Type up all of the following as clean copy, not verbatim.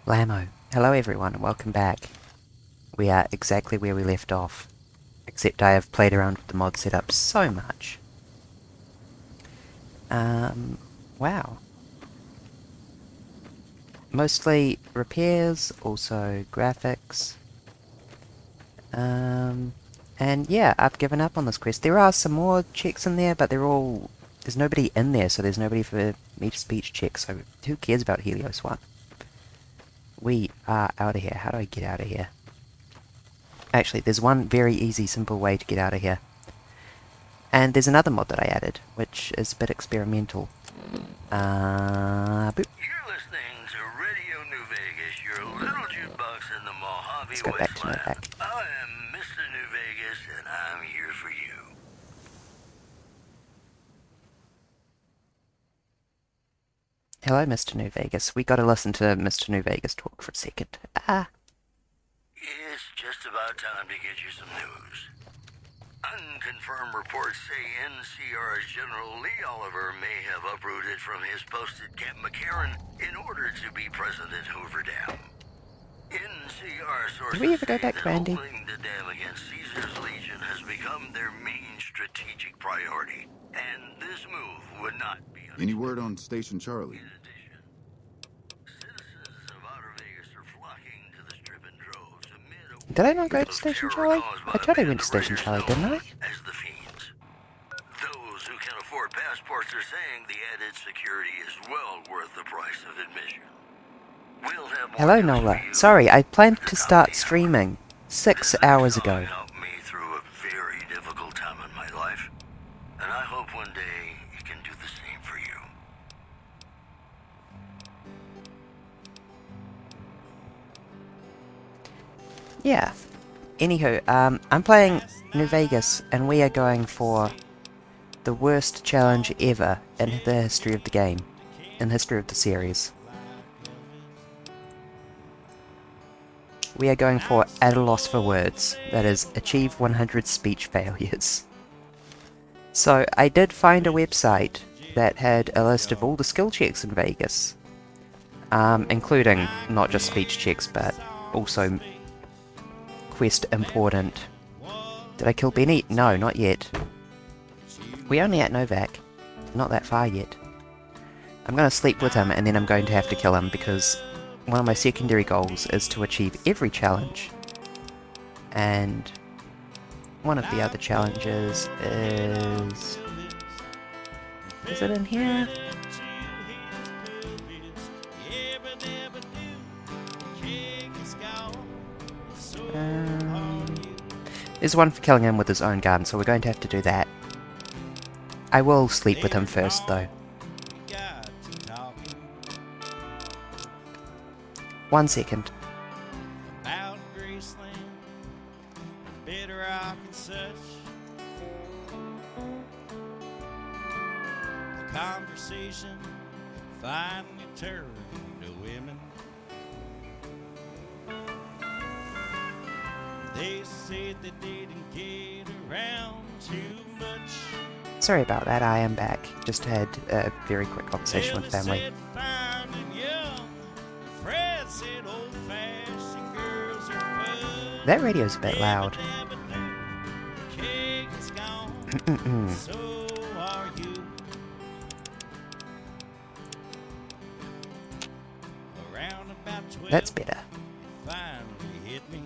Lamo. Hello everyone and welcome back. We are exactly where we left off, except I have played around with the mod setup so much. Wow. Mostly repairs, also graphics. And yeah, I've given up on this quest. There are some more checks in there, but there's nobody in there, so there's nobody for me to speech check, so who cares about Helios 1? We are out of here. How do I get out of here? Actually, there's one very easy, simple way to get out of here. And there's another mod that I added, which is a bit experimental. Boop. You're listening to Radio New Vegas, your little jukebox in the Mojave Let's go back to Wasteland. Novak. I am Mr. New Vegas, and I'm here for you. Hello, Mr. New Vegas. We gotta listen to Mr. New Vegas talk for a second. It's just about time to get you some news. Unconfirmed reports say NCR's General Lee Oliver may have uprooted from his post at Camp McCarran in order to be present at Hoover Dam. NCR sources Did we ever go say back, that Randy? opening the dam against Caesar's Legion has become their main strategic priority, and this move would not be Any word on Station Charlie? In addition, citizens of Outer Vegas are flocking to the Strip in droves amid a Did I not go to of Station terror Charlie? caused by I a thought I band went to of Station raiders Charlie, didn't I? known As the Fiends. Those who can afford passports are saying the added security is well worth the price of admission. We'll have more Hello, news for Nola. you Sorry, I planned in to the start coming streaming 6 hour. hours This ago. song helped me through a very difficult time in my life, and I hope one day it can do the same for you. Yeah. Anywho, I'm playing New Vegas, and we are going for the worst challenge ever in the history of the game, in the history of the series. We are going for at a loss for words, that is, achieve 100 speech failures. So, I did find a website that had a list of all the skill checks in Vegas, including not just speech checks, but also quest important. Did I kill Benny? No, not yet. We're only at Novak. Not that far yet. I'm going to sleep with him and then I'm going to have to kill him because one of my secondary goals is to achieve every challenge. And one of the other challenges is... Is it in here? There's one for killing him with his own gun, so we're going to have to do that. I will sleep with him first, though. 1 second. About Graceland, Bitter Rock and such. The conversation finally turned to women. They said they didn't get around too much. Sorry about that, I am back. Just had a very quick conversation with family. Said fine and young. Fred said old-fashioned girls are fun. That radio's a bit loud. The cake is gone. So are you. Around about 12, That's better. finally hit me.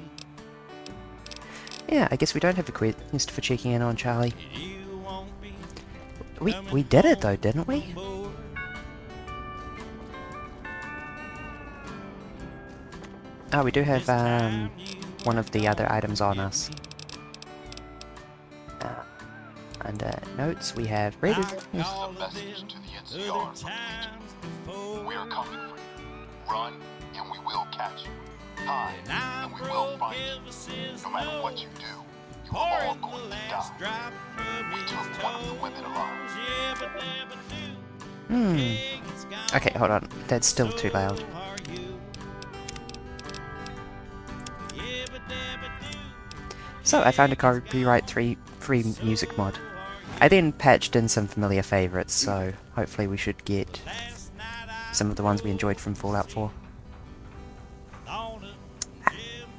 Yeah, I guess we don't have a quest for checking in on Charlie. You won't be We did it though, didn't we? bored. Oh, we do have one of the other items on us. Under notes, we have raiders. All of message them to the other NCR. times before. We are coming for you. Run, and we will catch you. Hide, And I and we will broke find you. ever since No matter what you do, you are all pouring going the to last die. drop from We his took one of the women alive. toes. Yeah, but never knew. Hmm. Cake is gone. Okay, hold on. That's still too loud. So are you. Yeah, but never knew. So I found a copyright-free music mod. I then patched in some familiar favourites, so hopefully we should get Last night I some of the ones we enjoyed from Fallout 4.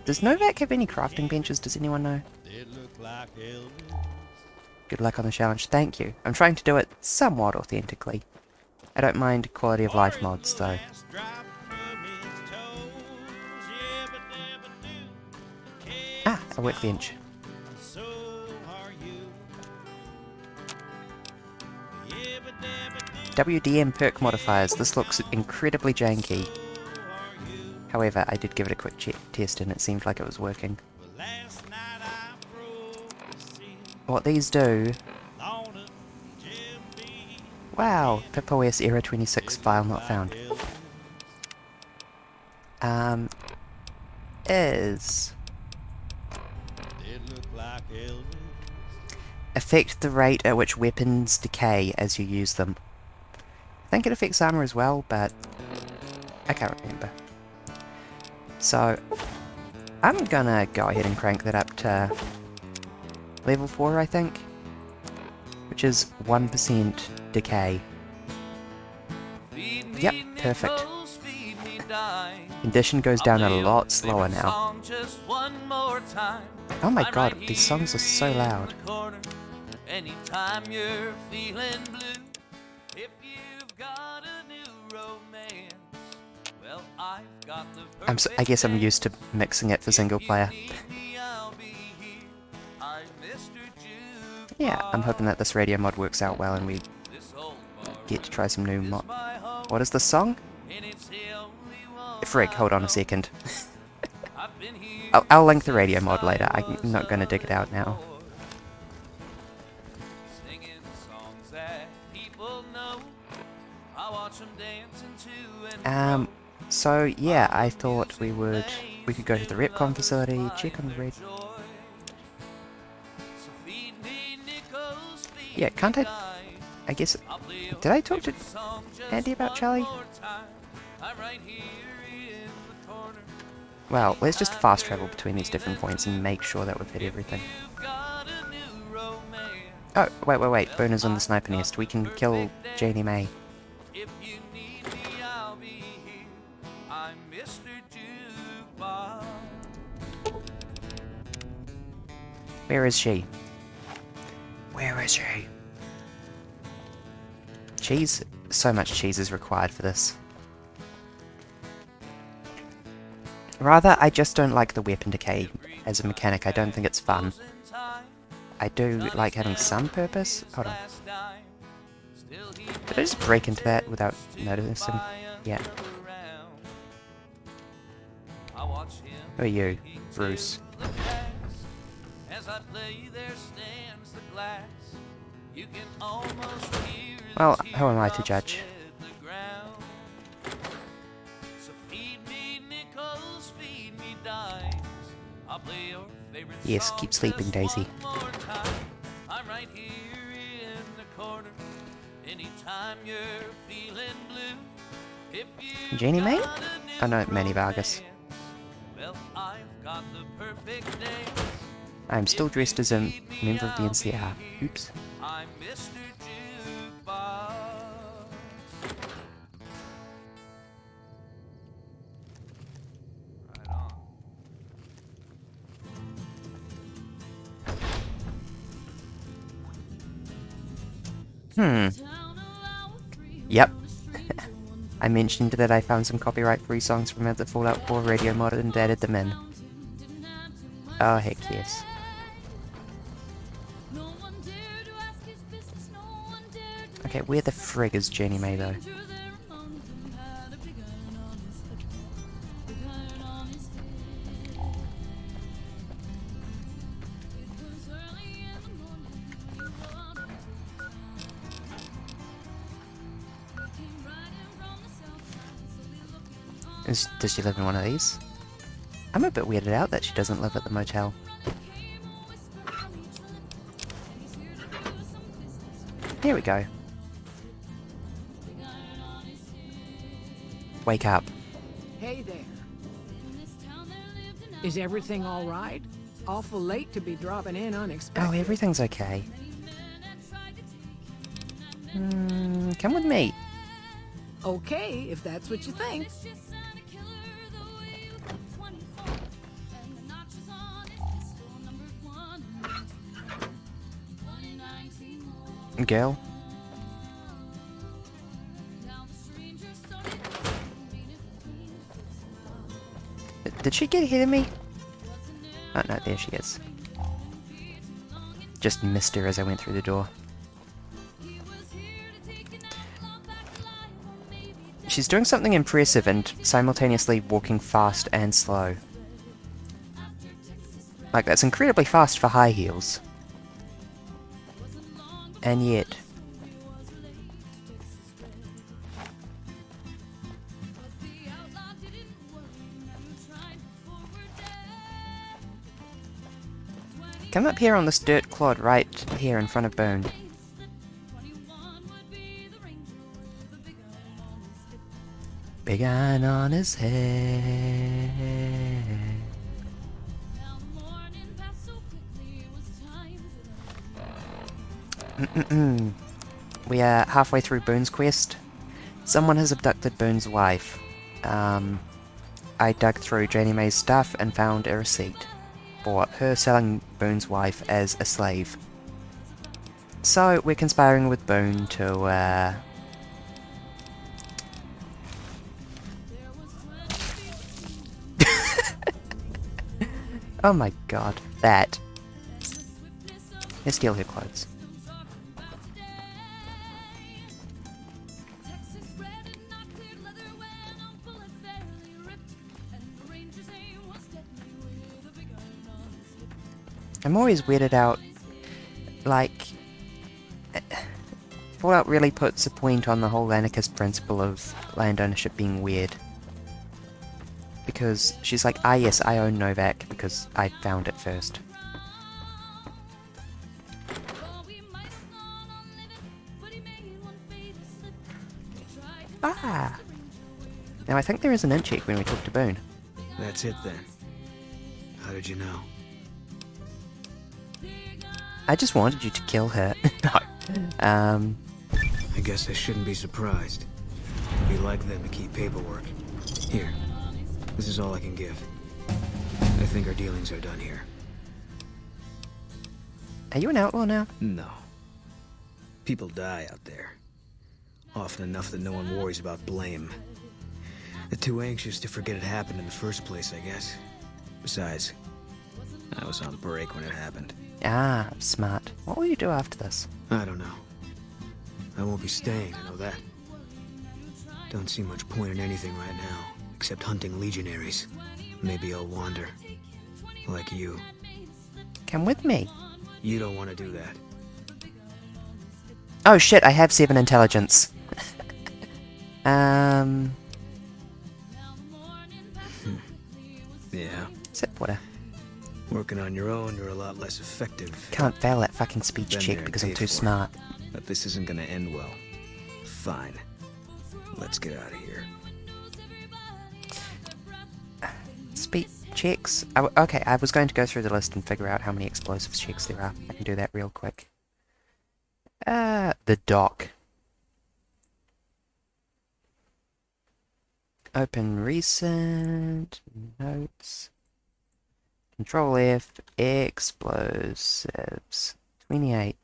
Does Novak have any crafting benches? Does anyone know? They look like Elvis. Good luck on the challenge. Thank you. I'm trying to do it somewhat authentically. I don't mind quality of life mods, though. Last drop from his toes. Yabba dabba doo. Ah, a workbench. So are you. Yabba dabba doo. WDM perk modifiers. This looks incredibly janky. However, I did give it a quick test and it seemed like it was working. Last night I broke the seal What these do... on a Jim Beam. Wow! PipOS Era 26 file not found. Is... They look like Elvis. affect the rate at which weapons decay as you use them. I think it affects armor as well, but I can't remember. So, I'm gonna go ahead and crank that up to level 4, I think, which is 1% decay. Yep, perfect. Condition goes down a lot slower now. Oh my god, these songs are so loud. Anytime you're feeling blue, if you've got a new romance, well, I've got the I guess I'm used to mixing it for single player. Yeah, I'm hoping that this radio mod works out well and we get to try some new mod. What is this song? Frig, hold on a second. I'll link the radio mod later. I'm not going to dig it out now. So yeah, I thought we could go to the Repcon facility, check on the red. Yeah, can't I guess, did I talk to Andy about Charlie? Well, let's just fast travel between these different points and make sure that we've hit everything. Oh, wait, Boner's on the sniper nest. We can kill Janie May. Where is she? Where is she? Cheese? So much cheese is required for this. Rather, I just don't like the weapon decay as a mechanic. I don't think it's fun. I do like having some purpose. Hold on. Did I just break into that without noticing? Yeah. Who are you? Bruce. Well, who am I to judge? Yes, keep sleeping, Daisy. Janie May? Oh no, Manny Vargas. I'm still dressed as a member of the NCR. Oops. Yep. I mentioned that I found some copyright-free songs from the Fallout 4 radio mod and added them in. Oh, heck yes. Okay, where the frig is Janie May, though? Does she live in one of these? I'm a bit weirded out that she doesn't live at the motel. Here we go. Wake up. Hey there. Is everything all right? Awful late to be dropping in unexpected. Oh, everything's okay. Come with me. Okay, if that's what you think. girl. Did she get ahead of me? Oh no, there she is. Just missed her as I went through the door. She's doing something impressive and simultaneously walking fast and slow. Like, that's incredibly fast for high heels. And yet... Come up here on this dirt clod right here in front of Boone. Big iron on his head. We are halfway through Boone's quest. Someone has abducted Boone's wife. I dug through Janie Mae's stuff and found a receipt for her selling Boone's wife as a slave. So we're conspiring with Boone to oh my god, that. Let's steal her clothes. I'm always weirded out, like, Fallout really puts a point on the whole anarchist principle of land ownership being weird. Because she's like, ah yes, I own Novak because I found it first. Ah! Now I think there is an int check when we talk to Boone. That's it then. How did you know? I just wanted you to kill her. No. I guess I shouldn't be surprised. It'd be like them to keep paperwork. Here. This is all I can give. I think our dealings are done here. Are you an outlaw now? No. People die out there. Often enough that no one worries about blame. They're too anxious to forget it happened in the first place, I guess. Besides, I was on break when it happened. Ah, smart. What will you do after this? I don't know. I won't be staying, I know that. Don't see much point in anything right now, except hunting legionaries. Maybe I'll wander. Like you. Come with me. You don't want to do that. Oh shit, I have 7 intelligence. Yeah. Sip water. Working on your own, you're a lot less effective. Can't fail that fucking speech Been check there and because I'm paid too for it. smart. But this isn't gonna end well. Fine. Let's get out of here. Speech checks? Okay, I was going to go through the list and figure out how many explosives checks there are. I can do that real quick. The dock. Open recent notes. Control F, explosives. 28.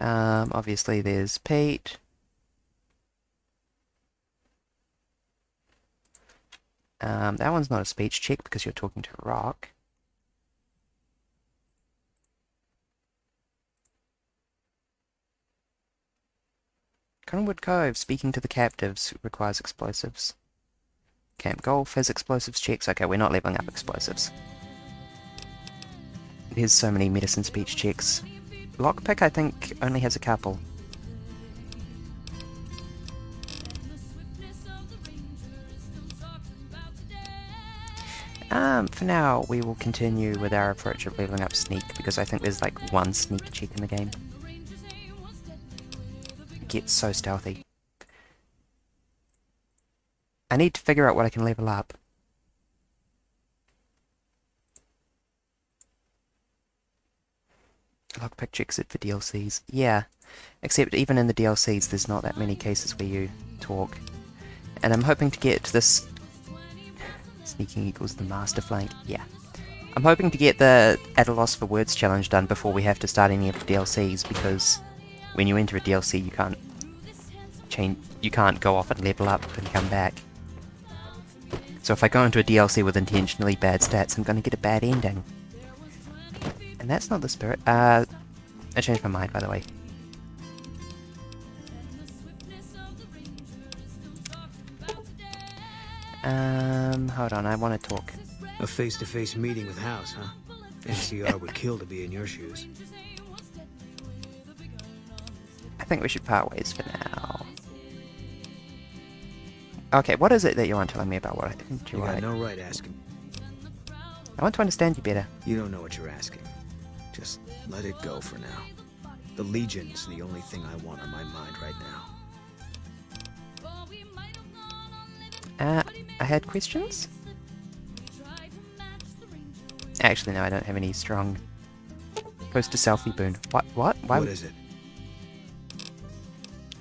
Obviously there's Pete. That one's not a speech check because you're talking to Rock. Conwood Cove, speaking to the captives, requires explosives. Camp Golf has explosives checks. Okay, we're not leveling up explosives. There's so many medicine speech checks. Lockpick, I think, only has a couple. For now, we will continue with our approach of leveling up sneak, because I think there's like 1 sneak check in the game. It gets so stealthy. I need to figure out what I can level up. Lockpick checks it for DLCs. Yeah, except even in the DLCs there's not that many cases where you talk. And I'm hoping to get this... Sneaking equals the master flank. Yeah. I'm hoping to get the At a Loss for Words challenge done before we have to start any of the DLCs, because when you enter a DLC, you can't change. You can't go off and level up and come back. So if I go into a DLC with intentionally bad stats, I'm gonna get a bad ending. And that's not the spirit. I changed my mind, by the way. Hold on, I want to talk. A face-to-face meeting with House, huh? NCR would kill to be in your shoes. I think we should part ways for now. Okay, what is it that you want telling me about what I think You got no right asking. I want to understand you better. You don't know what you're asking. Just let it go for now. The Legion's the only thing I want on my mind right now. I had questions? Actually, no, I don't have any strong... Post a selfie boon. What? Why What is it?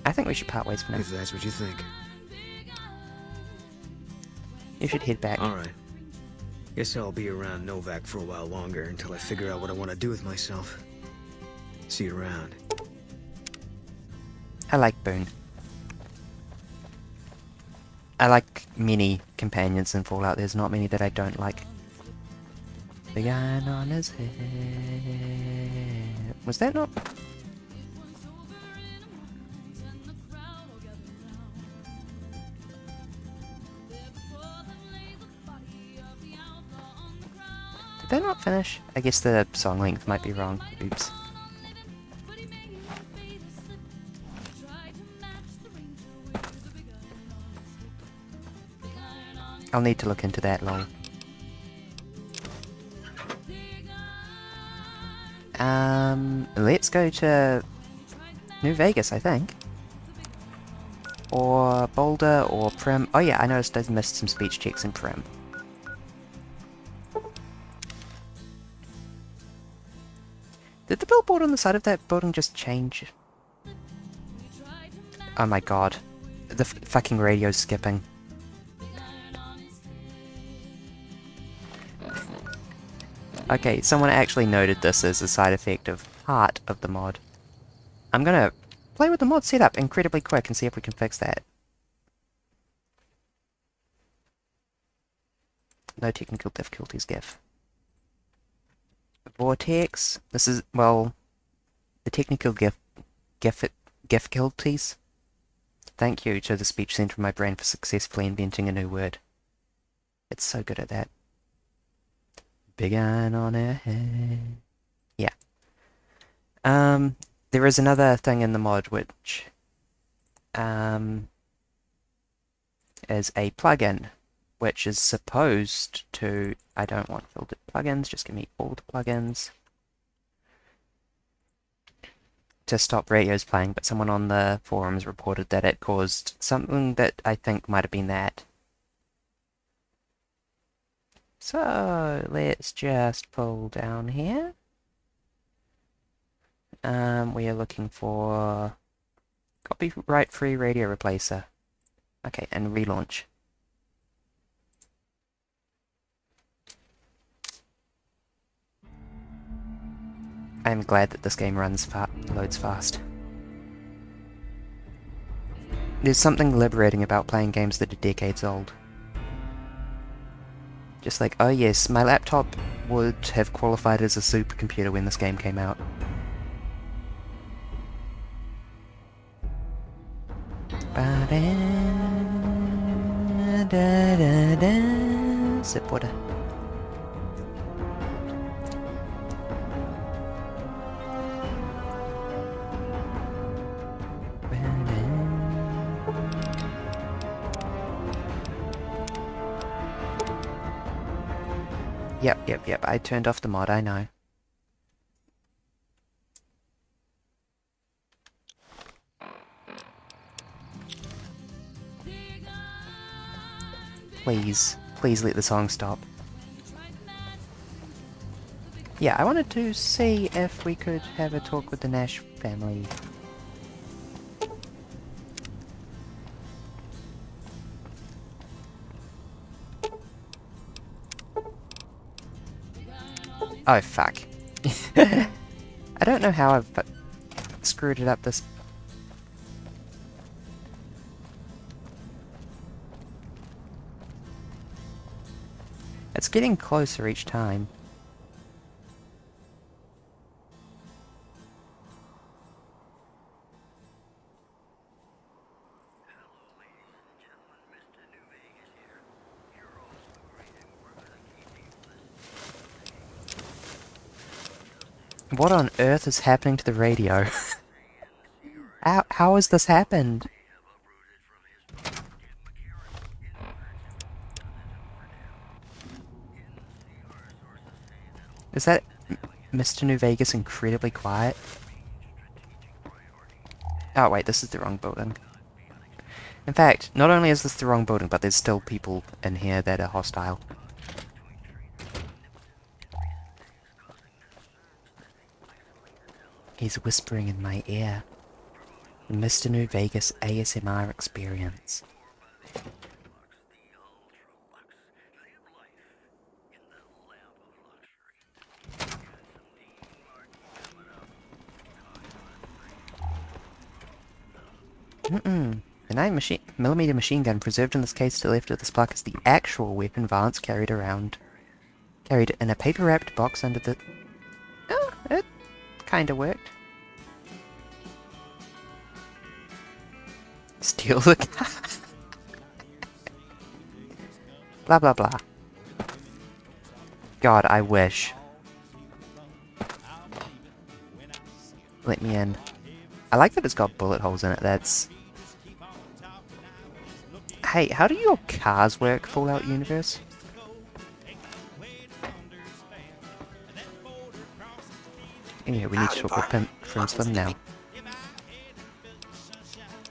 I think we should part ways for now. If that's what you think. You should head back. Alright. Guess I'll be around Novak for a while longer until I figure out what I want to do with myself. See you around. I like Boone. I like many companions in Fallout. There's not many that I don't like. The iron on his head. Was that not? Did they not finish? I guess the song length might be wrong. Oops. I'll need to look into that, lol. Let's go to New Vegas, I think. Or Boulder, or Prim. Oh yeah, I noticed I missed some speech checks in Prim. Did the billboard on the side of that building just change? Oh my god. The fucking radio's skipping. Okay, someone actually noted this as a side effect of part of the mod. I'm gonna play with the mod setup incredibly quick and see if we can fix that. No technical difficulties, GIF. Vortex. This is, well, the technical difficulties. Thank you to the speech center of my brain for successfully inventing a new word. It's so good at that. Big iron on her head. Yeah. There is another thing in the mod which is a plugin which is supposed to... I don't want filtered plugins, just give me all the plugins. To stop radios playing, but someone on the forums reported that it caused something that I think might have been that. So, let's just pull down here. We are looking for copyright-free radio replacer. Okay, and relaunch. I'm glad that this game loads fast. There's something liberating about playing games that are decades old. Just like, oh yes, my laptop would have qualified as a supercomputer when this game came out. Sip water. Yep, I turned off the mod, I know. Please let the song stop. Yeah, I wanted to see if we could have a talk with the Nash family. Oh, fuck. I don't know how I've screwed it up this... It's getting closer each time. What on earth is happening to the radio? How has this happened? Is that Mr. New Vegas incredibly quiet? Oh wait, this is the wrong building. In fact, not only is this the wrong building, but there's still people in here that are hostile. He's whispering in my ear. The Mr. New Vegas ASMR experience. The 9mm machine gun preserved in this case to the left of this plaque is the actual weapon Vance carried in a paper-wrapped box under the... Oh, it kinda worked. Steal the car. Blah blah blah. God, I wish. Let me in. I like that it's got bullet holes in it, that's... Hey, how do your cars work, Fallout Universe? Yeah, we need to talk with Pimp from Slim now.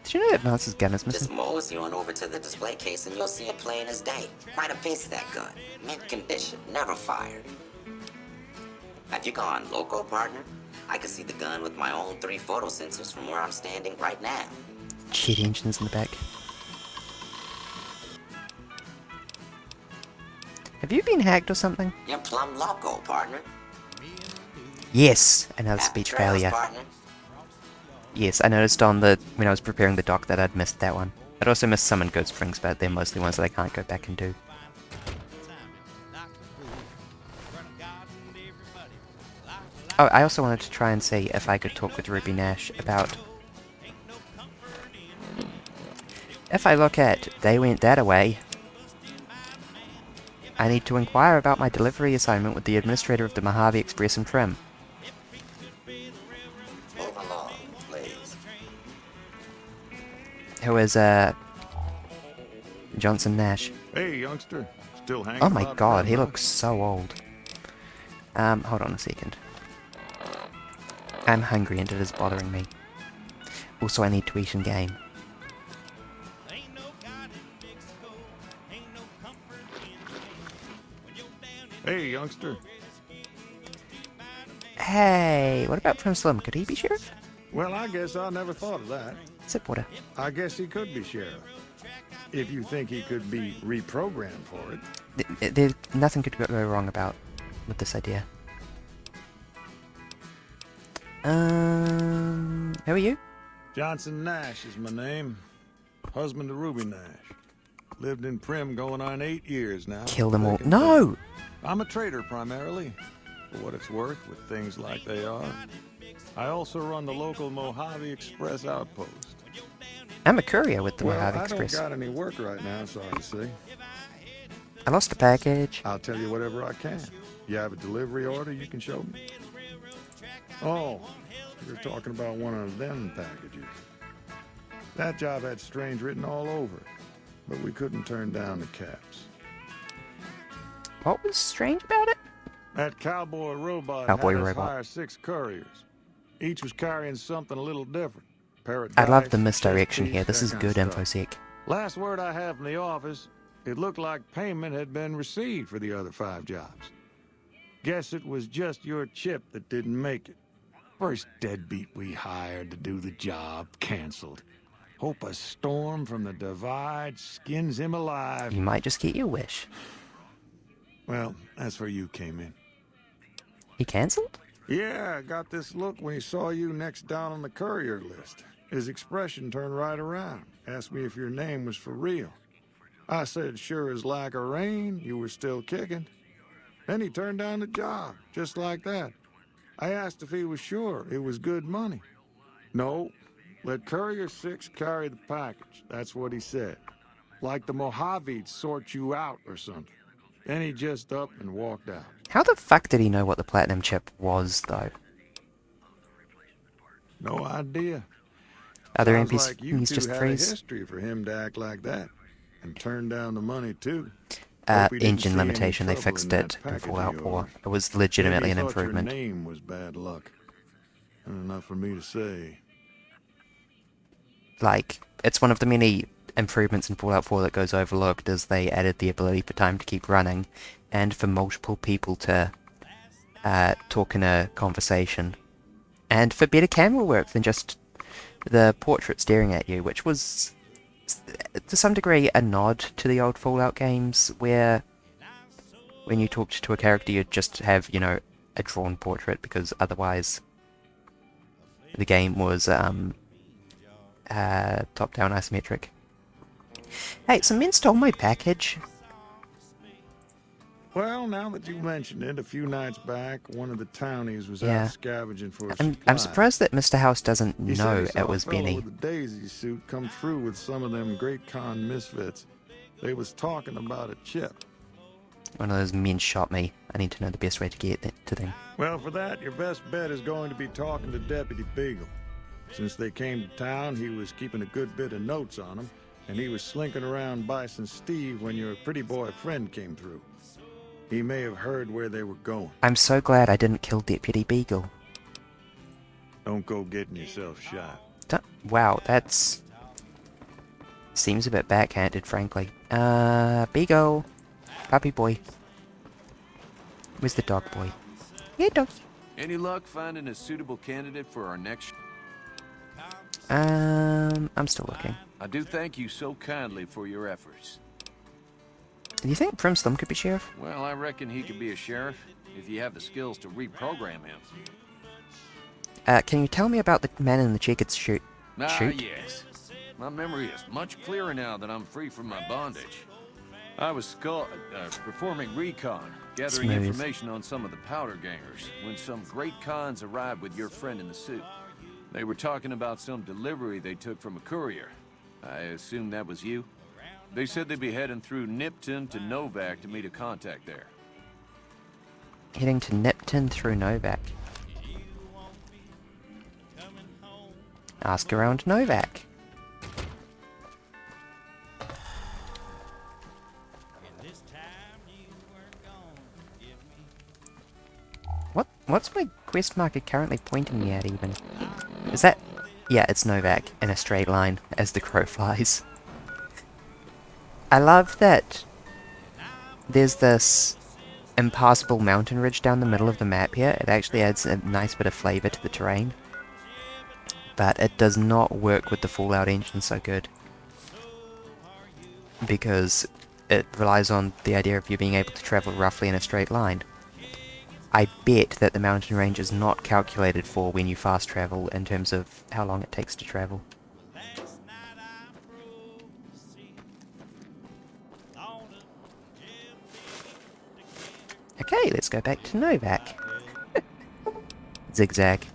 Did you know that Vance's gun is missing? Just mosey on over to the display case and you'll see it plain as day. Quite a piece of that gun. Mint condition, never fired. Have you gone loco, partner? I can see the gun with my own 3 photo sensors from where I'm standing right now. Jet engines in the back. Have you been hacked or something? You're plumb loco, partner. Yes! Another Happy speech trails, failure. partner. Yes, I noticed on the... when I was preparing the doc that I'd missed that one. I'd also missed some in Good Springs, but they're mostly ones that I can't go back and do. Oh, I also wanted to try and see if I could talk with Ruby Nash about... If I look at They Went That-A-Way, I need to inquire about my delivery assignment with the administrator of the Mojave Express in Prim. Move along, please. Who is, Johnson Nash. Hey, youngster. Still hanging Oh my about god, that he much? looks so old. Hold on a second. I'm hungry and it is bothering me. Also, I need to eat in game. Hey, youngster. Hey, what about Prim Slim? Could he be sheriff? Well, I guess I never thought of that. Sip water. I guess he could be sheriff. If you think he could be reprogrammed for it. Nothing could go wrong with this idea. Who are you? Johnson Nash is my name. Husband to Ruby Nash. Lived in Prim going on 8 years now. Kill them all. Second No! thing. I'm a trader primarily, for what it's worth with things like they are. I also run the local Mojave Express outpost. I'm a courier with the Well, Mojave I Express. don't got any work right now, sorry to say. I lost a package. I'll tell you whatever I can. You have a delivery order you can show me? Oh, you're talking about one of them packages. That job had strange written all over it, but we couldn't turn down the caps. What was strange about it? That cowboy robot Cowboy had us robot. hire 6 couriers. Each was carrying something a little different. I love the Paradise, misdirection chess here. piece, This that is kind good of stuff. infosec. Last word I have from the office, it looked like payment had been received for the other 5 jobs. Guess it was just your chip that didn't make it. First deadbeat we hired to do the job canceled. Hope a storm from the divide skins him alive. You might just get your wish. Well, that's where you came in. He cancelled? Yeah, I got this look when he saw you next down on the courier list. His expression turned right around. Asked me if your name was for real. I said, sure as like a rain, you were still kicking. Then he turned down the job, just like that. I asked if he was sure it was good money. No, let Courier 6 carry the package. That's what he said. Like the Mojave'd sort you out or something. Then he just up and walked out. How the fuck did he know what the platinum chip was, though? No idea. Other Sounds NPCs like you two just had a freeze. history for him to act like that. And turn down the money, too. Hope he didn't see Engine any limitation, they trouble fixed in that it in package of Fallout 4. yours. It was legitimately Maybe an he thought improvement. Your name was bad luck. Enough for me to say. Like, it's one of the many improvements in Fallout 4 that goes overlooked, as they added the ability for time to keep running, and for multiple people to talk in a conversation, and for better camera work than just the portrait staring at you, which was, to some degree, a nod to the old Fallout games, where when you talked to a character you'd just have, you know, a drawn portrait, because otherwise the game was top-down isometric. Hey, some men stole my package. Well, now that you mention it, a few nights back, one of the townies was Yeah. out scavenging for a I'm supply. surprised that Mr. House doesn't He said know he saw it was a fellow Benny. with a daisy suit come through with some of them Great Con misfits. They was talking about a chip. One of those men shot me. I need to know the best way to get to them. Well, for that, your best bet is going to be talking to Deputy Beagle. Since they came to town, he was keeping a good bit of notes on them, and he was slinking around Bison Steve when your pretty boy friend came through. He may have heard where they were going. I'm so glad I didn't kill Deputy Beagle. Don't go getting yourself shot. Wow, that's... seems a bit backhanded, frankly. Beagle! Puppy boy. Where's the dog boy? Yeah, dog. Any luck finding a suitable candidate for our next... I'm still looking. I do thank you so kindly for your efforts. Do you think Prim Slim could be sheriff? Well, I reckon he could be a sheriff if you have the skills to reprogram him. Can you tell me about the man in the checkered suit? Yes. My memory is much clearer now that I'm free from my bondage. I was performing recon, gathering Smooth. information on some of the powder gangers, when some great cons arrived with your friend in the suit. They were talking about some delivery they took from a courier. I assume that was you? They said they'd be heading through Nipton to Novak to meet a contact there. Heading to Nipton through Novak. Ask around Novak. What's my quest marker currently pointing me at, even? Is that... yeah, it's Novak, in a straight line, as the crow flies. I love that there's this impassable mountain ridge down the middle of the map here. It actually adds a nice bit of flavour to the terrain. But it does not work with the Fallout engine so good. Because it relies on the idea of you being able to travel roughly in a straight line. I bet that the mountain range is not calculated for when you fast travel in terms of how long it takes to travel. Okay, let's go back to Novak. Zigzag.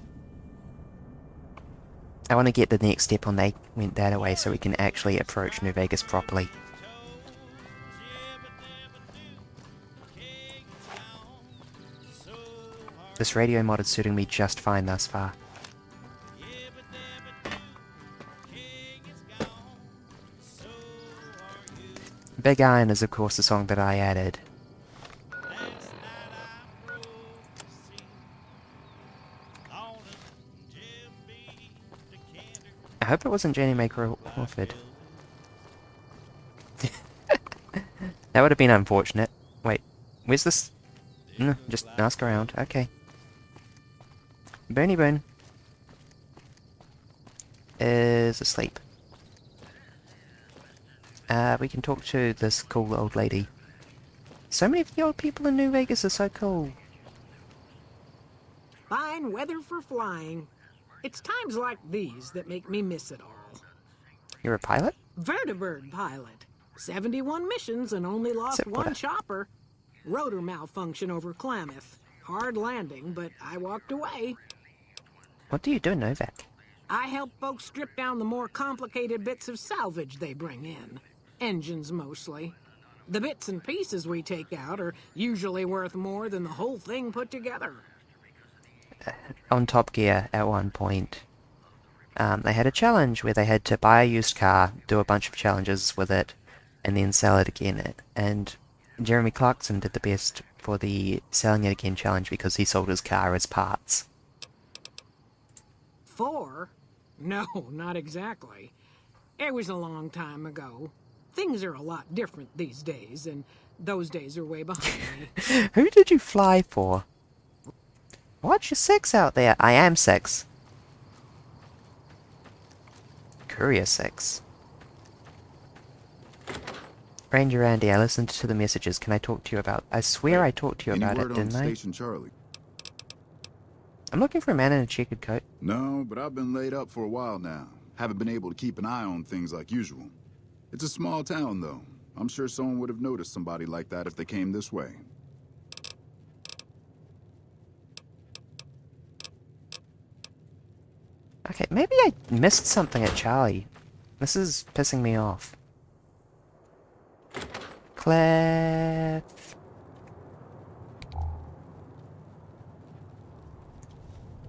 I want to get the next step on they went that away so we can actually approach New Vegas properly. This radio mod is suiting me just fine thus far. Big Iron is of course the song that I added. I hope it wasn't Jenny Maker Orford. That would have been unfortunate. Wait, where's this? No, just ask around. Okay. Bernie Boone is asleep. We can talk to this cool old lady. So many of the old people in New Vegas are so cool. Fine weather for flying. It's times like these that make me miss it all. You're a pilot? Vertibird pilot. 71 missions and only lost Except what? one chopper. Rotor malfunction over Klamath. Hard landing, but I walked away. What do you do, Novak? I help folks strip down the more complicated bits of salvage they bring in. Engines mostly. The bits and pieces we take out are usually worth more than the whole thing put together. On Top Gear, at one point, they had a challenge where they had to buy a used car, do a bunch of challenges with it, and then sell it again. And Jeremy Clarkson did the best for the selling it again challenge because he sold his car as parts. 4? No, not exactly. It was a long time ago. Things are a lot different these days, and those days are way behind me. Who did you fly for? Watch your 6 out there. I am 6. Courier 6. Ranger Andy, I listened to the messages. Can I talk to you about... I swear I talked to you about it, didn't I? Station Charlie? I'm looking for a man in a checkered coat. No, but I've been laid up for a while now. Haven't been able to keep an eye on things like usual. It's a small town, though. I'm sure someone would have noticed somebody like that if they came this way. Okay, maybe I missed something at Charlie. This is pissing me off. Clef.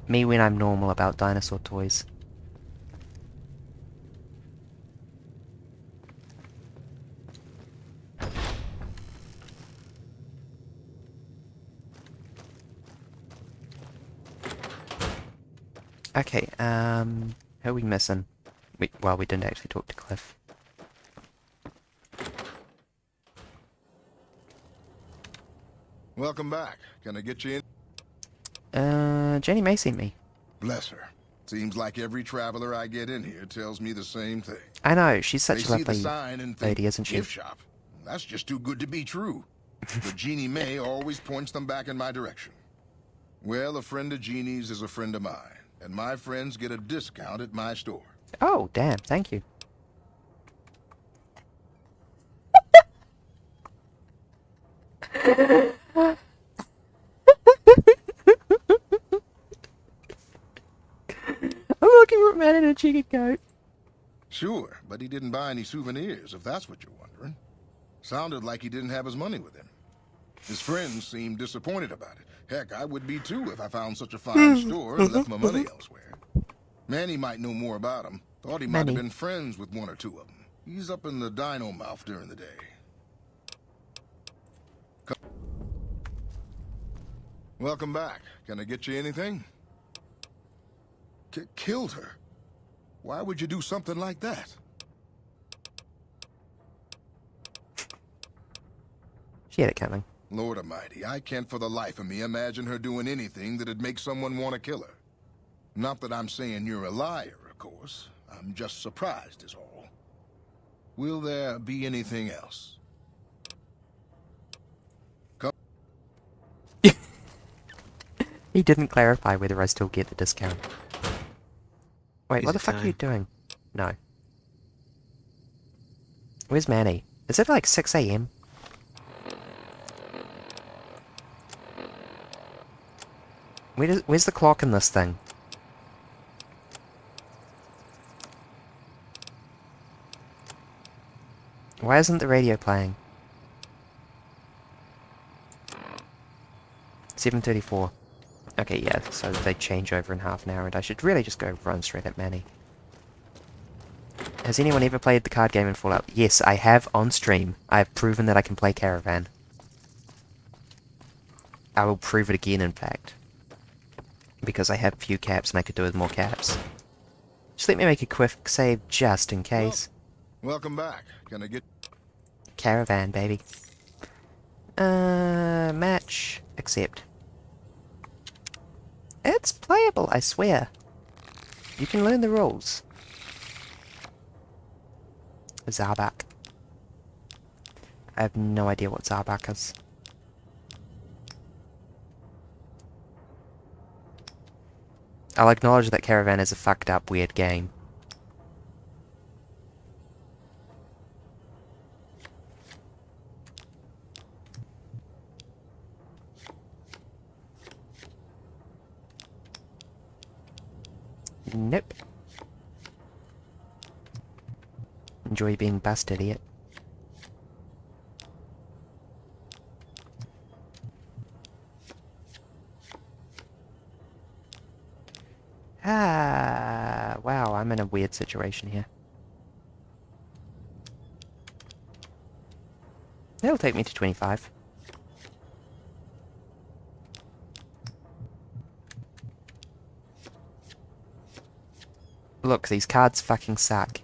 Me when I'm normal about dinosaur toys. Okay, who are we missing? Well, we didn't actually talk to Cliff. Welcome back. Can I get you in? Jenny May sent me. Bless her. Seems like every traveler I get in here tells me the same thing. I know, she's such They a see the lovely sign and lady, think, isn't she? gift shop. That's just too good to be true. But Jeannie May always points them back in my direction. Well, a friend of Jeannie's is a friend of mine, and my friends get a discount at my store. Oh, damn, thank you. I'm looking for a man in a checkered coat. Sure, but he didn't buy any souvenirs, if that's what you're wondering. Sounded like he didn't have his money with him. His friends seemed disappointed about it. Heck, I would be too if I found such a fine store and left my money elsewhere. Manny might know more about him. Thought he might have been friends with one or two of them. He's up in the dino mouth during the day. Welcome back. Can I get you anything? Killed her? Why would you do something like that? She had it coming. Lord Almighty, I can't for the life of me imagine her doing anything that'd make someone want to kill her. Not that I'm saying you're a liar, of course. I'm just surprised is all. Will there be anything else? Come. He didn't clarify whether I still get the discount. Wait, what the fuck are you doing? No. Where's Manny? Is it like 6 AM? Where's the clock in this thing? Why isn't the radio playing? 7:34. Okay, yeah, so they change over in half an hour, and I should really just go run straight at Manny. Has anyone ever played the card game in Fallout? Yes, I have on stream. I have proven that I can play Caravan. I will prove it again, in fact. Because I have few caps and I could do with more caps. Just let me make a quick save just in case. Welcome back. Can I get... Caravan, baby. Match. Accept. It's playable, I swear. You can learn the rules. Zarbak. I have no idea what Zarbak is. I'll acknowledge that Caravan is a fucked up, weird game. Nope. Enjoy being busted, idiot. Ah, wow, I'm in a weird situation here. That'll take me to 25. Look, these cards fucking suck.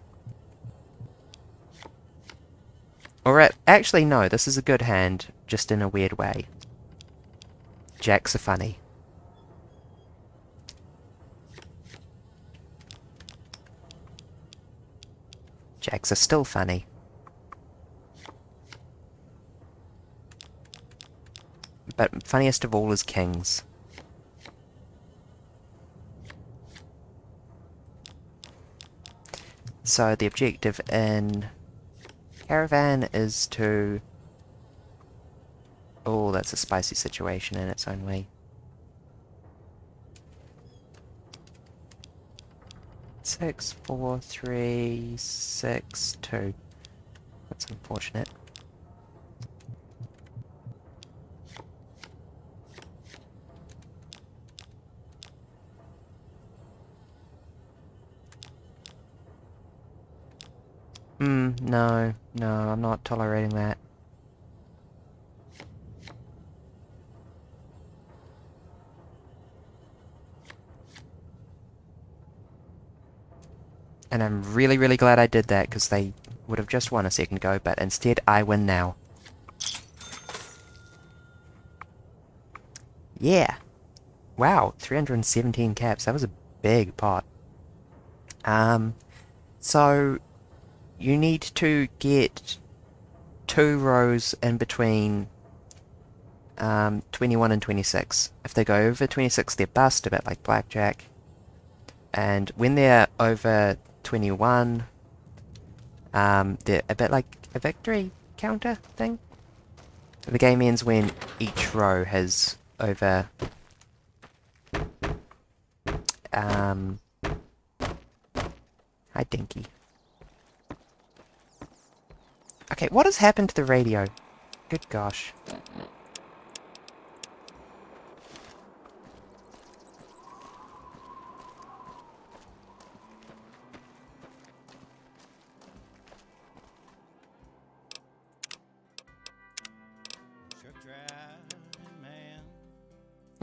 Or actually, no, this is a good hand, just in a weird way. Jacks are funny. Jacks are still funny. But funniest of all is kings. So the objective in Caravan is to... Oh, that's a spicy situation in its own way. 6, 4, 3, 6, 2. That's unfortunate. No, I'm not tolerating that. And I'm really, really glad I did that, because they would have just won a second ago, but instead I win now. Yeah! Wow, 317 caps, that was a big pot. So... you need to get 2 rows in between 21 and 26. If they go over 26, they're bust, a bit like blackjack. And when they're over 21, they're a bit like a victory counter thing. The game ends when each row has over... Hi, Dinky. Okay, what has happened to the radio? Good gosh.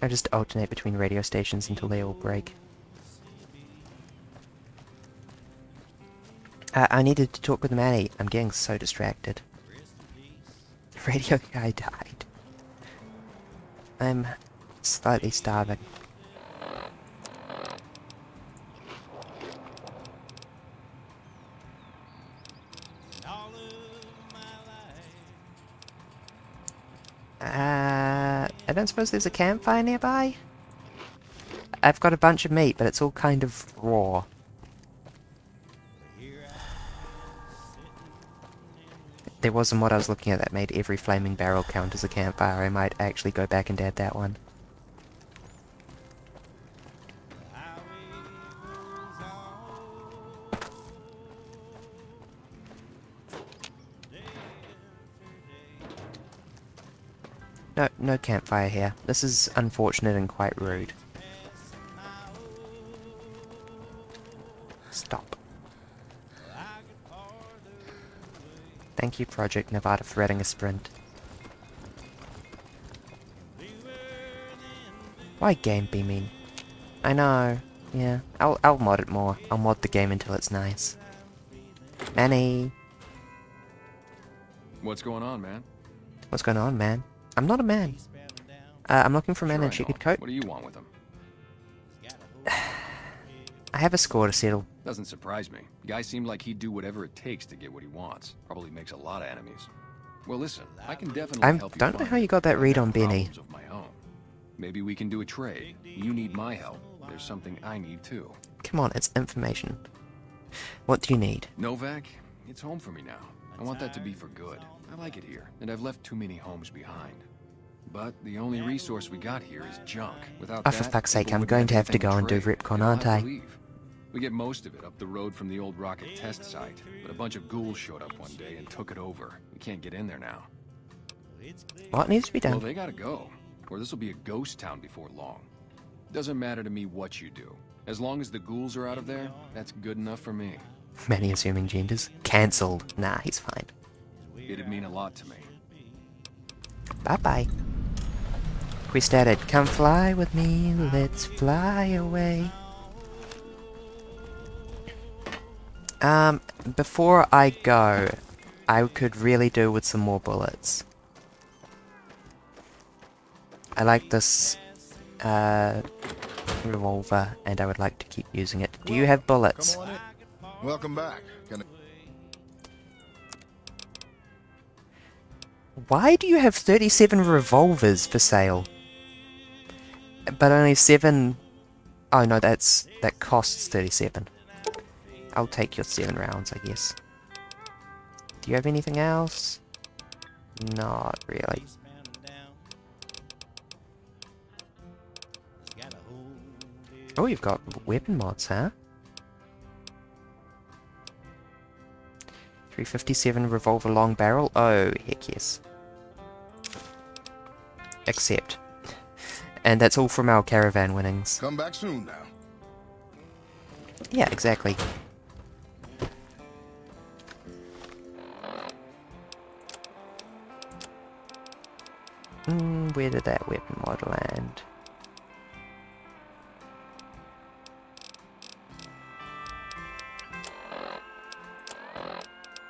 I just alternate between radio stations until they all break. I needed to talk with Manny. I'm getting so distracted. The radio guy died. I'm slightly starving. I don't suppose there's a campfire nearby? I've got a bunch of meat, but it's all kind of raw. There wasn't what I was looking at that made every flaming barrel count as a campfire. I might actually go back and add that one. No campfire here. This is unfortunate and quite rude. Stop. Thank you, Project Nevada, for adding a sprint. Why game be mean? I know. Yeah, I'll mod it more. I'll mod the game until it's nice. Manny! What's going on, man? What's going on, man? I'm not a man. I'm looking for a man in a checkered coat. What do you want with him? I have a score to settle. Doesn't surprise me. Guy seemed like he'd do whatever it takes to get what he wants. Probably makes a lot of enemies. Well, listen, I can definitely help you. Don't know how you got that read on Benny. Of my own. Maybe we can do a trade. You need my help. there's something I need too. Come on, it's information. What do you need? Novak, it's home for me now. I want that to be for good. I like it here, and I've left too many homes behind. But the only resource we got here is junk. Without Oh, for that, fuck's sake, people I'm wouldn't going to have to anything go and do trade. Ripcon, They'll aren't have I? to leave. We get most of it up the road from the old rocket test site, but a bunch of ghouls showed up one day and took it over. We can't get in there now. What needs to be Well, done? they gotta go, or this will be a ghost town before long. Doesn't matter to me what you do. As long as the ghouls are out of there, that's good enough for me. Many assuming genders. Cancelled. Nah, he's fine. It'd mean a lot to me. Bye-bye. Quest added. Come fly with me, let's fly away. Before I go, I could really do with some more bullets. I like this, revolver, and I would like to keep using it. Do you have bullets? Come on in. Welcome back. Why do you have 37 revolvers for sale? But only 7... Oh no, that costs 37. I'll take your 7 rounds, I guess. Do you have anything else? Not really. Oh, you've got weapon mods, huh? 357 revolver long barrel? Oh, heck yes. Accept. And that's all from our caravan winnings. Come back soon now. Yeah, exactly. Where did that weapon mod land?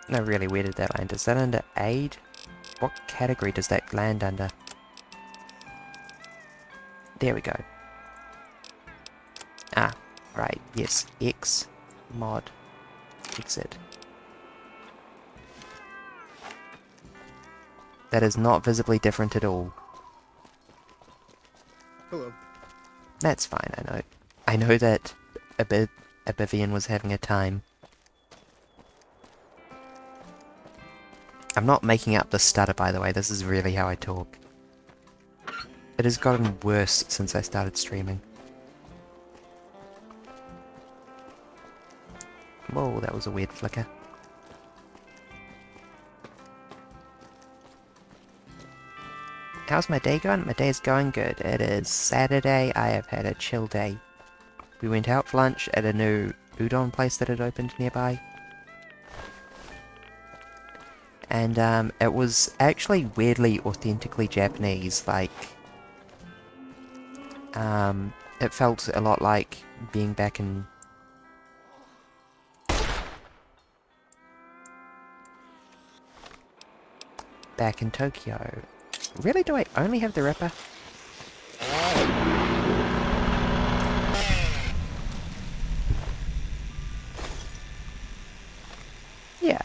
No, really, where did that land? Is that under aid? What category does that land under? There we go. Ah, right, yes. X, mod, exit. That is not visibly different at all. Hello. That's fine, I know. I know that Abivian was having a time. I'm not making up the stutter, by the way. This is really how I talk. It has gotten worse since I started streaming. Whoa, that was a weird flicker. How's my day going? My day is going good. It is Saturday. I have had a chill day. We went out for lunch at a new udon place that had opened nearby. And it was actually weirdly authentically Japanese, like it felt a lot like being back in Tokyo. Really, do I only have the Ripper? Yeah.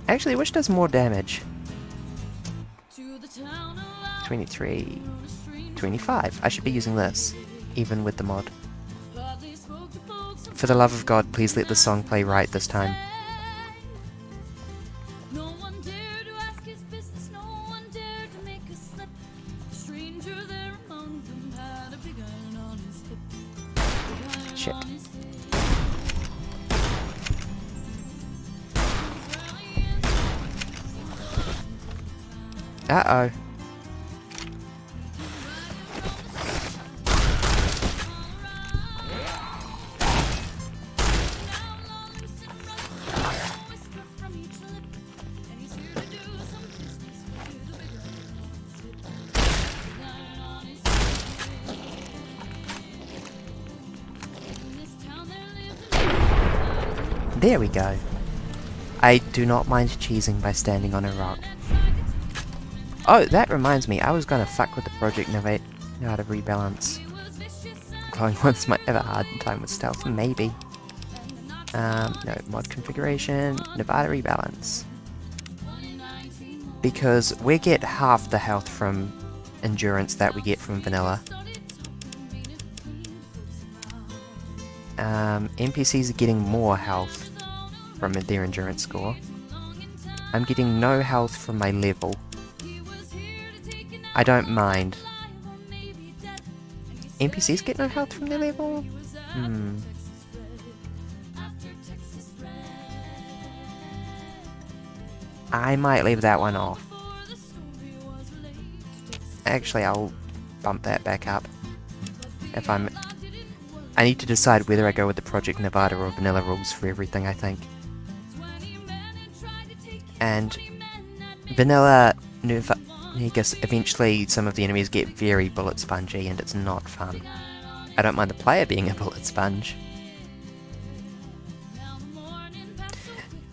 Actually, which does more damage? 23... 25. I should be using this, even with the mod. For the love of God, please let the song play right this time. Shit. Uh-oh. There we go. I do not mind cheesing by standing on a rock. Oh, that reminds me, I was gonna fuck with the Project Novate how to rebalance. Glowing ones might have a hard time with stealth, maybe. No, mod configuration, Nevada rebalance. Because we get half the health from endurance that we get from vanilla. NPCs are getting more health from their endurance score. I'm getting no health from my level. I don't mind. NPCs get no health from their level? I might leave that one off. Actually, I'll bump that back up. If I need to decide whether I go with the Project Nevada or vanilla rules for everything, I think. And vanilla Negus, eventually some of the enemies get very bullet spongy and it's not fun. I don't mind the player being a bullet sponge.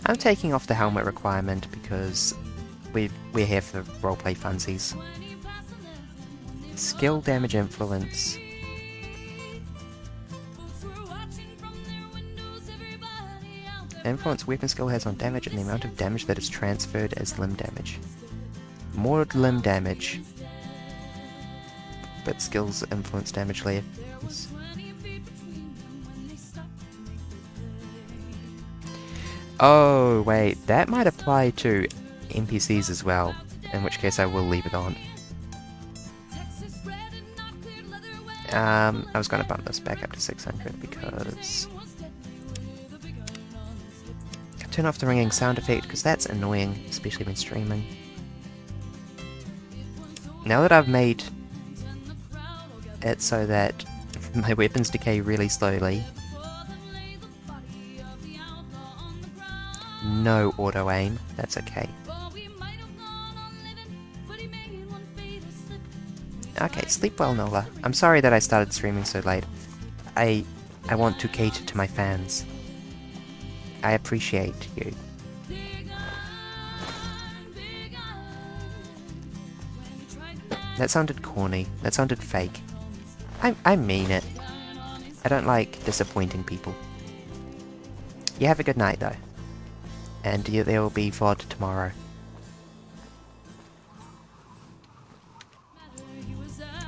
I'm taking off the helmet requirement because we're here for roleplay funsies. Skill damage influence. Influence weapon skill has on damage and the amount of damage that is transferred as limb damage. More limb damage, but skills influence damage levels. Oh wait, that might apply to NPCs as well, in which case I will leave it on. I was going to bump this back up to 600 because... Turn off the ringing sound effect because that's annoying, especially when streaming. Now that I've made it so that my weapons decay really slowly, no auto aim, that's okay. Okay, sleep well, Nola. I'm sorry that I started streaming so late. I want to cater to my fans. I appreciate you. That sounded corny. That sounded fake. I mean it. I don't like disappointing people. You have a good night though. And there will be VOD tomorrow.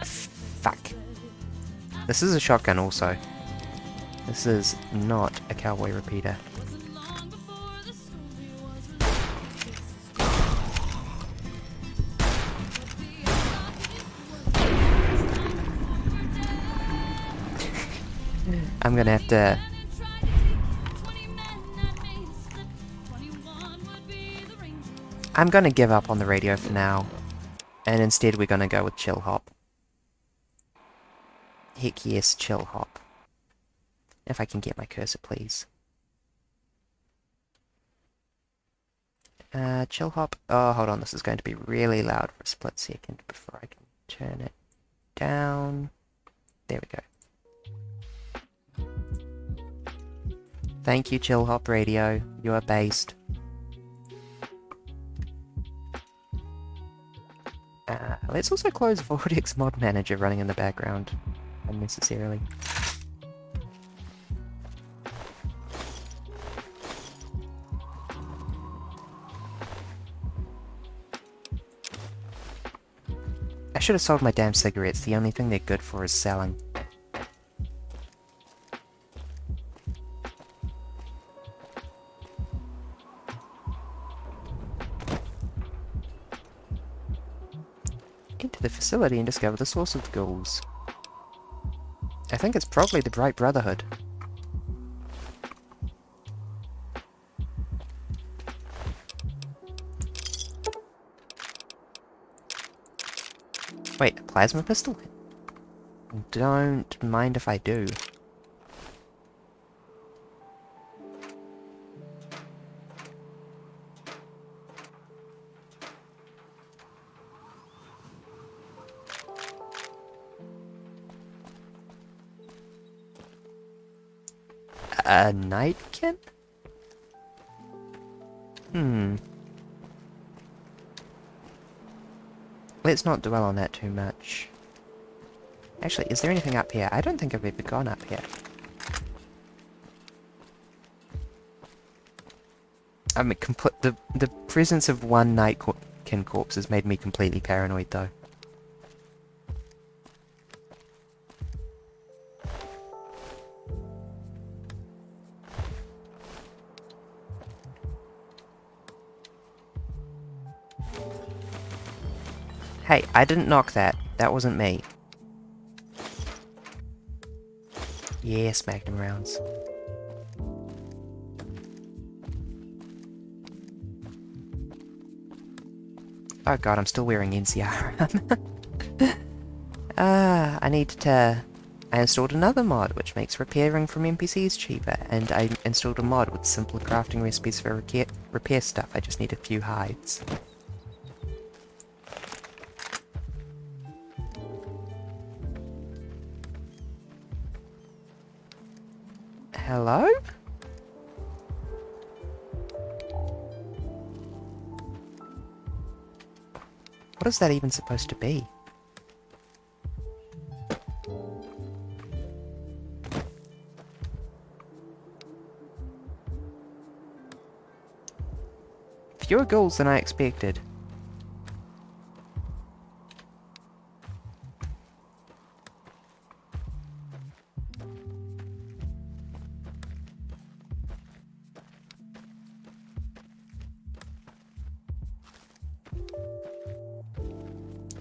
Fuck. This is a shotgun also. This is not a cowboy repeater. I'm gonna have to... I'm gonna give up on the radio for now, and instead we're gonna go with Chill Hop. Heck yes, Chill Hop. If I can get my cursor, please. Chill Hop. Oh, hold on, this is going to be really loud for a split second before I can turn it down. There we go. Thank you, Chill Hop Radio. You are based. Let's also close Vortex Mod Manager running in the background unnecessarily. I should have sold my damn cigarettes. The only thing they're good for is selling. Enter the facility and discover the source of the ghouls. I think it's probably the Bright Brotherhood. Wait, a plasma pistol? Don't mind if I do. A Nightkin? Let's not dwell on that too much. Actually, is there anything up here? I don't think I've ever gone up here. I mean, the presence of one Nightkin corpse has made me completely paranoid, though. Hey, I didn't knock that. That wasn't me. Yes, Magnum rounds. Oh god, I'm still wearing NCR. I need to... I installed another mod which makes repairing from NPCs cheaper, and I installed a mod with simpler crafting recipes for repair stuff. I just need a few hides. Hello? What is that even supposed to be? Fewer ghouls than I expected.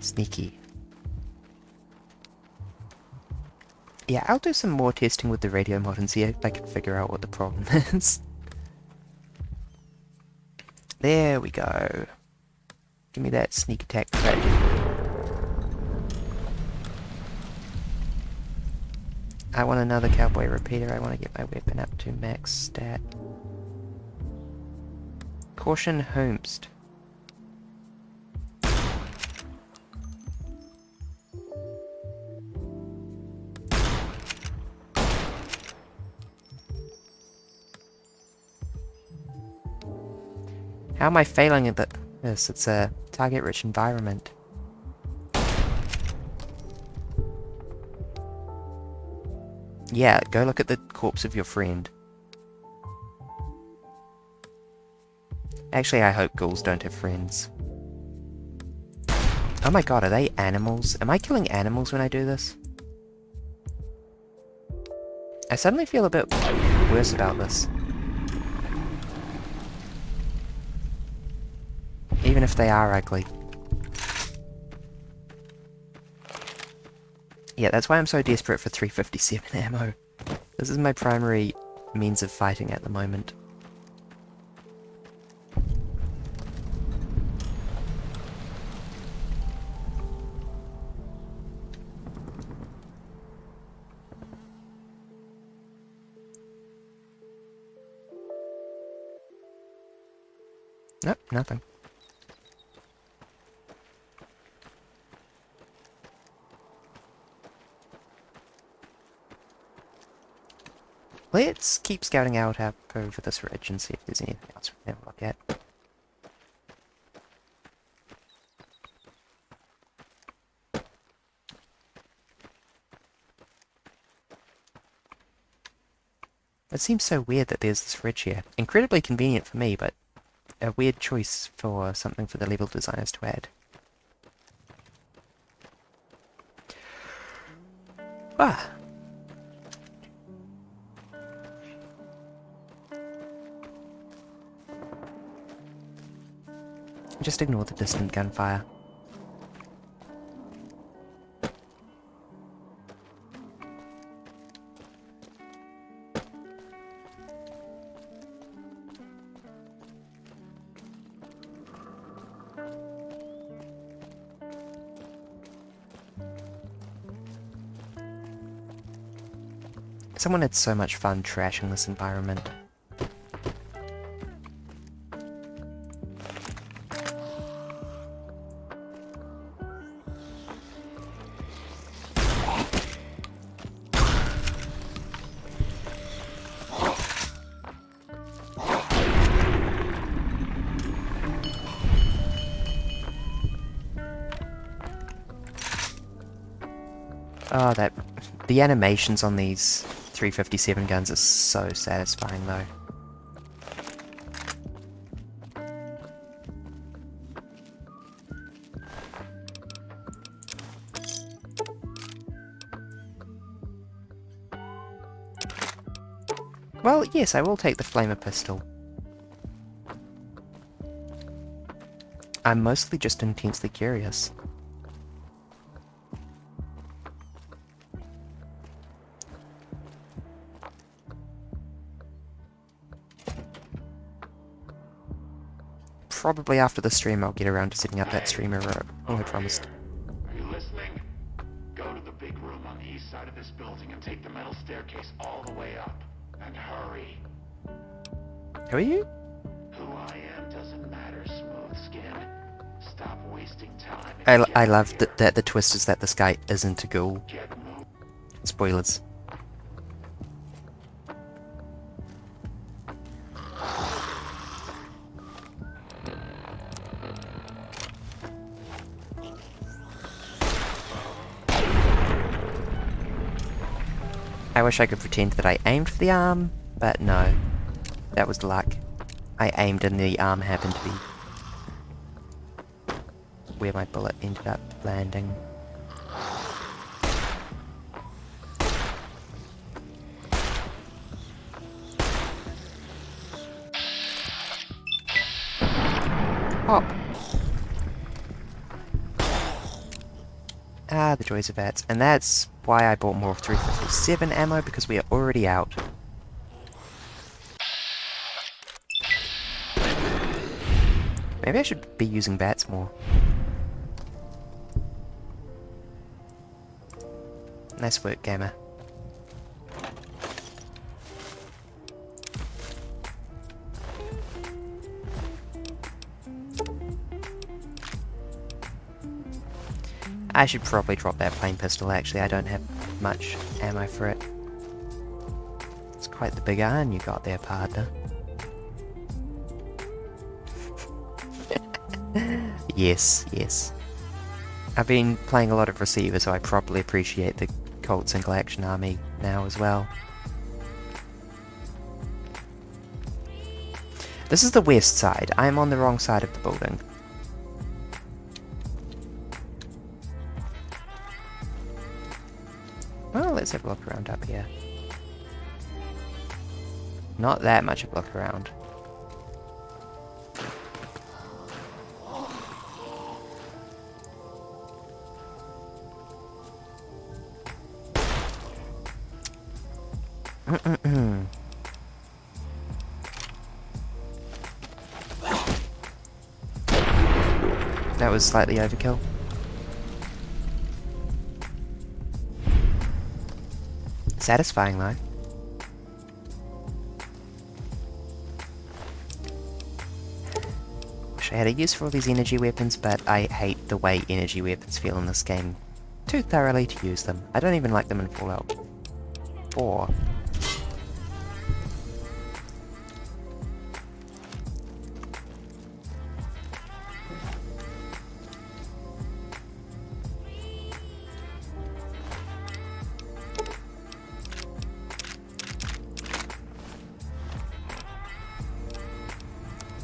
Sneaky. Yeah, I'll do some more testing with the radio mod and see if I can figure out what the problem is. There we go. Give me that sneak attack crit. I want another cowboy repeater. I want to get my weapon up to max stat. Caution Homest. How am I failing at this? It's a target-rich environment. Yeah, go look at the corpse of your friend. Actually, I hope ghouls don't have friends. Oh my god, are they animals? Am I killing animals when I do this? I suddenly feel a bit worse about this. Even if they are ugly. Yeah, that's why I'm so desperate for 357 ammo. This is my primary means of fighting at the moment. Nope, nothing. Let's keep scouting out up over this ridge and see if there's anything else we can have a look at. It seems so weird that there's this ridge here. Incredibly convenient for me, but a weird choice for something for the level designers to add. Ah! Just ignore the distant gunfire. Someone had so much fun trashing this environment. Oh, the animations on these 357 guns are so satisfying, though. Well, yes, I will take the flamer pistol. I'm mostly just intensely curious. probably after the stream I'll get around to setting up that streamer I promised. Are you listening? Go to the big room on the east side of this building and take the metal staircase all the way up. And hurry. Who are you? Who I am doesn't matter, smooth skin. Stop wasting time. I love that the twist is that this guy isn't a ghoul. Spoilers. I wish I could pretend that I aimed for the arm, but no. That was luck. I aimed and the arm happened to be where my bullet ended up landing. Pop! Ah, the joys of VATS. And that's why I bought more 357 ammo, because we are already out. Maybe I should be using VATS more. Nice work, gamer. I should probably drop that flame pistol, actually. I don't have much ammo for it. It's quite the big iron you got there, partner. Yes, yes. I've been playing a lot of Receiver, so I probably appreciate the Colt Single Action Army now as well. This is the west side. I'm on the wrong side of the building. Well, let's have a look around up here. Not that much of a look around. That was slightly overkill. Satisfying though. Wish I had a use for all these energy weapons, but I hate the way energy weapons feel in this game too thoroughly to use them. I don't even like them in Fallout 4.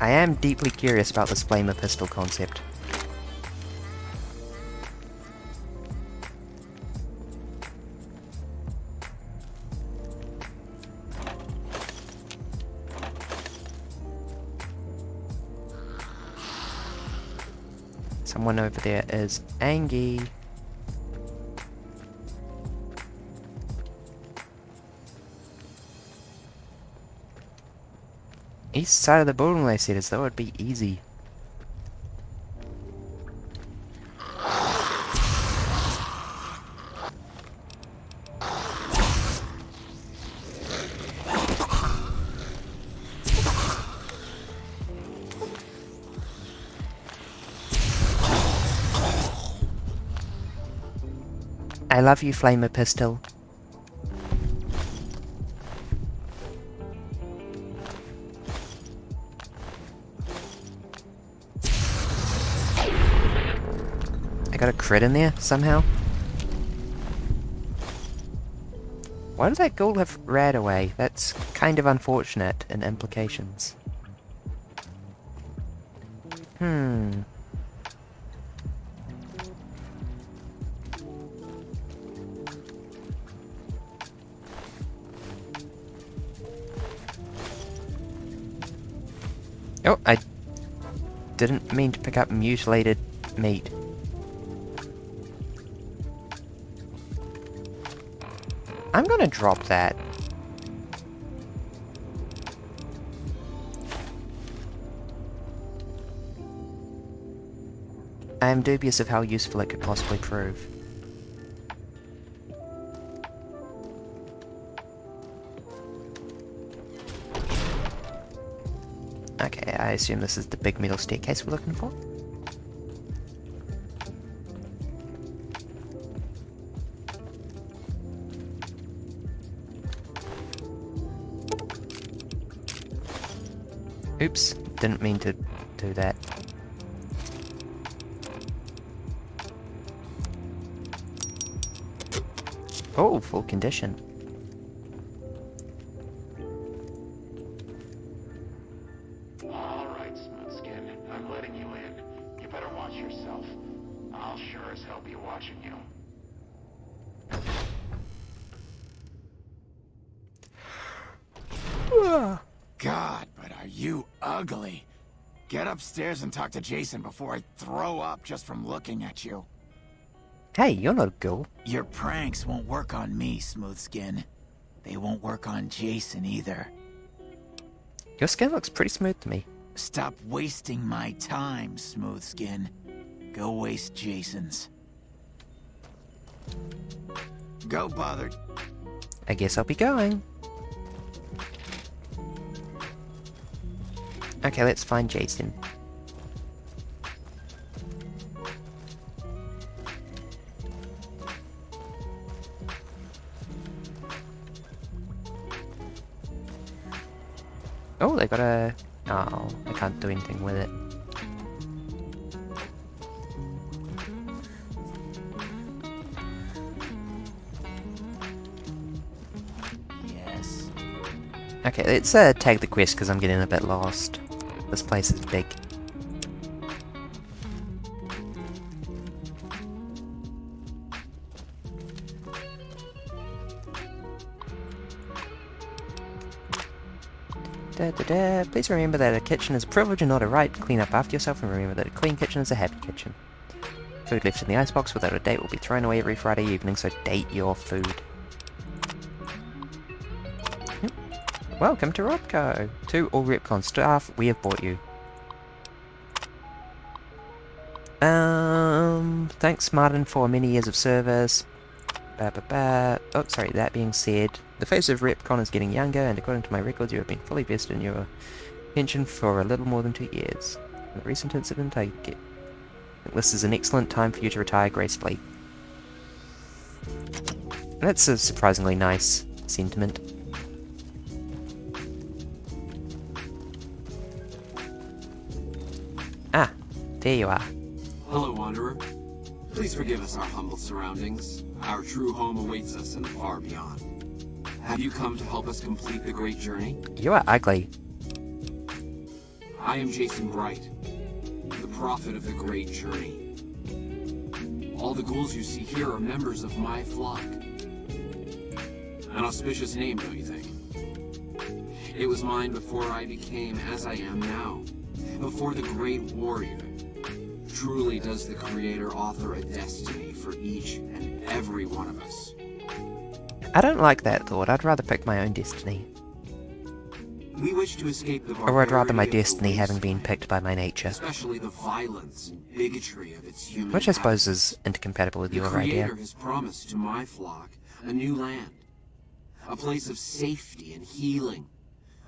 I am deeply curious about this flamer pistol concept. Someone over there is Angie. East side of the building, they said, as though it'd be easy. I love you, Flamer Pistol. Got a crit in there, somehow? Why did that ghoul have ran away? That's kind of unfortunate in implications. Oh, I didn't mean to pick up mutilated meat. I'm gonna drop that. I am dubious of how useful it could possibly prove. Okay, I assume this is the big metal staircase we're looking for. Oops, didn't mean to do that. Oh, full condition. All right, Smoothskin. I'm letting you in. You better watch yourself. I'll sure as hell be watching you. God, but are you ugly. Get upstairs and talk to Jason before I throw up just from looking at you. Hey, you're not a ghoul. Your pranks won't work on me, Smoothskin. They won't work on Jason either. Your skin looks pretty smooth to me. Stop wasting my time, Smoothskin. Go waste Jason's. Go, Bothered. I guess I'll be going. Okay, let's find Jason. Oh, they got a... Oh, I can't do anything with it. Yes. Okay, let's tag the quest because I'm getting a bit lost. This place is big. Please remember that a kitchen is a privilege and not a right. Clean up after yourself and remember that a clean kitchen is a happy kitchen. Food left in the icebox without a date will be thrown away every Friday evening, so date your food. Yep. Welcome to Robco. To all Repcon staff, we have bought you. Thanks Martin for many years of service. Oh, sorry, that being said, the face of Repcon is getting younger, and according to my records, you have been fully vested in your pension for a little more than 2 years. From the recent incident, I think this is an excellent time for you to retire gracefully. That's a surprisingly nice sentiment. Ah, there you are. Hello, Wanderer. Please forgive us our humble surroundings. Our true home awaits us in the far beyond. Have you come to help us complete the great journey? You are ugly. I am Jason Bright, the prophet of the great journey. All the ghouls you see here are members of my flock. An auspicious name, don't you think? It was mine before I became as I am now, before the great warrior. Truly does the Creator author a destiny for each and every one of us. I don't like that thought. I'd rather pick my own destiny. We wish to escape the Or I'd rather my barbarity of the destiny having been wasteland, picked by my nature. especially the violence and bigotry of its human Which I suppose inhabitants. is incompatible with The your Creator idea. has promised to my flock a new land, a place of safety and healing,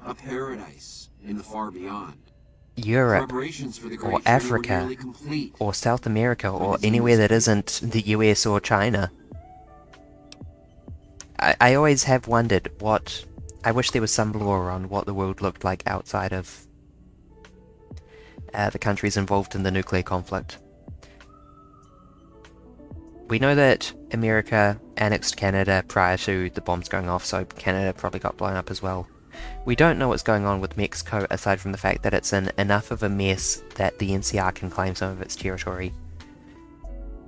a paradise in the far beyond. Europe, Preparations for the or great journey were Africa, nearly complete. or South America, or anywhere that isn't the US or China. I always have wondered what... I wish there was some lore on what the world looked like outside of the countries involved in the nuclear conflict. We know that America annexed Canada prior to the bombs going off, so Canada probably got blown up as well. We don't know what's going on with Mexico, aside from the fact that it's in enough of a mess that the NCR can claim some of its territory.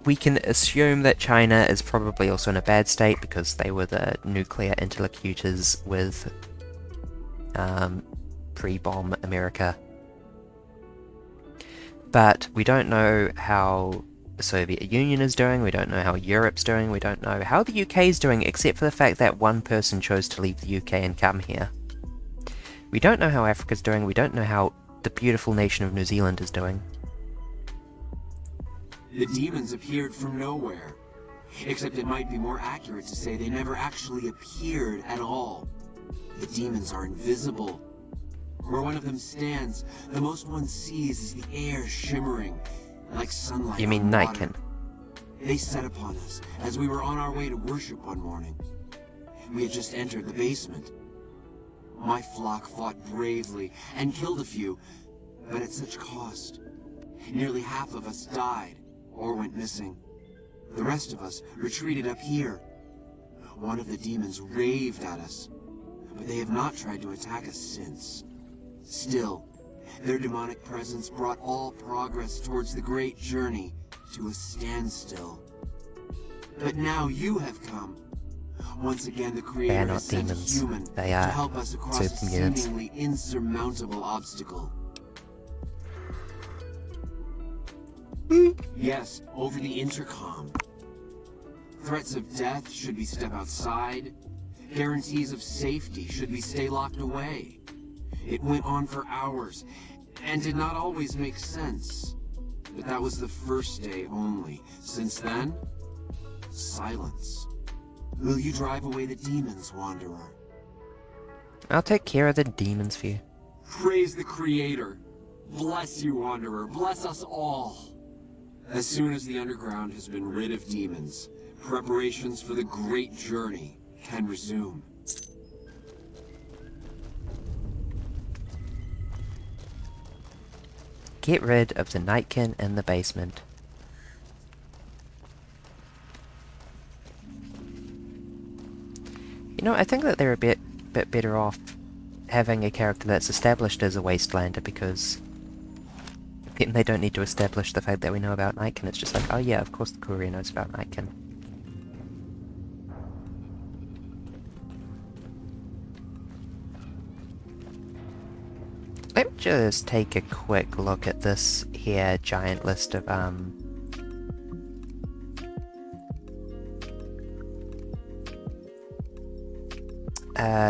We can assume that China is probably also in a bad state because they were the nuclear interlocutors with pre-bomb America. But we don't know how the Soviet Union is doing, we don't know how Europe's doing, we don't know how the UK is doing, except for the fact that one person chose to leave the UK and come here. We don't know how Africa's doing, we don't know how the beautiful nation of New Zealand is doing. The demons appeared from nowhere. Except it might be more accurate to say they never actually appeared at all. The demons are invisible. Where one of them stands, the most one sees is the air shimmering, like sunlight. You mean on water. Nightkin? They set upon us as we were on our way to worship one morning. We had just entered the basement. My flock fought bravely and killed a few, but at such cost. Nearly half of us died or went missing. The rest of us retreated up here. One of the demons raved at us, but they have not tried to attack us since. Still, their demonic presence brought all progress towards the great journey to a standstill. But now you have come. Once again, the Creator They are not has sent a demons. human They to are help us across a super mutants. seemingly insurmountable obstacle. Yes, over the intercom. Threats of death should we step outside. Guarantees of safety should we stay locked away. It went on for hours, and did not always make sense. But that was the first day only. Since then, silence. Will you drive away the demons, Wanderer? I'll take care of the demons for you. Praise the Creator. Bless you, Wanderer. Bless us all. As soon as the underground has been rid of demons, preparations for the great journey can resume. Get rid of the Nightkin in the basement. You know, I think that they're a bit better off having a character that's established as a Wastelander, because then they don't need to establish the fact that we know about Nightkin. It's just like, oh yeah, of course the courier knows about Nightkin. Let me just take a quick look at this here giant list of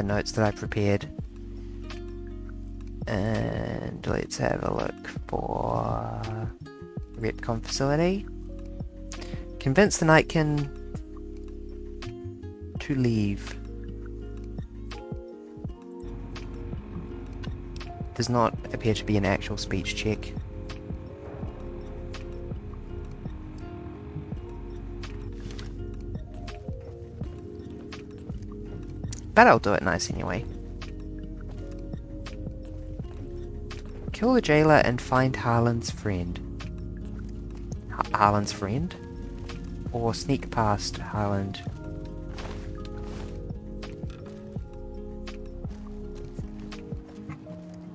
notes that I prepared. And let's have a look for Retcon facility. Convince the Nightkin to leave. Does not appear to be an actual speech check. But I'll do it nice anyway. Kill the jailer and find Harlan's friend. Harlan's friend? Or sneak past Harlan.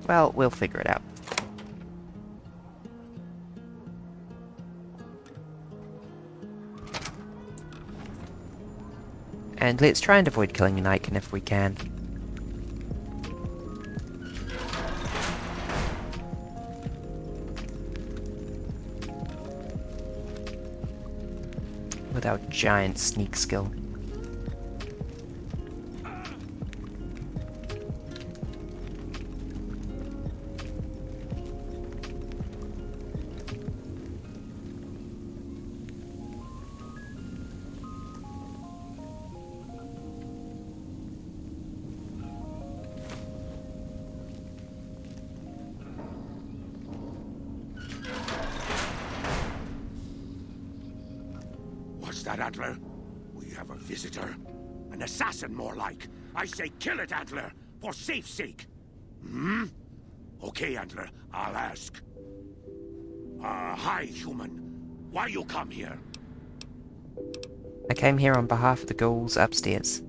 Well, we'll figure it out. And let's try and avoid killing a Nightkin if we can. With our giant sneak skill. What's that, Antler? We have a visitor. An assassin, more like. I say kill it, Antler, for safe's sake. Hmm? Okay, Antler, I'll ask. Hi, human. Why you come here? I came here on behalf of the ghouls upstairs.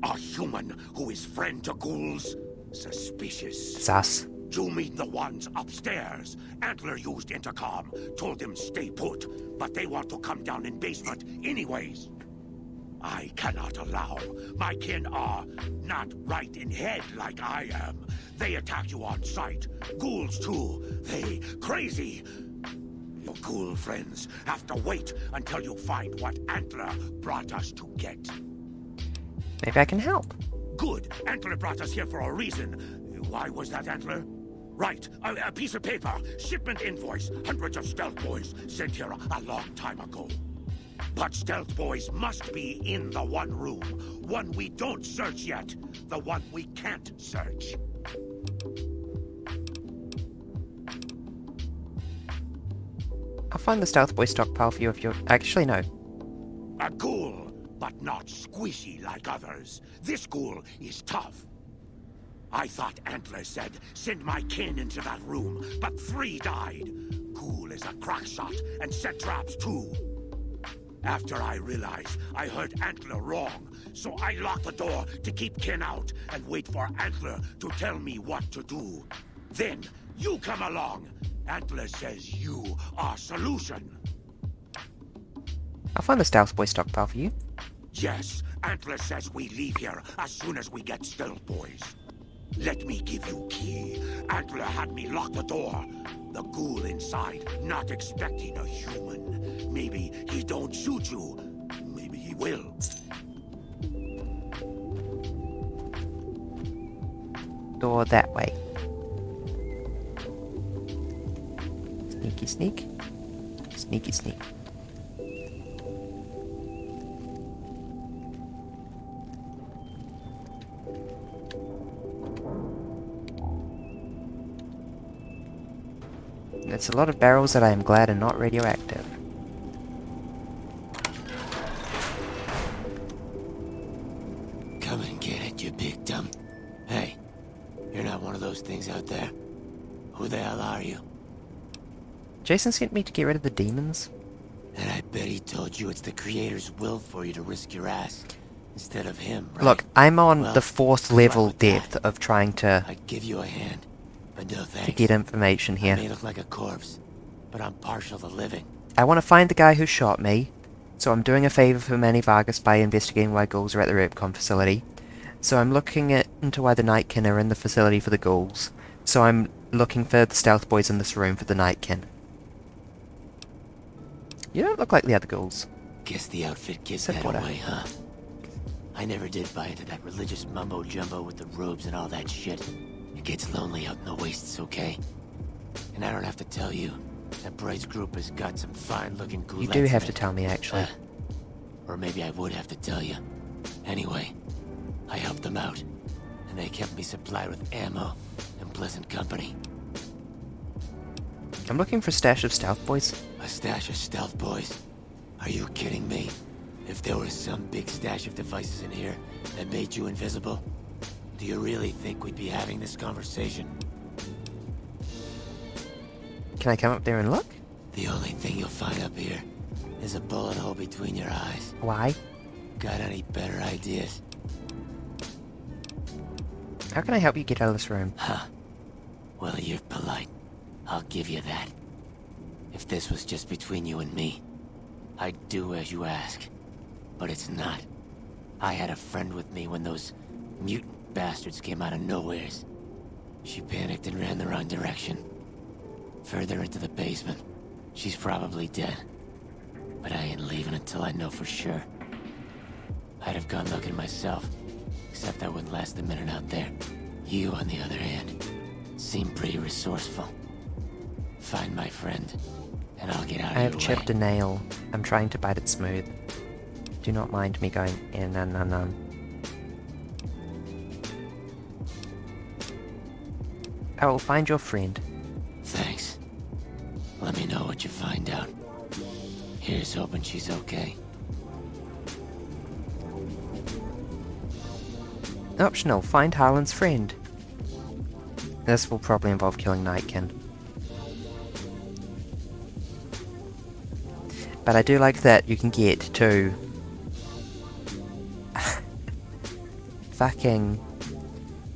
A human who is friend to ghouls? Suspicious. Sus. You mean the ones upstairs? Antler used intercom, told them stay put, but they want to come down in basement anyways. I cannot allow. My kin are not right in head like I am. They attack you on sight. Ghouls too. They crazy. Your ghoul friends have to wait until you find what Antler brought us to get. Maybe I can help. Good. Antler brought us here for a reason. Why was that, Antler? Right, a piece of paper. Shipment invoice. Hundreds of stealth boys sent here a long time ago. But stealth boys must be in the one room. One we don't search yet. The one we can't search. I'll find the Stealth Boy stockpile for you if you're... Actually, no. A ghoul, but not squishy like others. This ghoul is tough. I thought Antler said, send my kin into that room, but 3 died. Ghoul is a crack shot and set traps too. After I realized I heard Antler wrong, so I locked the door to keep kin out and wait for Antler to tell me what to do. Then you come along. Antler says you are solution. I'll find the Stealth Boy stockpile for you. Yes, Antler says we leave here as soon as we get stealth boys. Let me give you key. Antler had me lock the door. The ghoul inside, not expecting a human. Maybe he don't shoot you. Maybe he will. Door that way. Sneaky sneak. Sneaky sneak. It's a lot of barrels that I am glad are not radioactive. Come and get it, you big dumb. Hey, you're not one of those things out there. Who the hell are you? Jason sent me to get rid of the demons. And I bet he told you it's the Creator's will for you to risk your ass instead of him, right? Look, I'm on Well, the 4th level depth of trying to I'd give you a hand, but no thanks. to get information I here. may look like a corpse, but I'm partial to living. I want to find the guy who shot me, so I'm doing a favour for Manny Vargas by investigating why ghouls are at the REPCON facility. So I'm looking into why the Nightkin are in the facility for the ghouls. So I'm looking for the stealth boys in this room for the Nightkin. You don't look like the other ghouls. Guess the outfit gives Except that what away, huh? I never did buy into that religious mumbo-jumbo with the robes and all that shit. It gets lonely out in the wastes, okay? And I don't have to tell you, that Bright's group has got some fine-looking ghoulettes. You do have in to it. tell me, actually. Or maybe I would have to tell you. Anyway, I helped them out, and they kept me supplied with ammo and pleasant company. I'm looking for a stash of stealth boys. A stash of stealth boys? Are you kidding me? If there was some big stash of devices in here that made you invisible, do you really think we'd be having this conversation? Can I come up there and look? The only thing you'll find up here is a bullet hole between your eyes. Why? Got any better ideas? How can I help you get out of this room? Huh. Well, you're polite. I'll give you that. If this was just between you and me, I'd do as you ask. But it's not. I had a friend with me when those mutant bastards came out of nowheres. She panicked and ran the wrong direction. Further into the basement. She's probably dead. But I ain't leaving until I know for sure. I'd have gone looking myself, except I wouldn't last a minute out there. You, on the other hand, seem pretty resourceful. Find my friend, and I'll get out of I your have way. chipped a nail. I'm trying to bite it smooth. Do not mind me going in and I will find your friend. Thanks. Let me know what you find out. Here's hoping she's okay. Optional, find Harlan's friend. This will probably involve killing Nightkin. But I do like that you can get to fucking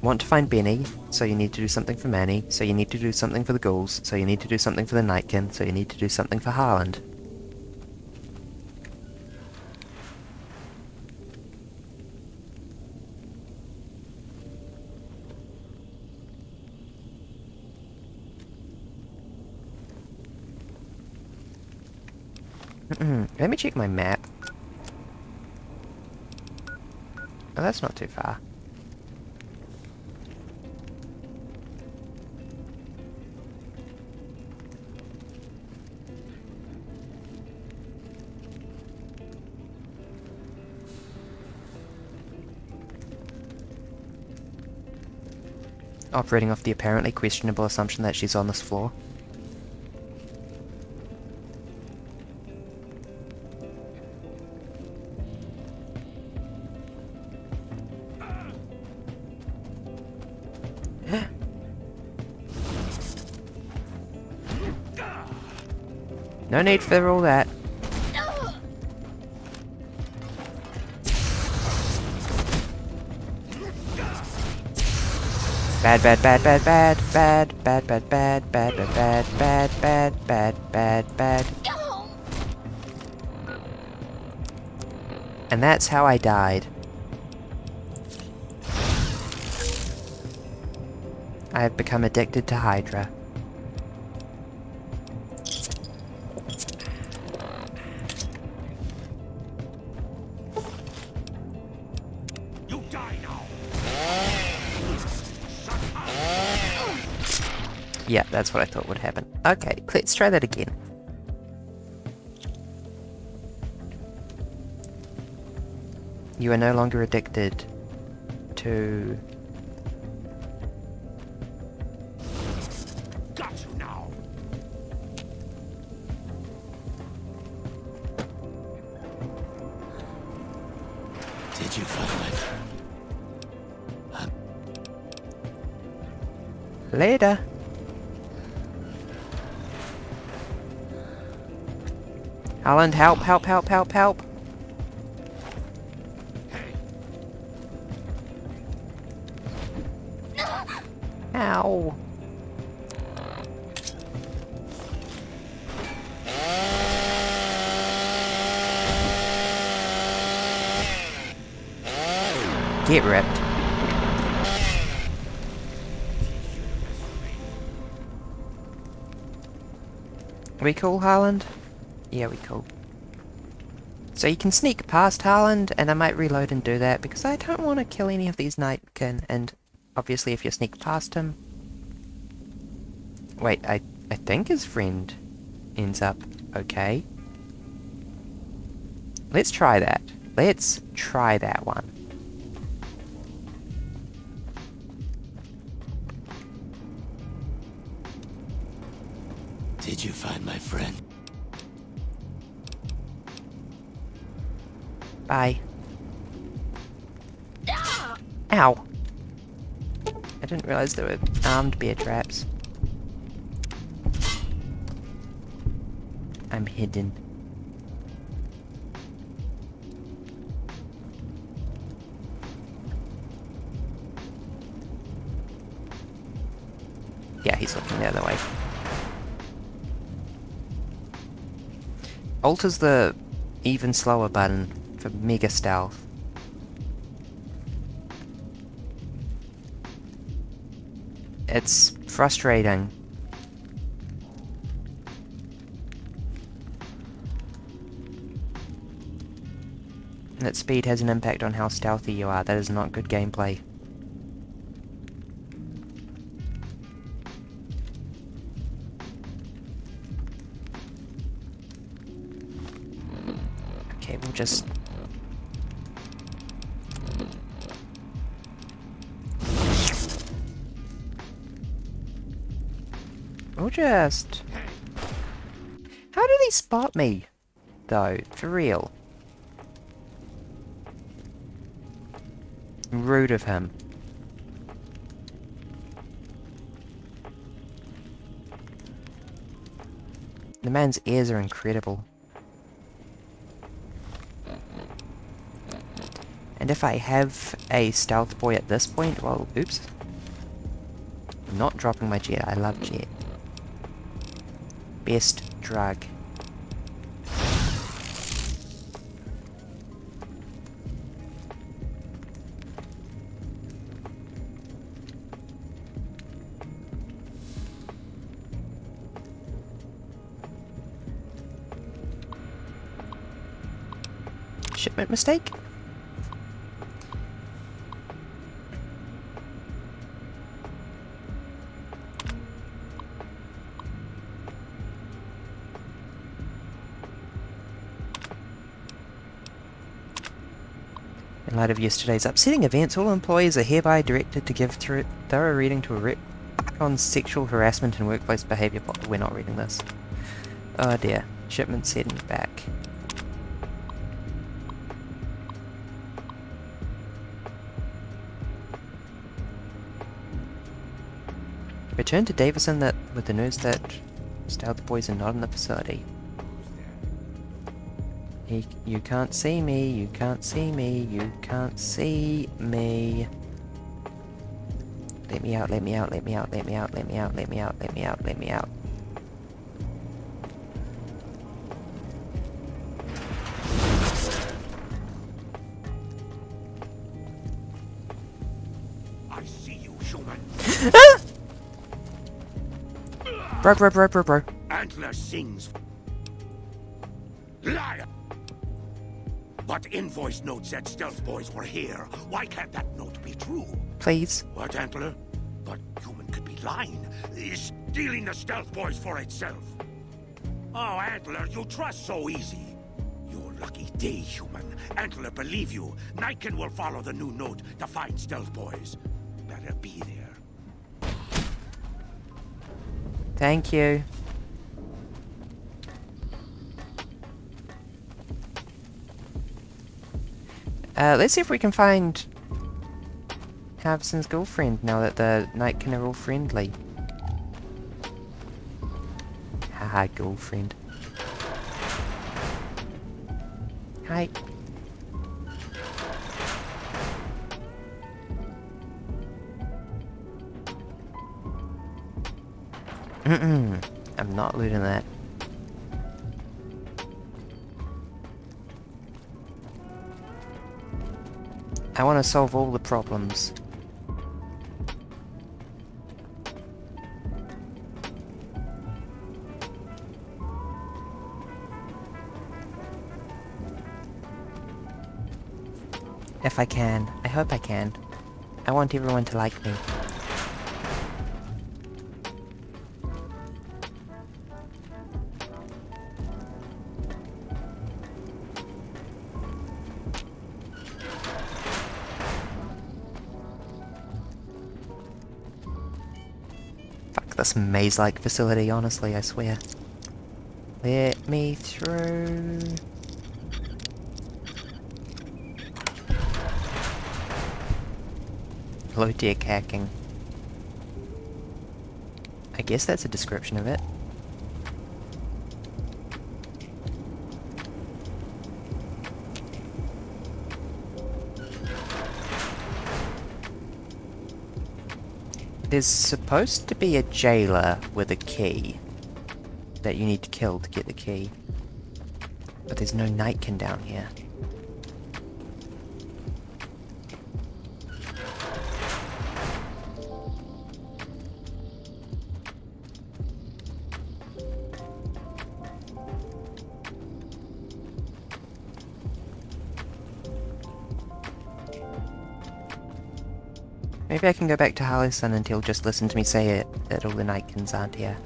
want to find Benny, so you need to do something for Manny, so you need to do something for the ghouls, so you need to do something for the Nightkin, so you need to do something for Harlan. Let me check my map. Oh, that's not too far. operating off the apparently questionable assumption that she's on this floor. No need for all that. Bad, bad, bad, bad, bad, bad, bad, bad, bad, bad, bad, bad, bad, bad, bad, bad. And that's how I died. I have become addicted to Hydra. You die now. Yeah, that's what I thought would happen. Okay, let's try that again. You are no longer addicted to... Got you now. Did you find my... Later. Holland, help, help, help, help, help. Ow. Get ripped. We cool, Harland? Yeah, we cool. So you can sneak past Harland, and I might reload and do that, because I don't want to kill any of these Nightkin, and obviously if you sneak past him... Wait, I think his friend ends up okay. Let's try that. Let's try that one. Did you find my friend? Bye. Ow! I didn't realize there were armed bear traps. I'm hidden. Yeah, he's looking the other way. Alt is the even slower button for mega stealth. It's frustrating. That speed has an impact on how stealthy you are. That is not good gameplay. Okay, we'll just... How did he spot me? Though, for real. Rude of him. The man's ears are incredible. And if I have a stealth boy at this point, well, oops. I'm not dropping my jet. I love jet. Best drug. Shipment mistake? In light of yesterday's upsetting events, all employees are hereby directed to give thorough reading to a rep on sexual harassment and workplace behaviour. We're not reading this. Oh dear. Shipment sending back. Return to Davison with the news that Stealth Boys are not in the facility. You can't see me, you can't see me, you can't see me. Let me out, let me out, let me out, let me out, let me out, let me out, let me out, let me out. I see you, human. Bro. Antler sings. Liar! But invoice notes said Stealth Boys were here. Why can't that note be true? Please. What, Antler? But human could be lying. Is stealing the Stealth Boys for itself. Oh, Antler, you trust so easy. Your lucky day, human. Antler, believe you. Nightkin will follow the new note to find Stealth Boys. Better be there. Thank you. Let's see if we can find Harvison's girlfriend now that the Nightkin are all friendly. Haha, girlfriend. Hi. I'm not looting that. I want to solve all the problems. If I can. I hope I can. I want everyone to like me. This maze-like facility, honestly, I swear. Let me through. Low-tech hacking. I guess that's a description of it. There's supposed to be a jailer with a key that you need to kill to get the key. But there's no Nightkin down here. Maybe I can go back to Harlison and he'll just listen to me say it, that all the Nightkins aren't here.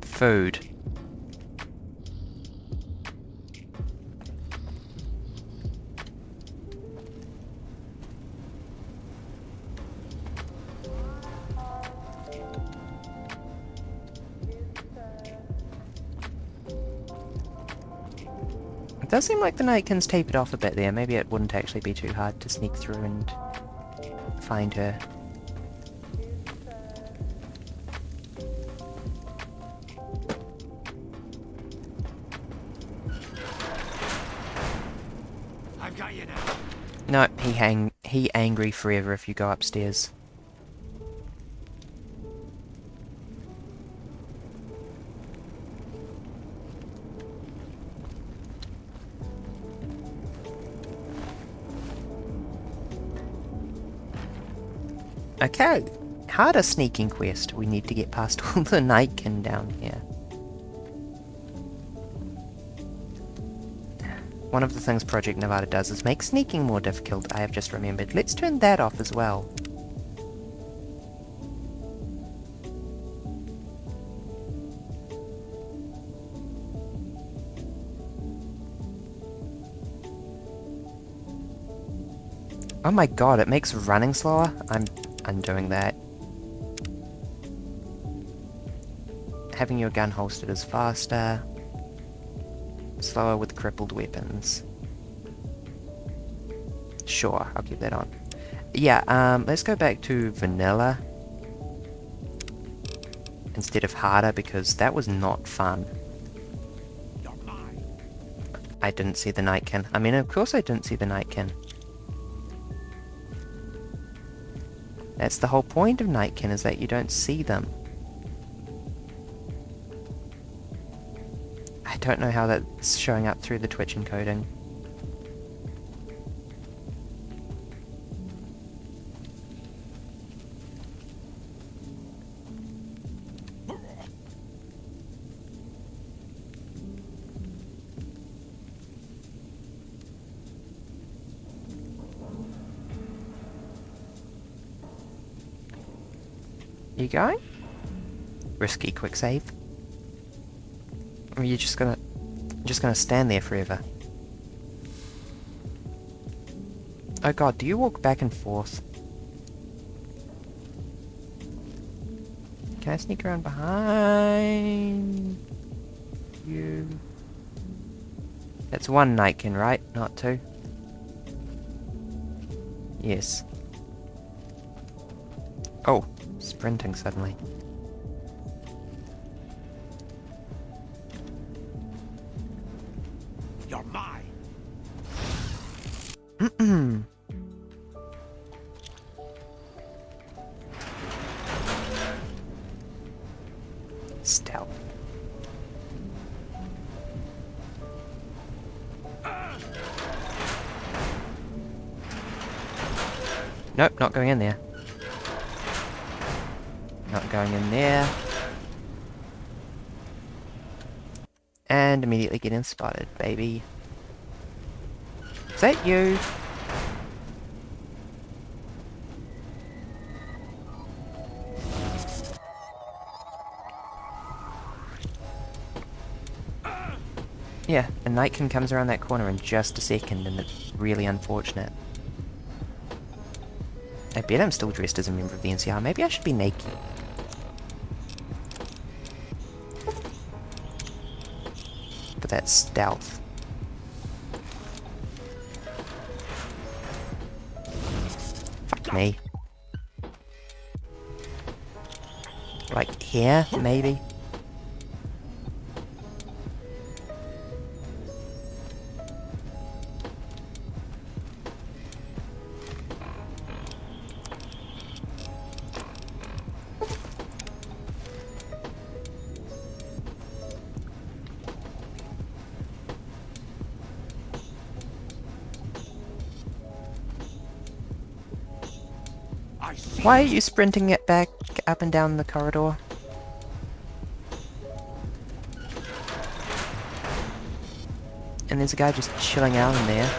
Food. It does seem like the Nightkins tapered off a bit there. Maybe it wouldn't actually be too hard to sneak through and find her. I've got you No, now. he angry forever if you go upstairs. Okay, harder sneaking quest. We need to get past all the Nightkin down here. One of the things Project Nevada does is make sneaking more difficult, I have just remembered. Let's turn that off as well. Oh my god, it makes running slower? I'm undoing that. Having your gun holstered is faster. Slower with crippled weapons. Sure, I'll keep that on. Yeah, let's go back to vanilla instead of harder, because that was not fun. I didn't see the Nightkin. I mean, of course I didn't see the Nightkin. That's the whole point of Nightkin, is that you don't see them. I don't know how that's showing up through the Twitch encoding. You going? Risky quick save. Or are you just gonna stand there forever? Oh god, do you walk back and forth? Can I sneak around behind you? That's one Nightkin, right? Not two? Yes. Oh, sprinting suddenly. You're mine. Stealth. Nope, not going in there. Not going in there. And immediately getting spotted, baby. Is that you? Yeah, a Nightkin comes around that corner in just a second, and it's really unfortunate. I bet I'm still dressed as a member of the NCR. Maybe I should be naked. But that's stealth. Fuck me. Like here, maybe? Why are you sprinting it back up and down the corridor? And there's a guy just chilling out in there.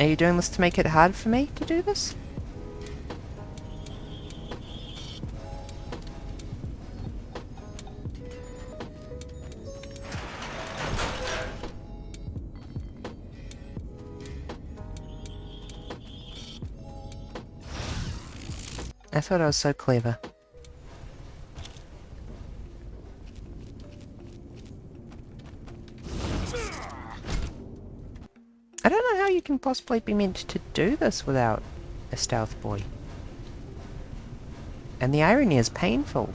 Are you doing this to make it hard for me to do this? I thought I was so clever. I don't know how you can possibly be meant to do this without a stealth boy. And the irony is painful.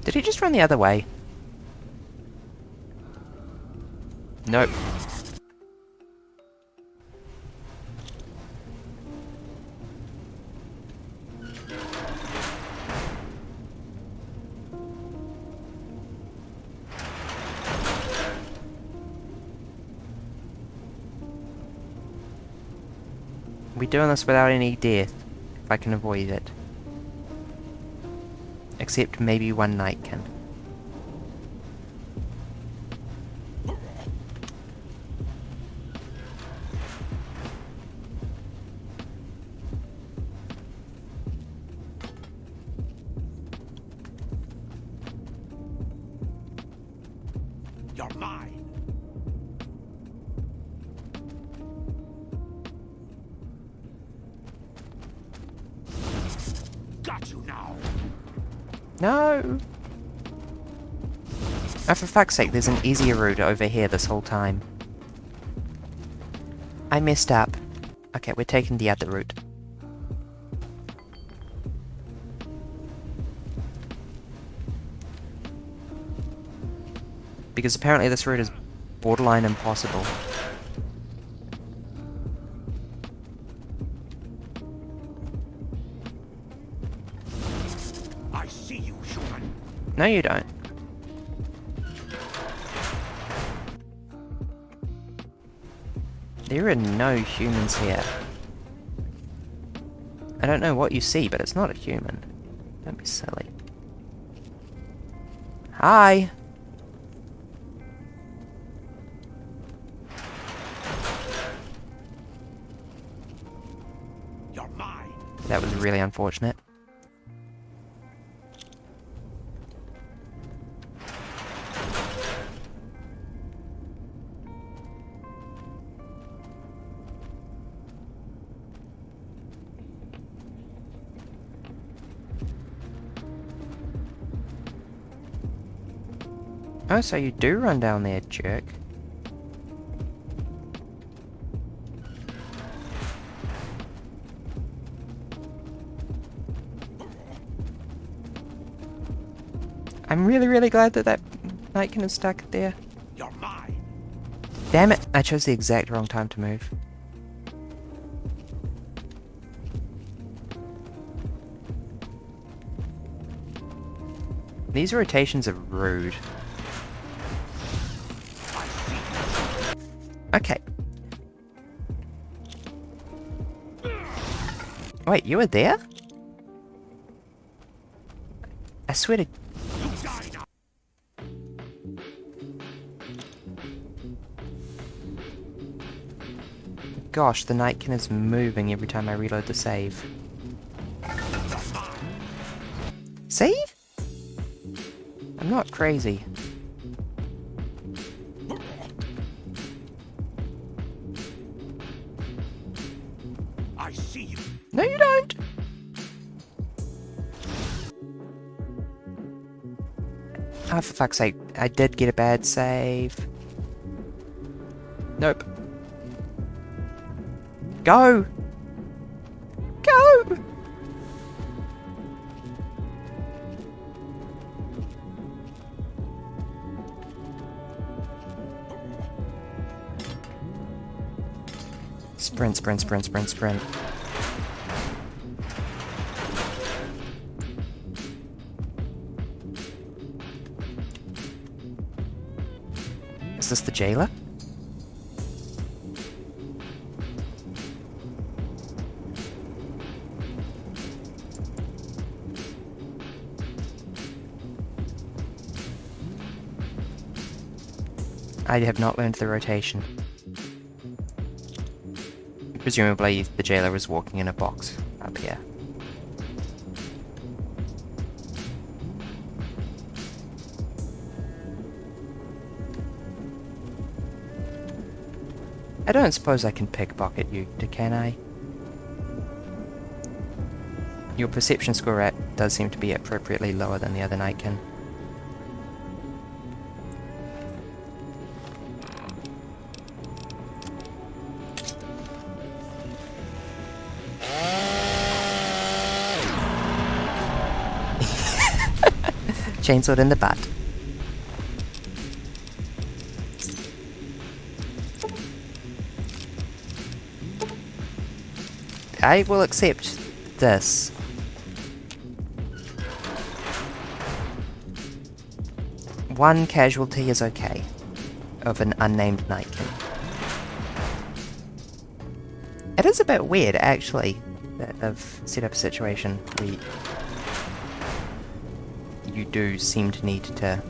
Did he just run the other way? Nope. We're doing this without any death, if I can avoid it. Except maybe one Nightkin. You're mine. No! Oh, for fuck's sake, there's an easier route over here this whole time. I messed up. Okay, we're taking the other route. Because apparently this route is borderline impossible. I see you, human. No, you don't. There are no humans here. I don't know what you see, but it's not a human. Don't be silly. Hi! You're mine. That was really unfortunate. Oh, so you do run down there, jerk. I'm really, really glad that that Nightkin is stuck there. You're mine. Damn it, I chose the exact wrong time to move. These rotations are rude. Okay. Wait, you were there? I swear to... Gosh, the Nightkin is moving every time I reload the save. See? I'm not crazy. I see you. No, you don't. Oh, for fuck's sake. I did get a bad save. Nope. Go! Go! Sprint, sprint, sprint, sprint, sprint. Is this the jailer? I have not learned the rotation. Presumably, the jailer was walking in a box up here. I don't suppose I can pickpocket you, can I? Your perception score does seem to be appropriately lower than the other Nightkin. Chainsawed in the butt. I will accept this. One casualty is okay. Of an unnamed Nightkin. It is a bit weird, actually, that I've set up a situation where you do seem to need to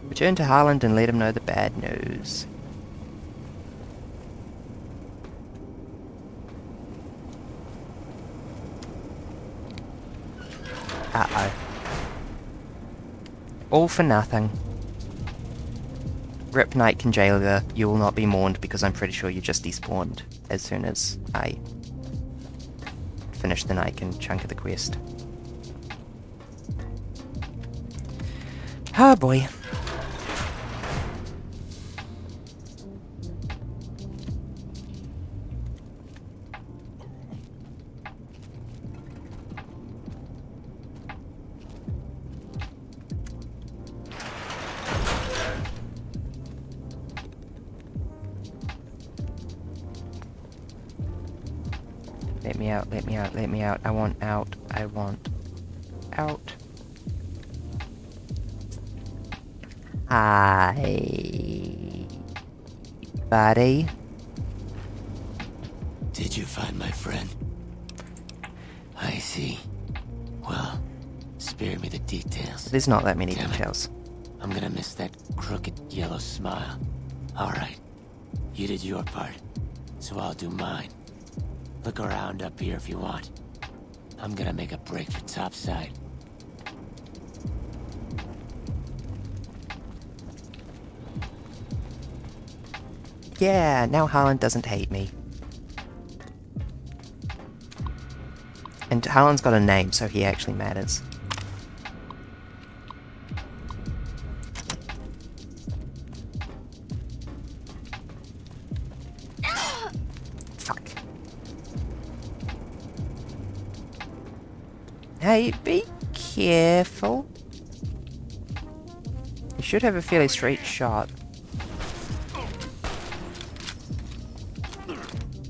return to Harland and let him know the bad news. Uh-oh. All for nothing. Rip Nightkin Jailer, you will not be mourned because I'm pretty sure you just despawned as soon as I finish the Nightkin chunk of the quest. Oh boy. Let me out, let me out, let me out. I want out, I want out. Hi, buddy. Did you find my friend? I see. Well, spare me the details. There's not that many Damn details. It. I'm gonna miss that crooked yellow smile. Alright, you did your part, so I'll do mine. Look around up here if you want. I'm gonna make a break for topside. Yeah, now Harlan doesn't hate me. And Harlan's got a name, so he actually matters. Fuck. Hey, be careful. You should have a fairly straight shot.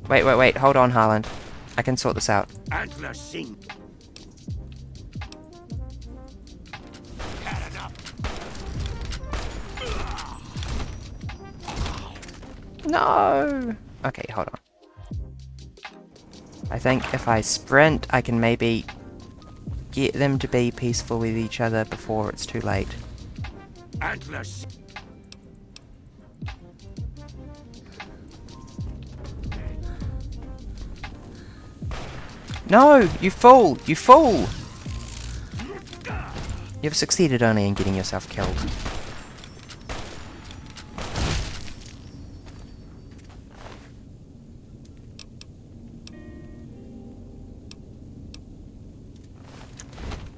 Wait, hold on, Harlan. I can sort this out. Antler sing. Had enough. No! Okay, hold on. I think if I sprint, I can maybe get them to be peaceful with each other before it's too late. Antler sing. No! You fool! You fool! You've succeeded only in getting yourself killed.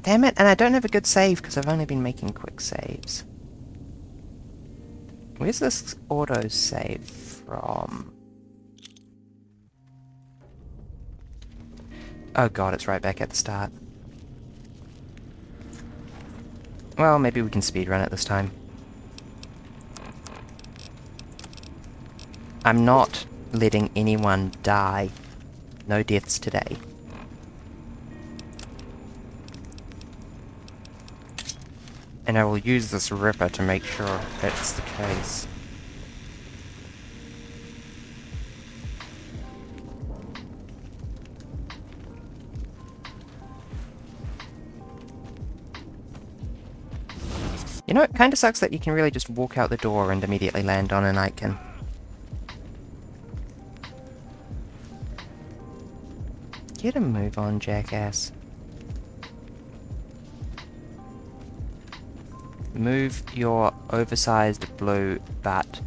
Damn it, and I don't have a good save because I've only been making quick saves. Where's this auto save from? Oh god, it's right back at the start. Well, maybe we can speedrun it this time. I'm not letting anyone die. No deaths today. And I will use this Ripper to make sure that's the case. You know, it kinda sucks that you can really just walk out the door and immediately land on a Nightkin. Get a move on, jackass. Move your oversized blue butt.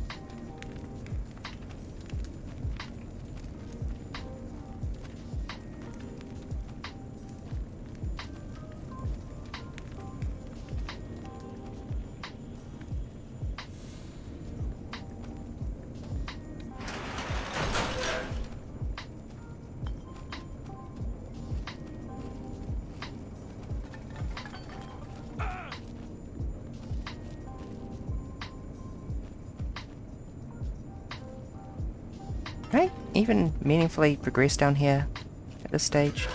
Can I even meaningfully progress down here at this stage?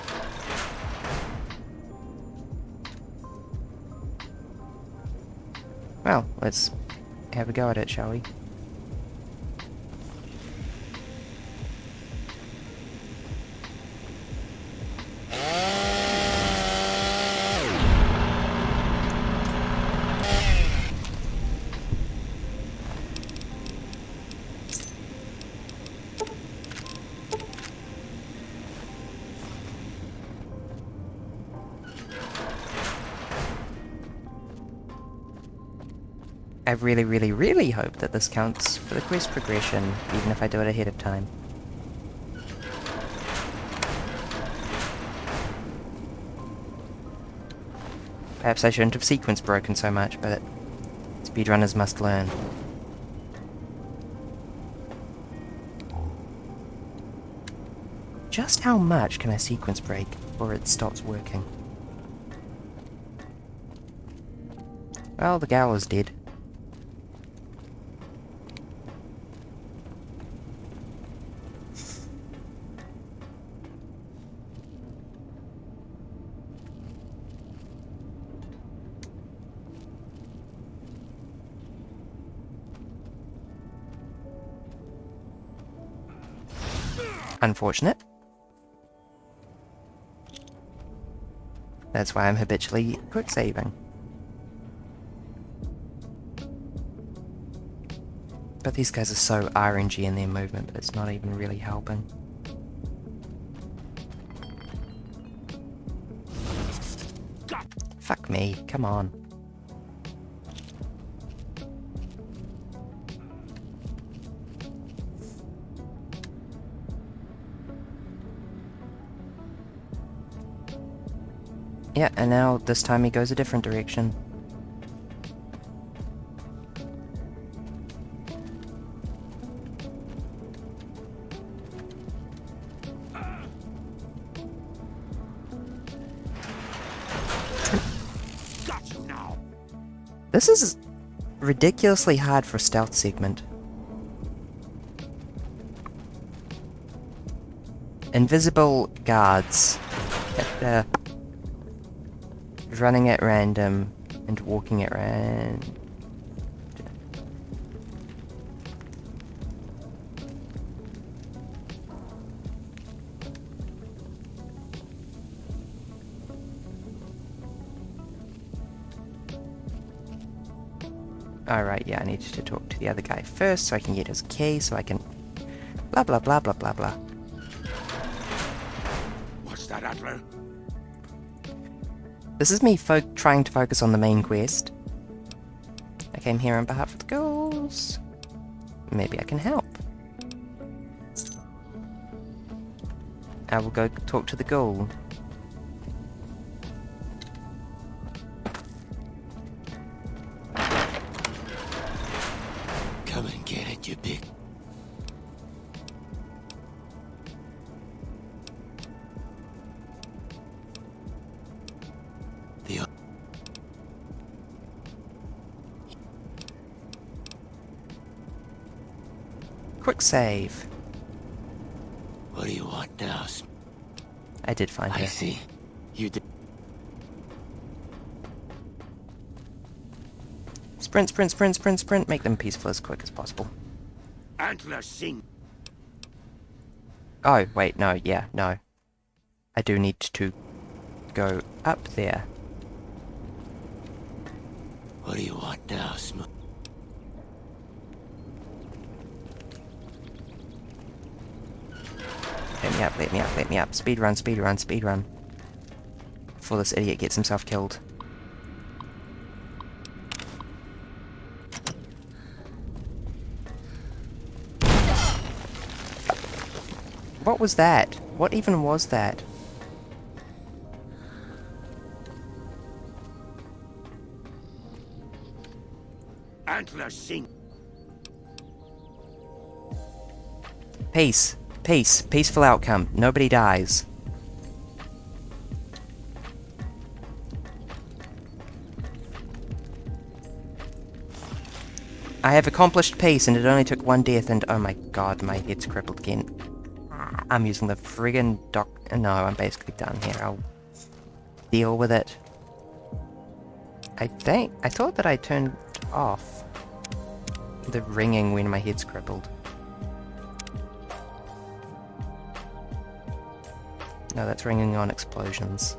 Well, let's have a go at it, shall we? I really, really, really hope that this counts for the quest progression, even if I do it ahead of time. Perhaps I shouldn't have sequence broken so much, but speedrunners must learn. Just how much can I sequence break before it stops working? Well, the gal is dead. Unfortunate. That's why I'm habitually quick saving. But these guys are so RNG in their movement, but it's not even really helping. Fuck me, come on. Yeah, and now this time he goes a different direction. Got you now. This is ridiculously hard for a stealth segment. Invisible guards. Running at random and walking at random. Alright, yeah, I need to talk to the other guy first so I can get his key so I can blah blah blah blah blah blah. What's that, Adler? This is me trying to focus on the main quest. I came here on behalf of the ghouls. Maybe I can help. I will go talk to the ghoul. Come and get it, you big... Quick save. What do you want now? I did find her. I see. You did. Sprint, sprint, sprint, sprint, sprint. Make them peaceful as quick as possible. Antler Singh. Oh, wait, no, yeah, no. I do need to go up there. What do you want now, Smooth? Let me up, let me up, let me up. Speed run, speed run, speed run. Before this idiot gets himself killed. What was that? What even was that? Antler Singh. Peace. Peace. Peaceful outcome. Nobody dies. I have accomplished peace and it only took one death and oh my god, my head's crippled again. I'm using the friggin' No, I'm basically done here. I'll deal with it. I thought that I turned off the ringing when my head's crippled. No, that's ringing on explosions.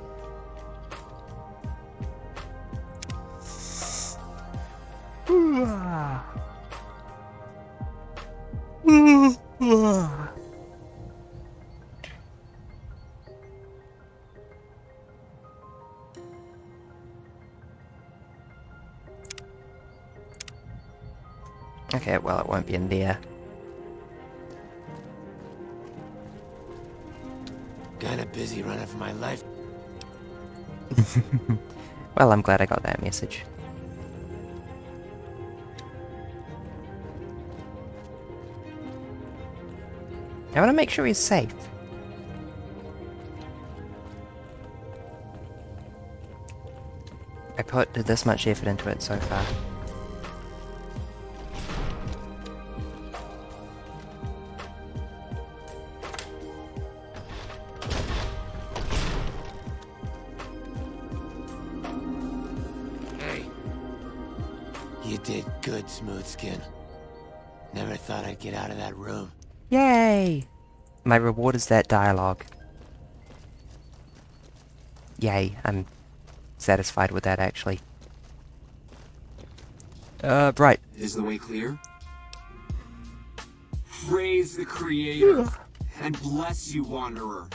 Okay, well, it won't be in there. Kinda busy running for my life. Well, I'm glad I got that message. I want to make sure he's safe. I put this much effort into it so far. You did good, Smooth Skin. Never thought I'd get out of that room. Yay! My reward is that dialogue. Yay, I'm satisfied with that actually. Right. Is the way clear? Praise the Creator and bless you, Wanderer.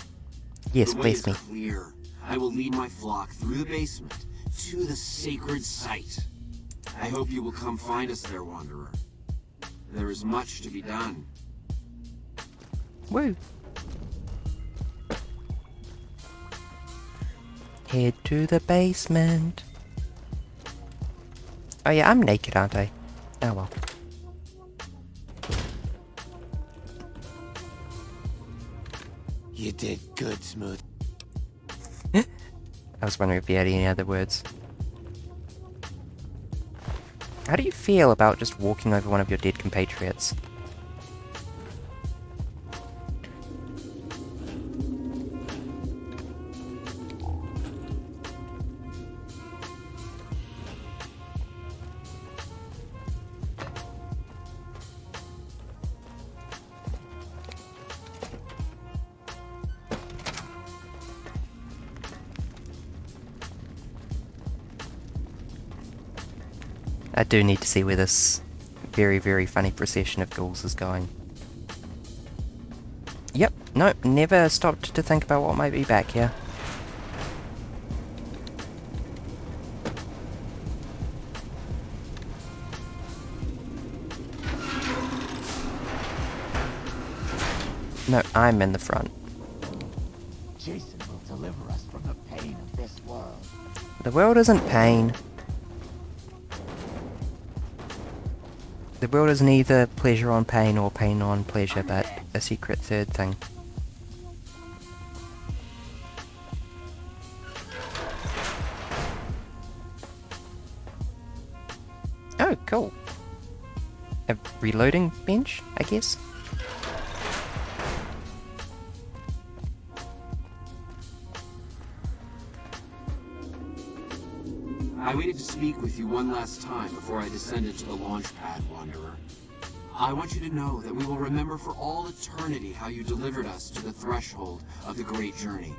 Yes, the way bless is me. clear. I will lead my flock through the basement to the sacred site. I hope you will come find us there, Wanderer. There is much to be done. Woo! Head to the basement. Oh yeah, I'm naked, aren't I? Oh well. You did good, Smooth. I was wondering if you had any other words. How do you feel about just walking over one of your dead compatriots? I do need to see where this very, very funny procession of ghouls is going. Yep, nope, never stopped to think about what might be back here. No, I'm in the front. Jason will deliver us from the pain of this world. The world isn't pain. The world is neither pleasure on pain or pain on pleasure, but a secret third thing. Oh, cool. A reloading bench, I guess? I waited to speak with you one last time before I descended to the launch pad, Wanderer. I want you to know that we will remember for all eternity how you delivered us to the threshold of the Great Journey.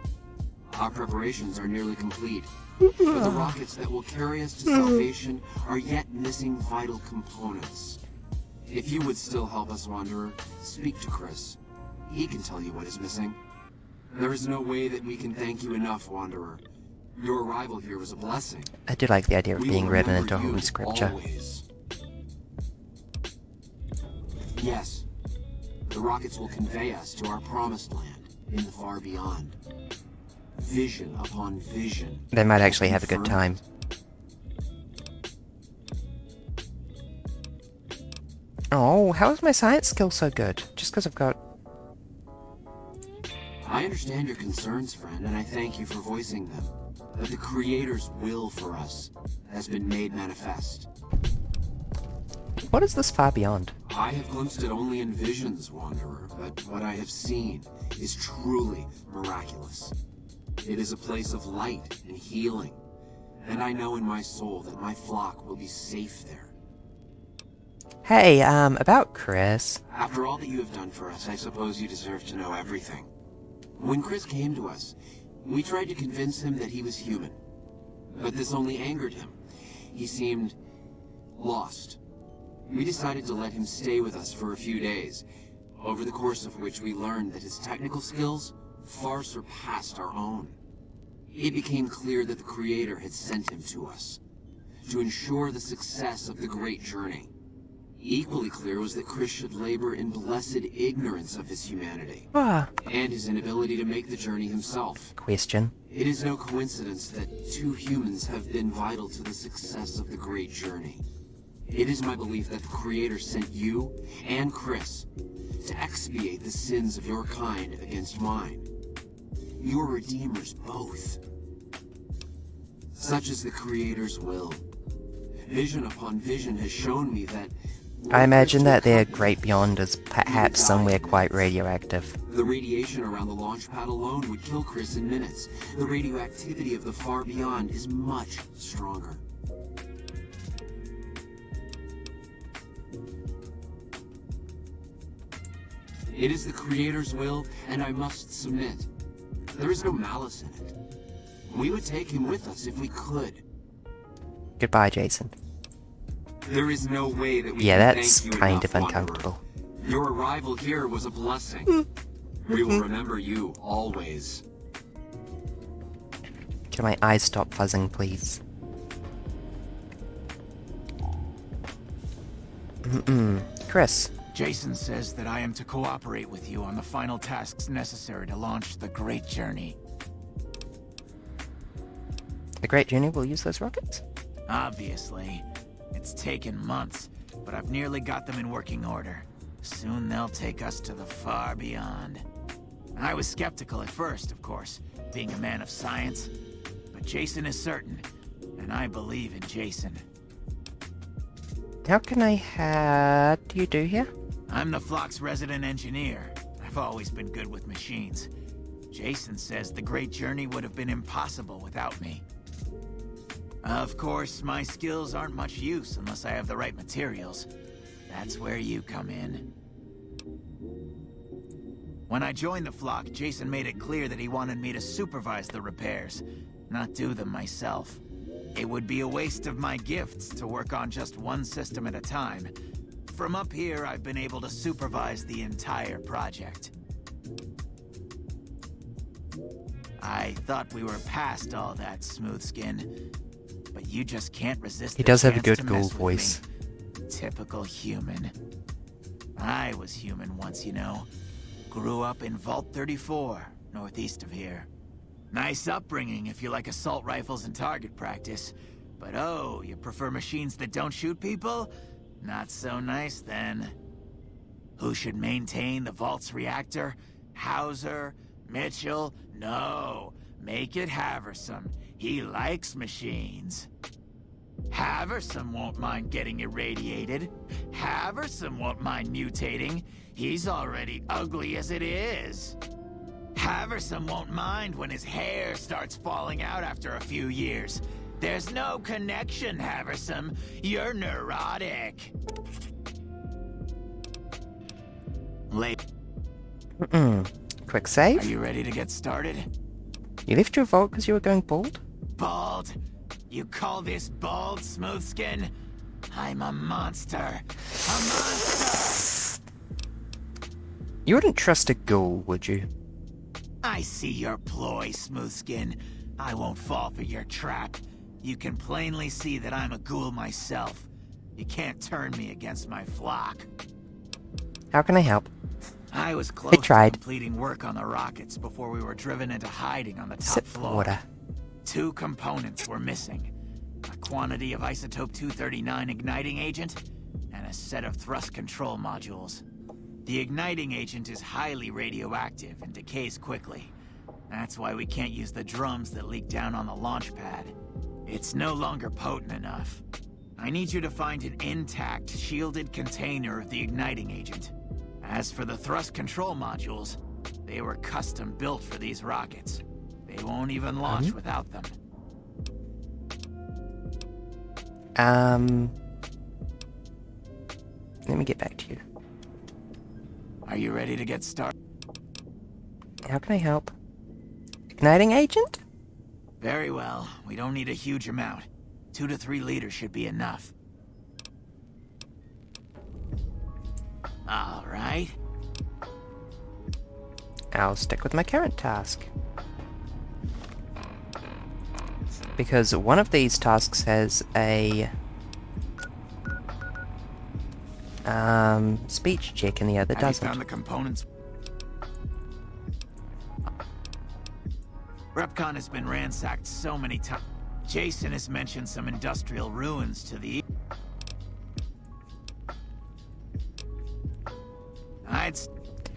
Our preparations are nearly complete, but the rockets that will carry us to salvation are yet missing vital components. If you would still help us, Wanderer, speak to Chris. He can tell you what is missing. There is no way that we can thank you enough, Wanderer. Your arrival here was a blessing. I do like the idea of We being will written remember into you Holy Scripture. always. Yes, the rockets will convey us to our promised land in the far beyond. Vision upon vision. They might actually have a good time. Oh, how is my science skill so good? Just because I've got... I understand your concerns, friend, and I thank you for voicing them. But the Creator's will for us has been made manifest. What is this far beyond? I have glimpsed it only in visions, Wanderer, but what I have seen is truly miraculous. It is a place of light and healing, and I know in my soul that my flock will be safe there. Hey, about Chris. After all that you have done for us, I suppose you deserve to know everything. When Chris came to us, we tried to convince him that he was human, but this only angered him. He seemed lost. We decided to let him stay with us for a few days, over the course of which we learned that his technical skills far surpassed our own. It became clear that the Creator had sent him to us, to ensure the success of the Great Journey. Equally clear was that Chris should labor in blessed ignorance of his humanity. Ah. And his inability to make the journey himself. Question. It is no coincidence that two humans have been vital to the success of the Great Journey. It is my belief that the Creator sent you and Chris to expiate the sins of your kind against mine. You are redeemers both. Such is the Creator's will. Vision upon vision has shown me that... I imagine that their great beyond is perhaps somewhere quite radioactive. The radiation around the launch pad alone would kill Chris in minutes. The radioactivity of the far beyond is much stronger. It is the Creator's will, and I must submit. There is no malice in it. We would take him with us if we could. Goodbye, Jason. There is no way that we Yeah, can that's thank you kind enough, of uncomfortable. Wanderer. Your arrival here was a blessing. We will remember you always. Can my eyes stop fuzzing, please? Chris. Jason says that I am to cooperate with you on the final tasks necessary to launch the Great Journey. The Great Journey will use those rockets? Obviously. It's taken months, but I've nearly got them in working order. Soon they'll take us to the far beyond. I was skeptical at first, of course, being a man of science. But Jason is certain, and I believe in Jason. How can I what do you do here? I'm the Flock's resident engineer. I've always been good with machines. Jason says the Great Journey would have been impossible without me. Of course, my skills aren't much use unless I have the right materials. That's where you come in. When I joined the Flock, Jason made it clear that he wanted me to supervise the repairs, not do them myself. It would be a waste of my gifts to work on just one system at a time. From up here, I've been able to supervise the entire project. I thought we were past all that, Smoothskin. But you just can't resist. He the does have a chance good to ghoul mess with voice. me. Typical human. I was human once, you know. Grew up in Vault 34, northeast of here. Nice upbringing if you like assault rifles and target practice. But oh, you prefer machines that don't shoot people? Not so nice then. Who should maintain the Vault's reactor? Hauser? Mitchell? No. Make it Haversam. He likes machines. Haversam won't mind getting irradiated. Haversam won't mind mutating. He's already ugly as it is. Haversam won't mind when his hair starts falling out after a few years. There's no connection, Haversam. You're neurotic. Quick save. Are you ready to get started? You left your vault because you were going bald? Bald? You call this bald, Smoothskin? I'm a monster. A monster! You wouldn't trust a ghoul, would you? I see your ploy, Smoothskin. I won't fall for your trap. You can plainly see that I'm a ghoul myself. You can't turn me against my flock. How can I help? I was close to tried. completing work on the rockets before we were driven into hiding on the top Sip floor. water. 2 components were missing. A quantity of isotope 239 igniting agent, and a set of thrust control modules. The igniting agent is highly radioactive and decays quickly. That's why we can't use the drums that leak down on the launch pad. It's no longer potent enough. I need you to find an intact, shielded container of the igniting agent. As for the thrust control modules, they were custom built for these rockets. They won't even launch without them. Let me get back to you. Are you ready to get started? How can I help? Igniting agent? Very well. We don't need a huge amount. 2 to 3 liters should be enough. All right. I'll stick with my current task. Because one of these tasks has a speech check and the other Have you doesn't. found the components? Repcon has been ransacked so many times. Jason has mentioned some industrial ruins to the east.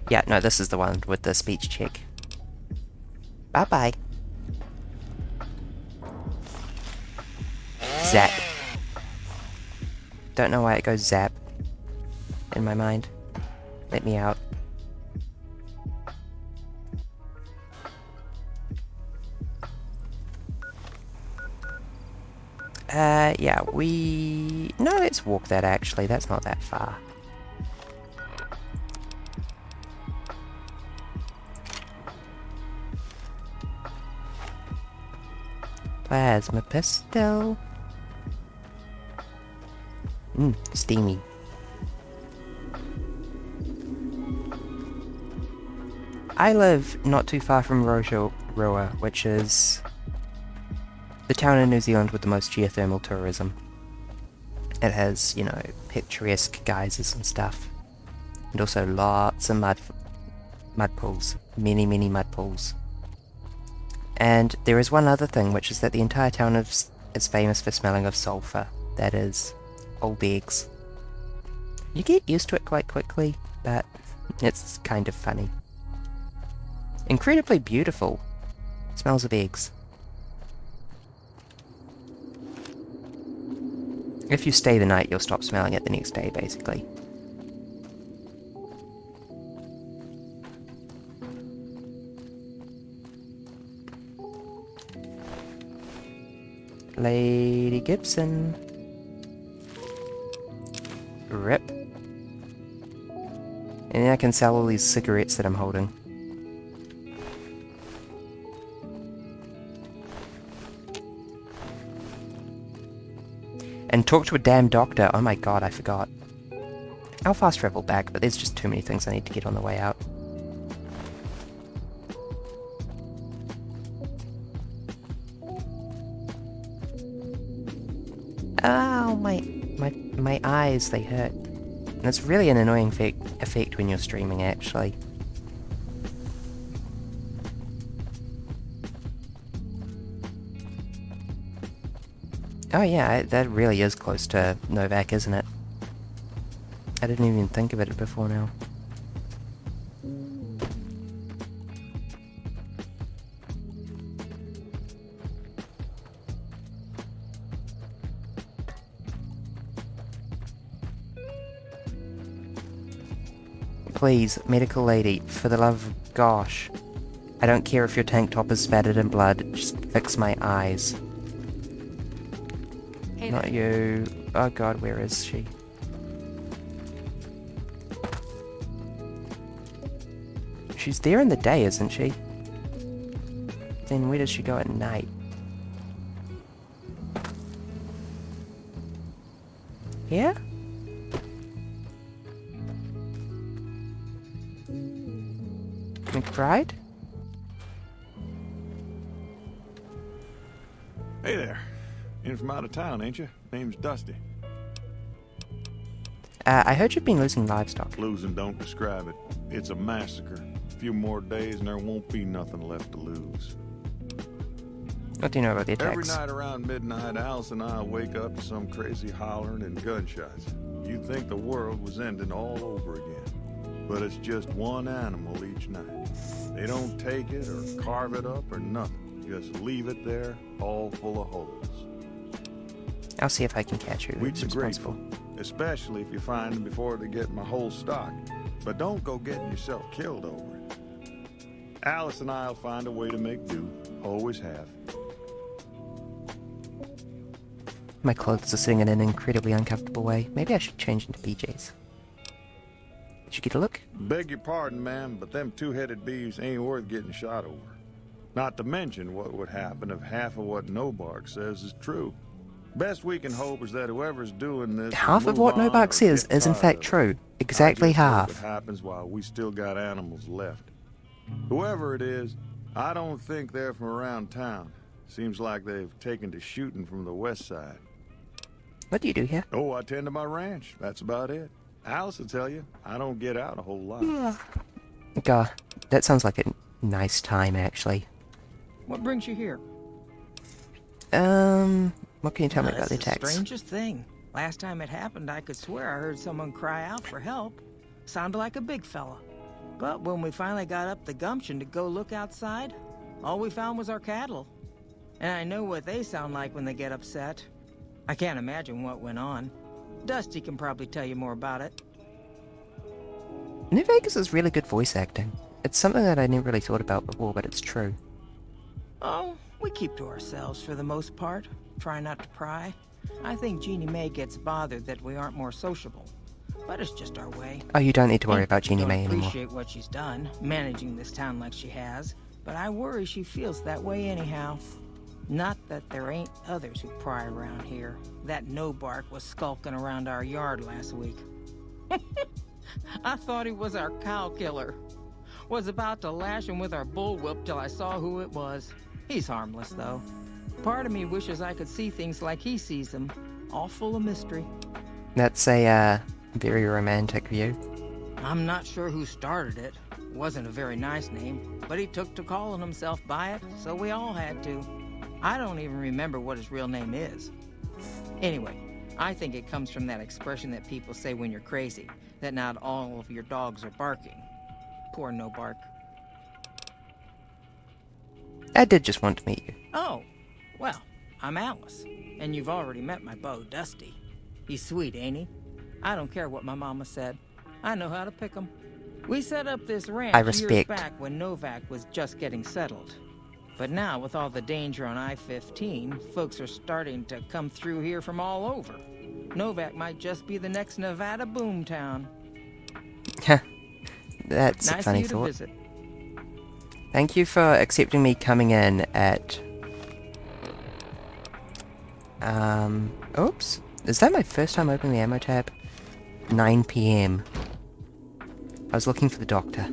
Yeah, no, this is the one with the speech check. Bye-bye. Zap. Don't know why it goes zap in my mind. Let me out. Yeah, no, let's walk that actually. That's not that far. Plasma pistol. Steamy. I live not too far from Rotorua, which is the town in New Zealand with the most geothermal tourism. It has, you know, picturesque geysers and stuff. And also lots of mud pools. Many mud pools. And there is one other thing, which is that the entire town is famous for smelling of sulfur. That is, old eggs. You get used to it quite quickly, but it's kind of funny. Incredibly beautiful. Smells of eggs. If you stay the night, you'll stop smelling it the next day, basically. Lady Gibson. Rip. And then I can sell all these cigarettes that I'm holding. And talk to a damn doctor. Oh my god, I forgot. I'll fast travel back, but there's just too many things I need to get on the way out. Ow, my eyes, they hurt. And it's really an annoying effect when you're streaming, actually. Oh yeah, that really is close to Novak, isn't it? I didn't even think of it before now. Please, medical lady, for the love of gosh. I don't care if your tank top is spattered in blood, just fix my eyes. Hey Not you. Oh god, where is she? She's there in the day, isn't she? Then where does she go at night? Here? McBride? Hey there. In from out of town, ain't you? Name's Dusty. I heard you've been losing livestock. Losing don't describe it. It's a massacre. A few more days and there won't be nothing left to lose. What do you know about the attacks? Every night around midnight, Alice and I wake up to some crazy hollering and gunshots. You'd think the world was ending all over again. But it's just one animal each night. They don't take it or carve it up or nothing. Just leave it there, all full of holes. I'll see if I can catch you. We'd be grateful, especially if you find them before they get my whole stock. But don't go getting yourself killed over it. Alice and I'll find a way to make do. Always have. My clothes are sitting in an incredibly uncomfortable way. Maybe I should change into PJs. Did you get a look? Beg your pardon, ma'am, but them two-headed beeves ain't worth getting shot over. Not to mention what would happen if half of what Nobark says is true. Best we can hope is that whoever's doing this Half of what Nobark says is in fact true. Exactly half. It happens while we still got animals left. Whoever it is, I don't think they're from around town. Seems like they've taken to shooting from the west side. What do you do here? Oh, I tend to my ranch. That's about it. Alice will tell you, I don't get out a whole lot. God, that sounds like a nice time, actually. What brings you here? What can you tell me Now, about the that's the attacks? strangest thing. Last time it happened, I could swear I heard someone cry out for help. Sounded like a big fella. But when we finally got up the gumption to go look outside, all we found was our cattle. And I know what they sound like when they get upset. I can't imagine what went on. Dusty can probably tell you more about it. New Vegas is really good voice acting. It's something that I never really thought about before, but it's true. Oh, we keep to ourselves for the most part. Try not to pry. I think Jeannie Mae gets bothered that we aren't more sociable. But it's just our way. Oh, you don't need to worry about Jeannie Don't Mae anymore. appreciate what she's done, managing this town like she has. But I worry she feels that way anyhow. Not that there ain't others who pry around here. That no-bark was skulking around our yard last week. I thought he was our cow killer. Was about to lash him with our bullwhip till I saw who it was. He's harmless, though. Part of me wishes I could see things like he sees them. All full of mystery. That's a, very romantic view. I'm not sure who started it. Wasn't a very nice name, but he took to calling himself by it, so we all had to. I don't even remember what his real name is. Anyway, I think it comes from that expression that people say when you're crazy, that not all of your dogs are barking. Poor no bark. I did just want to meet you. Oh, well, I'm Alice, and you've already met my beau, Dusty. He's sweet, ain't he? I don't care what my mama said. I know how to pick him. We set up this ranch I years respect. back when Novak was just getting settled. But now, with all the danger on I-15, folks are starting to come through here from all over. Novak might just be the next Nevada boomtown. That's a Nice funny of you to thought. visit. Thank you for accepting me coming in at... Oops. Is that my first time opening the ammo tab? 9 PM. I was looking for the doctor.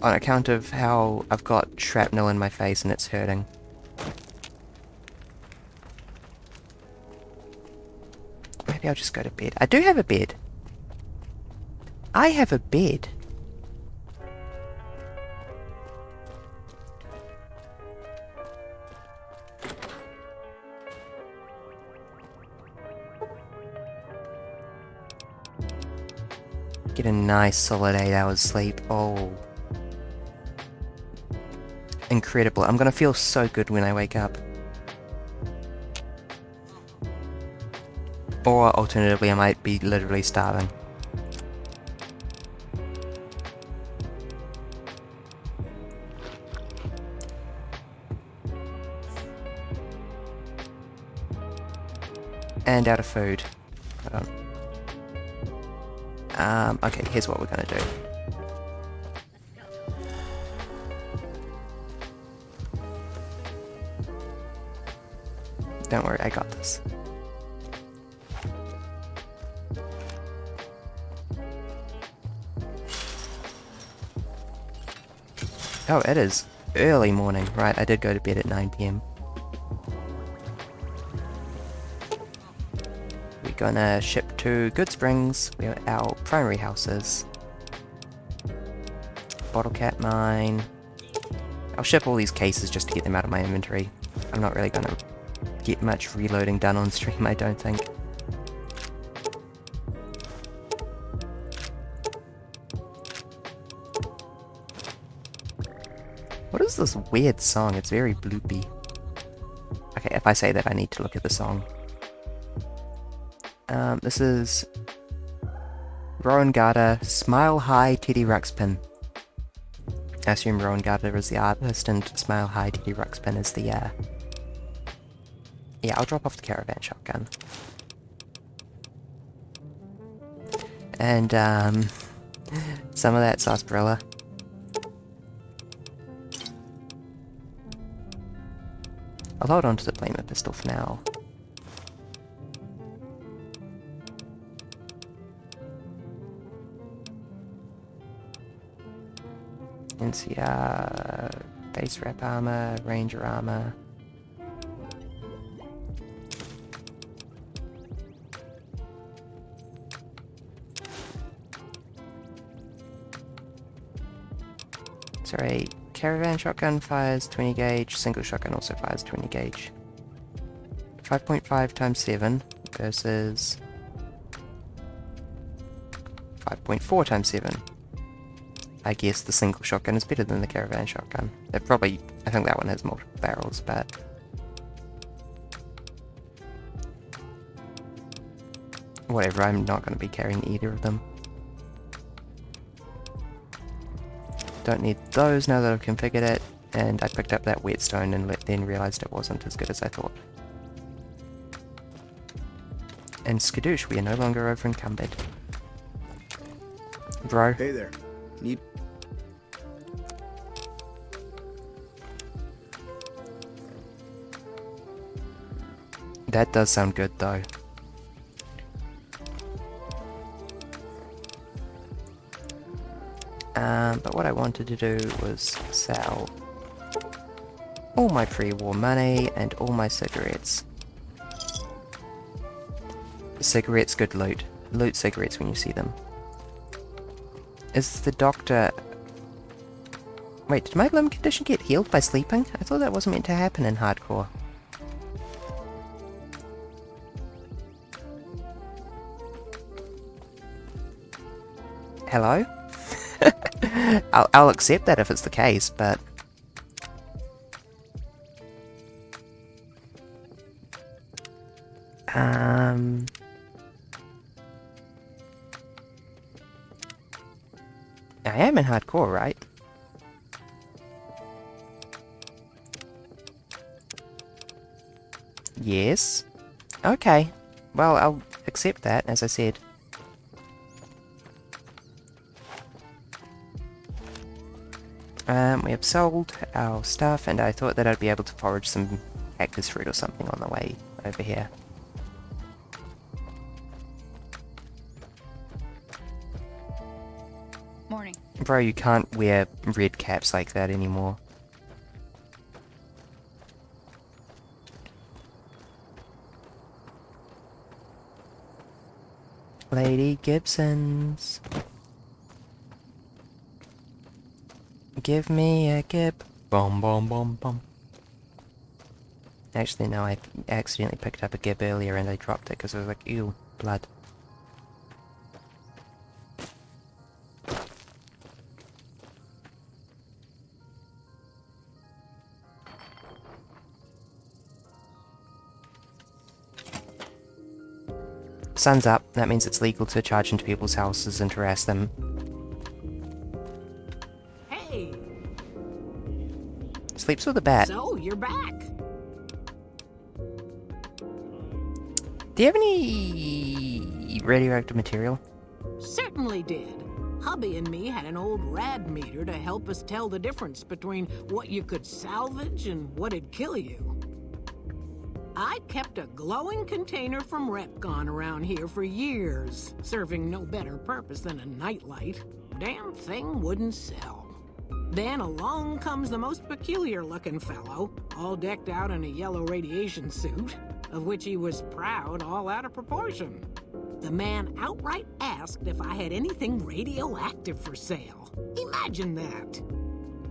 On account of how I've got shrapnel in my face and it's hurting. Maybe I'll just go to bed. I do have a bed. I have a bed. Get a nice solid 8 hours sleep. Oh. Incredible. I'm gonna feel so good when I wake up. Or alternatively, I might be literally starving. And out of food. Hold on. Okay, here's what we're gonna do. Don't worry, I got this. Oh, it is early morning. Right, I did go to bed at 9 PM. We're gonna ship to Good Springs, where our primary house is. Bottle cap mine. I'll ship all these cases just to get them out of my inventory. I'm not really gonna get much reloading done on stream, I don't think. What is this weird song? It's very bloopy. Okay, if I say that, I need to look at the song. This is Rowan Gardner, Smile High, Teddy Ruxpin. I assume Rowan Gardner is the artist and Smile High, Teddy Ruxpin is the, Yeah, I'll drop off the caravan shotgun. And, some of that sarsaparilla. I'll hold on to the flamer pistol for now. NCR, base rep armor, ranger armor. Sorry, caravan shotgun fires 20 gauge, single shotgun also fires 20 gauge. 5.5 times 7 versus 5.4 times 7. I guess the single shotgun is better than the caravan shotgun. I think that one has multiple barrels, but... whatever, I'm not going to be carrying either of them. Don't need those now that I've configured it, and I picked up that whetstone and then realised it wasn't as good as I thought. And skadoosh, we are no longer over encumbered. Bro. Hey there. Need... That does sound good though. But what I wanted to do was sell all my pre-war money and all my cigarettes. Cigarettes, good loot. Loot cigarettes when you see them. Is the doctor... Wait, did my limb condition get healed by sleeping? I thought that wasn't meant to happen in hardcore. Hello? I'll accept that if it's the case, but... I am in hardcore, right? Yes. Okay. Well, I'll accept that, as I said. We have sold our stuff, and I thought that I'd be able to forage some cactus fruit or something on the way over here. Morning. Bro, you can't wear red caps like that anymore. Lady Gibsons. Give me a gib. Bum bum bum bum. Actually, no, I accidentally picked up a gib earlier and I dropped it because I was like, ew, blood. Sun's up. That means it's legal to charge into people's houses and harass them. Hey! Sleeps with a bat. So, you're back. Do you have any radioactive material? Certainly did. Hubby and me had an old rad meter to help us tell the difference between what you could salvage and what'd kill you. I kept a glowing container from Repcon around here for years, serving no better purpose than a nightlight. Damn thing wouldn't sell. Then along comes the most peculiar-looking fellow, all decked out in a yellow radiation suit, of which he was proud all out of proportion. The man outright asked if I had anything radioactive for sale. Imagine that.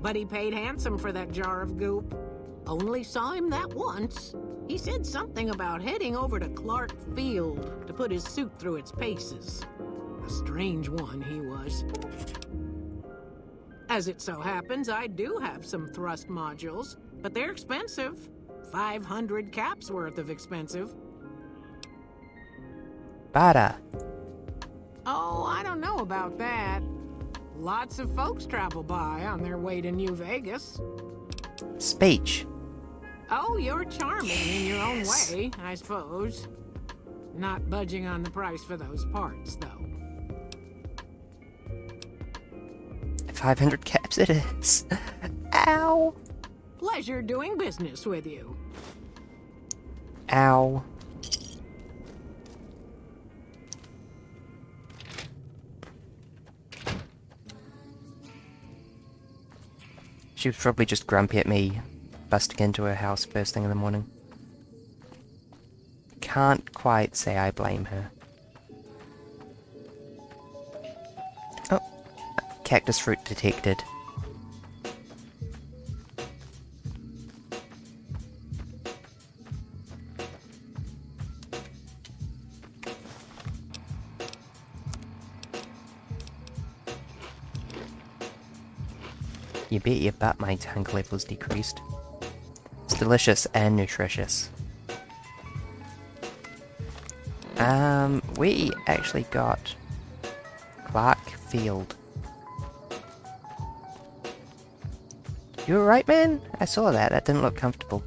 But he paid handsome for that jar of goop. Only saw him that once. He said something about heading over to Clark Field to put his suit through its paces. A strange one he was. As it so happens, I do have some thrust modules, but they're expensive. 500 caps worth of expensive. Bada. Oh, I don't know about that. Lots of folks travel by on their way to New Vegas. Speech. Oh, you're charming in your own way, I suppose. Not budging on the price for those parts, though. 500 caps it is. Ow. Pleasure doing business with you. Ow. She was probably just grumpy at me busting into her house first thing in the morning. Can't quite say I blame her. Oh, cactus fruit detected. You bet your butt my hunger level is decreased. It's delicious and nutritious. We actually got Clark Field. You alright, man? I saw that. That didn't look comfortable.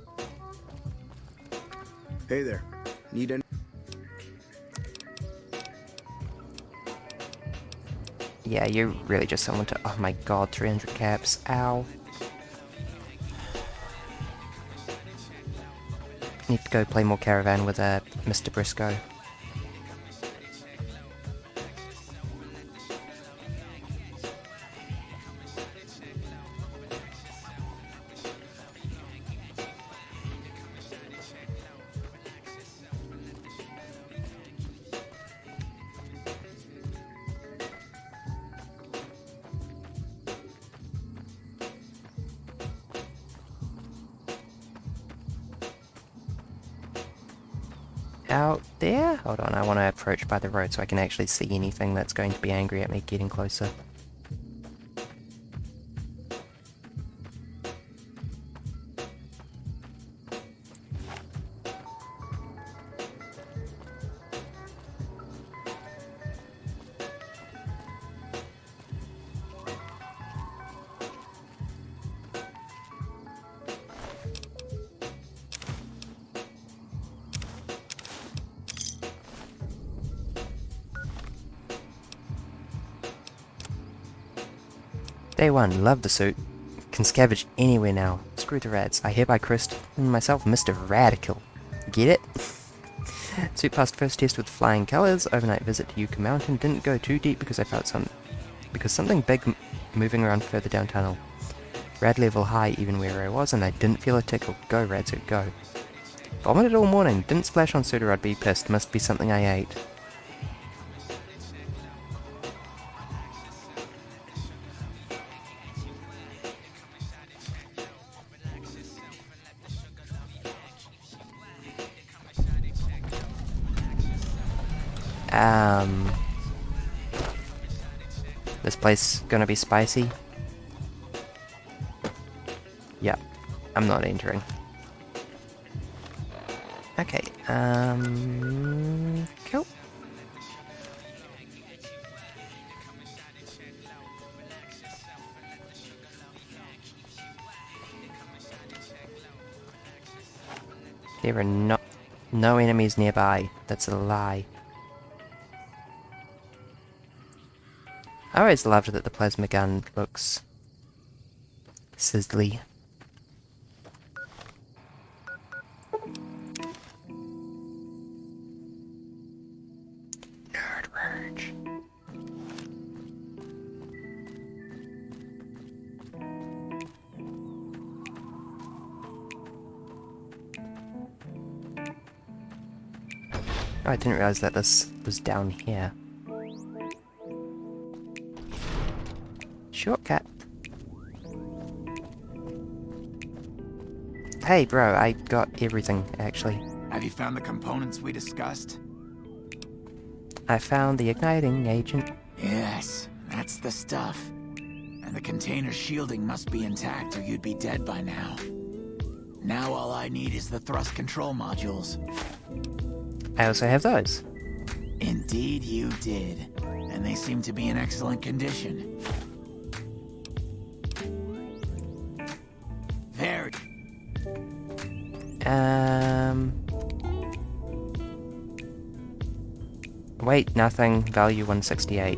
Hey there. Need any? Yeah, you're really just someone to... Oh my god, 300 caps. Ow. Need to go play more Caravan with Mr. Briscoe. Out there? Hold on, I want to approach by the road so I can actually see anything that's going to be angry at me getting closer. Day 1, love the suit. Can scavenge anywhere now. Screw the rats. I hereby christen myself Mr. Radical. Get it? Suit passed first test with flying colors. Overnight visit to Yucca Mountain. Didn't go too deep because I felt something big moving around further down tunnel. Rad level high even where I was, and I didn't feel a tickle. Go Radsuit, go. Vomited all morning. Didn't splash on suit or I'd be pissed. Must be something I ate. This place gonna be spicy? Yep, I'm not entering. Okay, cool. There are no enemies nearby. That's a lie. I always loved that the plasma gun looks sizzly. Nerd Rage. Oh, I didn't realize that this was down here. Shortcut. Hey bro, I got everything actually. Have you found the components we discussed? I found the igniting agent. Yes, that's the stuff. And the container's shielding must be intact or you'd be dead by now. Now all I need is the thrust control modules. I also have those. Indeed you did. And they seem to be in excellent condition. There. Weight nothing, value 168.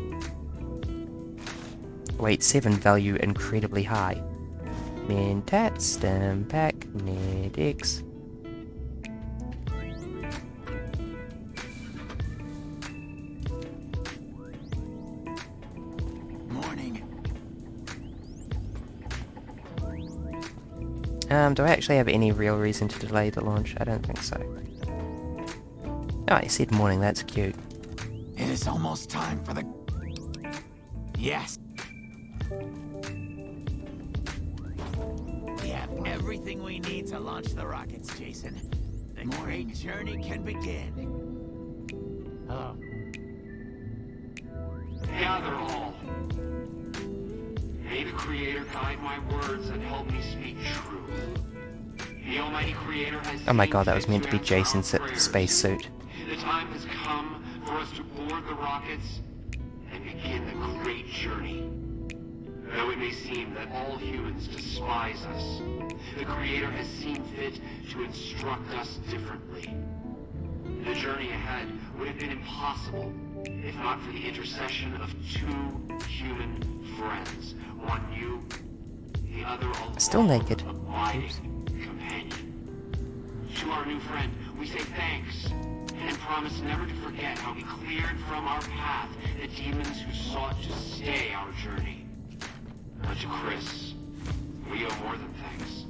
Weight 7, value incredibly high. Mentat, stem pack, Med-X. Do I actually have any real reason to delay the launch? I don't think so. Oh, I said morning, that's cute. It is almost time for the... Yes. We have everything we need to launch the rockets, Jason. The great journey can begin. Gather all. The May the Creator guide my words and help me speak truth. The Almighty Creator has Oh my seen god, that was fit meant to be answer our Jason's prayers. spacesuit. The time has come for us to board the rockets and begin the great journey. Though it may seem that all humans despise us, the Creator has seen fit to instruct us differently. The journey ahead would have been impossible if not for the intercession of two human friends. One you, the other a Still naked. abiding companion. To our new friend, we say thanks and promise never to forget how he cleared from our path the demons who sought to stay our journey. To Chris, we owe more than thanks.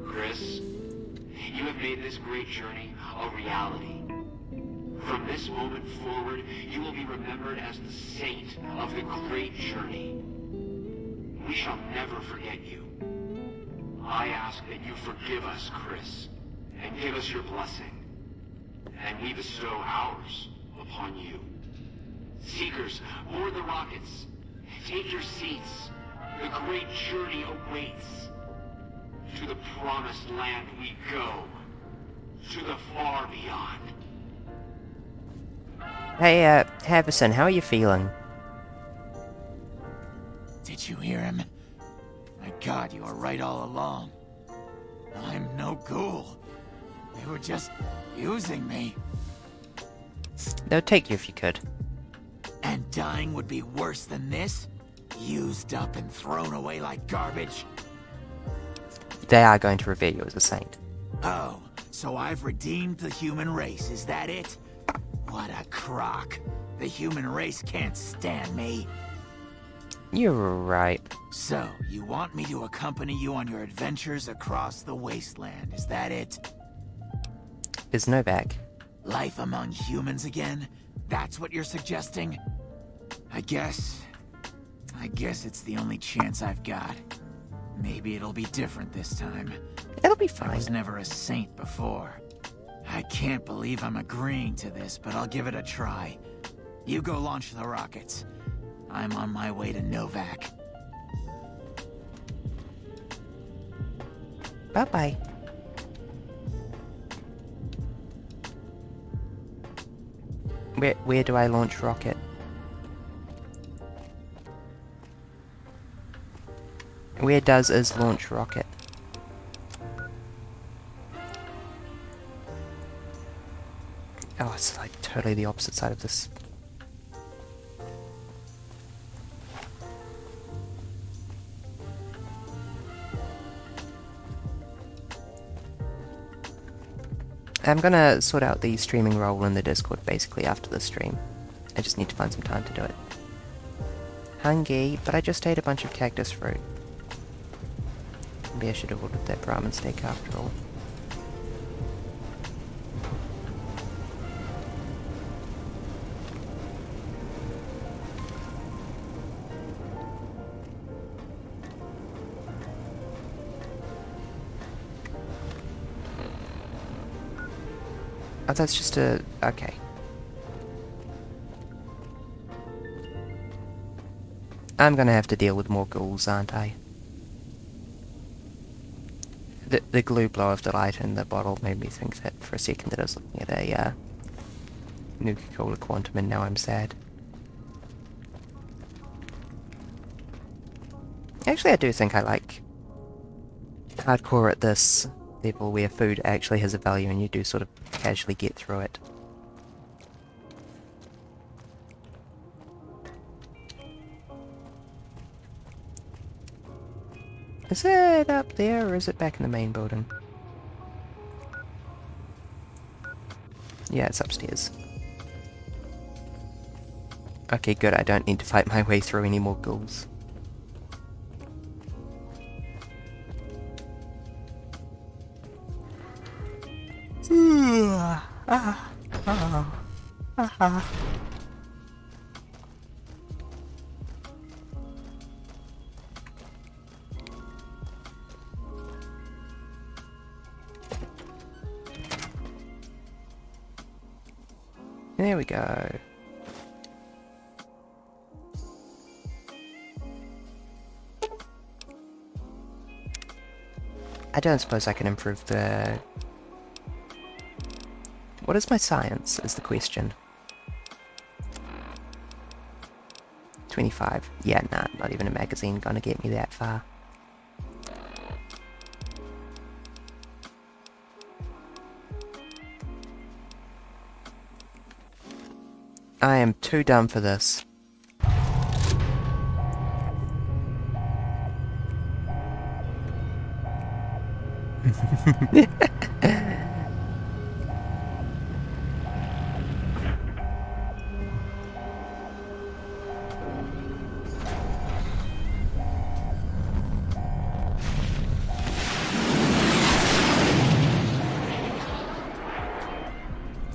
Chris, you have made this great journey a reality. From this moment forward, you will be remembered as the saint of the great journey. We shall never forget you. I ask that you forgive us, Chris, and give us your blessing. And we bestow ours upon you. Seekers, board the rockets. Take your seats. The great journey awaits. To the promised land we go. To the far beyond. Hey, Havison, how are you feeling? Did you hear him? My god, you were right all along. I'm no ghoul. They were just using me. They'll take you if you could. And dying would be worse than this? Used up and thrown away like garbage? They are going to revere you as a saint. Oh, so I've redeemed the human race, is that it? What a crock. The human race can't stand me. You're right. So, you want me to accompany you on your adventures across the wasteland, is that it? There's no back. Life among humans again? That's what you're suggesting? I guess it's the only chance I've got. Maybe it'll be different this time. It'll be fine. I was never a saint before. I can't believe I'm agreeing to this, but I'll give it a try. You go launch the rockets. I'm on my way to Novak. Bye-bye. Where do I launch rocket? Where does Is launch rocket? Oh, it's like totally the opposite side of this. I'm gonna sort out the streaming role in the Discord basically after the stream. I just need to find some time to do it. Hungry, but I just ate a bunch of cactus fruit. Maybe I should have ordered that Brahmin steak after all. Oh, that's just a... okay. I'm gonna have to deal with more ghouls, aren't I? The glue blow of delight in the bottle made me think that for a second that I was looking at a Nuka-Cola Quantum, and now I'm sad. Actually, I do think I like hardcore at this level where food actually has a value and you do sort of casually get through it. Is it up there or is it back in the main building? Yeah, it's upstairs. Okay, good, I don't need to fight my way through any more ghouls. There we go. I don't suppose I can improve the... What is my science, is the question. 25. Yeah, nah, not even a magazine gonna get me that far. I am too dumb for this.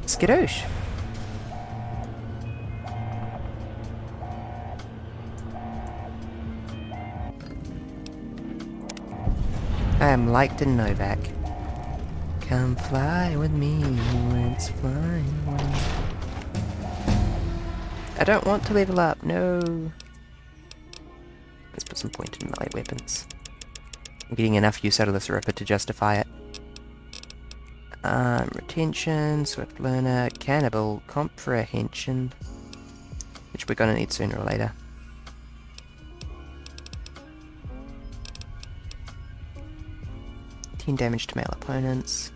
Skadoosh. I am liked in Novak. Come fly with me, let's fly away. I don't want to level up, no. Let's put some pointed melee weapons. I'm getting enough use out of this Ripper to justify it. Retention, Swift Learner, Cannibal, Comprehension, which we're gonna need sooner or later. Damage to male opponents.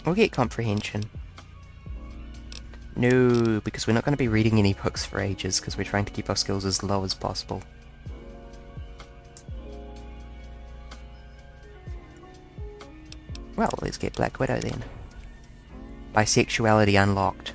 We'll get Comprehension. No, because we're not going to be reading any books for ages, because we're trying to keep our skills as low as possible. Well, let's get Black Widow then. Bisexuality unlocked.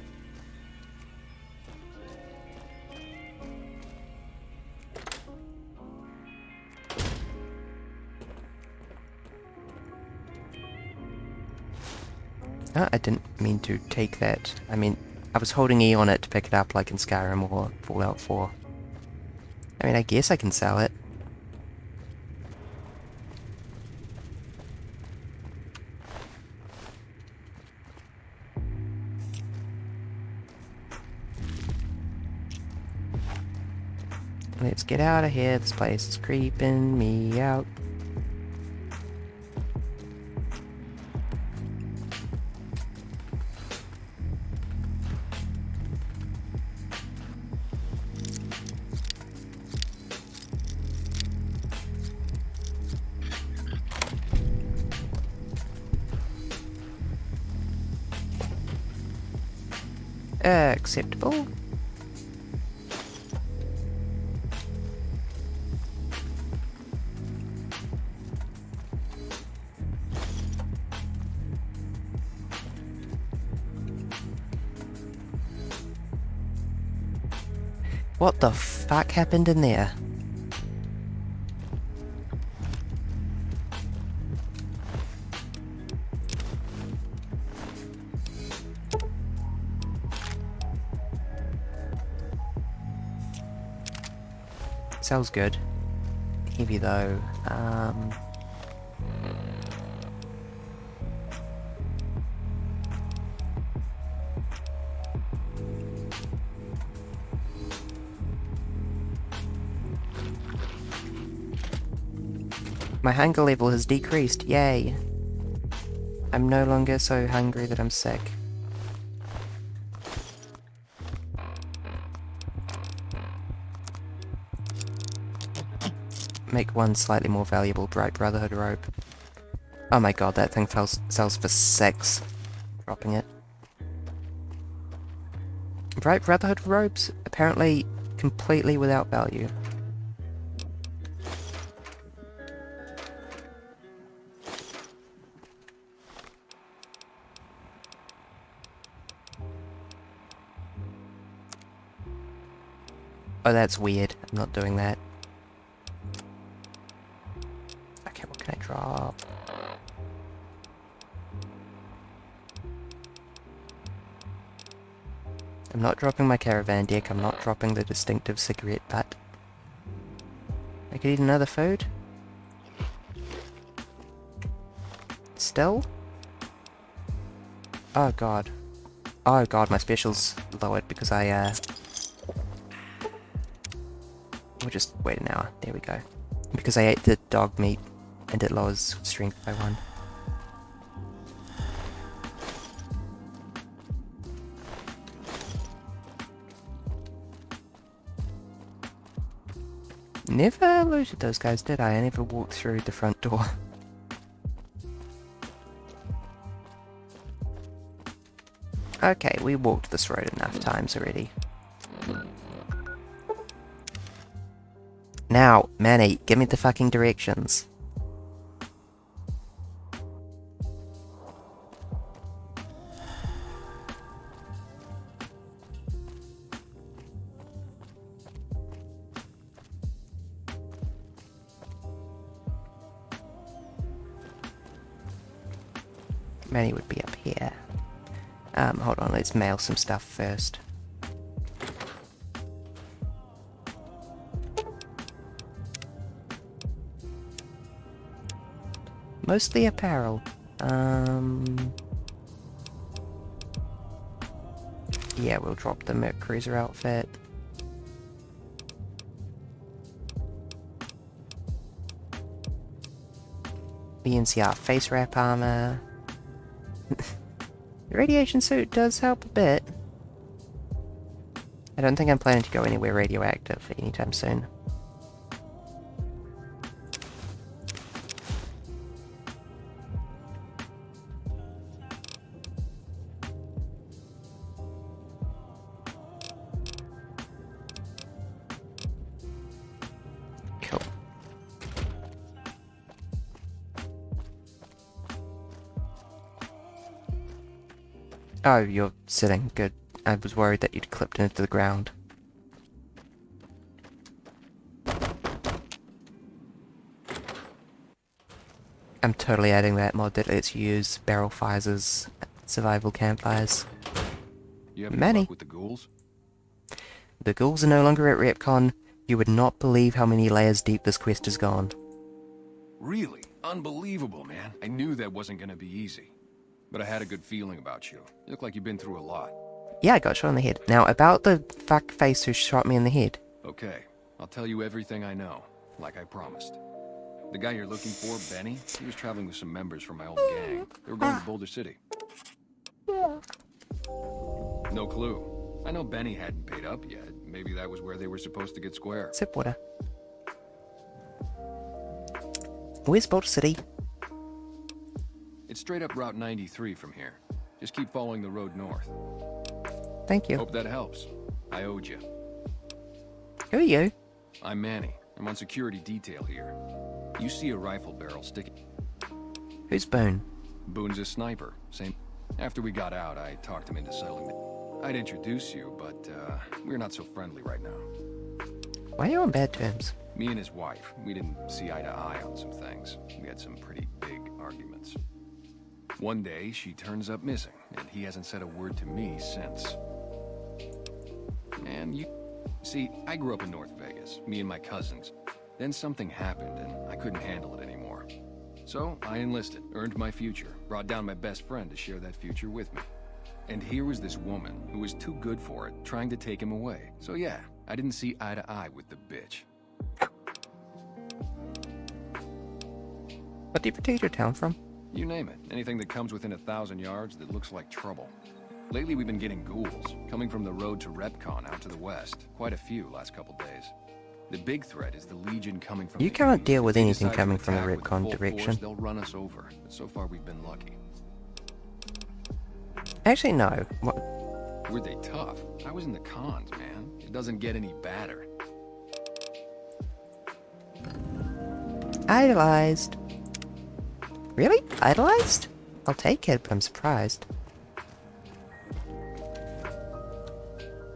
Oh, I didn't mean to take that. I mean, I was holding E on it to pick it up like in Skyrim or Fallout 4. I mean, I guess I can sell it. Let's get out of here. This place is creeping me out. Acceptable. What the fuck happened in there? Sounds good. Heavy though. My hunger level has decreased, yay! I'm no longer so hungry that I'm sick. Make one slightly more valuable Bright Brotherhood robe. Oh my god, that thing sells for 6. Dropping it. Bright Brotherhood robes, apparently completely without value. Oh, that's weird. I'm not doing that. Okay, what can I drop? I'm not dropping my caravan deck. I'm not dropping the distinctive cigarette butt. I could eat another food. Still? Oh god. Oh god, my special's lowered because I We'll just wait an hour. There we go. Because I ate the dog meat and it lowers strength by 1. Never looted those guys, did I? I never walked through the front door. Okay, we walked this road enough times already. Now, Manny, give me the fucking directions. Manny would be up here. Hold on, let's mail some stuff first. Mostly apparel. Yeah, we'll drop the Merc Cruiser outfit. The NCR face wrap armor. The radiation suit does help a bit. I don't think I'm planning to go anywhere radioactive anytime soon. Cool. Oh, you're sitting. Good. I was worried that you'd clipped into the ground. I'm totally adding that mod that lets you use barrel fires as survival campfires. You have Many. luck with the ghouls? The ghouls are no longer at Repcon. You would not believe how many layers deep this quest has gone. Really? Unbelievable, man. I knew that wasn't gonna be easy. But I had a good feeling about you. You look like you've been through a lot. Yeah, I got shot in the head. Now, about the fuckface who shot me in the head. Okay, I'll tell you everything I know, like I promised. The guy you're looking for, Benny, he was traveling with some members from my old gang. They were going to Boulder City. No clue. I know Benny hadn't paid up yet. Maybe that was where they were supposed to get square. Sip water. Where's Boulder City? It's straight up Route 93 from here. Just keep following the road north. Thank you. Hope that helps. I owed you. Who are you? I'm Manny. I'm on security detail here. You see a rifle barrel sticking. Who's Boone? Boone's a sniper. Same. After we got out, I talked him into settling it. I'd introduce you, but we're not so friendly right now. Why are you on bad terms? Me and his wife, we didn't see eye to eye on some things. We had some pretty big arguments. One day, she turns up missing, and he hasn't said a word to me since. And you... See, I grew up in North Vegas, me and my cousins. Then something happened, and I couldn't handle it anymore. So, I enlisted, earned my future, brought down my best friend to share that future with me. And here was this woman, who was too good for it, trying to take him away. So yeah, I didn't see eye to eye with the bitch. What do you protect your town from? You name it. Anything that comes within 1,000 yards that looks like trouble. Lately we've been getting ghouls, coming from the road to Repcon out to the west. Quite a few last couple days. The big threat is the Legion coming from You the can't east. deal with If they anything decide to coming from the attack with Repcon full direction. force, they'll run us over. But so far we've been lucky. Actually, no. What? Were they tough? I was in the cons, man. It doesn't get any badder. Idolized. Really? Idolized? I'll take it, but I'm surprised.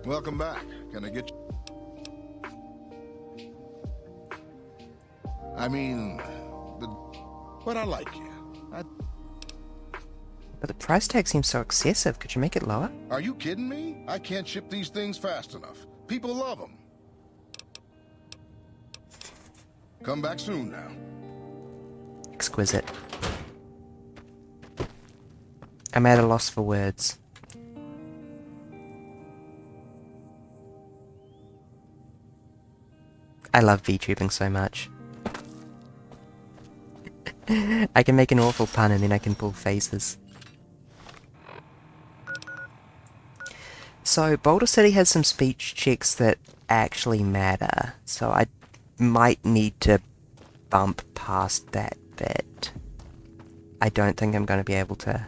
Welcome back. Can I get you? I mean, but I like you. But the price tag seems so excessive. Could you make it lower? Are you kidding me? I can't ship these things fast enough. People love them. Come back soon now. Exquisite. I'm at a loss for words. I love VTubing so much. I can make an awful pun and then I can pull faces. So, Boulder City has some speech checks that actually matter, so I might need to bump past that bit. I don't think I'm going to be able to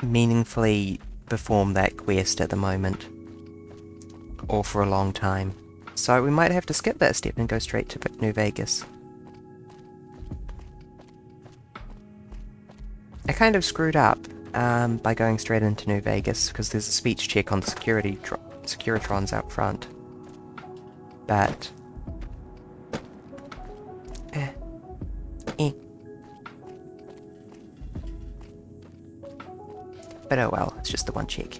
meaningfully perform that quest at the moment, or for a long time. So we might have to skip that step and go straight to New Vegas. I kind of screwed up by going straight into New Vegas, because there's a speech check on the Securitrons out front. But... But oh well, it's just the one check.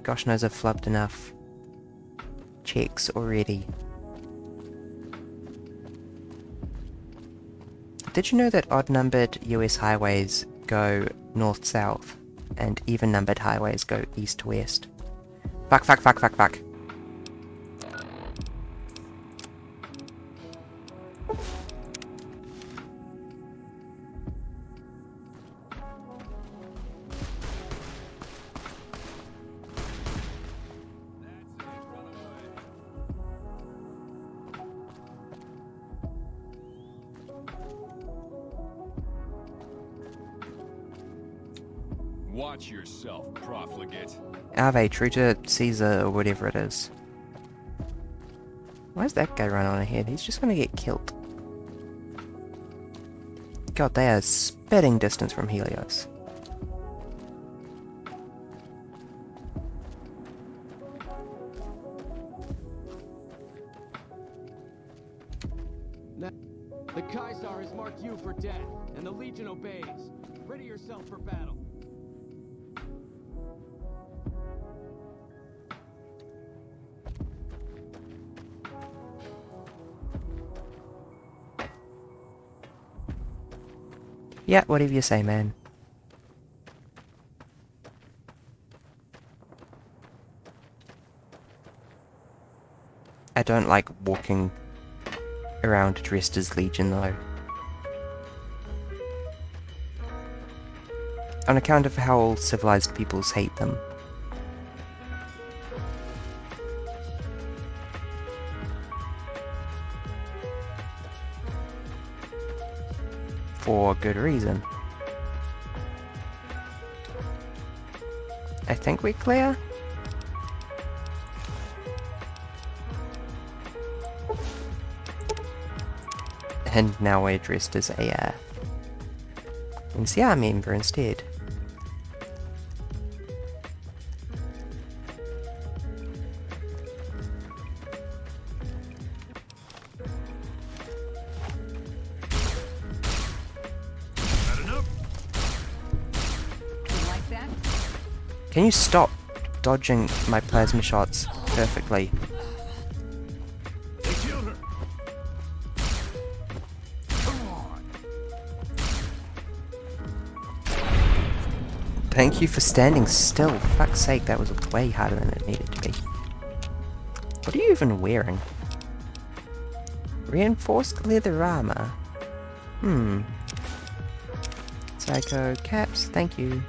Gosh knows I've flubbed enough checks already. Did you know that odd-numbered US highways go north-south, and even-numbered highways go east-west? Fuck, fuck, fuck, fuck, fuck. Watch yourself, profligate. Ave, true to Caesar, or whatever it is. Why is that guy running on ahead? He's just gonna get killed. God, they are spitting distance from Helios. The Caesar has marked you for death, and the Legion obeys. Ready yourself for battle. Yeah, whatever you say, man. I don't like walking around dressed as Legion, though. On account of how all civilized peoples hate them. For good reason. I think we're clear. And now we're dressed as a NCR member instead. Can you stop dodging my plasma shots perfectly? They killed her. Come on. Thank you for standing still. Fuck's sake, that was way harder than it needed to be. What are you even wearing? Reinforced leather armor? Psycho caps, thank you.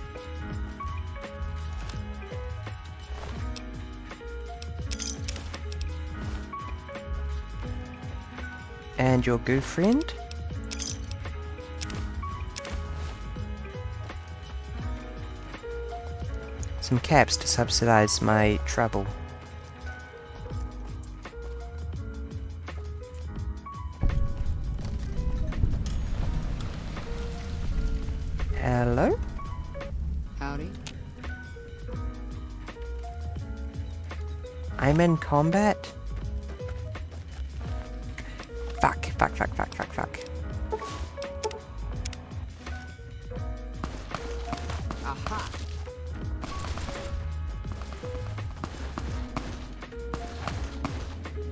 And your goof friend? Some caps to subsidize my trouble. Hello? Howdy. I'm in combat? Fuck, fuck, fuck, fuck, fuck, fuck. Aha.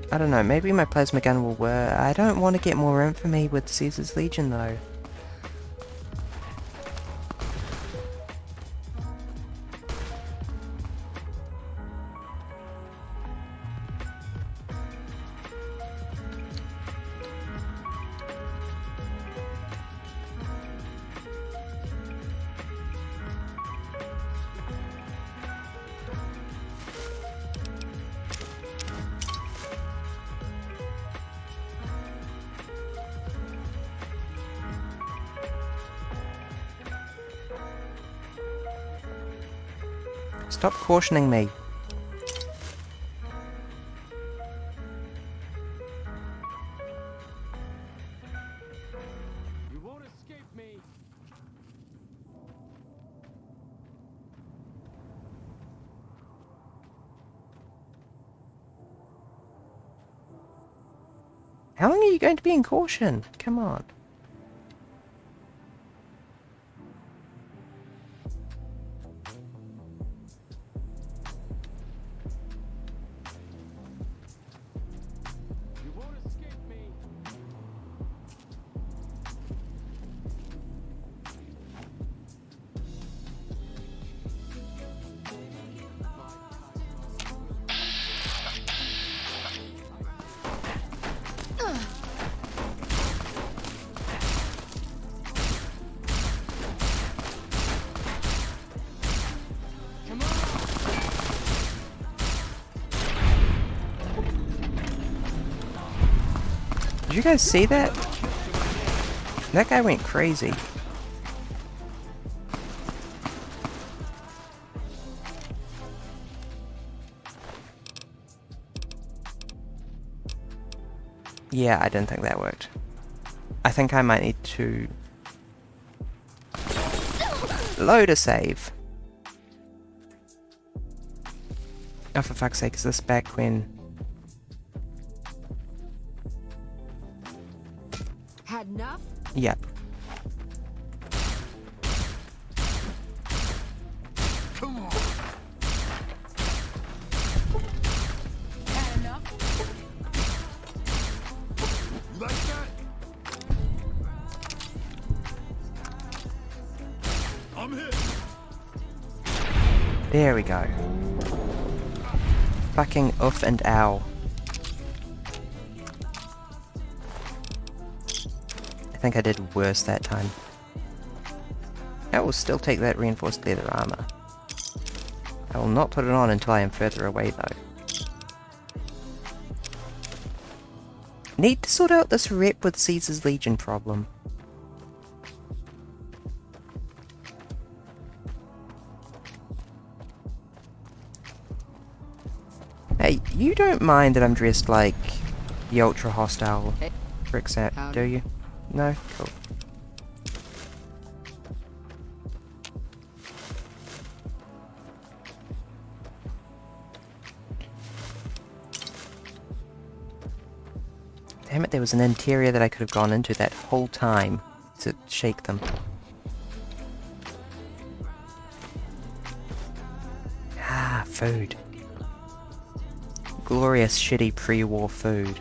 I don't know, maybe my plasma gun will work. I don't want to get more infamy with Caesar's Legion though. Stop cautioning me. You won't escape me. How long are you going to be in caution? Come on. You won't escape me. Did you guys see that? That guy went crazy. Yeah, I didn't think that worked. I think I might need to load a save. Oh, for fuck's sake, is this back when... Had enough? Yep. Come on. Had enough? You like that? I'm hit. There we go. Fucking oof and ow. I think I did worse that time. I will still take that reinforced leather armor. I will not put it on until I am further away though. Need to sort out this rep with Caesar's Legion problem. Hey, you don't mind that I'm dressed like the ultra hostile Rixat, do you? No? Cool. Damn it, there was an interior that I could have gone into that whole time to shake them. Ah, food. Glorious shitty pre-war food.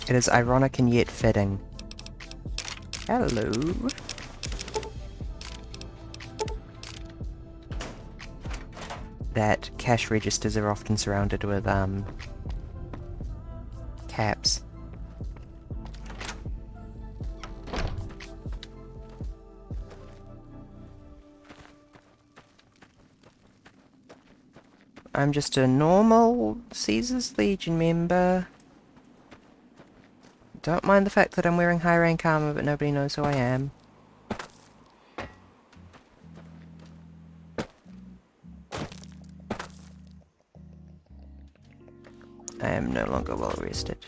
It is ironic and yet fitting. Hello. That cash registers are often surrounded with, caps. I'm just a normal Caesar's Legion member. Don't mind the fact that I'm wearing high rank armor, but nobody knows who I am. I am no longer well rested.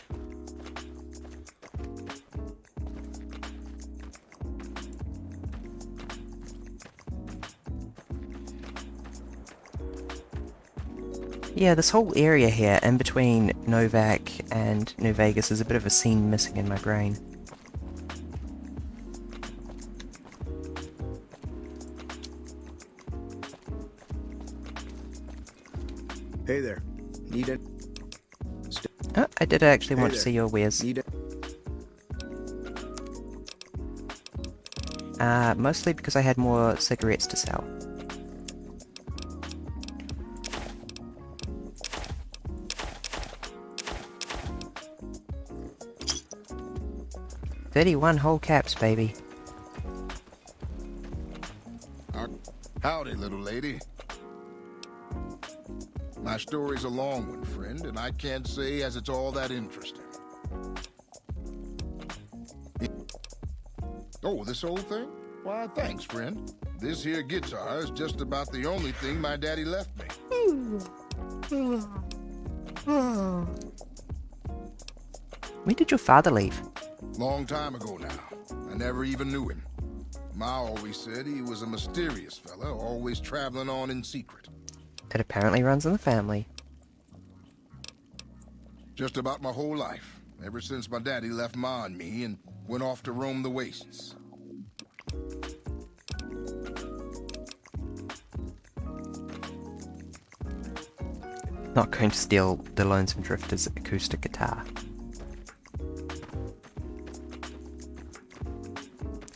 Yeah, this whole area here, in between Novak and New Vegas, is a bit of a scene missing in my brain. Hey there. Need it? Oh, I did actually want Hey to see your wares. Need it? Mostly because I had more cigarettes to sell. 31 whole caps, baby. Howdy, little lady. My story's a long one, friend, and I can't say as it's all that interesting. Oh, this old thing? Why, thanks, friend. This here guitar is just about the only thing my daddy left me. When did your father leave? Long time ago now. I never even knew him. Ma always said he was a mysterious fella, always traveling on in secret. It apparently runs in the family. Just about my whole life, ever since my daddy left Ma and me and went off to roam the wastes. Not going to steal the Lonesome Drifter's acoustic guitar.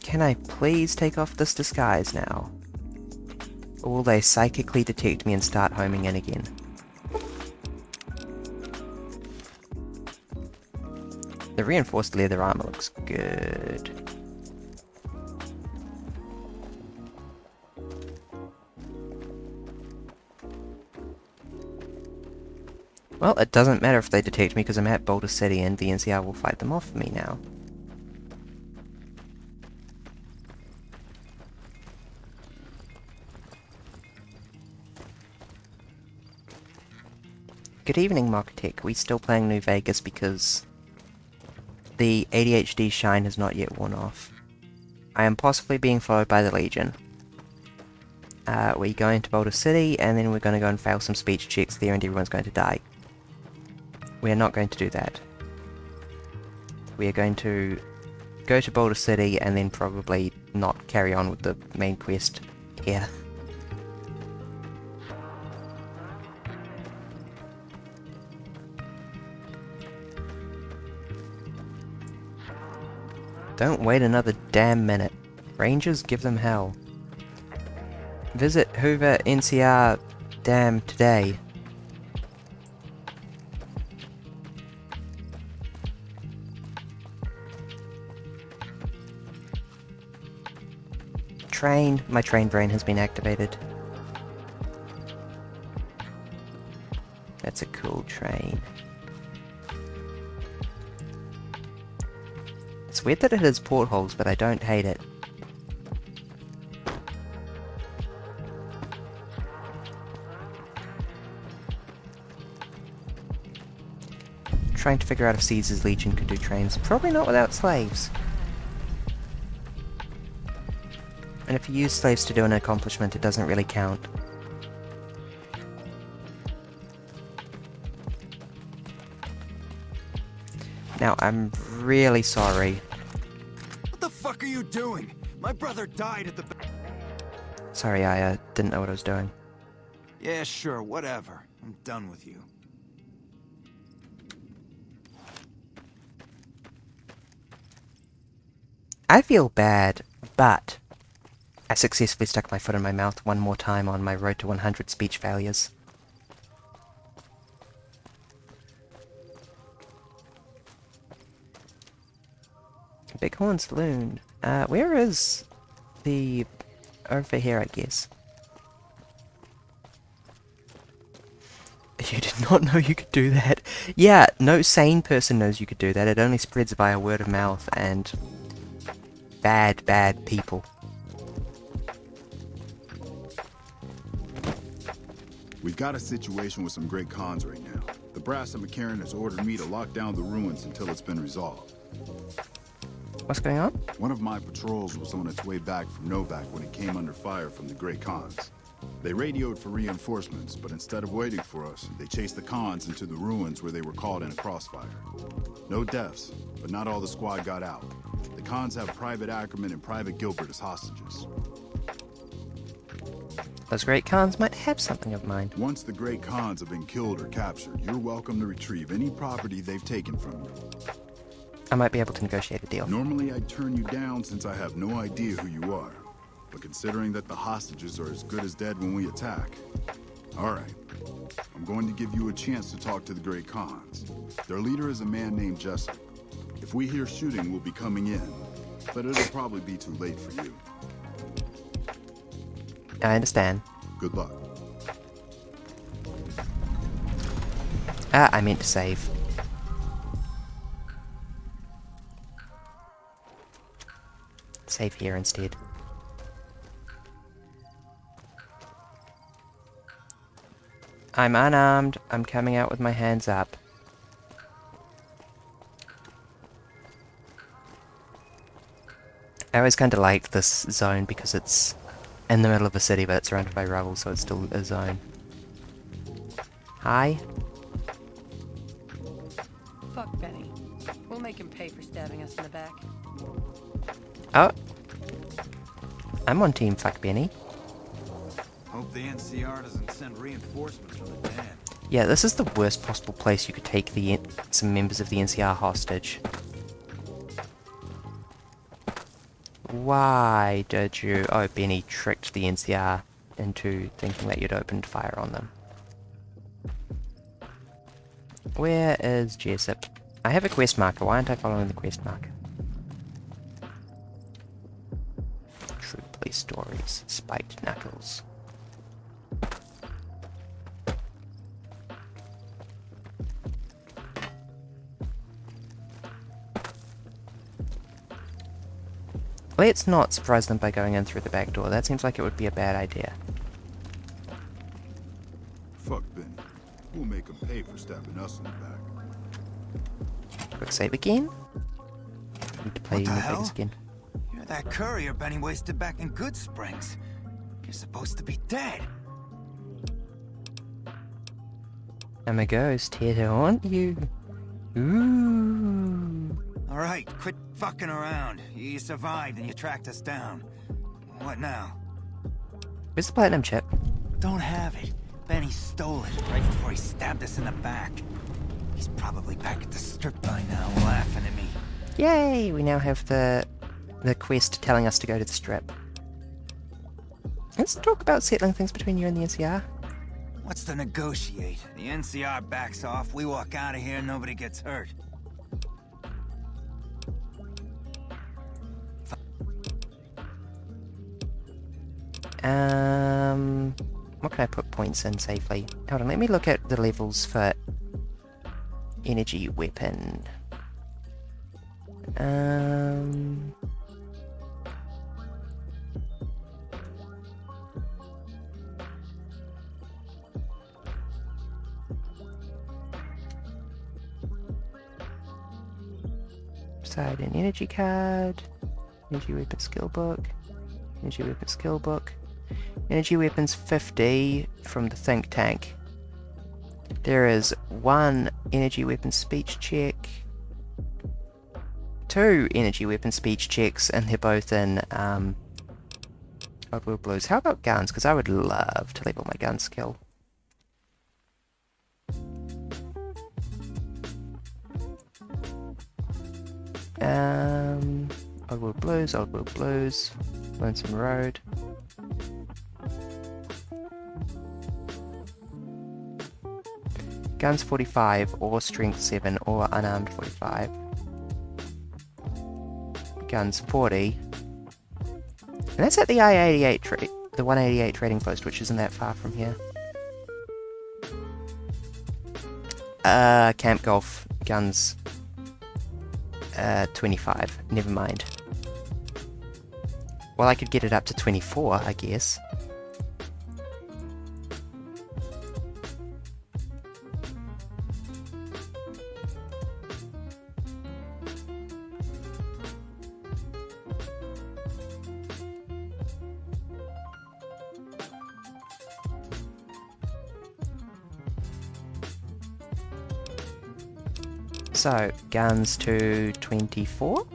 Can I please take off this disguise now? Or will they psychically detect me and start homing in again? The reinforced leather armor looks good. Well, it doesn't matter if they detect me because I'm at Boulder City and the NCR will fight them off for me now. Good evening, Mokotech. We still playing New Vegas because the ADHD shine has not yet worn off. I am possibly being followed by the Legion. We're going to Boulder City and then we're going to go and fail some speech checks there and everyone's going to die. We are not going to do that. We are going to go to Boulder City and then probably not carry on with the main quest here. Don't wait another damn minute. Rangers, give them hell. Visit Hoover NCR Dam today. Train. My train brain has been activated. That's a cool train. It's weird that it has portholes, but I don't hate it. Trying to figure out if Caesar's Legion could do trains. Probably not without slaves. And if you use slaves to do an accomplishment, it doesn't really count. Now, I'm really sorry. What the fuck are you doing? My brother died at the... Sorry, I didn't know what I was doing. Yeah, sure, whatever. I'm done with you. I feel bad, but I successfully stuck my foot in my mouth one more time on my road to 100 speech failures. Bighorn Saloon. Where is the... over here, I guess. You did not know you could do that. Yeah, no sane person knows you could do that. It only spreads via word of mouth and bad, bad people. We've got a situation with some great cons right now. The Brass and McCarran has ordered me to lock down the ruins until it's been resolved. What's going on? One of my patrols was on its way back from Novak when it came under fire from the Great Khans. They radioed for reinforcements, but instead of waiting for us, they chased the Khans into the ruins where they were caught in a crossfire. No deaths, but not all the squad got out. The Khans have Private Ackerman and Private Gilbert as hostages. Those Great Khans might have something of mine. Once the Great Khans have been killed or captured, you're welcome to retrieve any property they've taken from you. I might be able to negotiate a deal. Normally I'd turn you down since I have no idea who you are. But considering that the hostages are as good as dead when we attack... Alright. I'm going to give you a chance to talk to the Great Khans. Their leader is a man named Jessup. If If we hear shooting, we'll be coming in. But it'll probably be too late for you. I understand. Good luck. Ah, I meant to save. Save here instead. I'm unarmed. I'm coming out with my hands up. I always kind of like this zone because it's in the middle of a city, but it's surrounded by rubble, so it's still a zone. Hi. Fuck Benny. We'll make him pay for stabbing us in the back. Oh. I'm on Team Fuck Benny. Hope the NCR doesn't send reinforcements from the dam. Yeah, this is the worst possible place you could take some members of the NCR hostage. Why did you... Oh, Benny tricked the NCR into thinking that you'd opened fire on them. Where is Jessup? I have a quest marker. Why aren't I following the quest marker? True police stories. Spiked Knuckles. Let's not surprise them by going in through the back door. That seems like it would be a bad idea. Fuck Benny. We'll make him pay for stabbing us in the back. Quick save again. Need to play What the New hell? Vegas again. You're that courier Benny wasted back in Good Springs. You're supposed to be dead. I'm a ghost here to haunt you. Ooh. Alright, quit fucking around. You survived and you tracked us down. What now? Where's the platinum chip? Don't have it. Benny stole it right before he stabbed us in the back. He's probably back at the strip by now, laughing at me. Yay! We now have the quest telling us to go to the strip. Let's talk about settling things between you and the NCR. What's to negotiate? The NCR backs off, we walk out of here, nobody gets hurt. What can I put points in safely? Hold on, let me look at the levels for energy weapon. Side an energy card, energy weapon skill book, energy weapon skill book. Energy weapons 50 from the think tank. There is 1 energy weapon speech check, 2 energy weapon speech checks, and they're both in Oddworld Blues. How about guns? Because I would love to level my gun skill. Oddworld Blues, Lonesome Road. Guns 45, or strength 7, or unarmed 45. Guns 40. And that's at the I-88 the 188 trading post, which isn't that far from here. Camp Golf guns 25. Never mind. Well, I could get it up to 24, I guess. So, guns to 24.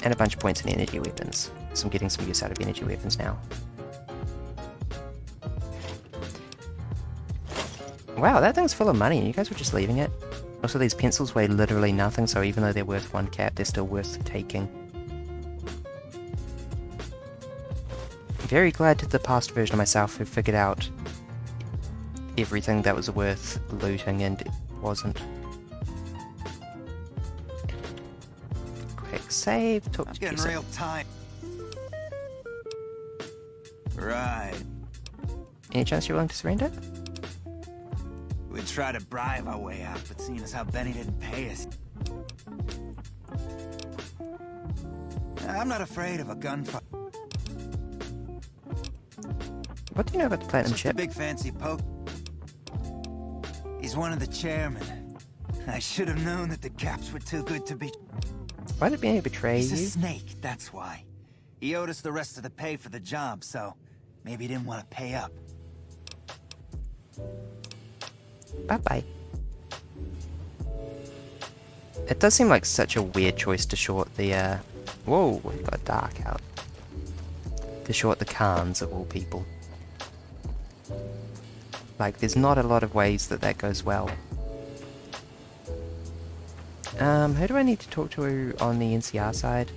And a bunch of points in energy weapons. So I'm getting some use out of energy weapons now. Wow, that thing's full of money and you guys were just leaving it. Also, these pencils weigh literally nothing, so even though they're worth 1 cap, they're still worth taking. I'm very glad to the past version of myself who figured out everything that was worth looting and it wasn't. Quick save, talk to Getting Kessa. real tight. Right. Any chance you're willing to surrender? We'd try to bribe our way out, but seeing as how Benny didn't pay us... I'm not afraid of a gunfight. What do you know about the Platinum Just a Ship? big fancy poke. He's one of the chairmen. I should have known that the Caps were too good to be... Why did Benny betray He's you? a snake, that's why. He owed us the rest of the pay for the job, so maybe he didn't want to pay up. Bye-bye. It does seem like such a weird choice to short the, Whoa, it got dark out. To short the Khans, of all people. Like, there's not a lot of ways that that goes well. Who do I need to talk to on the NCR side?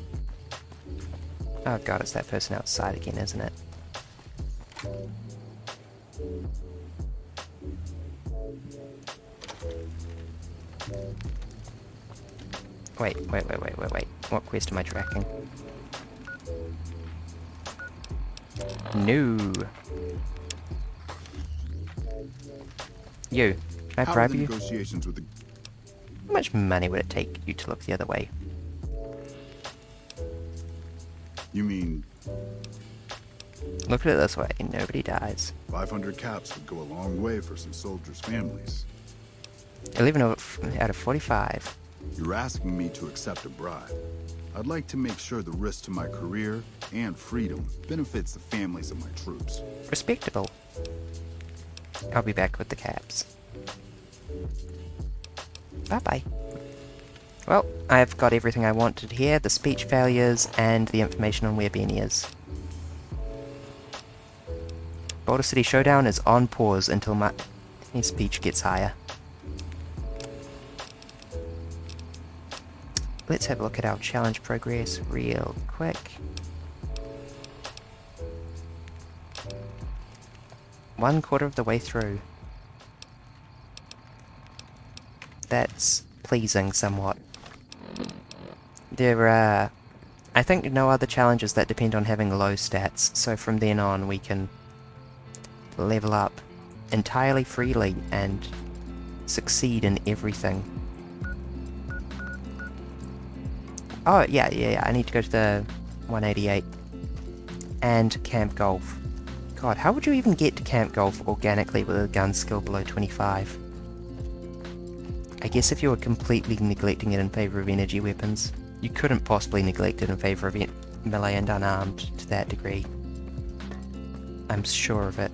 Oh god, it's that person outside again, isn't it? Wait. What quest am I tracking? No. You. Can I How are bribe the you? negotiations with the... How much money would it take you to look the other way? You mean... Look at it this way, nobody dies. 500 caps would go a long way for some soldiers' families. 11 out of 45. You're asking me to accept a bribe. I'd like to make sure the risk to my career and freedom benefits the families of my troops. Respectable. I'll be back with the caps. Bye-bye. Well, I've got everything I wanted here, the speech failures, and the information on where Benny is. Boulder City Showdown is on pause until my speech gets higher. Let's have a look at our challenge progress real quick. One quarter of the way through. That's pleasing somewhat. There are, I think, no other challenges that depend on having low stats, so from then on we can level up entirely freely and succeed in everything. Oh, yeah, I need to go to the 188 and Camp Golf. God, how would you even get to Camp Golf organically with a gun skill below 25? I guess if you were completely neglecting it in favor of energy weapons, you couldn't possibly neglect it in favor of melee and unarmed to that degree. I'm sure of it.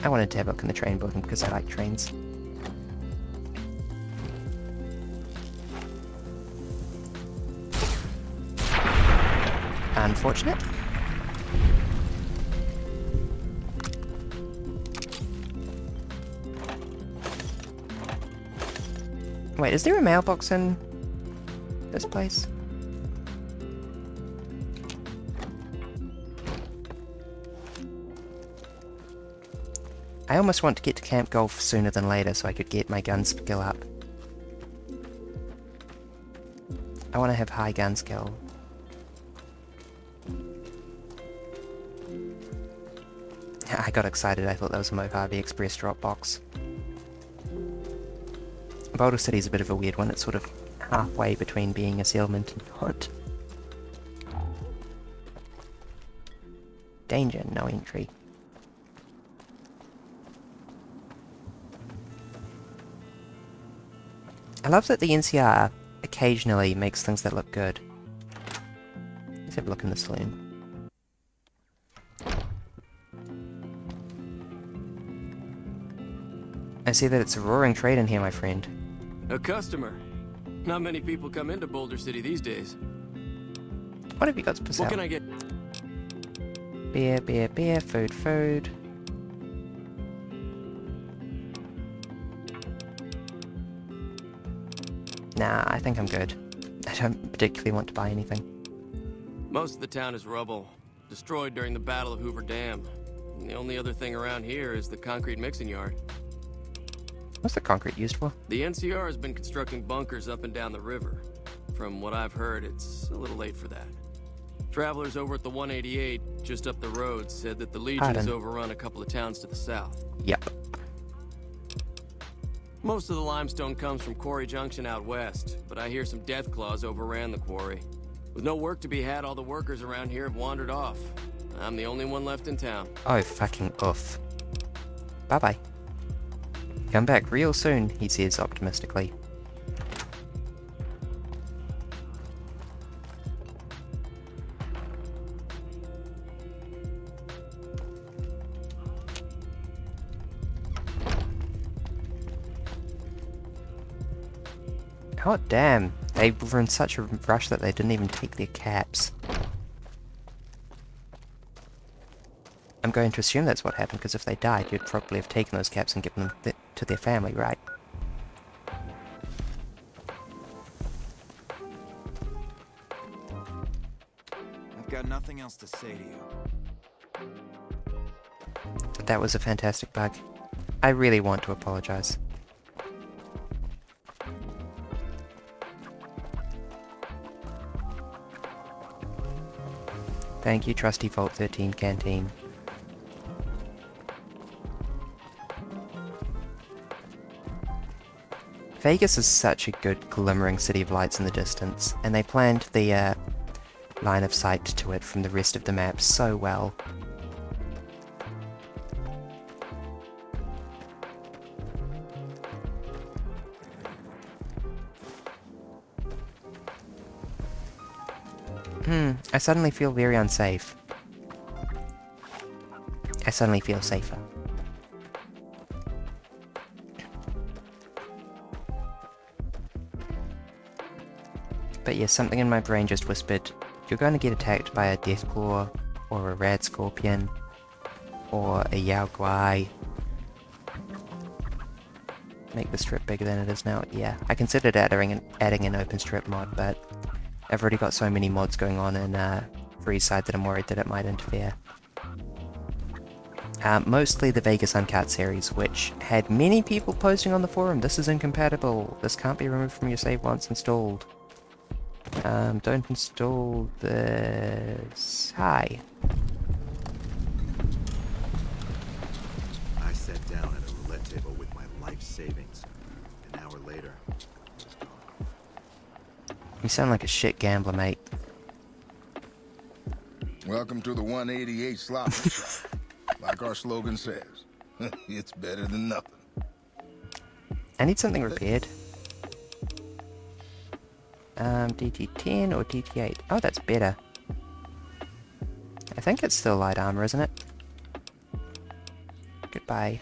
I wanted to have a look in the train building because I like trains. Unfortunate. Wait, is there a mailbox in this place? I almost want to get to Camp Golf sooner than later so I could get my gun skill up. I want to have high gun skill. I got excited, I thought that was a Mojave Express drop box. Boulder City's a bit of a weird one, it's sort of halfway between being a settlement and not. Danger, no entry. I love that the NCR occasionally makes things that look good. Let's have a look in the saloon. I see that it's a roaring trade in here, my friend. A customer. Not many people come into Boulder City these days. What have you got to sell? What can I get? Beer, food. Nah, I think I'm good. I don't particularly want to buy anything. Most of the town is rubble, destroyed during the Battle of Hoover Dam. And the only other thing around here is the concrete mixing yard. What's the concrete used for? The NCR has been constructing bunkers up and down the river. From what I've heard, it's a little late for that. Travelers over at the 188, just up the road, said that the Legion has overrun a couple of towns to the south. Yep. Most of the limestone comes from Quarry Junction out west, but I hear some Deathclaws overran the quarry. With no work to be had, all the workers around here have wandered off. I'm the only one left in town. Oh, fucking oof. Bye-bye. Come back real soon, he says optimistically. Oh damn, they were in such a rush that they didn't even take their caps. I'm going to assume that's what happened, because if they died, you'd probably have taken those caps and given them to their family, right? I've got nothing else to say to you. That was a fantastic bug. I really want to apologize. Thank you, trusty Vault 13 Canteen. Vegas is such a good glimmering city of lights in the distance, and they planned the line of sight to it from the rest of the map so well. I suddenly feel very unsafe. I suddenly feel safer. But yeah, something in my brain just whispered, you're going to get attacked by a Deathclaw, or a Rad Scorpion, or a Yao Guai. Make the strip bigger than it is now. Yeah, I considered adding an open strip mod, but I've already got so many mods going on in Freeside that I'm worried that it might interfere. Mostly the Vegas Uncut series, which had many people posting on the forum, this is incompatible, this can't be removed from your save once installed. Don't install this. Hi. I sat down at a roulette table with my life savings. An hour later, You sound like a shit gambler, mate. Welcome to the 188 slot shop. Like our slogan says, it's better than nothing. I need something repaired. DT10 or DT8? Oh, that's better. I think it's still light armor, isn't it? Goodbye.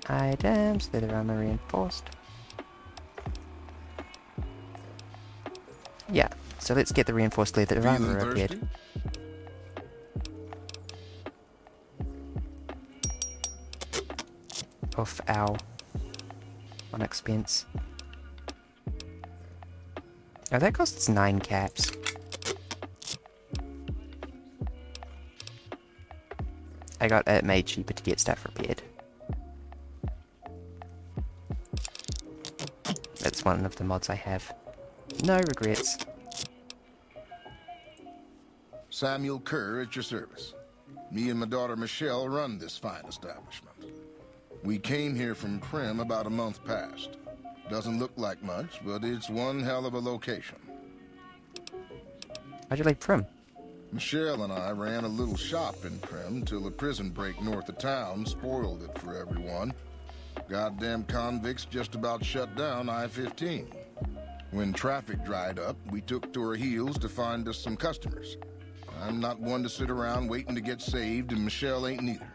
Items, leather armor reinforced. Yeah, so let's get the reinforced leather armor repaired. Off, ow. On expense. Oh, that costs 9 caps. I got it made cheaper to get stuff repaired. That's one of the mods I have. No regrets. Samuel Kerr at your service. Me and my daughter Michelle run this fine establishment. We came here from Primm about a month past. Doesn't look like much, but it's one hell of a location. How'd you like Primm? Michelle and I ran a little shop in Primm till a prison break north of town spoiled it for everyone. Goddamn convicts just about shut down I-15. When traffic dried up, we took to our heels to find us some customers. I'm not one to sit around waiting to get saved, and Michelle ain't neither.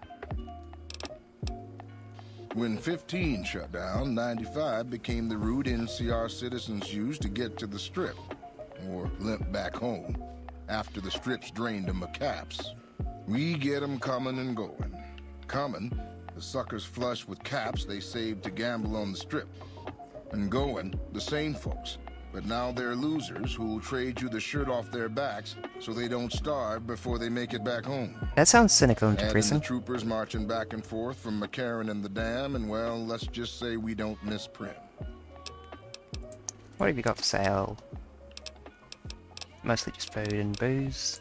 When 15 shut down, 95 became the route NCR citizens used to get to the Strip, or limp back home, after the Strip's drained them of caps. We get them coming and going. Coming, the suckers flush with caps they saved to gamble on the Strip. And going, the sane folks, But now they're losers who'll trade you the shirt off their backs so they don't starve before they make it back home. That sounds cynical and And depressing. the troopers marching back and forth from McCarran and the dam, and well, let's just say we don't miss Prim. What have you got for sale? Mostly just food and booze.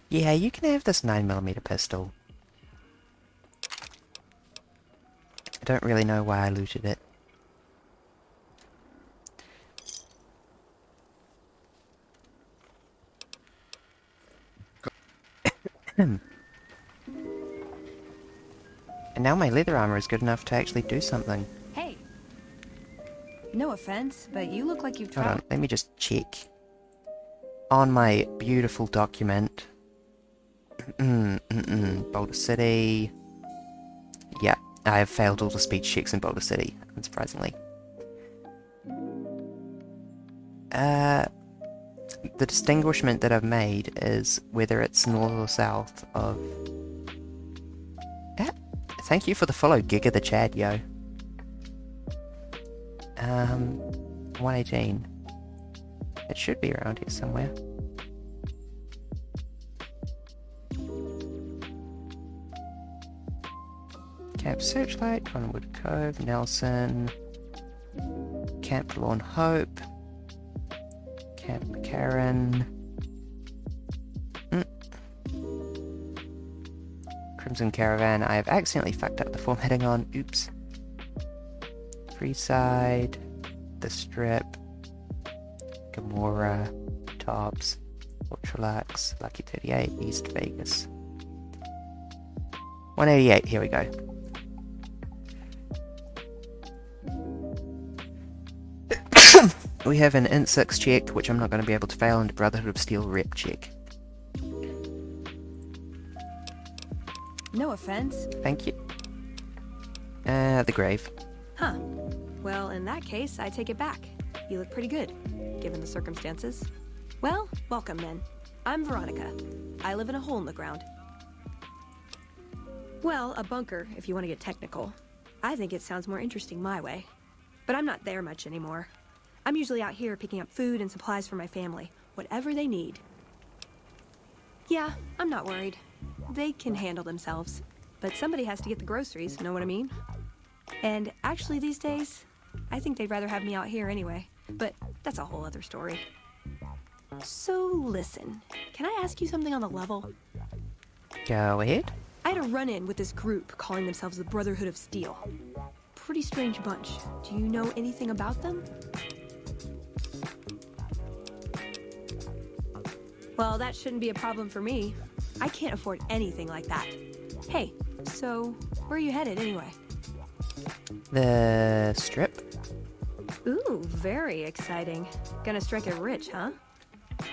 Yeah, you can have this 9mm pistol. I don't really know why I looted it. And now my leather armor is good enough to actually do something. Hey. No offense, but you look like you've Hold on, traveled. let me just check. On my beautiful document. Boulder City. Yeah, I have failed all the speech checks in Boulder City, unsurprisingly. The distinguishment that I've made is whether it's north or south of... Thank you for the follow, Giga the Chad, yo. 118. It should be around here somewhere. Camp Searchlight, Conwood Cove, Nelson, Camp Lorne Hope, Camp McCarran, Crimson Caravan. I have accidentally fucked up the formatting on. Oops. Freeside, The Strip, Gamora, Tops, Ultralux, Lucky 38, East Vegas. 188, here we go. We have an Int 6 check, which I'm not going to be able to fail, and a Brotherhood of Steel rep check. No offense. Thank you. The grave. Huh. Well, in that case, I take it back. You look pretty good, given the circumstances. Well, welcome then. I'm Veronica. I live in a hole in the ground. Well, a bunker, if you want to get technical. I think it sounds more interesting my way. But I'm not there much anymore. I'm usually out here picking up food and supplies for my family, whatever they need. Yeah, I'm not worried. They can handle themselves. But somebody has to get the groceries, know what I mean? And actually these days, I think they'd rather have me out here anyway. But that's a whole other story. So listen, can I ask you something on the level? Go ahead. I had a run-in with this group calling themselves the Brotherhood of Steel. Pretty strange bunch. Do you know anything about them? Well, that shouldn't be a problem for me. I can't afford anything like that. Hey, so where are you headed anyway? The Strip. Ooh, very exciting. Gonna strike it rich, huh?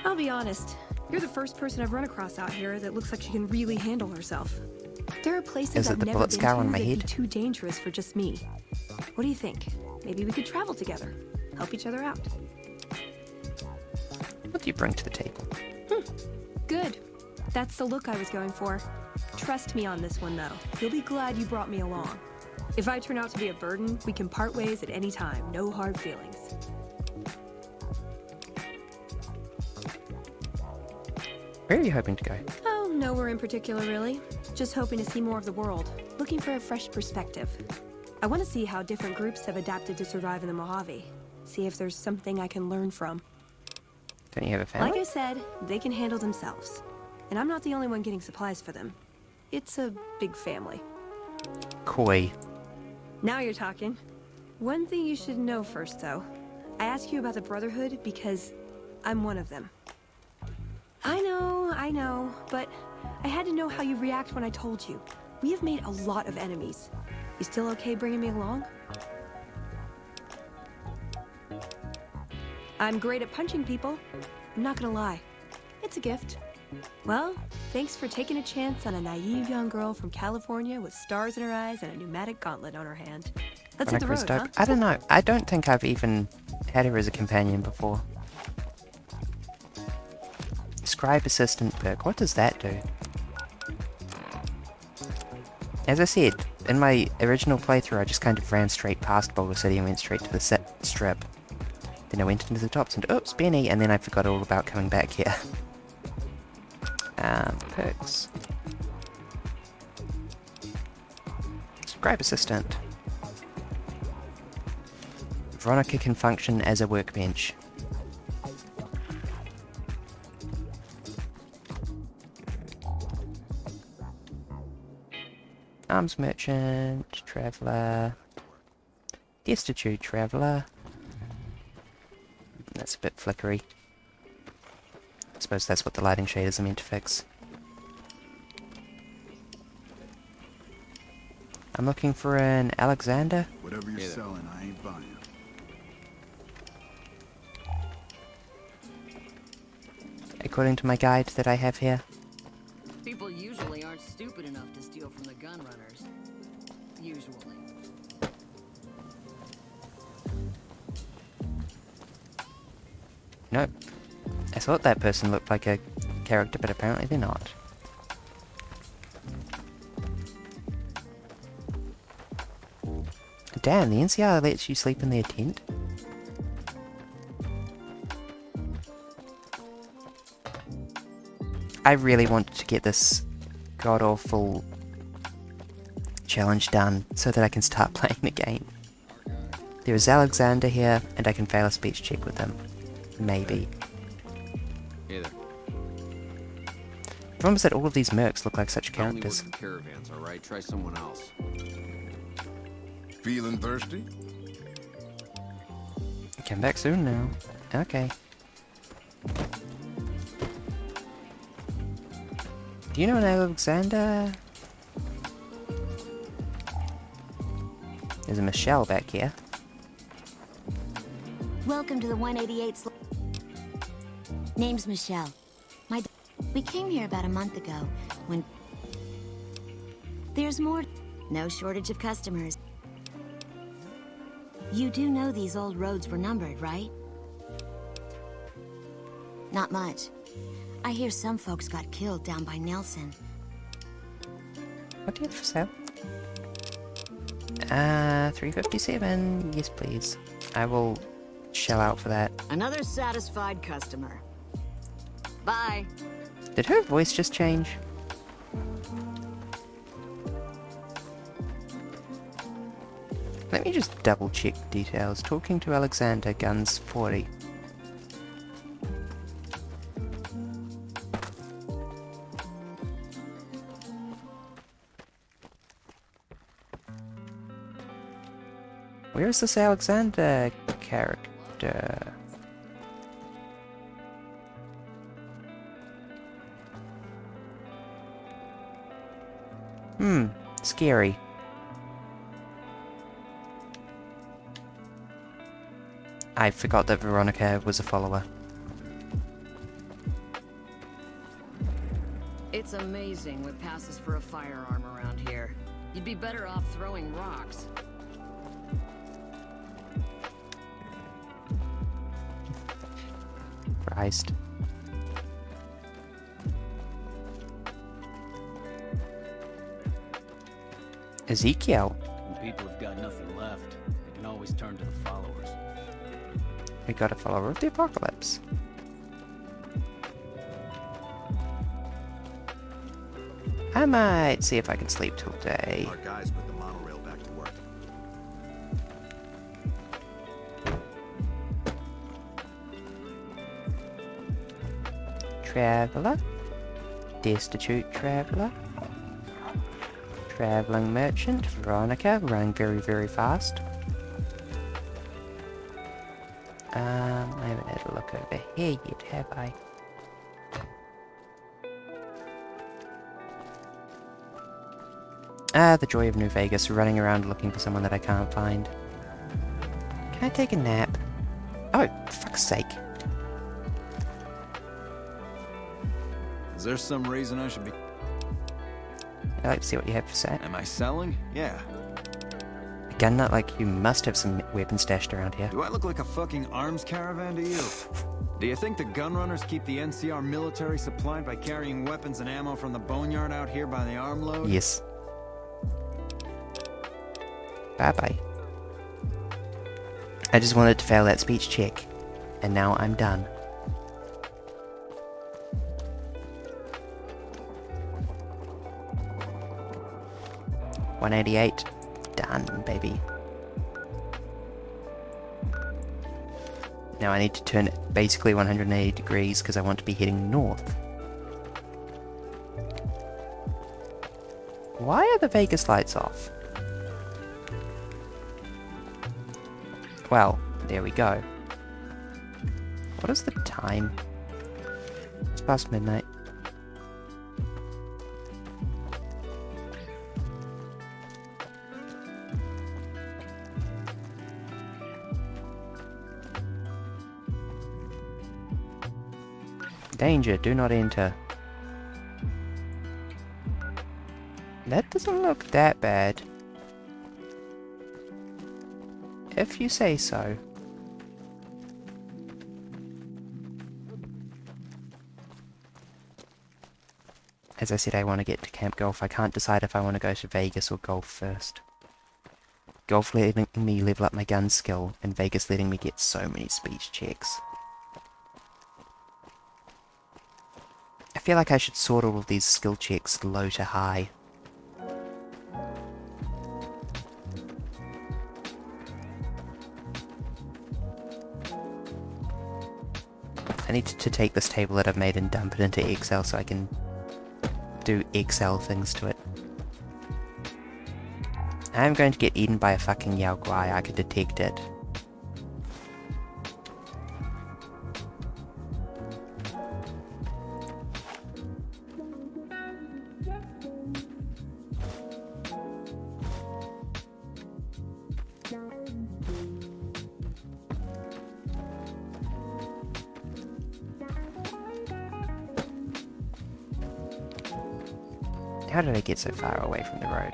I'll be honest, you're the first person I've run across out here that looks like she can really handle herself. There are places Is it I've the never bullet been scar to on my that'd be head? too dangerous for just me. What do you think? Maybe we could travel together, help each other out. What do you bring to the table? Good. That's the look I was going for. Trust me on this one, though. You'll be glad you brought me along. If I turn out to be a burden, we can part ways at any time. No hard feelings. Where are you hoping to go? Oh, nowhere in particular, really. Just hoping to see more of the world. Looking for a fresh perspective. I want to see how different groups have adapted to survive in the Mojave. See if there's something I can learn from. Don't you have a family? Like I said, they can handle themselves. And I'm not the only one getting supplies for them. It's a big family. Coy. Now you're talking. One thing you should know first, though. I ask you about the Brotherhood because I'm one of them. I know, but I had to know how you react when I told you. We have made a lot of enemies. You still okay bringing me along? I'm great at punching people. I'm not gonna lie. It's a gift. Well, thanks for taking a chance on a naive young girl from California with stars in her eyes and a pneumatic gauntlet on her hand. Let's hit the road, huh? I don't know. I don't think I've even had her as a companion before. Scribe Assistant perk. What does that do? As I said, in my original playthrough I just kind of ran straight past Boulder City and went straight to the strip. Then I went into the tops and oops, Benny, and then I forgot all about coming back here. Perks. Scribe Assistant. Veronica can function as a workbench. Arms Merchant, Traveller, Destitute Traveller. That's a bit flickery. I suppose that's what the lighting shaders are meant to fix. I'm looking for an Alexander. Whatever you're selling, I ain't buying. According to my guide that I have here. People usually aren't stupid enough to steal from the gun runners. Usually. Nope. I thought that person looked like a character, but apparently they're not. Damn, the NCR lets you sleep in their tent? I really wanted to get this god-awful challenge done so that I can start playing the game. There is Alexander here, and I can fail a speech check with him. Maybe. Hey there. The problem is that all of these mercs look like such characters. Only work in caravans, alright? Try someone else. Feeling thirsty? Come back soon now. Okay. Do you know an Alexander? There's a Michelle back here. Welcome to the 188. Name's Michelle. We came here about a month ago when... There's more... No shortage of customers. You do know these old roads were numbered, right? Not much. I hear some folks got killed down by Nelson. What do you have for sale? 357. Yes, please. I will shell out for that. Another satisfied customer. Bye. Did her voice just change? Let me just double check details. Talking to Alexander, guns 40. Where is this Alexander character? Scary. I forgot that Veronica was a follower. It's amazing what passes for a firearm around here. You'd be better off throwing rocks. Christ. Ezekiel. When people have got nothing left, they can always turn to the followers. We got a follower of the apocalypse. I might see if I can sleep till day. Our guys put the monorail back to work. Traveller. Destitute Traveller. Traveling Merchant. Veronica, running very, very fast. I haven't had a look over here yet, have I? The joy of New Vegas, running around looking for someone that I can't find. Can I take a nap? Oh, for fuck's sake. Is there some reason I should be... I'd like to see what you have for sale. Am I selling? Yeah. A gun nut like you must have some weapons stashed around here. Do I look like a fucking arms caravan to you? Do you think the gun runners keep the NCR military supplied by carrying weapons and ammo from the boneyard out here by the armload? Yes. Bye-bye. I just wanted to fail that speech check, and now I'm done. $188. Done, baby. Now I need to turn it basically 180 degrees because I want to be heading north. Why are the Vegas lights off? Well, there we go. What is the time? It's past midnight. Danger, do not enter. That doesn't look that bad. If you say so. As I said, I want to get to Camp Golf. I can't decide if I want to go to Vegas or Golf first. Golf letting me level up my gun skill, and Vegas letting me get so many speech checks. I feel like I should sort all of these skill checks low to high. I need to take this table that I've made and dump it into Excel so I can do Excel things to it. I'm going to get eaten by a fucking Yao Guai, I could detect it. How did I get so far away from the road?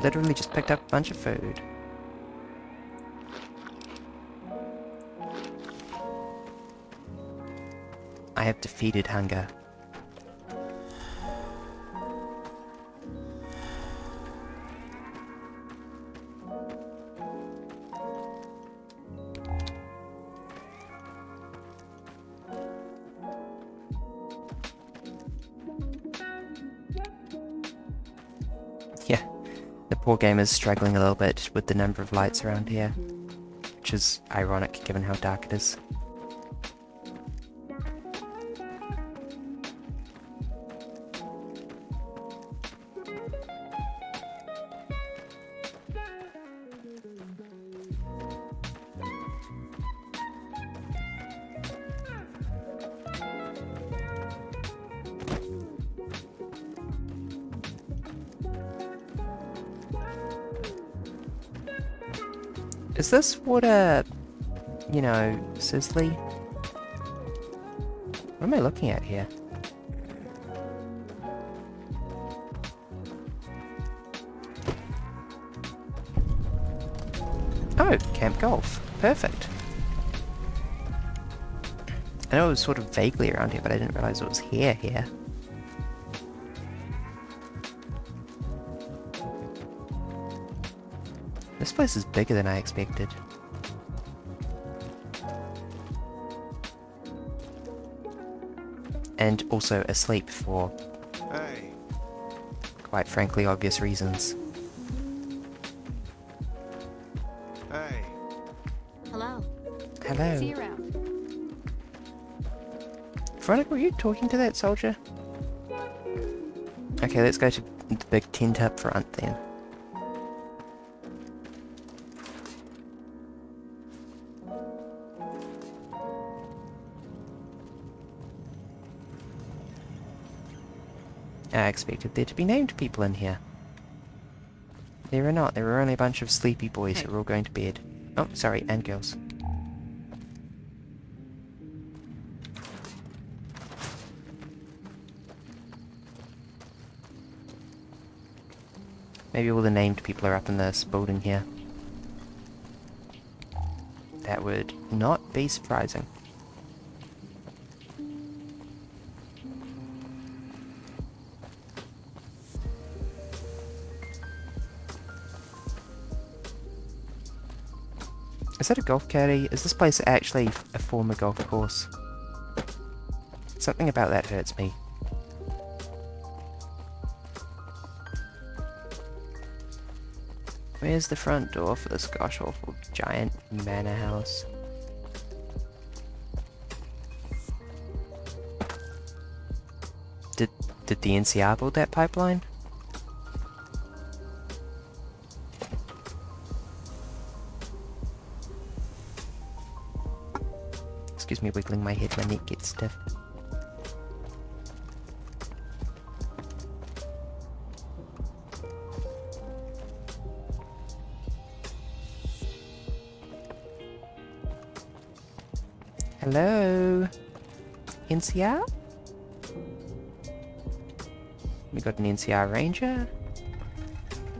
Literally just picked up a bunch of food. I have defeated hunger. Yeah, the poor game is struggling a little bit with the number of lights around here, which is ironic given how dark it is. Is this water, you know, sizzly? What am I looking at here? Oh, Camp Golf. Perfect. I know it was sort of vaguely around here, but I didn't realize it was here. This place is bigger than I expected. And also asleep for, quite frankly, obvious reasons. Hey. Hello. Hello. See you around. Veronica, were you talking to that soldier? Okay, let's go to the big tent up front then. I expected there to be named people in here. There are not. There are only a bunch of sleepy boys who are all going to bed. Oh, sorry, and girls. Maybe all the named people are up in this building here. That would not be surprising. Is that a golf caddy? Is this place actually a former golf course? Something about that hurts me. Where's the front door for this gosh awful giant manor house? Did the NCR build that pipeline? Excuse me, wiggling my head, my neck gets stiff. Hello? NCR? We got an NCR Ranger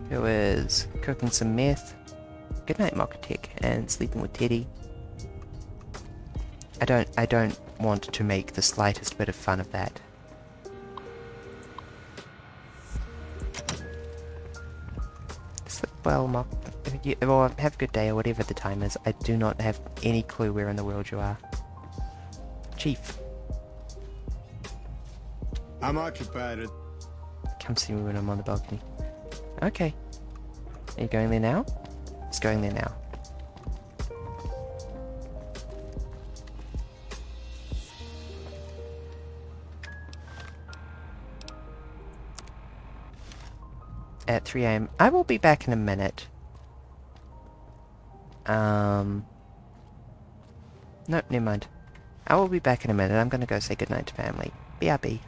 who is cooking some meth. Good night, Mokotech, and sleeping with Teddy. I don't want to make the slightest bit of fun of that. Sleep well, Mok. Well, have a good day or whatever the time is. I do not have any clue where in the world you are. Chief. I'm occupied. Come see me when I'm on the balcony. Okay. Are you going there now? It's going there now. At 3 AM. I will be back in a minute. Nope, never mind. I will be back in a minute. I'm gonna go say goodnight to family. BRB.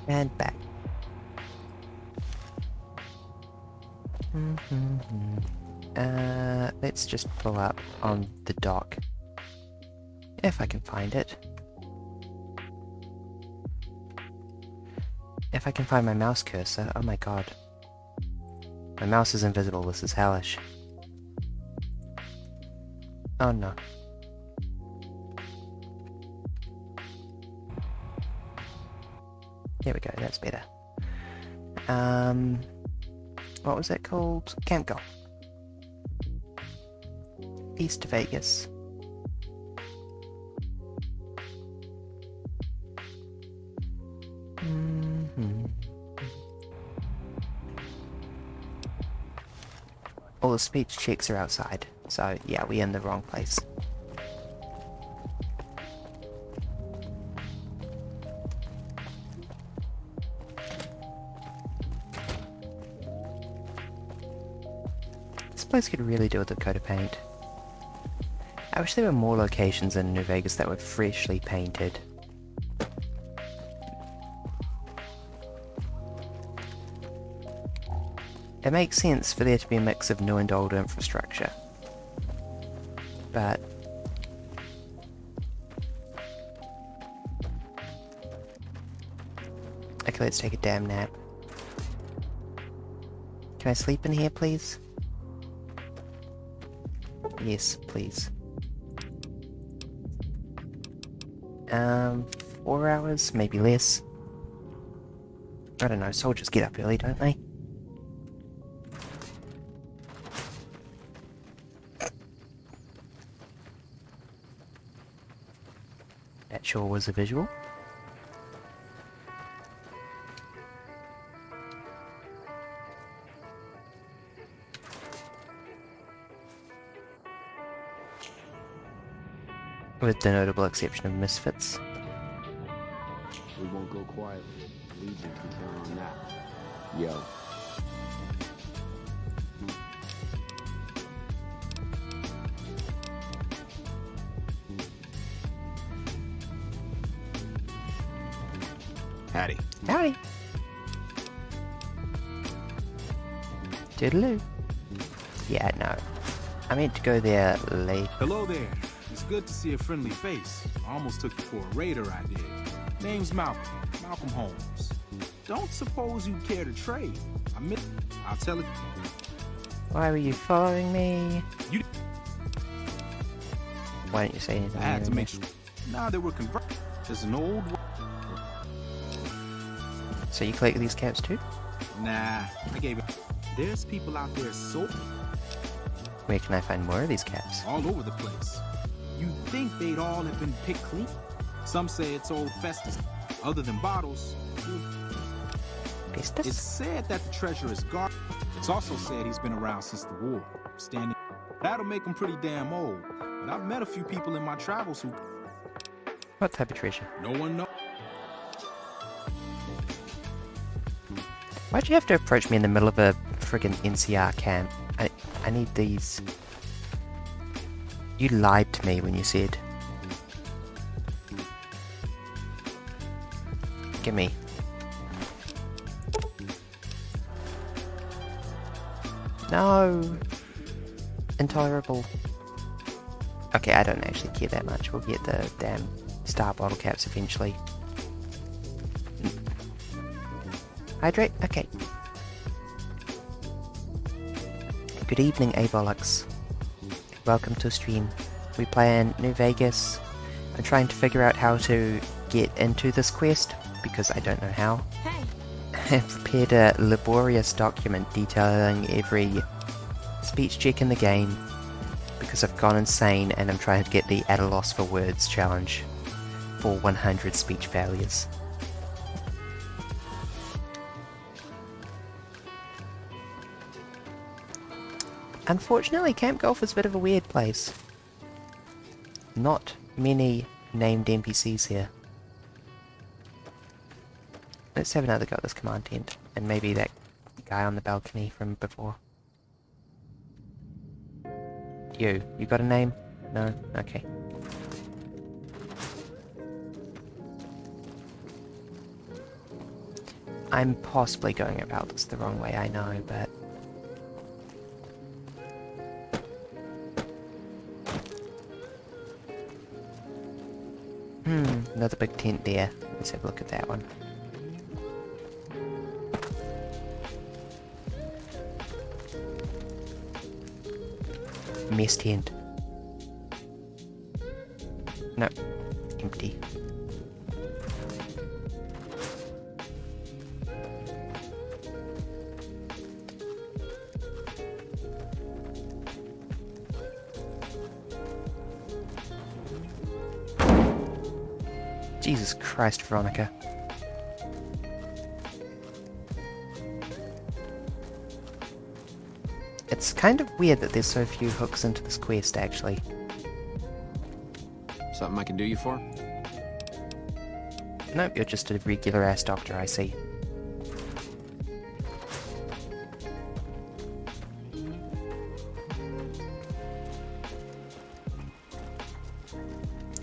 And back. Let's just pull up on the dock. If I can find it. If I can find my mouse cursor, oh my god. My mouse is invisible, this is hellish. Oh no. There we go, that's better. What was that called? Camp Golf. East Vegas. All the speech checks are outside, so yeah, we're in the wrong place. This place could really do with a coat of paint. I wish there were more locations in New Vegas that were freshly painted. It makes sense for there to be a mix of new and old infrastructure. But okay, let's take a damn nap. Can I sleep in here, please? Yes, please. 4 hours, maybe less. I don't know, soldiers get up early, don't they? That sure was a visual. With the notable exception of Misfits. We won't go quietly. Legion can count on that. Yo. Howdy. Howdy. Toodaloo. Yeah, no. I meant to go there late. Hello there. It's good to see a friendly face. I almost took you for a raider, I did. Name's Malcolm. Malcolm Holmes. Don't suppose you care to trade. I'll tell it. Why were you following me? Why didn't you say anything? I had to make sure. Nah, they were converted. There's an old. So you collect these caps too? Nah, I gave it. There's people out there so. Where can I find more of these caps? All over the place. You'd think they'd all have been picked clean. Some say it's old Festus. Other than bottles. Festus? It's said that the treasure is guarded. It's also said he's been around since the war. Standing. That'll make him pretty damn old. But I've met a few people in my travels who. What type of treasure? No one knows. Why'd you have to approach me in the middle of a friggin' NCR camp? I need these. You lied to me when you said. Gimme. No! Intolerable. Okay, I don't actually care that much. We'll get the damn star bottle caps eventually. Hydrate? Okay. Good evening, Avolux. Welcome to stream. We play in New Vegas. I'm trying to figure out how to get into this quest, because I don't know how. Hey. I've prepared a laborious document detailing every speech check in the game, because I've gone insane and I'm trying to get the at a loss for words challenge for 100 speech failures. Unfortunately, Camp Golf is a bit of a weird place. Not many named NPCs here. Let's have another go at this command tent, and maybe that guy on the balcony from before. You got a name? No? Okay. I'm possibly going about this the wrong way, I know, but... another big tent there. Let's have a look at that one. Mess tent. Nope. Empty. Jesus Christ, Veronica. It's kind of weird that there's so few hooks into this quest, actually. Something I can do you for? Nope, you're just a regular-ass doctor, I see.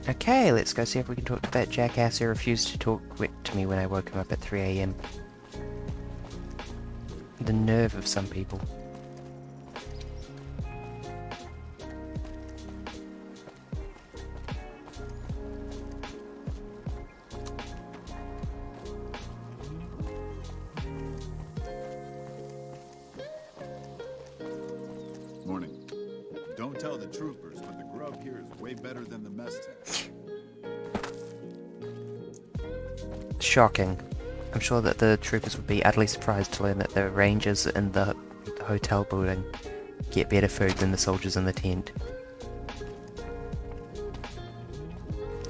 Okay, let's go see if we can talk to that jackass who refused to talk to me when I woke him up at 3 AM. The nerve of some people. Morning. Don't tell the troopers, but the grub here is way better than the mess tent. Shocking. I'm sure that the troopers would be utterly surprised to learn that the rangers in the hotel building get better food than the soldiers in the tent.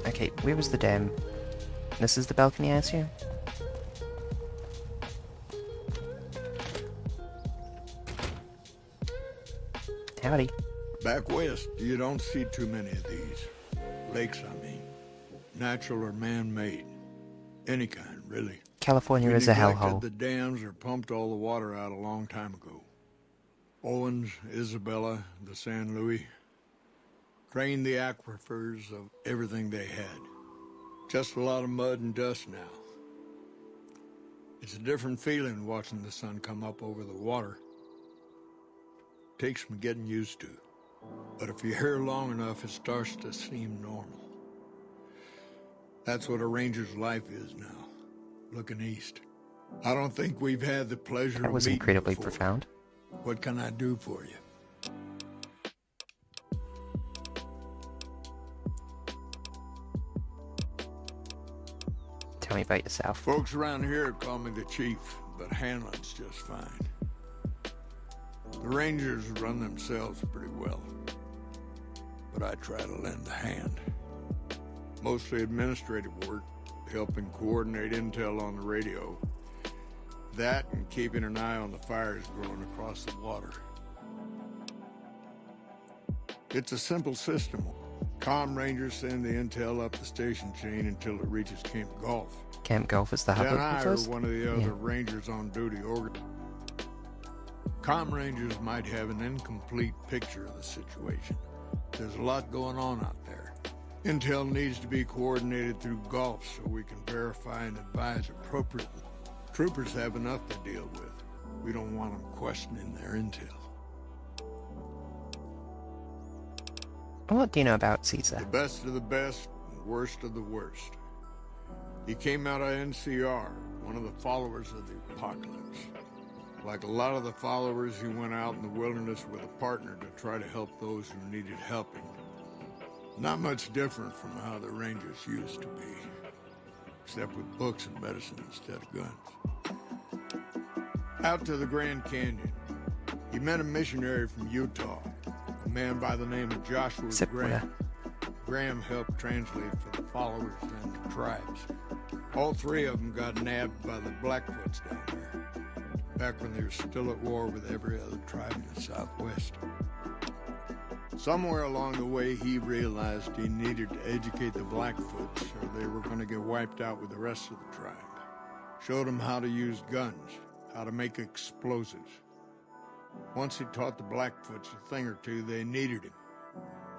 Okay, where was the dam? This is the balcony, I assume? Howdy. Back west, you don't see too many of these. Lakes, I mean. Natural or man-made. Any kind, really. California is a hellhole. The dams or pumped all the water out a long time ago. Owens, Isabella, the San Luis. Drained the aquifers of everything they had. Just a lot of mud and dust now. It's a different feeling watching the sun come up over the water. Takes some getting used to. But if you're here long enough, it starts to seem normal. That's what a ranger's life is now, looking east. I don't think we've had the pleasure of meeting. That was incredibly profound. What can I do for you? Tell me about yourself. Folks around here call me the chief, but handling's just fine. The Rangers run themselves pretty well, but I try to lend a hand. Mostly administrative work, helping coordinate intel on the radio. That and keeping an eye on the fires growing across the water. It's a simple system. Comm Rangers send the intel up the station chain until it reaches Camp Golf. Camp Golf is the hub Then I of or this? one of the other Rangers on duty Comm Rangers might have an incomplete picture of the situation. There's a lot going on out there. Intel needs to be coordinated through Golf so we can verify and advise appropriately. Troopers have enough to deal with. We don't want them questioning their intel. What do you know about Caesar? The best of the best, and worst of the worst. He came out of NCR, one of the followers of the apocalypse. Like a lot of the followers, he went out in the wilderness with a partner to try to help those who needed helping. Not much different from how the Rangers used to be, except with books and medicine instead of guns. Out to the Grand Canyon, he met a missionary from Utah, a man by the name of Joshua Graham. Graham helped translate for the followers and the tribes. All three of them got nabbed by the Blackfoots down there, back when they were still at war with every other tribe in the Southwest. Somewhere along the way, he realized he needed to educate the Blackfoots or they were going to get wiped out with the rest of the tribe. Showed them how to use guns, how to make explosives. Once he taught the Blackfoots a thing or two, they needed him.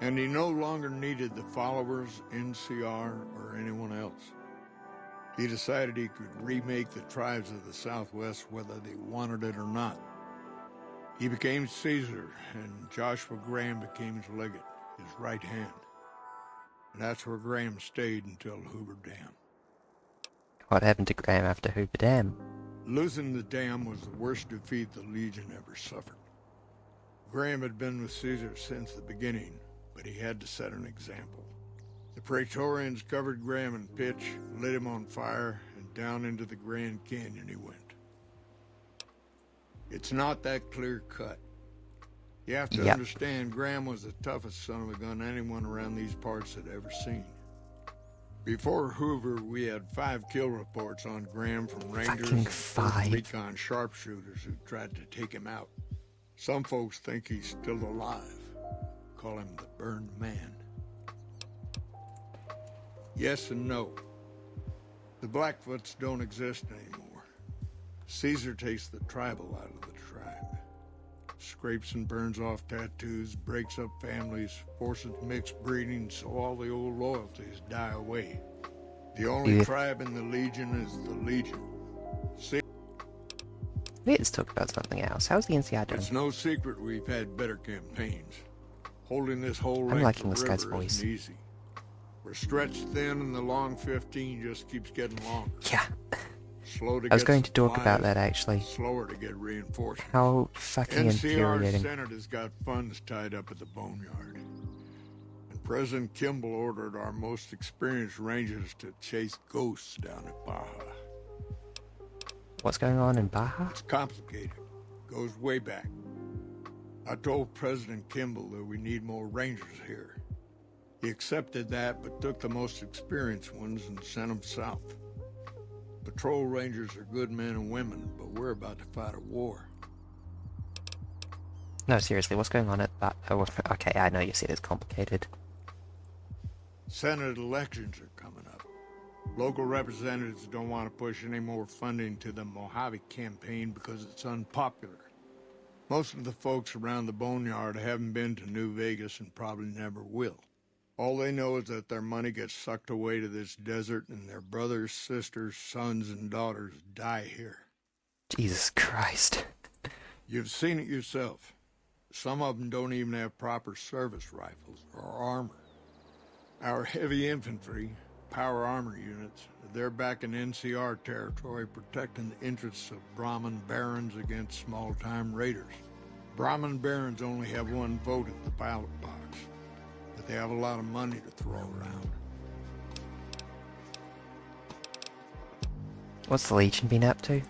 And he no longer needed the followers, NCR, or anyone else. He decided he could remake the tribes of the Southwest whether they wanted it or not. He became Caesar, and Joshua Graham became his legate, his right hand. And that's where Graham stayed until Hoover Dam. What happened to Graham after Hoover Dam? Losing the dam was the worst defeat the Legion ever suffered. Graham had been with Caesar since the beginning, but he had to set an example. The Praetorians covered Graham in pitch, lit him on fire, and down into the Grand Canyon he went. It's not that clear-cut. You have to understand, Graham was the toughest son of a gun anyone around these parts had ever seen. Before Hoover, we had 5 kill reports on Graham from Rangers and recon sharpshooters who tried to take him out. Some folks think he's still alive. Call him the Burned Man. Yes and no. The Blackfoots don't exist anymore. Caesar takes the tribal out of the tribe. Scrapes and burns off tattoos, breaks up families, forces mixed breeding so all the old loyalties die away. The only tribe in the Legion is the Legion. Let's talk about something else. How's the NCR doing? It's no secret we've had better campaigns. Holding this whole I'm length liking of this guy's river voice. isn't easy. We're stretched thin and the long 15 just keeps getting longer. Yeah. Slow to I was get going to talk supplies, about that actually. Slower to get reinforcements. How fucking infuriating. NCR Senate has got funds tied up at the Boneyard. And President Kimball ordered our most experienced rangers to chase ghosts down at Baja. What's going on in Baja? It's complicated. Goes way back. I told President Kimball that we need more rangers here. He accepted that, but took the most experienced ones and sent them south. Patrol rangers are good men and women, but we're about to fight a war. No, seriously, what's going on at that? Oh, okay, I know you said it's complicated. Senate elections are coming up. Local representatives don't want to push any more funding to the Mojave campaign because it's unpopular. Most of the folks around the Boneyard haven't been to New Vegas and probably never will. All they know is that their money gets sucked away to this desert and their brothers, sisters, sons, and daughters die here. Jesus Christ. You've seen it yourself. Some of them don't even have proper service rifles or armor. Our heavy infantry, power armor units, they're back in NCR territory protecting the interests of Brahmin barons against small-time raiders. Brahmin barons only have one vote at the ballot box. They have a lot of money to throw around. What's the Legion been up to?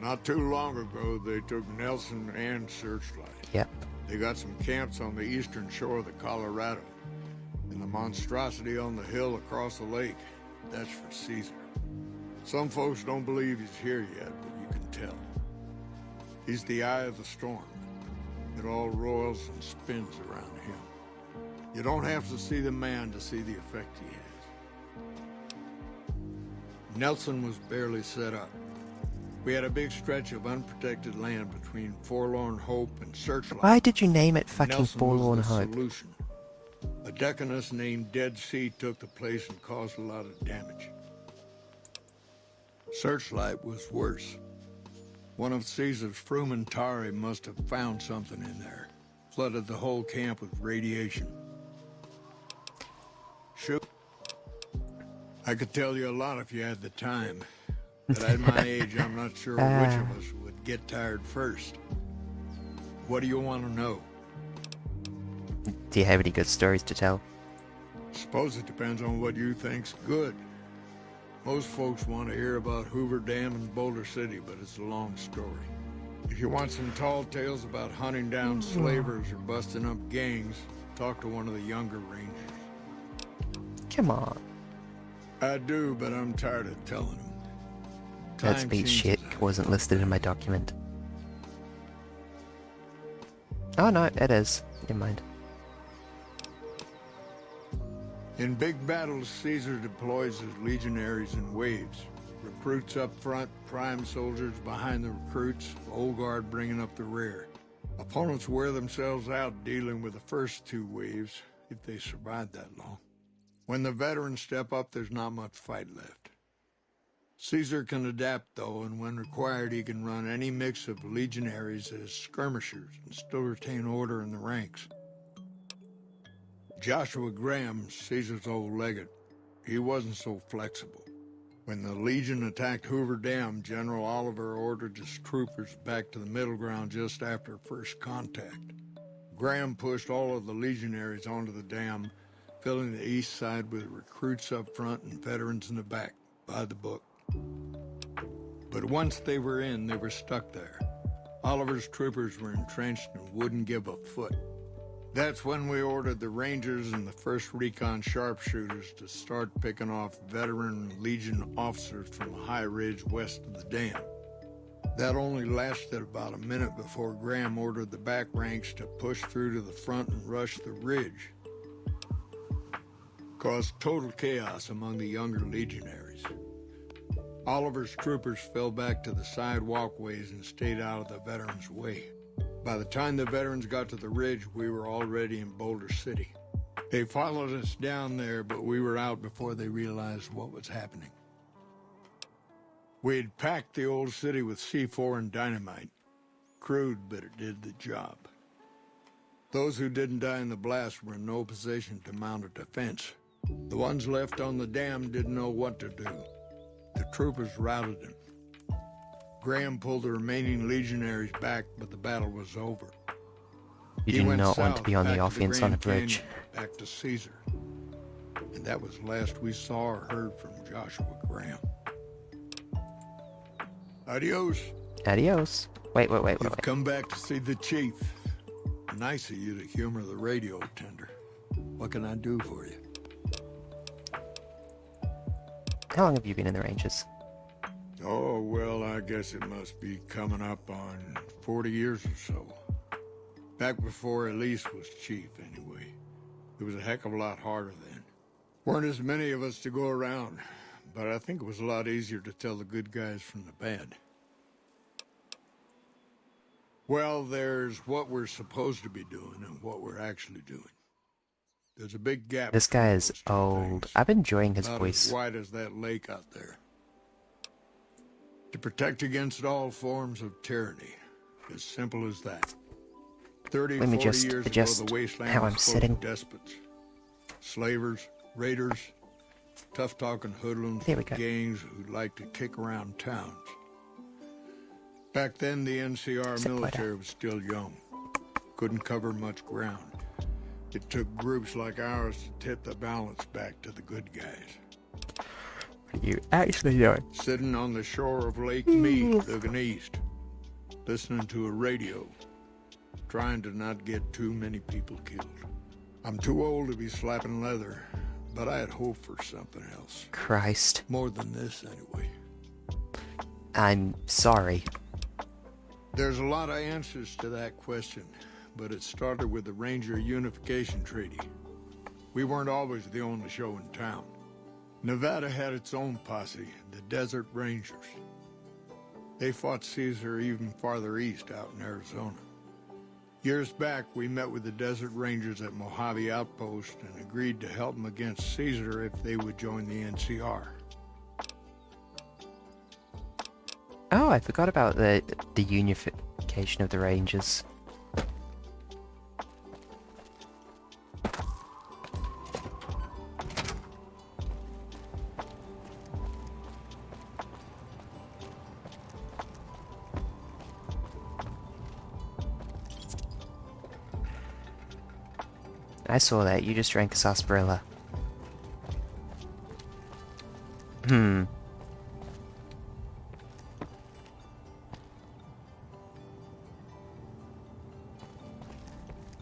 Not too long ago, they took Nelson and Searchlight. Yep. They got some camps on the eastern shore of the Colorado. And the monstrosity on the hill across the lake, that's for Caesar. Some folks don't believe he's here yet, but you can tell. He's the eye of the storm. It all roils and spins around him. You don't have to see the man to see the effect he has. Nelson was barely set up. We had a big stretch of unprotected land between Forlorn Hope and Searchlight. Why did you name it fucking Nelson Forlorn was the Hope? Solution. A deaconess named Dead Sea took the place and caused a lot of damage. Searchlight was worse. One of Caesar's Frumentari must have found something in there. Flooded the whole camp with radiation. Shoot. I could tell you a lot if you had the time. But at my age, I'm not sure which of us would get tired first. What do you want to know? Do you have any good stories to tell? Suppose it depends on what you think's good. Most folks want to hear about Hoover Dam and Boulder City, but it's a long story. If you want some tall tales about hunting down slavers or busting up gangs, talk to one of the younger rangers. Come on. I do, but I'm tired of telling them. That speech shit wasn't listed in my document. Oh no, it is. Never mind. In big battles, Caesar deploys his legionaries in waves. Recruits up front, prime soldiers behind the recruits, old guard bringing up the rear. Opponents wear themselves out dealing with the first 2 waves, if they survive that long. When the veterans step up, there's not much fight left. Caesar can adapt, though, and when required, he can run any mix of legionaries as skirmishers and still retain order in the ranks. Joshua Graham, Caesar's old legate, he wasn't so flexible. When the Legion attacked Hoover Dam, General Oliver ordered his troopers back to the middle ground just after first contact. Graham pushed all of the legionaries onto the dam, filling the east side with recruits up front and veterans in the back, by the book. But once they were in, they were stuck there. Oliver's troopers were entrenched and wouldn't give a foot. That's when we ordered the Rangers and the 1st Recon Sharpshooters to start picking off veteran Legion officers from a high ridge west of the dam. That only lasted about a minute before Graham ordered the back ranks to push through to the front and rush the ridge. Caused total chaos among the younger legionaries. Oliver's troopers fell back to the side walkways and stayed out of the veterans' way. By the time the veterans got to the ridge, we were already in Boulder City. They followed us down there, but we were out before they realized what was happening. We'd packed the old city with C4 and dynamite. Crude, but it did the job. Those who didn't die in the blast were in no position to mount a defense. The ones left on the dam didn't know what to do. The troopers routed them. Graham pulled the remaining legionaries back, but the battle was over. You do not want to be on the offense on a bridge. Back to Caesar. And that was the last we saw or heard from Joshua Graham. Adios. Adios. Wait. You've come back to see the chief. Nice of you to humor the radio tender. What can I do for you? How long have you been in the Rangers? Oh, well, I guess it must be coming up on 40 years or so. Back before Elise was chief, anyway. It was a heck of a lot harder then. Weren't as many of us to go around, but I think it was a lot easier to tell the good guys from the bad. Well, there's what we're supposed to be doing and what we're actually doing. There's a big gap. This guy is old. I'm enjoying his About voice. as wide as that lake out there. To protect against all forms of tyranny. As simple as that. 30, Let me 40 just years adjust ago, the wasteland how was I'm full sitting. of despots. Slavers, raiders, tough-talking hoodlums There we with go. gangs who like to kick around towns. Back then, the NCR military was still young. Couldn't cover much ground. It took groups like ours to tip the balance back to the good guys. What are you actually doing? Sitting on the shore of Lake Mead, looking east. Listening to a radio. Trying to not get too many people killed. I'm too old to be slapping leather, but I had hoped for something else. Christ. More than this, anyway. I'm sorry. There's a lot of answers to that question, but it started with the Ranger Unification Treaty. We weren't always the only show in town. Nevada had its own posse, the Desert Rangers. They fought Caesar even farther east, out in Arizona. Years back, we met with the Desert Rangers at Mojave Outpost and agreed to help them against Caesar if they would join the NCR. Oh, I forgot about the unification of the Rangers. I saw that. You just drank a sarsaparilla.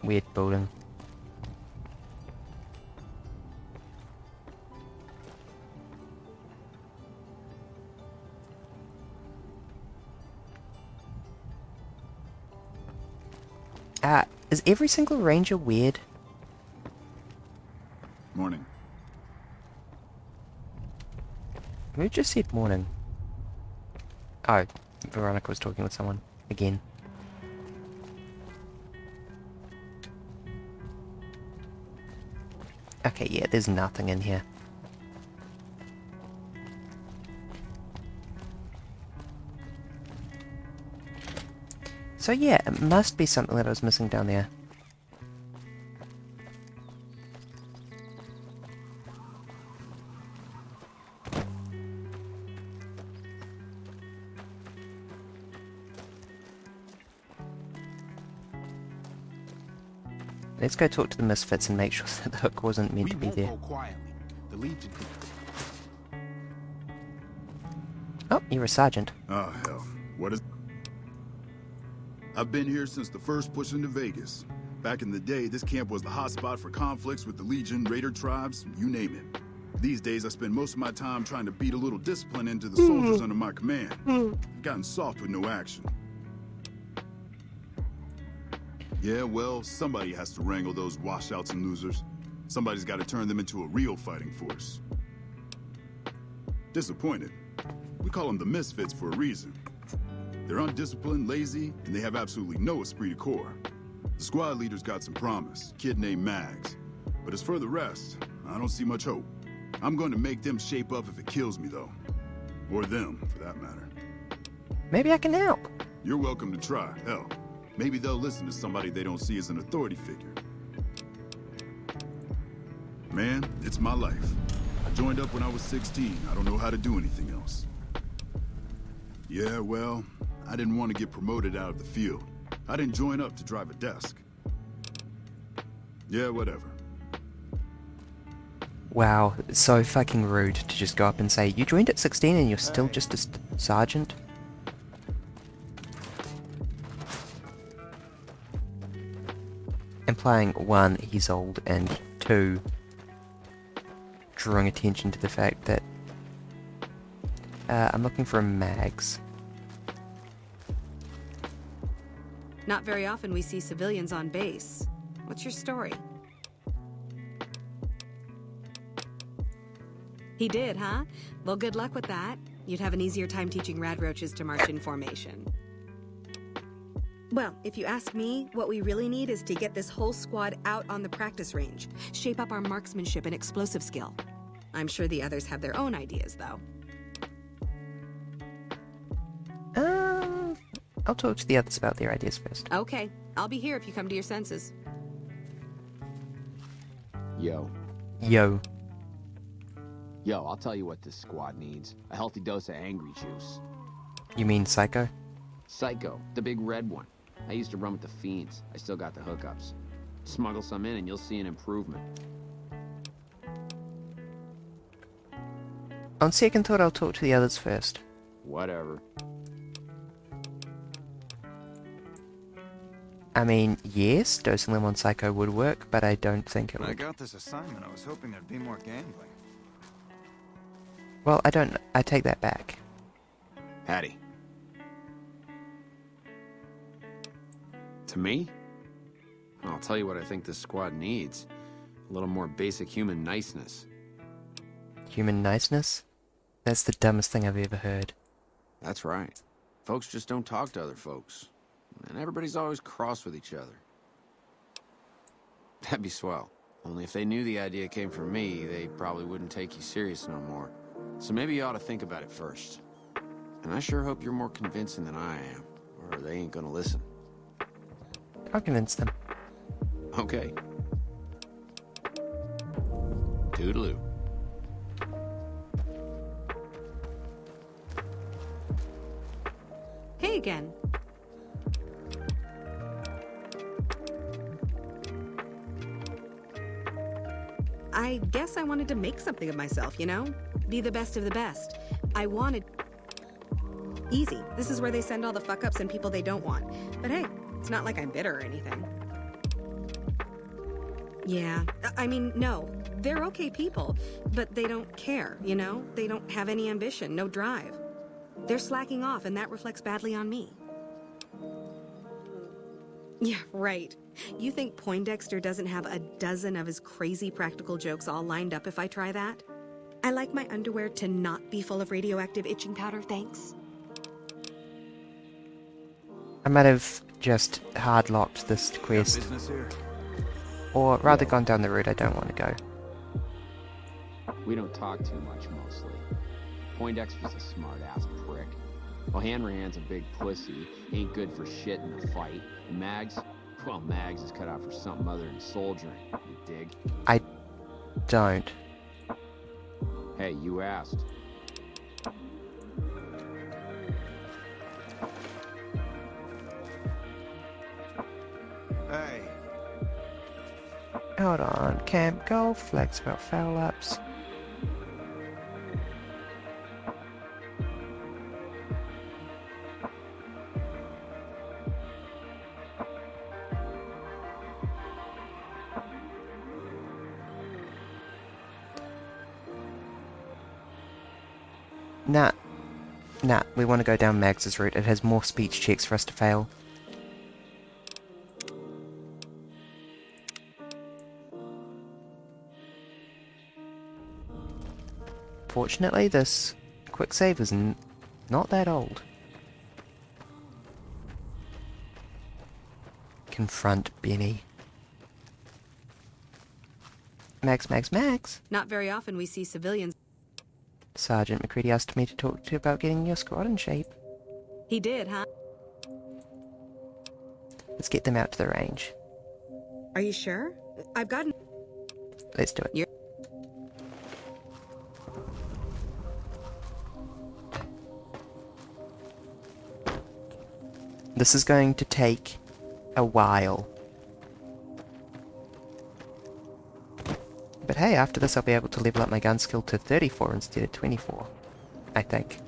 Weird building. Is every single ranger weird? Morning. Who just said morning? Oh, Veronica was talking with someone. Again. Okay, yeah, there's nothing in here. So yeah, it must be something that I was missing down there. Let's go talk to the Misfits and make sure that the hook wasn't meant to be there. Go quietly. The Legion. Oh, you're a sergeant. Oh, hell. What is... I've been here since the first push into Vegas. Back in the day, this camp was the hotspot for conflicts with the Legion, Raider tribes, you name it. These days, I spend most of my time trying to beat a little discipline into the soldiers under my command. I've gotten soft with no action. Yeah, well, somebody has to wrangle those washouts and losers. Somebody's got to turn them into a real fighting force. Disappointed. We call them the Misfits for a reason. They're undisciplined, lazy, and they have absolutely no esprit de corps. The squad leader's got some promise, kid named Mags. But as for the rest, I don't see much hope. I'm going to make them shape up if it kills me, though. Or them, for that matter. Maybe I can help. You're welcome to try. Hell, maybe they'll listen to somebody they don't see as an authority figure. Man, it's my life. I joined up when I was 16. I don't know how to do anything else. Yeah, well, I didn't want to get promoted out of the field. I didn't join up to drive a desk. Yeah, whatever. Wow, it's so fucking rude to just go up and say, you joined at 16 and you're still just a sergeant? Implying, 1, he's old, and 2, drawing attention to the fact that I'm looking for a Mags. Not very often we see civilians on base. What's your story? He did, huh? Well, good luck with that. You'd have an easier time teaching rad roaches to march in formation. Well, if you ask me, what we really need is to get this whole squad out on the practice range. Shape up our marksmanship and explosive skill. I'm sure the others have their own ideas, though. I'll talk to the others about their ideas first. Okay, I'll be here if you come to your senses. Yo. Yo. Yo, I'll tell you what this squad needs. A healthy dose of angry juice. You mean Psycho? Psycho, the big red one. I used to run with the Fiends. I still got the hookups. Smuggle some in and you'll see an improvement. On second thought, I'll talk to the others first. Whatever. I mean, yes, dosing them on Psycho would work, but I don't think it When I would. got this assignment, I was hoping there'd be more gambling. Well, I take that back. Hattie. To me? I'll tell you what I think this squad needs. A little more basic human niceness. Human niceness? That's the dumbest thing I've ever heard. That's right. Folks just don't talk to other folks. And everybody's always cross with each other. That'd be swell. Only if they knew the idea came from me, they probably wouldn't take you serious no more. So maybe you ought to think about it first. And I sure hope you're more convincing than I am, or they ain't gonna listen. I'll convince them. Okay. Toodaloo. Hey again. I guess I wanted to make something of myself, you know? Be the best of the best. I wanted... Easy. This is where they send all the fuck-ups and people they don't want. But hey, it's not like I'm bitter or anything. Yeah, I mean, no. They're okay people, but they don't care, you know? They don't have any ambition, no drive. They're slacking off, and that reflects badly on me. Yeah, right. You think Poindexter doesn't have a dozen of his crazy practical jokes all lined up if I try that? I like my underwear to not be full of radioactive itching powder, thanks. I might have just hard-locked this quest. Business here. Or rather gone down the route I don't want to go. We don't talk too much, mostly. Poindexter's a smart-ass prick. Well, Hanrahan's a big pussy, ain't good for shit in a fight. And Mags? Well, Mags is cut out for something other than soldiering, you dig? I don't. Hey, you asked. Hey. Hold on. Camp Golf, flags about foul ups. Nah, we want to go down Mags's route. It has more speech checks for us to fail. Fortunately, this quick save is not that old. Confront Benny. Mags. Not very often we see civilians. Sergeant McCready asked me to talk to you about getting your squad in shape. He did, huh? Let's get them out to the range. Are you sure? I've gotten... Let's do it. This is going to take a while. But hey, after this I'll be able to level up my gun skill to 34 instead of 24, I think.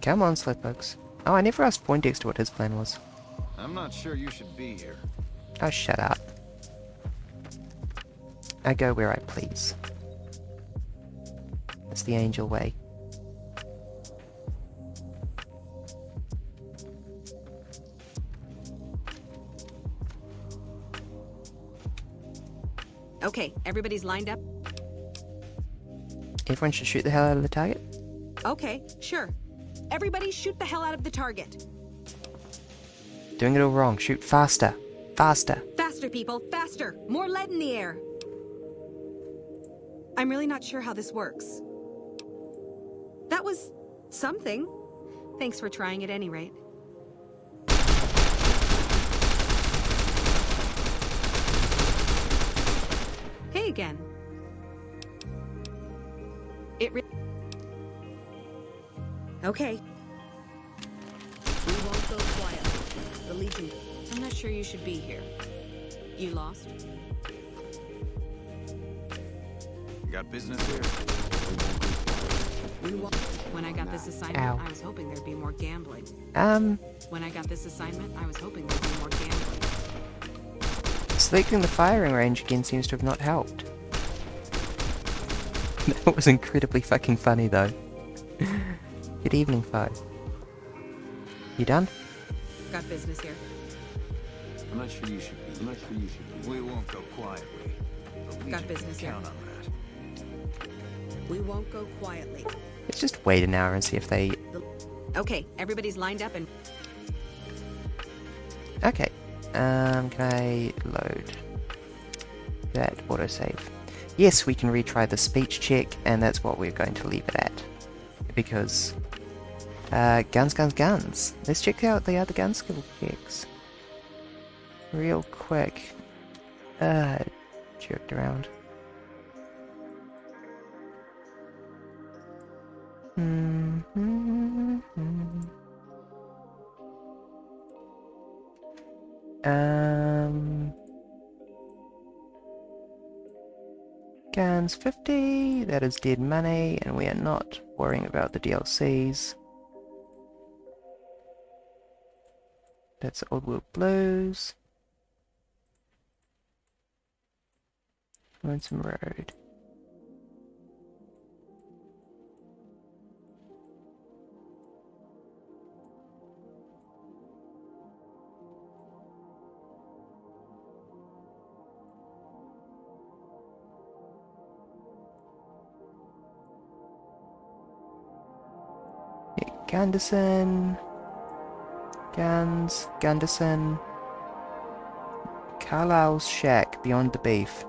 Come on, Slowpokes. Oh, I never asked Poindexter what his plan was. I'm not sure you should be here. Oh, shut up. I go where I please. It's the angel way. Okay, everybody's lined up? Everyone should shoot the hell out of the target? Okay, sure. Everybody shoot the hell out of the target. Doing it all wrong. Shoot faster. Faster. Faster, people, faster! More lead in the air! I'm really not sure how this works. That was... something. Thanks for trying at any rate. Hey again. Okay. We won't go quietly. The Legion... I'm not sure you should be here. You lost? Got business here? We won't... When I got this assignment, Ow. I was hoping there'd be more gambling. When I got this assignment, I was hoping there'd be more gambling. Selecting the firing range again seems to have not helped. That was incredibly fucking funny though. Good evening, foe. You done? Got business here. I'm not sure you should be. We won't go quietly. The Legion Got business can here. count on that. We won't go quietly. Let's just wait an hour and see if they... Okay, everybody's lined up and... Okay. Can I load that autosave? Yes, we can retry the speech check, and that's what we're going to leave it at. Because... guns. Let's check out the other gun skill checks. Real quick. Jerked around. Guns 50, that is dead money, and we are not worrying about the DLCs. That's Old World Blues. Lonesome Road. Gunderson, Carlisle's Shack, Beyond the Beef.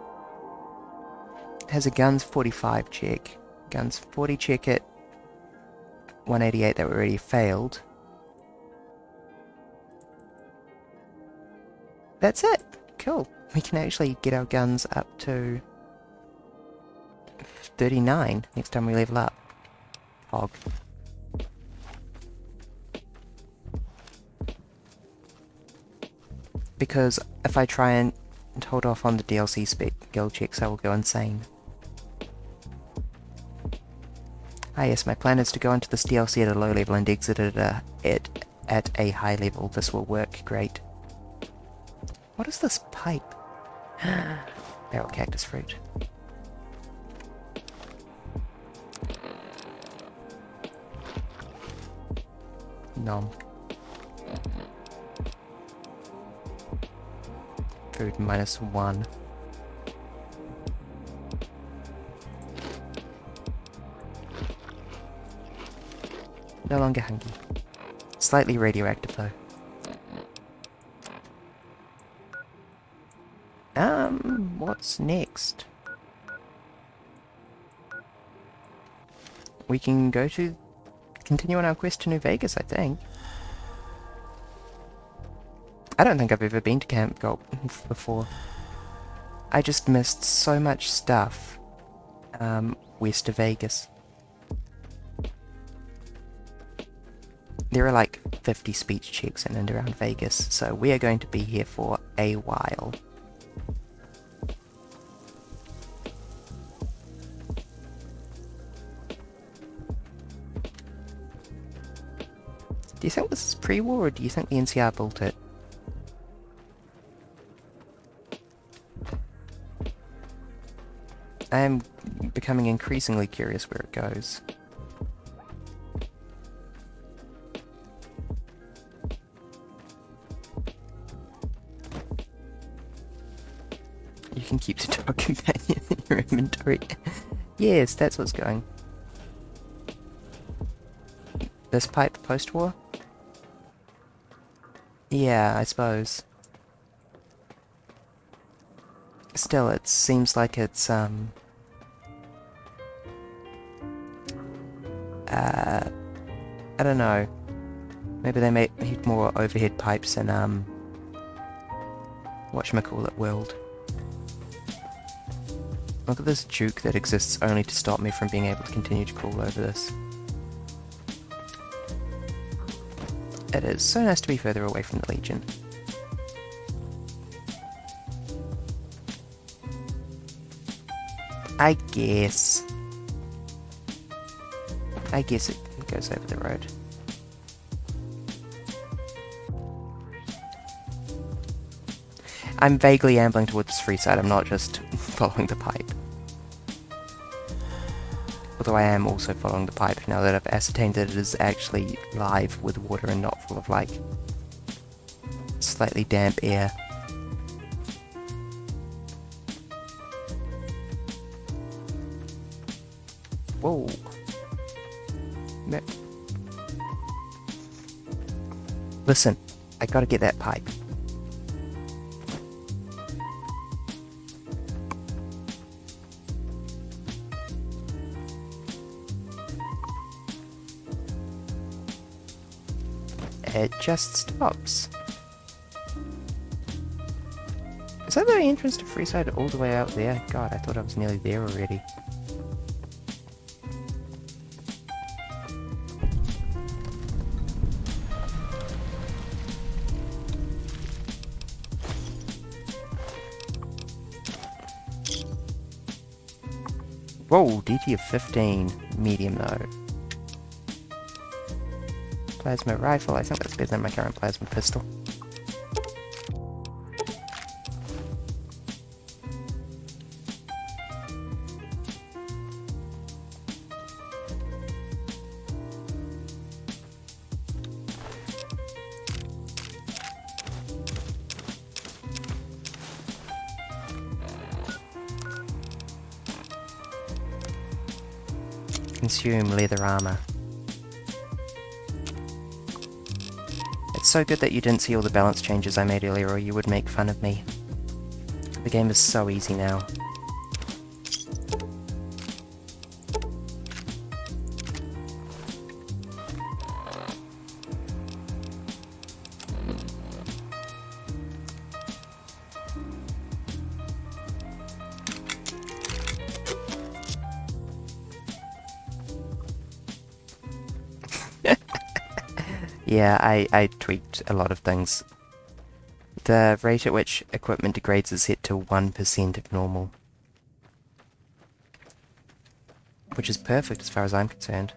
It has a guns 45 check. Guns 40 check at 188 that were already failed. That's it! Cool. We can actually get our guns up to 39 next time we level up. Hog. Because if I try and hold off on the DLC spec guild checks, I will go insane. Ah yes, my plan is to go into this DLC at a low level and exit it at a high level. This will work great. What is this pipe? Barrel cactus fruit. Nom. Food -1. No longer hungry. Slightly radioactive though. What's next? We can continue on our quest to New Vegas, I think. I don't think I've ever been to Camp Gulp before. I just missed so much stuff west of Vegas. There are like 50 speech checks in and around Vegas, so we are going to be here for a while. Do you think this is pre-war, or do you think the NCR built it? I am becoming increasingly curious where it goes. You can keep the dog companion in your inventory. Yes, that's what's going. This pipe post-war? Yeah, I suppose. Still, it seems like it's, I don't know. Maybe they need more overhead pipes in, whatchamacallit world. Look at this juke that exists only to stop me from being able to continue to crawl over this. It is so nice to be further away from the Legion. I guess it goes over the road. I'm vaguely ambling towards Freeside, I'm not just following the pipe. Although I am also following the pipe now that I've ascertained that it is actually live with water and not full of, like, slightly damp air. Whoa. No. Listen, I gotta get that pipe. It just stops. Is that the entrance to Freeside all the way out there? God, I thought I was nearly there already. Whoa, DT of 15. Medium though. Plasma rifle, I think that's better than my current plasma pistol. Consume leather armor. It's so good that you didn't see all the balance changes I made earlier, or you would make fun of me. game is so easy now. Yeah, I tweaked a lot of things. The rate at which equipment degrades is set to 1% of normal. Which is perfect as far as I'm concerned.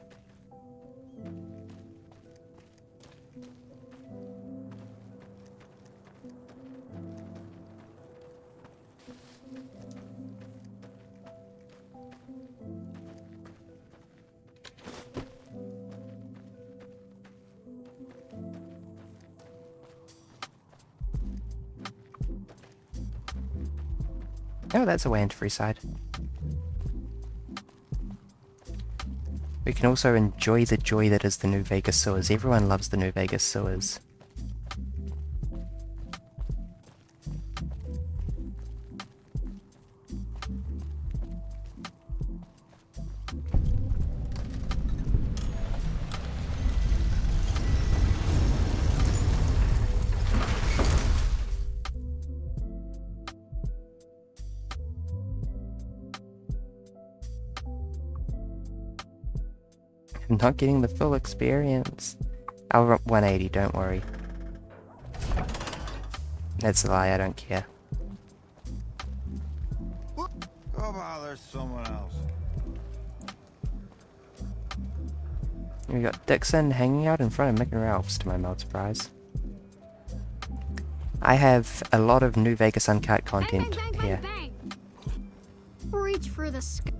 Oh, that's a way into Freeside. We can also enjoy the joy that is the New Vegas sewers. Everyone loves the New Vegas sewers. I'm not getting the full experience. I'll 180, don't worry. That's a lie, I don't care. How about there's someone else? We got Dixon hanging out in front of Mick and Ralph's, to my mild surprise. I have a lot of New Vegas Uncut content here. Bang. Reach for the sky.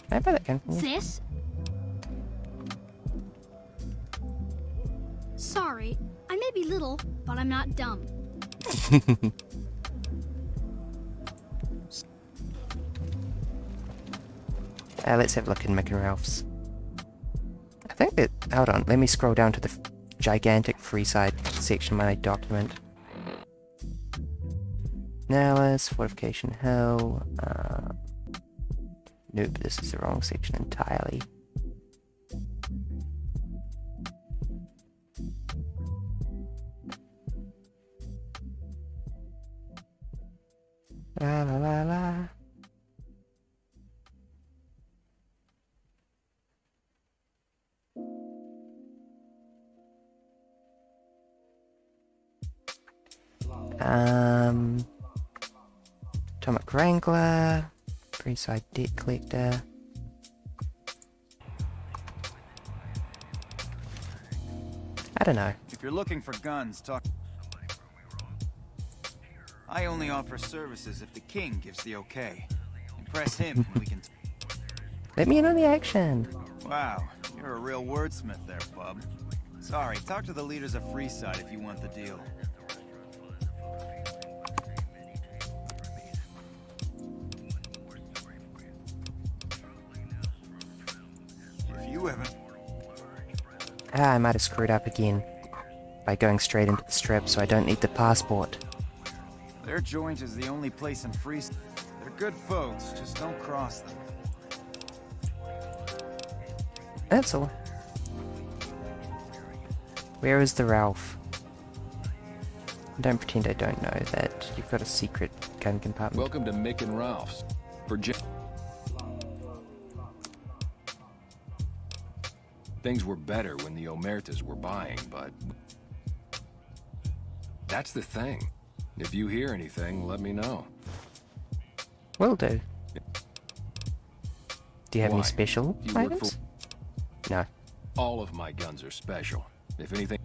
Can I buy that gun from you? Sis? Sorry, I may be little, but I'm not dumb. Let's have a look in Mick and Ralph's. I think that... Hold on, let me scroll down to the gigantic Freeside section of my document. Nellus, Fortification Hill... Nope, this is the wrong section entirely. La la la la. Atomic Wrangler, Freeside Debt Collector. I don't know. If you're looking for guns, talk. I only offer services if the king gives the okay. Impress him and we can... Let me in on the action. Wow, you're a real wordsmith there, bub. Sorry, talk to the leaders of Freeside if you want the deal. If you haven't... I might have screwed up again by going straight into the strip, so I don't need the passport. Their joint is the only place in Freeside. They're good folks, just don't cross them. That's all. Where is the Ralph? Don't pretend I don't know that you've got a secret gun compartment. Welcome to Mick and Ralph's. For Things were better when the Omertas were buying, but... That's the thing. If you hear anything, let me know. Will do. Do you have any Why? special You work items? No. All of my guns are special. If anything...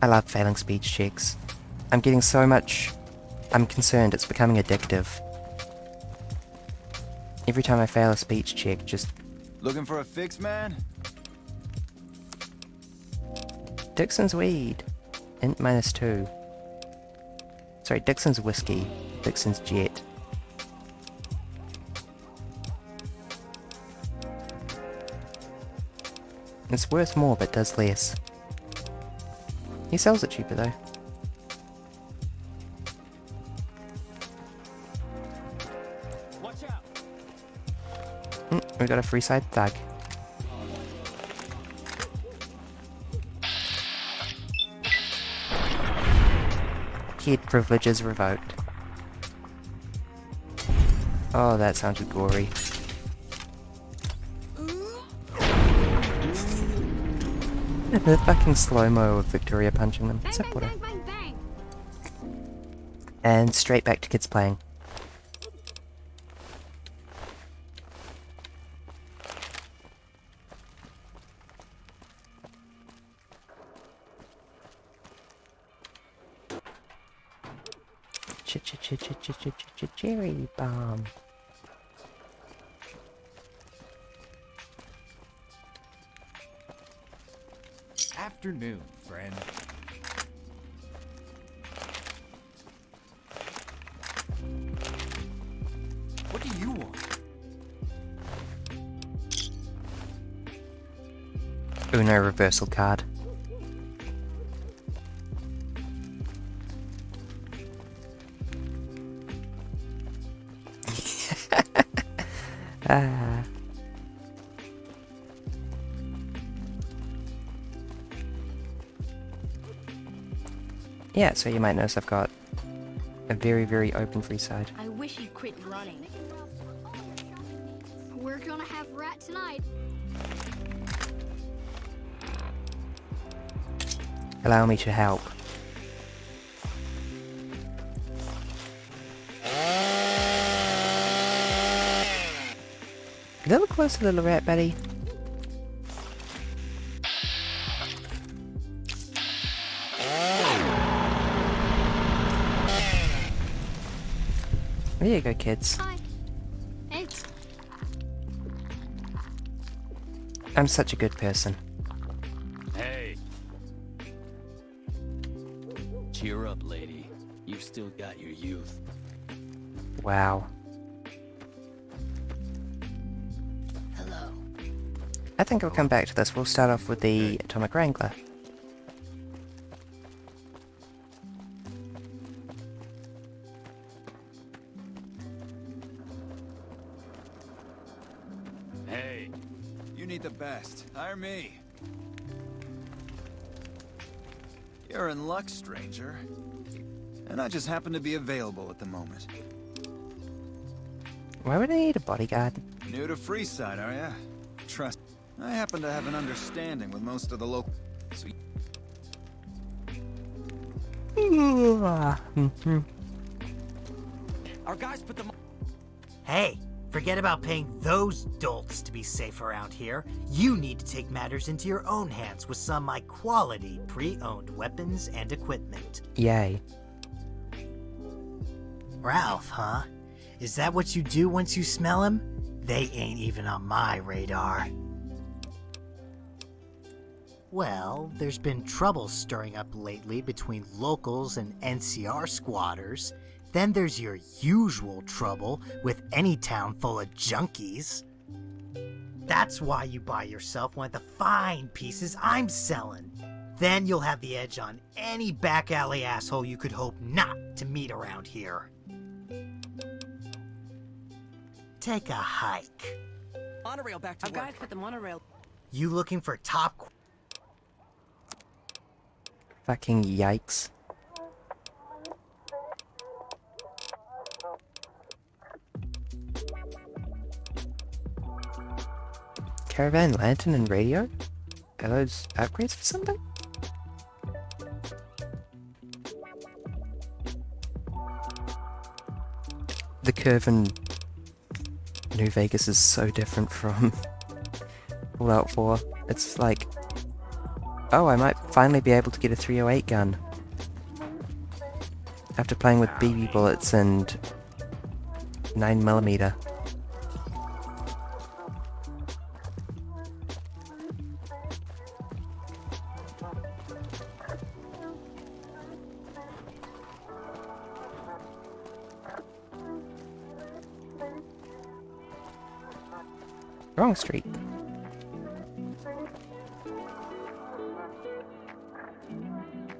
I love failing speech checks. I'm getting so much... I'm concerned it's becoming addictive. Every time I fail a speech check, just... Looking for a fix, man? Dixon's weed. Int -2. Sorry, Dixon's whiskey. Dixon's jet. It's worth more, but does less. He sells it cheaper, though. We got a Freeside thug. Kid privileges revoked. Oh, that sounded gory. The fucking slow-mo of Victoria punching them. What's up, water? And straight back to kids playing. Cherry bomb. Afternoon, friend. What do you want? Uno reversal card. Ah. Yeah, so you might notice I've got a very, very open free side. I wish you'd quit running. We're gonna have rat tonight. Allow me to help. A little closer, little rat buddy. There you go, kids. Hi. Thanks. I'm such a good person. Hey. Cheer up, lady. You've still got your youth. Wow. Hello. I think I'll come back to this. We'll start off with the Atomic Wrangler. Hey, you need the best. Hire me. You're in luck, stranger. And I just happen to be available at the moment. Why would I need a bodyguard? New to Freeside, are ya? Trust. I happen to have an understanding with most of the local. So Our guys put them. Hey, forget about paying those dolts to be safe around here. You need to take matters into your own hands with some high quality pre-owned weapons and equipment. Yay. Ralph, huh? Is that what you do once you smell him? They ain't even on my radar. Well, there's been trouble stirring up lately between locals and NCR squatters. Then there's your usual trouble with any town full of junkies. That's why you buy yourself one of the fine pieces I'm selling. Then you'll have the edge on any back alley asshole you could hope not to meet around here. Take a hike. Monorail back to work. Guys put the monorail. You looking for top... Fucking yikes. Caravan, lantern, and radio? Are those upgrades for something? The curve in New Vegas is so different from Fallout 4. It's like, oh, I might finally be able to get a 308 gun. After playing with BB bullets and 9mm. Wrong street.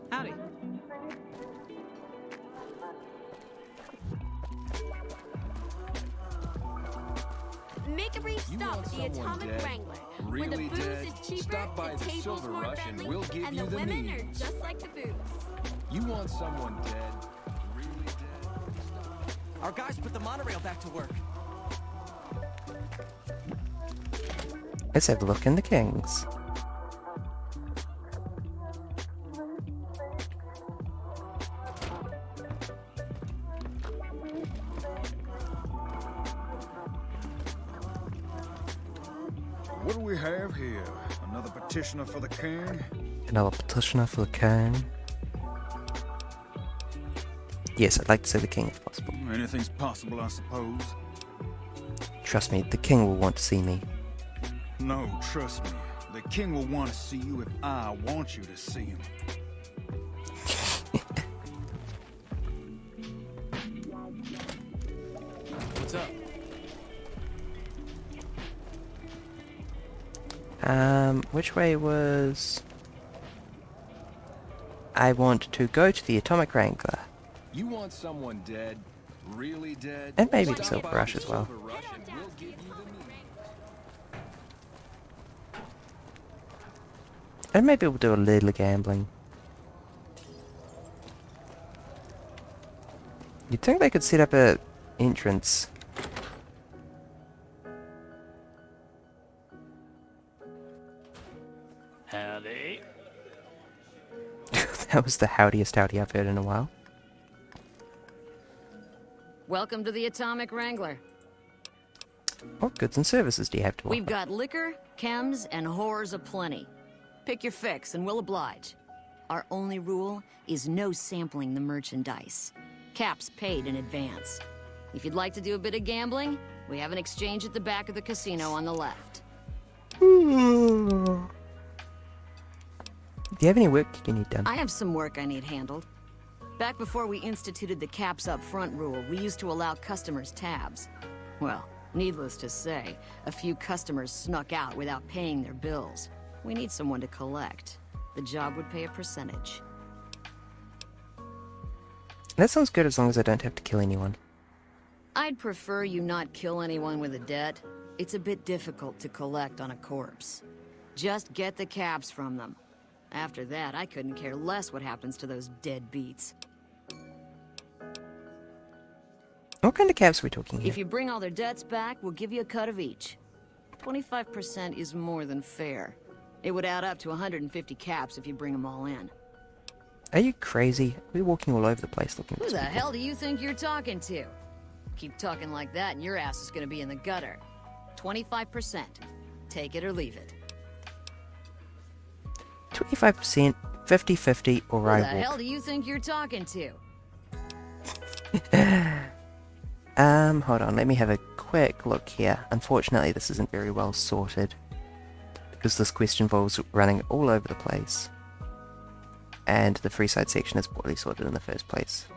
Howdy. Make a brief stop at the Atomic Wrangler, where the booze is cheaper, Stop by the the tables Silver more Rush and friendly, we'll give and you the the women are means. just like the booze. You want someone dead? Really dead? Our guys put the monorail back to work. Let's have a look in the Kings. What do we have here? Another petitioner for the king? Another petitioner for the king. Yes, I'd like to see the king if possible. Anything's possible, I suppose. Trust me, the king will want to see me. No, trust me. The king will want to see you if I want you to see him. What's up? Which way was... I want to go to the Atomic Wrangler. You want someone dead? Really dead? And maybe the Stop Silver by Rush the as well. Silver Rush and we'll give you the means. And maybe we'll do a little gambling. You'd think they could set up a entrance. Howdy. That was the howdiest howdy I've heard in a while. Welcome to the Atomic Wrangler. What goods and services do you have to offer? We've got liquor, chems, and whores aplenty. Pick your fix and we'll oblige. Our only rule is no sampling the merchandise. Caps paid in advance. If you'd like to do a bit of gambling, we have an exchange at the back of the casino on the left. Do you have any work you need done? I have some work I need handled. Back before we instituted the caps up front rule, we used to allow customers tabs. Well, needless to say, a few customers snuck out without paying their bills. We need someone to collect. The job would pay a percentage. That sounds good as long as I don't have to kill anyone. I'd prefer you not kill anyone with a debt. It's a bit difficult to collect on a corpse. Just get the caps from them. After that, I couldn't care less what happens to those deadbeats. What kind of caps are we talking here? If you bring all their debts back, we'll give you a cut of each. 25% is more than fair. It would add up to 150 caps if you bring them all in. Are you crazy? We're walking all over the place looking for Who the people. hell do you think you're talking to? Keep talking like that and your ass is gonna be in the gutter. 25%. Take it or leave it. 25%, 50-50, or Who I the walk. hell do you think you're talking to? Hold on, let me have a quick look here. Unfortunately, this isn't very well sorted, because this quest involves running all over the place. And the Freeside section is poorly sorted in the first place.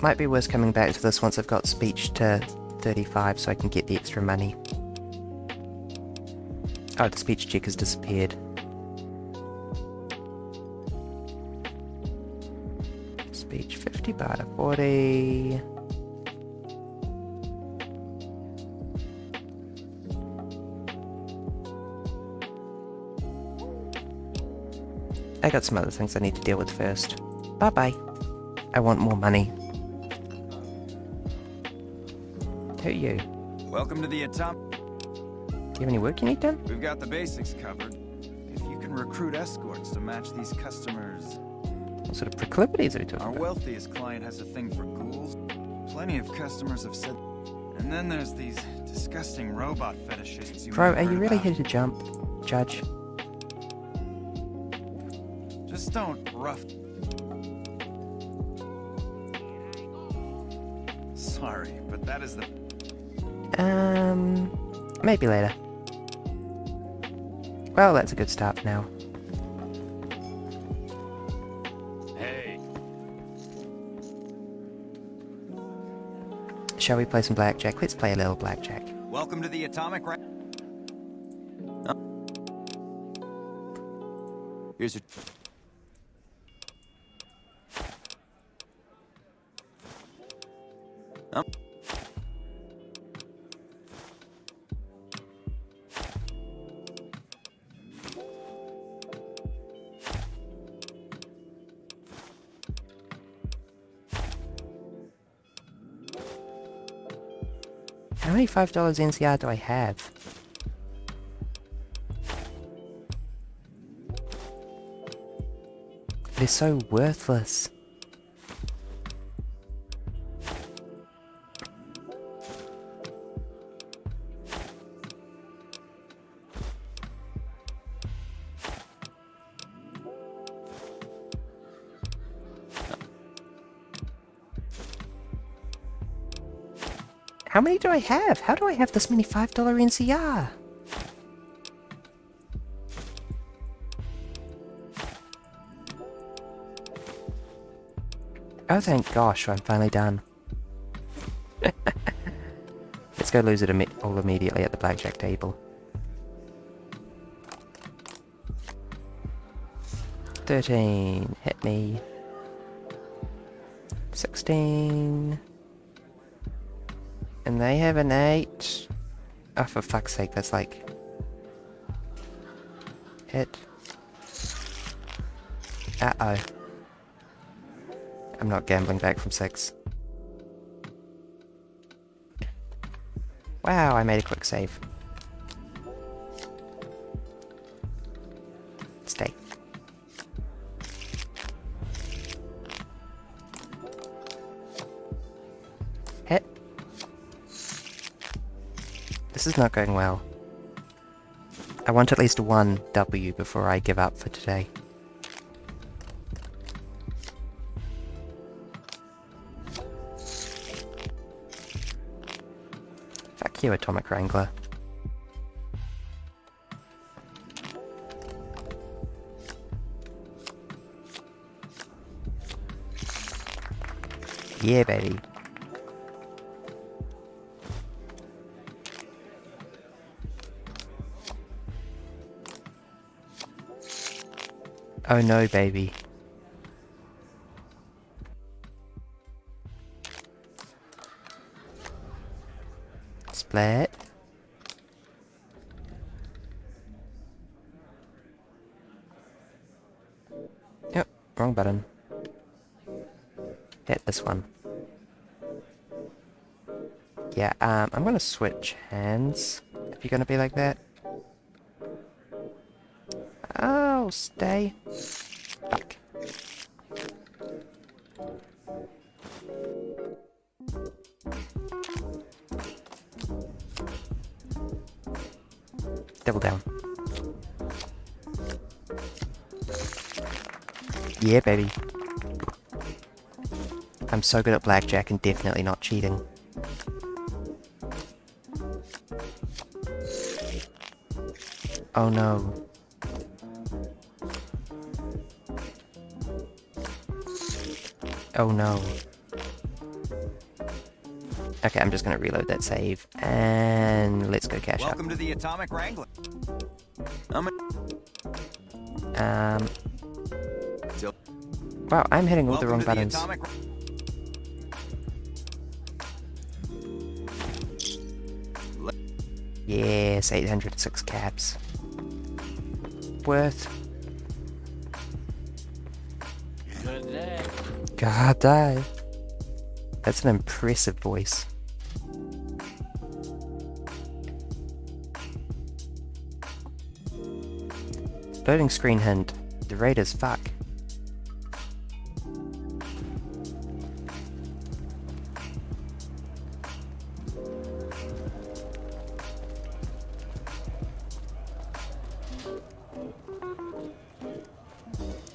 Might be worth coming back to this once I've got speech to 35 so I can get the extra money. Oh, the speech check has disappeared. Speech 50 barter 40. I got some other things I need to deal with first. Bye bye. I want more money. Who are you? Welcome to the Atomic. Do you have any work you need done? We've got the basics covered. If you can recruit escorts to match these customers... What sort of proclivities are we talking Our about? wealthiest client has a thing for ghouls. Plenty of customers have said... And then there's these disgusting robot fetishists you Bro, might are have you heard really about. here to jump, Judge? Just don't rough... Sorry, but that is the... Maybe later. Well, that's a good start for now. Hey, Shall we play some blackjack? Let's play a little blackjack. Welcome to the Atomic Here's a... How many $5 NCR do I have? They're so worthless. How many do I have? How do I have this many $5 NCR? Oh, thank gosh, I'm finally done. Let's go lose it all immediately at the blackjack table. 13, hit me. 16. And they have an 8. Oh, for fuck's sake, that's like... Hit. Uh-oh. I'm not gambling back from 6. Wow, I made a quick save. Stay. Hit. This is not going well. I want at least one W before I give up for today. Fuck you, Atomic Wrangler. Yeah, baby. Oh no, baby. Split. Yep, wrong button. Hit this one. Yeah, I'm gonna switch hands, if you're gonna be like that. Oh, stay. Fuck. Double down. Yeah, baby. I'm so good at blackjack and definitely not cheating. Oh no. Oh no. Okay, I'm just gonna reload that save and let's go cash Welcome to the Atomic Wrangler. Wow, I'm hitting all the wrong buttons. Yes, 806 caps. Worth. Good day. God die. That's an impressive voice. Loading screen hint. The rate is fuck.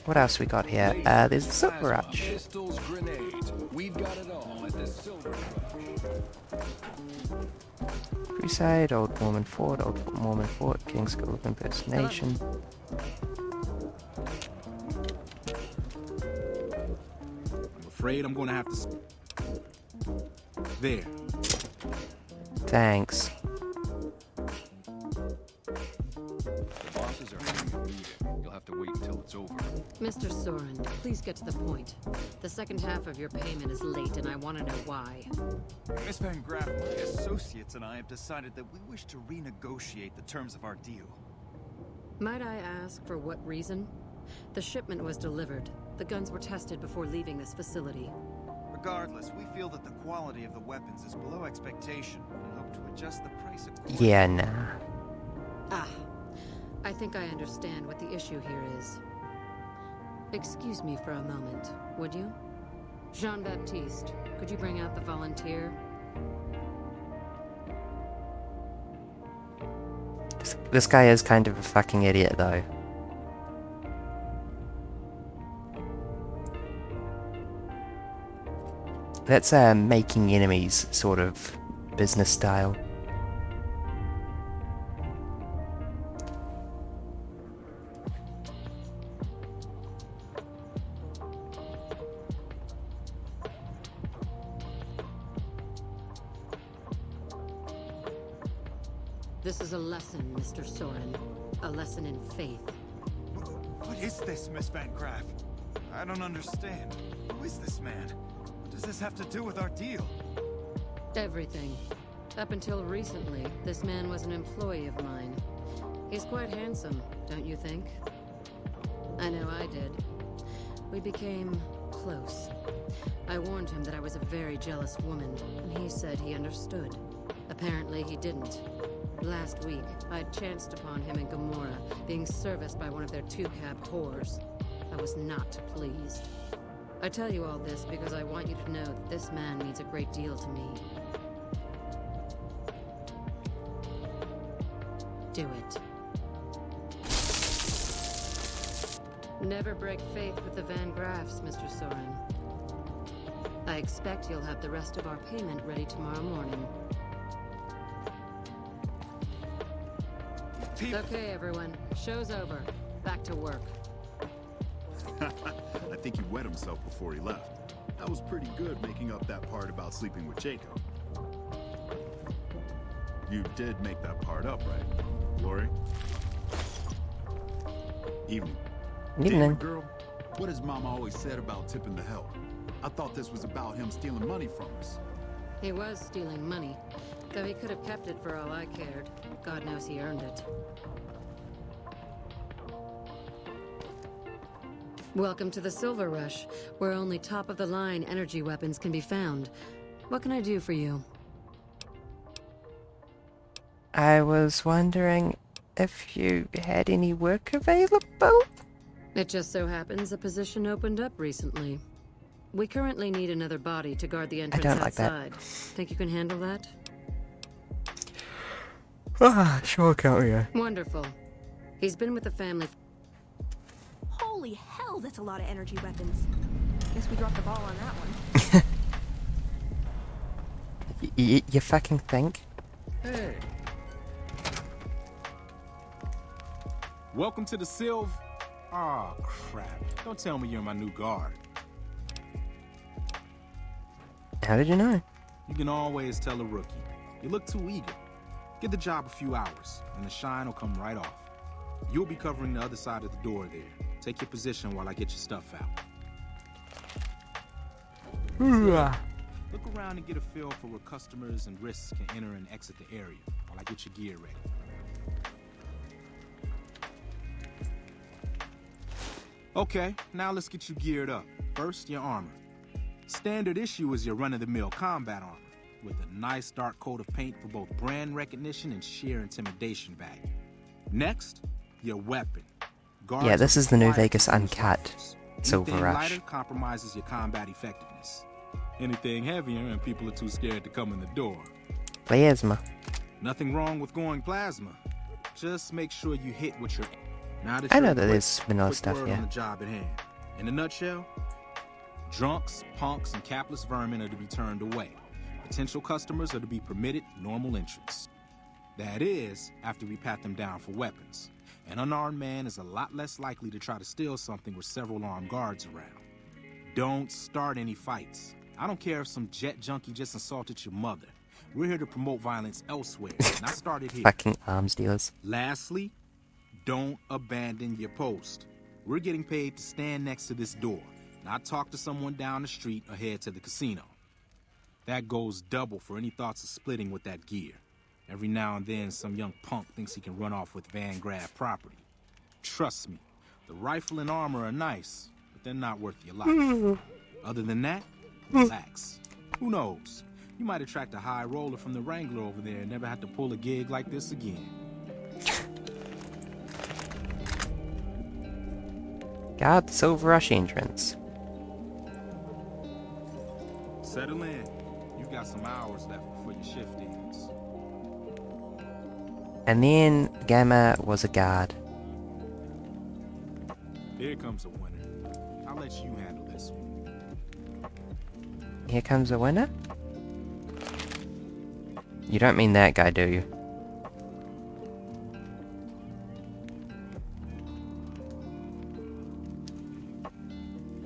What else we got here? There's the Silver Rush. Pistols, grenades. We've got it all at the Silver Rush. Crusade, Old Mormon Fort, Old Mormon Fort, King's School of Impersonation. I'm afraid I'm gonna have to... There. Thanks. The bosses are having a meeting. You'll have to wait until it's over. Mr. Soren, please get to the point. The second half of your payment is late, and I want to know why. Miss Van Graff, my associates and I have decided that we wish to renegotiate the terms of our deal. Might I ask for what reason? The shipment was delivered. The guns were tested before leaving this facility. Regardless, we feel that the quality of the weapons is below expectation and hope to adjust the price accordingly. Yeah, nah. Ah, I think I understand what the issue here is. Excuse me for a moment, would you? Jean-Baptiste, could you bring out the volunteer? This guy is kind of a fucking idiot, though. That's making enemies sort of business style. This is a lesson, Mr. Soren. A lesson in faith. What is this, Miss Van Graff? I don't understand. Who is this man? What does this have to do with our deal? Everything. Up until recently, this man was an employee of mine. He's quite handsome, don't you think? I know I did. We became close. I warned him that I was a very jealous woman, and he said he understood. Apparently he didn't. Last week, I'd chanced upon him in Gamora, being serviced by one of their two-cab whores. I was not pleased. I tell you all this because I want you to know that this man means a great deal to me. Do it. Never break faith with the Van Graffs, Mr. Soren. I expect you'll have the rest of our payment ready tomorrow morning. Okay, everyone. Show's over. Back to work. I think he wet himself before he left. That was pretty good, making up that part about sleeping with Jacob. You did make that part up, right, Lori? Evening. Evening. Damn, girl, what has Mama always said about tipping the help? I thought this was about him stealing money from us. He was stealing money, though he could have kept it for all I cared. God knows he earned it. Welcome to the Silver Rush, where only top-of-the-line energy weapons can be found. What can I do for you? I was wondering if you had any work available? It just so happens a position opened up recently. We currently need another body to guard the entrance outside. Think you can handle that? Ah, sure, can't we? Wonderful. He's been with the family. Holy hell, that's a lot of energy weapons. Guess we dropped the ball on that one. You fucking think? Hey. Welcome to the Sylv. Aw, crap. Don't tell me you're my new guard. How did you know? You can always tell a rookie. You look too eager. Give the job a few hours, and the shine will come right off. You'll be covering the other side of the door there. Take your position while I get your stuff out. Look around and get a feel for where customers and risks can enter and exit the area while I get your gear ready. Okay, now let's get you geared up. First, your armor. Standard issue is your run-of-the-mill combat armor, with a nice dark coat of paint for both brand recognition and sheer intimidation value. Next, your weapon. Guards yeah, this is the New Vegas use Uncut rifles. Silver Anything Rush. lighter compromises your combat effectiveness. Anything heavier and people are too scared to come in the door. Plasma. Nothing wrong with going plasma. Just make sure you hit what you're. Now that I you're know that equipped, there's vanilla quick stuff, word yeah. on the job at hand. In a nutshell, drunks, punks, and capless vermin are to be turned away. Potential customers are to be permitted normal entrance. That is, after we pat them down for weapons. An unarmed man is a lot less likely to try to steal something with several armed guards around. Don't start any fights. I don't care if some jet junkie just assaulted your mother. We're here to promote violence elsewhere, not started here. Fucking arms dealers. Lastly, don't abandon your post. We're getting paid to stand next to this door, not talk to someone down the street or head to the casino. That goes double for any thoughts of splitting with that gear. Every now and then, some young punk thinks he can run off with Van Graff property. Trust me, the rifle and armor are nice, but they're not worth your life. Other than that, relax. Who knows? You might attract a high roller from the Wrangler over there and never have to pull a gig like this again. Guard the Silver Rush entrance. Settle in. You've got some hours left before your shift ends. And then Gamma was a guard. Here comes a winner. I'll let you handle this one. Here comes a winner? You don't mean that guy, do you?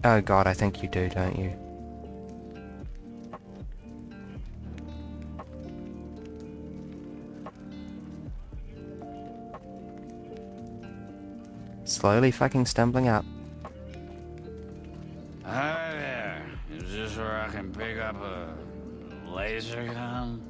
Oh god, I think you do, don't you? Slowly fucking stumbling up. Hi there. Is this where I can pick up a laser gun?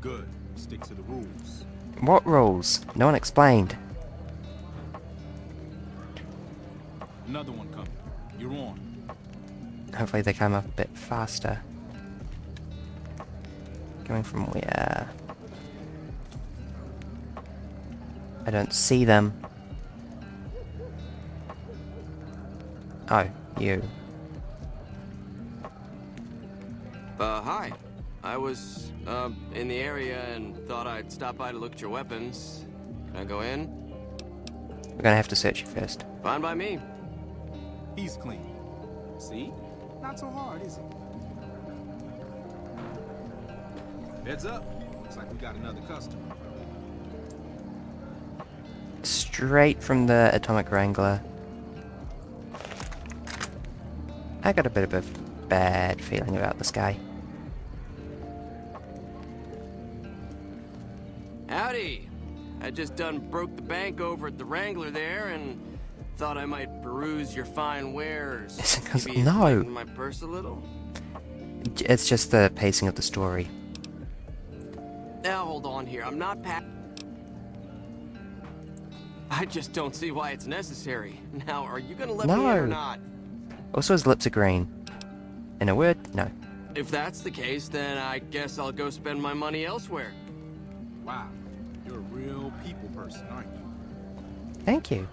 Good. Stick to the rules. What rules? No one explained. Another one coming. You're on. Hopefully they come up a bit faster. Coming from where? I don't see them. Oh, you. Hi. I was, in the area and thought I'd stop by to look at your weapons. Can I go in? We're gonna have to search you first. Fine by me. He's clean. See? Not so hard, is it? Heads up. Looks like we got another customer. Straight from the Atomic Wrangler. I got a bit of a bad feeling about this guy. Howdy. I just done broke the bank over at the Wrangler there and thought I might peruse your fine wares. Maybe No. tighten my purse a little. It's just the pacing of the story. Now hold on here. I'm not I just don't see why it's necessary. Now, are you gonna let me in or not? Also, his lips are green. In a word, no. If that's the case, then I guess I'll go spend my money elsewhere. Wow. You're a real people person, aren't you? Thank you.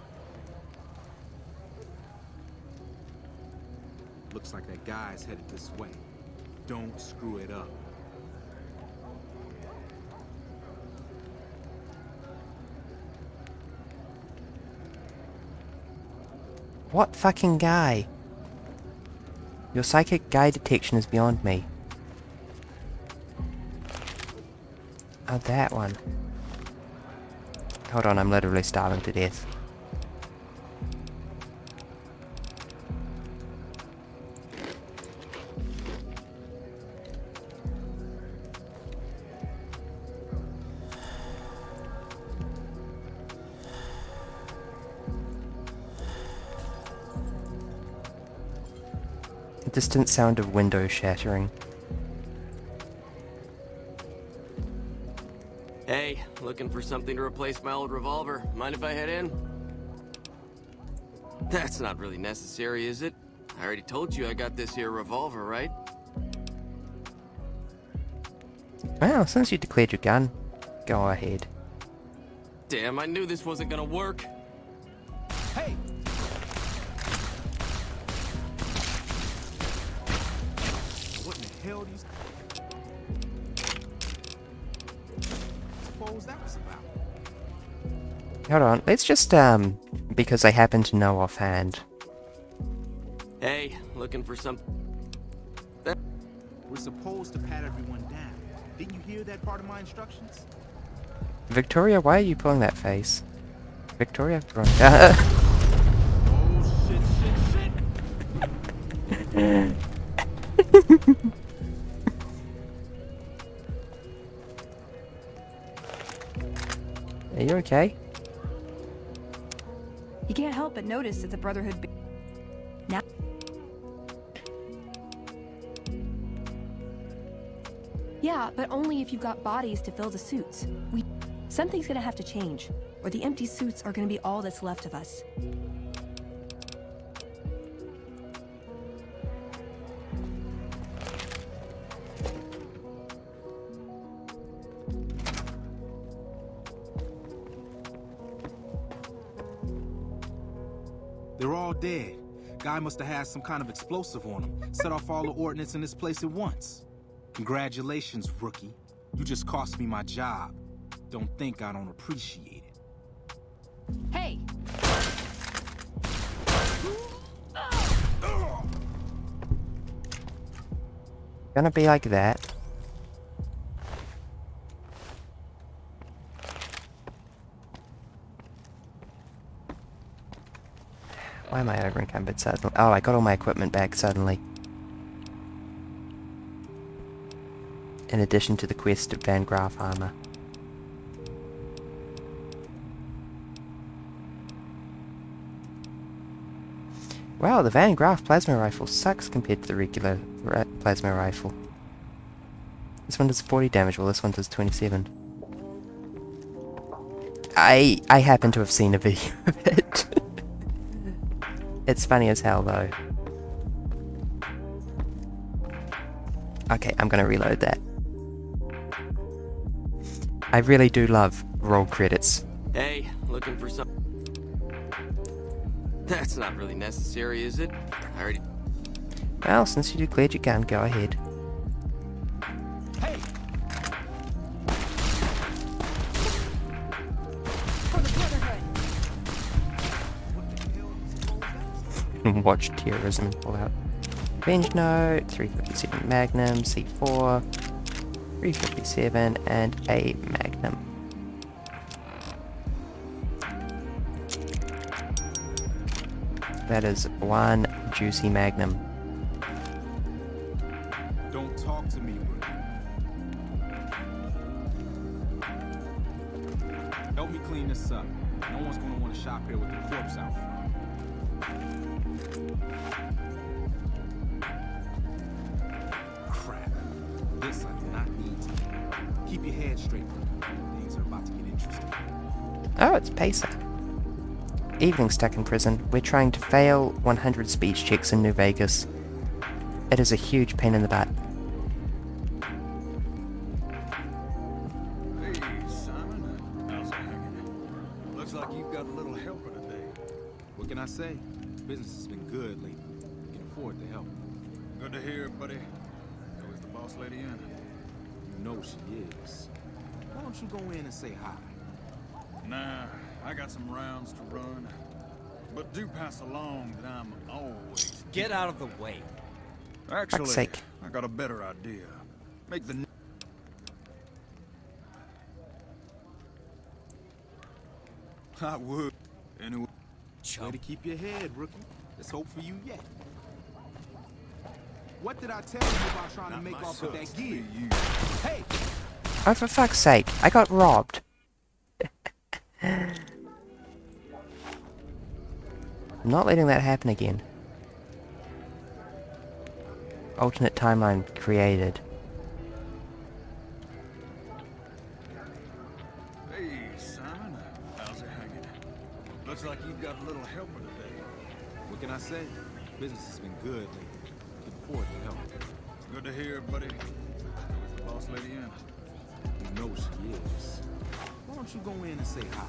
Looks like that guy's headed this way. Don't screw it up. What fucking guy? Your psychic guy detection is beyond me. Oh, that one. Hold on, I'm literally starving to death. A distant sound of window shattering. Hey, looking for something to replace my old revolver. Mind if I head in? That's not really necessary, is it? I already told you I got this here revolver, right? Well, since you declared your gun, go ahead. Damn, I knew this wasn't gonna work. Hey! What in the hell do you suppose that was about? Hold on, let's just, because I happen to know offhand. Hey, looking for some... We're supposed to pat everyone down. Didn't you hear that part of my instructions? Victoria, why are you pulling that face? Victoria? Run. Are you okay? You can't help but notice that the Brotherhood. Now. Yeah, but only if you've got bodies to fill the suits. Something's gonna have to change, or the empty suits are gonna be all that's left of us. They're all dead. Guy must have had some kind of explosive on him. Set off all the ordnance in this place at once. Congratulations, rookie. You just cost me my job. Don't think I don't appreciate it. Hey! Gonna be like that. Why am I over encumbered suddenly? Oh, I got all my equipment back suddenly. In addition to the quest of Van Graff armor. Wow, the Van Graff plasma rifle sucks compared to the regular plasma rifle. This one does 40 damage, while this one does 27. I happen to have seen a video of it. It's funny as hell, though. Okay, I'm gonna reload that. I really do love roll credits. Hey, looking for some... That's not really necessary, is it? I already... Well, since you declared your gun, go ahead. Hey! Watch terrorism and pull out. Revenge note, 357 Magnum, C4, 357, and a Magnum. That is one juicy Magnum. Don't talk to me, rookie. Help me clean this up. No one's gonna want to shop here with the corpse out front. Crap. This I do not need to hear. Keep your head straight. Things are about to get interesting. Oh, it's Pacer. Evening stuck in prison. We're trying to fail 100 speech checks in New Vegas. It is a huge pain in the butt. Hey, Simon. How's it hanging? Looks like you've got a little helper today. What can I say? Business has been good lately. We can afford to help. Good to hear, buddy. So is the boss lady in? You know she is. Why don't you go in and say hi? Nah, I got some rounds to run. But do pass along that I'm always... Get out of the way. Actually, Fuck's sake. I got a better idea. Make the... I would. Anyway. Way to keep your head, rookie. Let's hope for you yet. What did I tell you about trying to make off with that gear? Hey! Oh, for fuck's sake, I got robbed. I'm not letting that happen again. Alternate timeline created. Hey, Simon. How's it hanging? Looks like you've got a little helper today. What can I say? Business has been good lately. We can afford to help. Good to hear, buddy. Is the boss lady in? You know she is. Why don't you go in and say hi?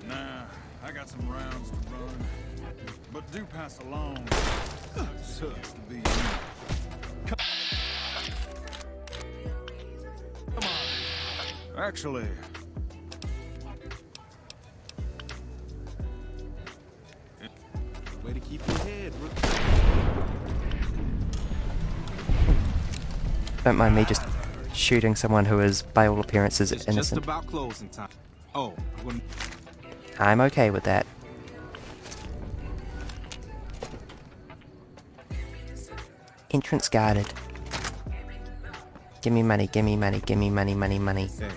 Nah, I got some rounds to run. But do pass along. Sucks to be you. Come on. Actually... Way to keep your head, rookie. Don't mind me just shooting someone who is, by all appearances, It's innocent. just about closing time. Oh, well, I'm okay with that. Entrance guarded. Give me money, give me money, give me money, money, money. hey,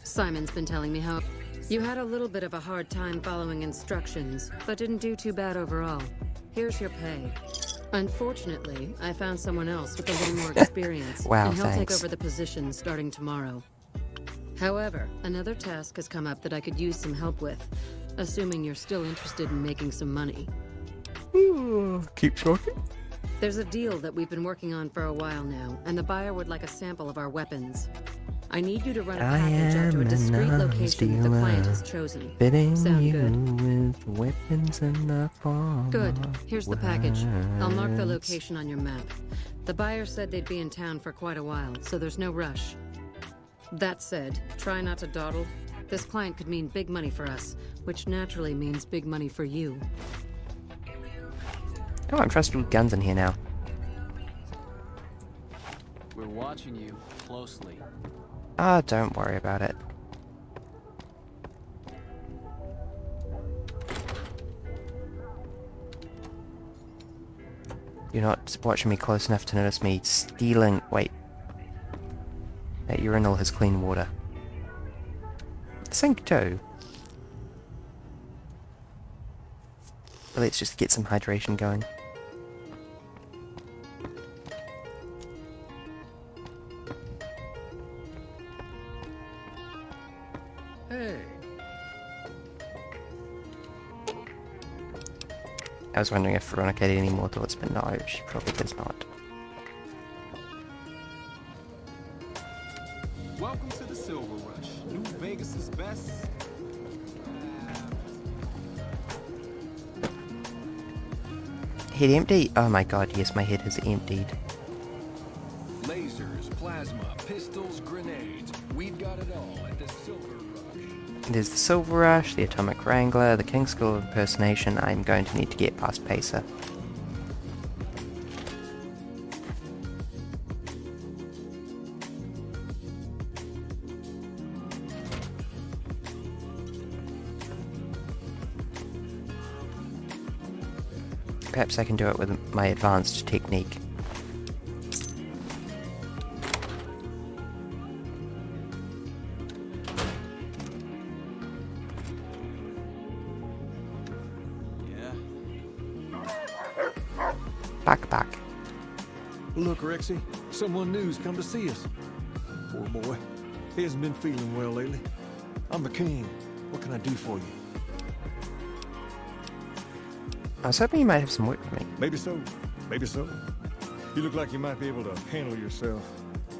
Simon's been telling me how you had a little bit of a hard time following instructions, but didn't do too bad overall. Here's your pay. Unfortunately, I found someone else with a little more experience, Wow, and he'll take thanks. over the position starting tomorrow. However, another task has come up that I could use some help with, assuming you're still interested in making some money. Keep talking. There's a deal that we've been working on for a while now, and the buyer would like a sample of our weapons. I need you to run a I package out to a am discreet an location the client has stealer, chosen. fitting Sound you good? with weapons in the form Good. of Here's the package. I'll mark the words. location on your map. The buyer said they'd be in town for quite a while, so there's no rush. That said, try not to dawdle. This client could mean big money for us, which naturally means big money for you. Oh, I'm trusted with guns in here now. We're watching you closely. Ah, don't worry about it. You're not watching me close enough to notice me stealing... Wait. That urinal has clean water. The sink too. But let's just get some hydration going. Hey. I was wondering if Veronica had any more thoughts, but no, she probably does not. welcome to the Silver Rush. New Vegas's best. Head empty? Oh my god, yes, my head has emptied. Lasers, plasma, pistols, grenades. We've got it all at the Silver Rush. There's the Silver Rush, the Atomic Wrangler, the King's School of Impersonation. I'm going to need to get past Pacer. Perhaps I can do it with my advanced technique. Back. Look, Rexy, someone new's come to see us. Poor boy. He hasn't been feeling well lately. I'm the king. What can I do for you? I was hoping you might have some work for me. Maybe so. Maybe so. You look like you might be able to handle yourself.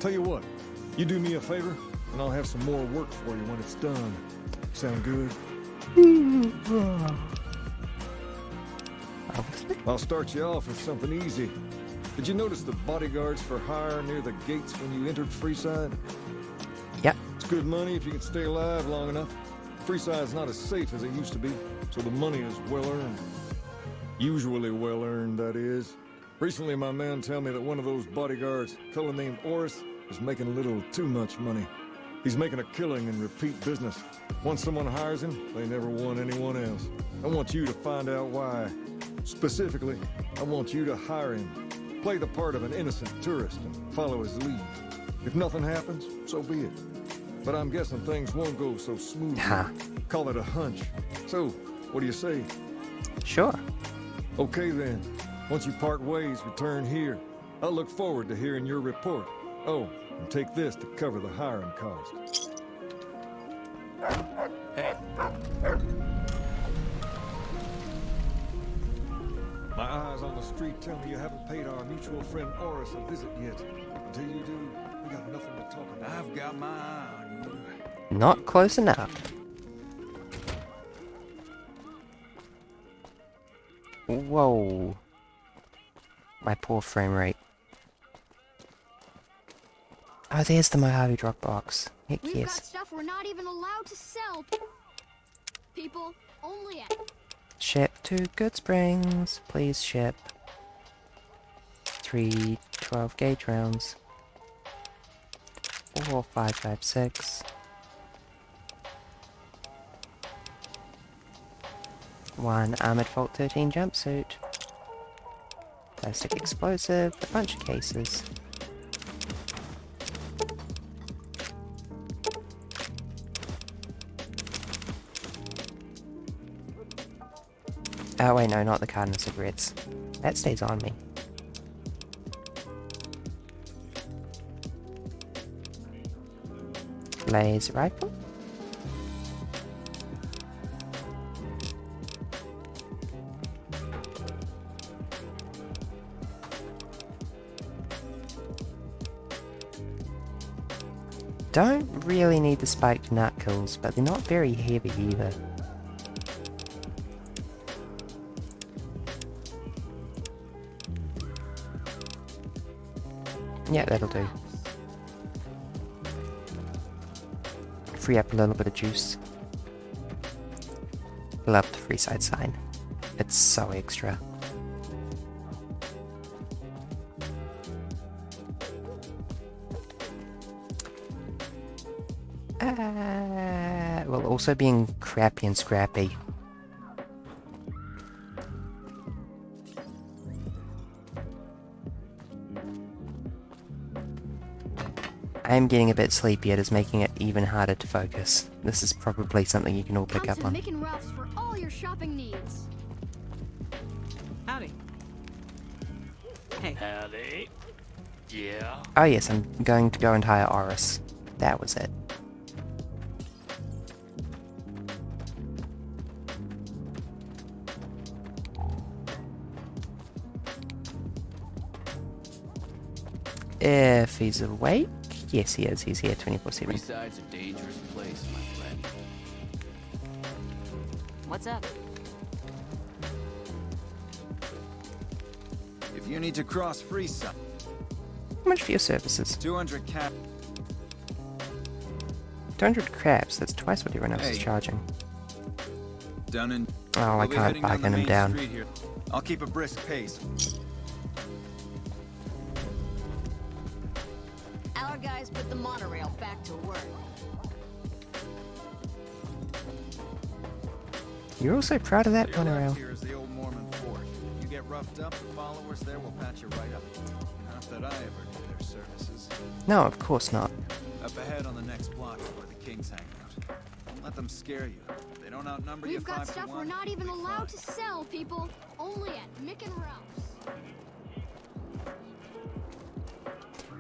Tell you what, you do me a favor, and I'll have some more work for you when it's done. Sound good? I'll start you off with something easy. Did you notice the bodyguards for hire near the gates when you entered Freeside? Yep. It's good money if you can stay alive long enough. Freeside's not as safe as it used to be, so the money is well earned. Usually well earned, that is. Recently, my man tell me that one of those bodyguards, a fella named Oris, is making a little too much money. He's making a killing in repeat business. Once someone hires him, they never want anyone else. I want you to find out why. Specifically, I want you to hire him. Play the part of an innocent tourist and follow his lead. If nothing happens, so be it. But I'm guessing things won't go so smoothly. Call it a hunch. So, what do you say? Sure. Okay then. Once you part ways, return here. I'll look forward to hearing your report. Oh, and take this to cover the hiring cost. Hey. My eyes on the street tell me you haven't paid our mutual friend Oris a visit yet. Until you do, we got nothing to talk about. I've got my eye on you. Not close enough. Whoa. My poor frame rate. Oh, there's the Mojave Dropbox. Heck We've yes. got stuff we're not even allowed to sell. People only at Ship to Good Springs. Please ship. 3 12 gauge rounds. Or 5.56. One Armored Vault 13 jumpsuit. Plastic explosive, a bunch of cases. Oh wait, no, not the carton of cigarettes. That stays on me. Laser rifle. Don't really need the spiked nut kills, but they're not very heavy either. Yeah, that'll do. Free up a little bit of juice. Love the Freeside sign. It's so extra. Well, also being crappy and scrappy. I am getting a bit sleepy. It is making it even harder to focus. This is probably something you can all pick Come up to on. Mick and Ralph's for all your shopping needs. Howdy. Hey. Howdy. Yeah. Oh yes, I'm going to go and hire Oris. That was it. If he's awake, yes he is. He's here 24/7. Freeside's a dangerous place, my friend. What's up? If you need to cross Freeside, How much for your services? 200 cap. 200 crabs. That's twice what everyone else is Hey. charging. Down in. Oh, I We'll be can't heading down the bargain him main down. street here. I'll keep a brisk pace. Our guys put the monorail back to work. You're also proud of that To your left monorail. here is the old Mormon fort. You get roughed up, the followers there will patch you right up. Not that I ever need their services. No, of course not. Up ahead on the next block is where the kings hang out. Don't let them scare you. They don't outnumber you We've got 5 to stuff 1. we're not even allowed to sell, people. Only at Mick and Ralph's.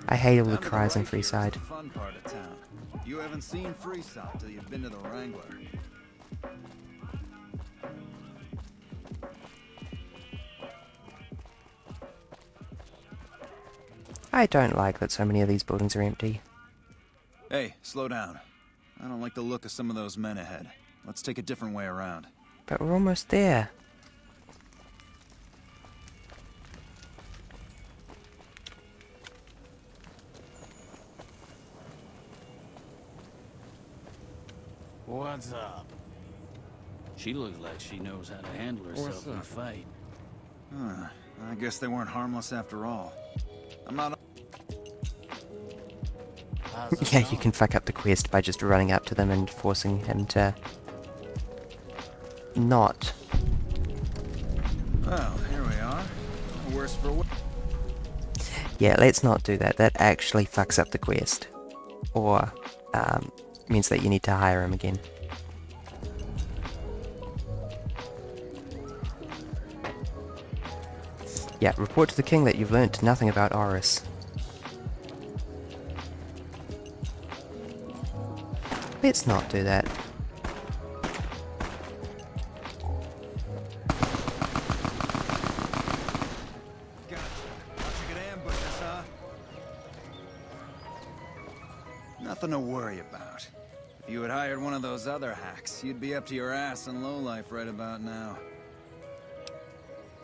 I hate all the Down to the cries in right here is Freeside. the fun part of town. You haven't seen Freeside till you've been to the Wrangler. I don't like that so many of these buildings are empty. Hey, slow down. I don't like the look of some of those men ahead. Let's take a different way around. But we're almost there. What's up? She looks like she knows how to handle herself in a fight. Huh. I guess they weren't harmless after all. I'm not. Yeah, you can fuck up the quest by just running up to them and forcing him to not. Well, here we are. Worse for wear. Yeah, let's not do that. That actually fucks up the quest. Or means that you need to hire him again. Yeah, report to the king that you've learnt nothing about Oris. Let's not do that. Nothing to worry about. If you had hired one of those other hacks, you'd be up to your ass in lowlife right about now.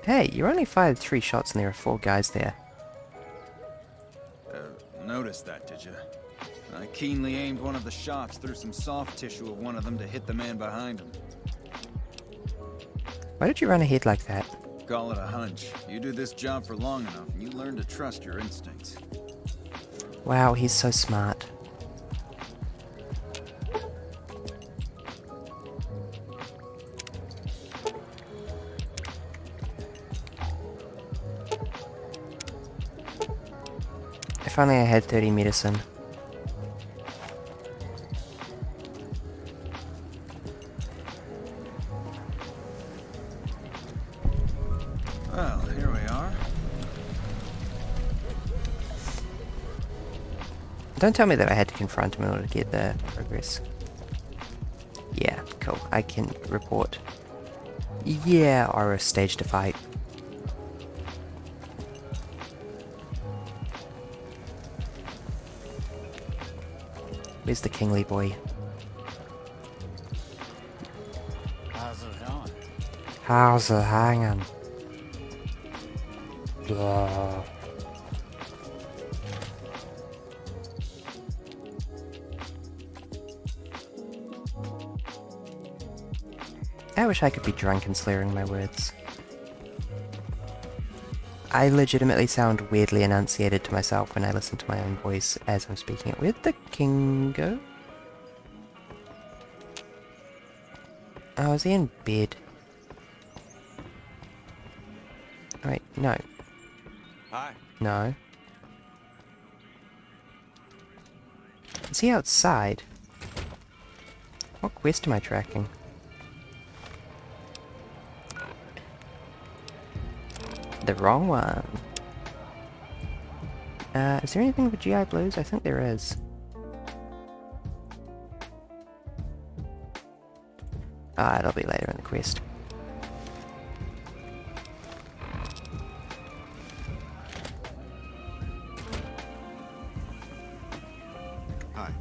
Hey, you only fired 3 shots and there are 4 guys there. Noticed that, did you? I keenly aimed one of the shots through some soft tissue of one of them to hit the man behind him. Why did you run ahead like that? call it a hunch. You do this job for long enough, and you learn to trust your instincts. Wow, he's so smart. If only I had 30 medicine. Well, here we are. Don't tell me that I had to confront him in order to get the progress. Yeah, cool. I can report. Yeah, Aura staged a fight. Where's the kingly boy? How's it going? How's it hanging? Blah. I wish I could be drunk and slurring my words. I legitimately sound weirdly enunciated to myself when I listen to my own voice as I'm speaking it. Where'd the king go? Oh, is he in bed? Wait, no. Hi. No. Is he outside? What quest am I tracking? The wrong one. Is there anything for GI Blues? I think there is. Ah, it'll be later in the quest. Hi.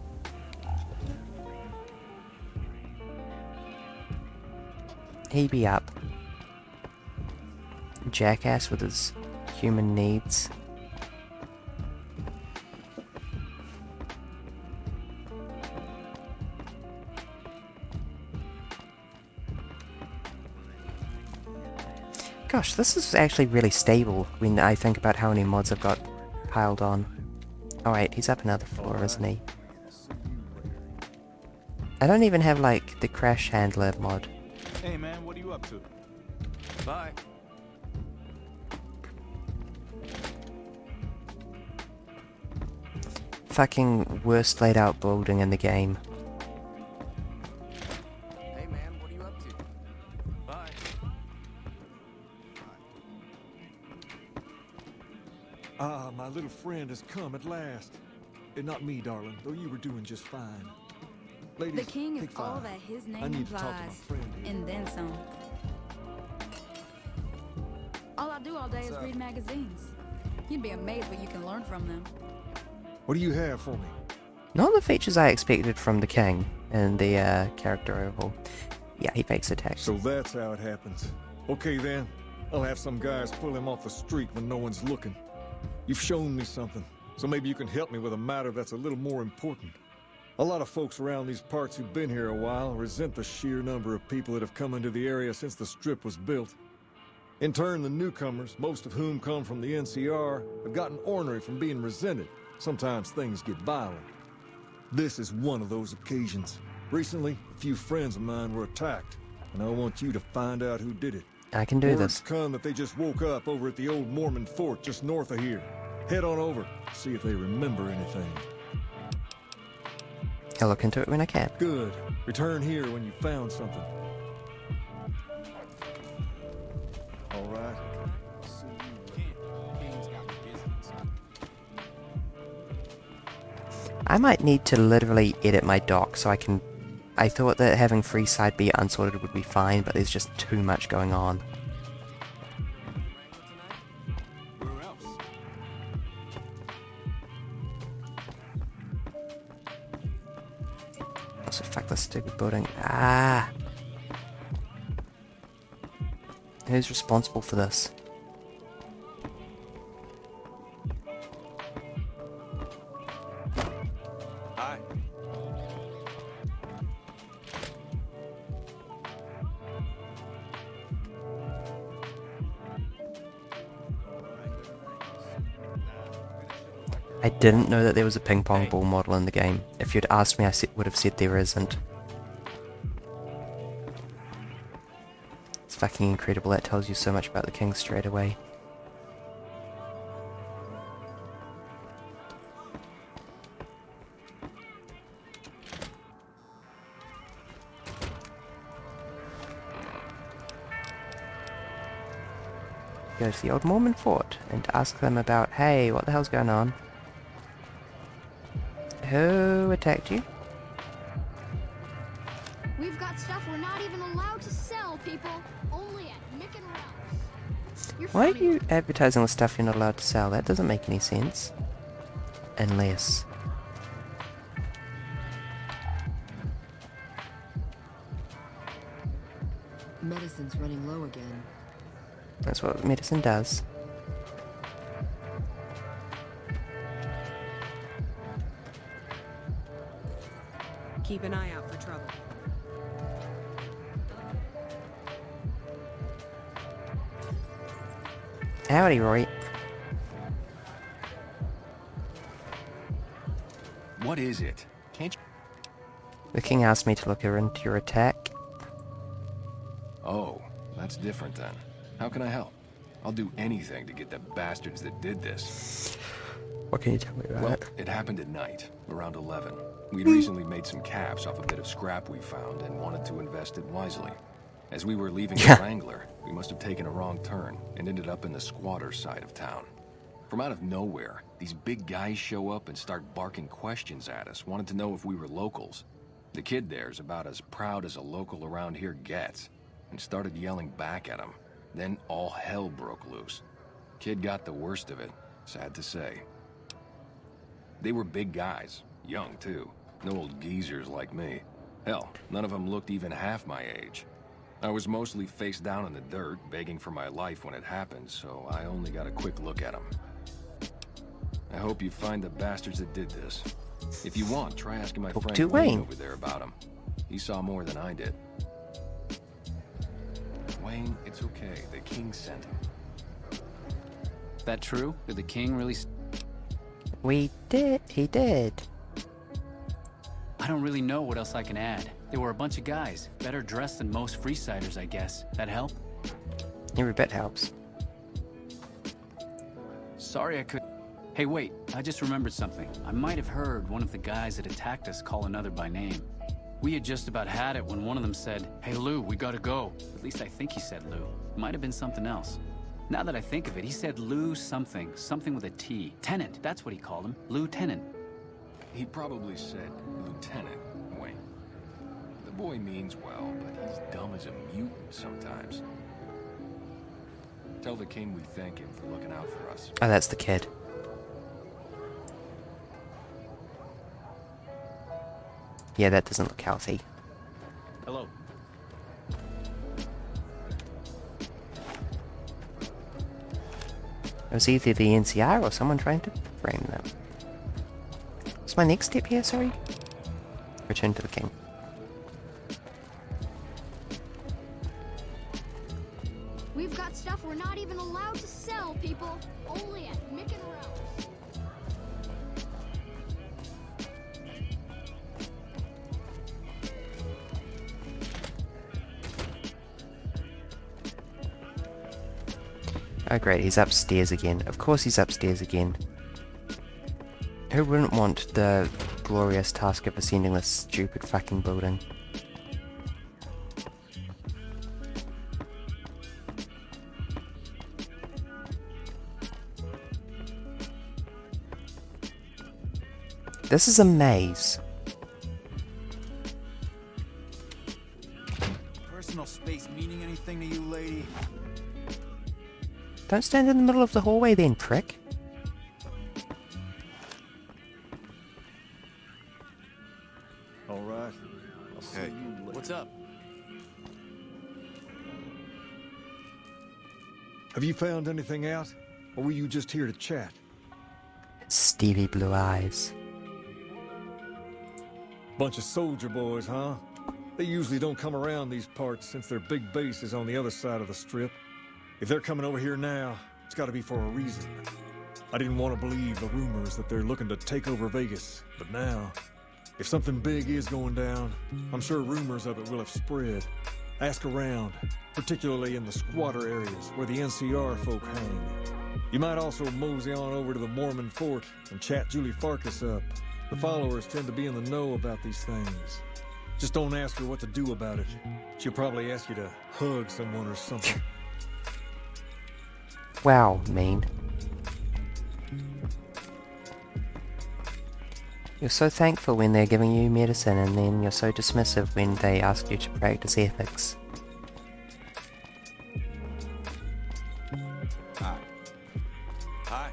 He be up. Jackass with his human needs. Gosh, this is actually really stable when I think about how many mods I've got piled on. Oh wait, he's up another floor, isn't he? I don't even have, like, the crash handler mod. Hey man, what are you up to? Bye. Fucking worst laid out building in the game. Hey man, what are you up to? Bye. Ah, my little friend has come at last. Not me, darling, though you were doing just fine. Ladies, The king is take all five. that his I name need to talk to my implies, friend here. and then some. All I do all day is read magazines. You'd be amazed what you can learn from them. What do you have for me? Not the features I expected from the king in the character overhaul. Yeah, he fakes attacks. So that's how it happens. Okay then, I'll have some guys pull him off the street when no one's looking. You've shown me something, so maybe you can help me with a matter that's a little more important. A lot of folks around these parts who've been here a while resent the sheer number of people that have come into the area since the Strip was built. In turn, the newcomers, most of whom come from the NCR, have gotten ornery from being resented. Sometimes things get violent. This is one of those occasions. Recently, a few friends of mine were attacked, and I want you to find out who did it. I can do Word's this. come that they just woke up over at the old Mormon fort just north of here. Head on over, see if they remember anything. I'll look into it when I can. Good. Return here when you found something. All right. I might need to literally edit my dock so I can... I thought that having free side B unsorted would be fine, but there's just too much going on. Also, fuck this stupid building. Ah! Who's responsible for this? Hi. I didn't know that there was a ping pong ball model in the game. If you'd asked me, I would have said there isn't. It's fucking incredible. That tells you so much about the king straight away. Go to the old Mormon fort and ask them about, hey, what the hell's going on? Who attacked you? We've got stuff we're not even allowed to sell, people. Only at Mick and Ralph's. You're Why are funny. you advertising with stuff you're not allowed to sell? That doesn't make any sense. Unless... Medicine's running low again. That's what medicine does. Keep an eye out for trouble. Howdy, Roy. What is it? Can't you... The king asked me to look into your attack. Oh, that's different then. How can I help? I'll do anything to get the bastards that did this. What can you tell me about Well, it? it happened at night, around 11. We'd recently made some caps off a bit of scrap we found and wanted to invest it wisely. As we were leaving the Wrangler, we must have taken a wrong turn and ended up in the squatter side of town. From out of nowhere, these big guys show up and start barking questions at us, wanted to know if we were locals. The kid there's about as proud as a local around here gets, and started yelling back at him. Then all hell broke loose. Kid got the worst of it, sad to say. They were big guys, young too, no old geezers like me. Hell, none of them looked even half my age. I was mostly face down in the dirt, begging for my life when it happened, so I only got a quick look at them. I hope you find the bastards that did this. If you want, try asking my friend Wayne Wayne over there about him. He saw more than I did. Wayne, it's okay. The king sent him. That true? Did the king really... We did. He did. I don't really know what else I can add. They were a bunch of guys, better dressed than most Freesiders, I guess. That help? Every bit helps. Sorry I could... Hey, wait. I just remembered something. I might have heard one of the guys that attacked us call another by name. We had just about had it when one of them said, "Hey, Lou, we gotta go." At least I think he said Lou. Might have been something else. Now that I think of it, he said Lou something. Something with a T. Tennant, that's what he called him. Lieutenant. He probably said Lieutenant Wayne. The boy means well, but he's dumb as a mutant sometimes. Tell the king we thank him for looking out for us. Oh, that's the kid. Yeah, that doesn't look healthy. Hello. It was either the NCR or someone trying to frame them. What's my next step here, sorry? Return to the king. We've got stuff we're not even allowed to sell, people. Only at Mick and Ralph's. Oh great, he's upstairs again. Of course he's upstairs again. Who wouldn't want the glorious task of ascending this stupid fucking building? This is a maze. Personal space meaning anything to you, lady? Don't stand in the middle of the hallway then, prick. All right. I'll see Hey. you later. What's up? Have you found anything out? Or were you just here to chat? Steely blue eyes. Bunch of soldier boys, huh? They usually don't come around these parts since their big base is on the other side of the strip. If they're coming over here now, it's gotta be for a reason. I didn't want to believe the rumors that they're looking to take over Vegas, but now, if something big is going down, I'm sure rumors of it will have spread. Ask around, particularly in the squatter areas where the NCR folk hang. You might also mosey on over to the Mormon fort and chat Julie Farkas up. The followers tend to be in the know about these things. Just don't ask her what to do about it. She'll probably ask you to hug someone or something. Wow, mean. You're so thankful when they're giving you medicine, and then you're so dismissive when they ask you to practice ethics. Hi.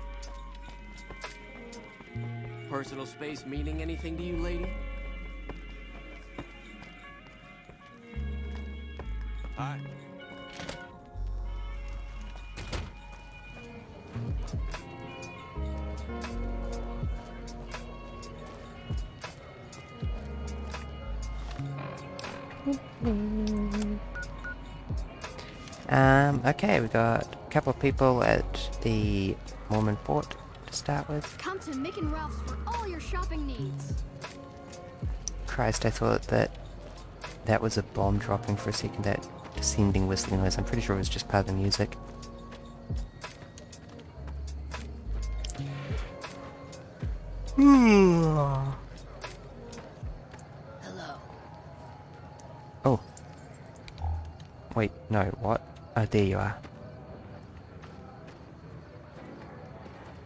Personal space meaning anything to you, lady? Hi. Okay, we got a couple of people at the Mormon fort to start with. Come to Mick and Ralph's for all your shopping needs. Christ, I thought that was a bomb dropping for a second, that descending whistling noise. I'm pretty sure it was just part of the music. Hello. Oh. Wait, no, what? Oh, there you are.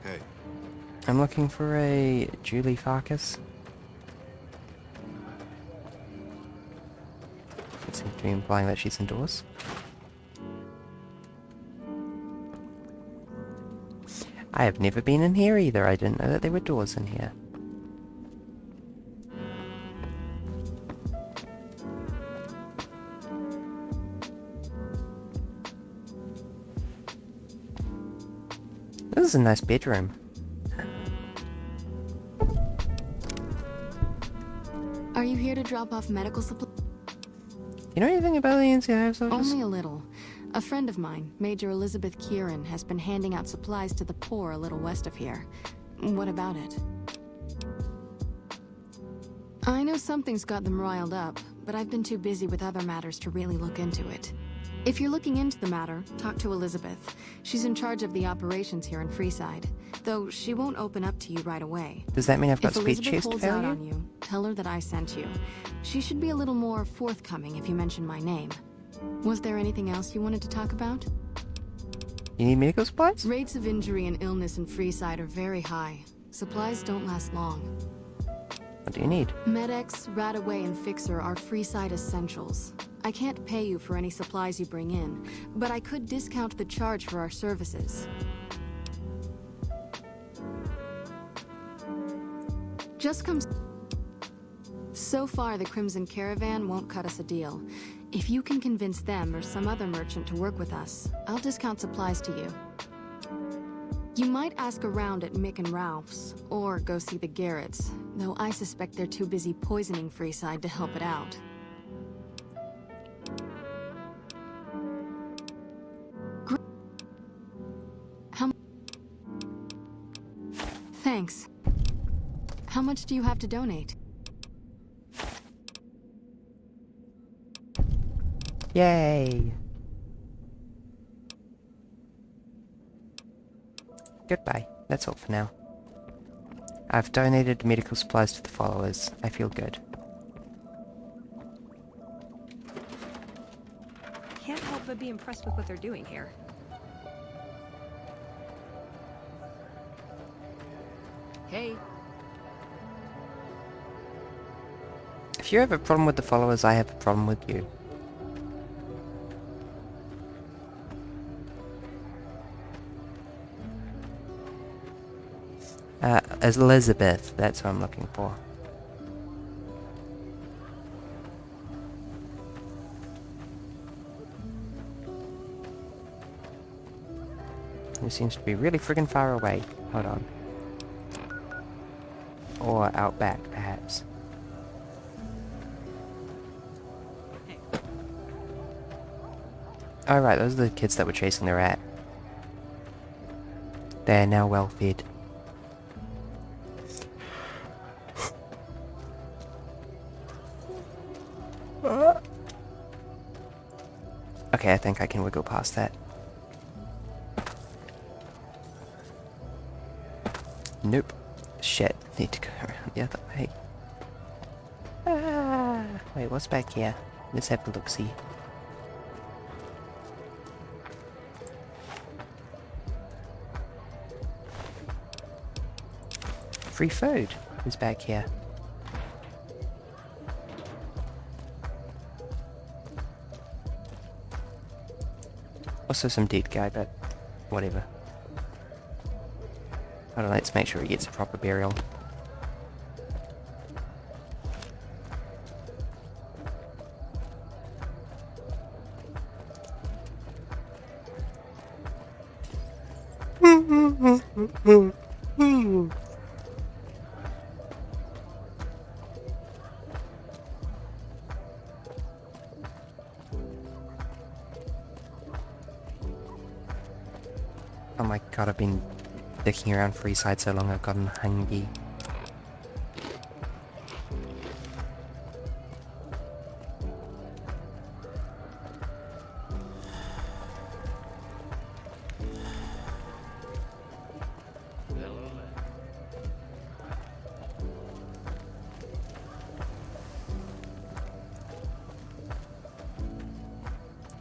Hey. I'm looking for a Julie Farkas. It seems to be implying that she's indoors. I have never been in here either. I didn't know that there were doors in here. This is a nice bedroom. Are you here to drop off medical supplies? You know anything about the NCIS office? Only a little. A friend of mine, Major Elizabeth Kieran, has been handing out supplies to the poor a little west of here. What about it? I know something's got them riled up, but I've been too busy with other matters to really look into it. If you're looking into the matter, talk to Elizabeth. She's in charge of the operations here in Freeside, though she won't open up to you right away. Does that mean I've got If speech Elizabeth chest holds out failure? on you, tell her that I sent you. She should be a little more forthcoming if you mention my name. Was there anything else you wanted to talk about? You need medical supplies? Rates of injury and illness in Freeside are very high. Supplies don't last long. What do you need? Med-X, Radaway, and Fixer are Freeside essentials. I can't pay you for any supplies you bring in, but I could discount the charge for our services. Just come... So far, the Crimson Caravan won't cut us a deal. If you can convince them or some other merchant to work with us, I'll discount supplies to you. You might ask around at Mick and Ralph's, or go see the Garretts, though I suspect they're too busy poisoning Freeside to help it out. Thanks. How much do you have to donate? Yay! Goodbye. That's all for now. I've donated medical supplies to the followers. I feel good. Can't help but be impressed with what they're doing here. Hey. If you have a problem with the followers, I have a problem with you. As Elizabeth, that's who I'm looking for. Who seems to be really friggin' far away. Hold on. Or out back, perhaps. Oh right, those are the kids that were chasing the rat. They are now well fed. Okay, I think I can wiggle past that. Nope. Shit. Need to go around the other way. Ah, wait, what's back here? Let's have a look-see. Free food is back here. Also some dead guy, but whatever. I don't know, let's make sure he gets a proper burial. Oh my god, I've been dicking around Freeside so long I've gotten hungry.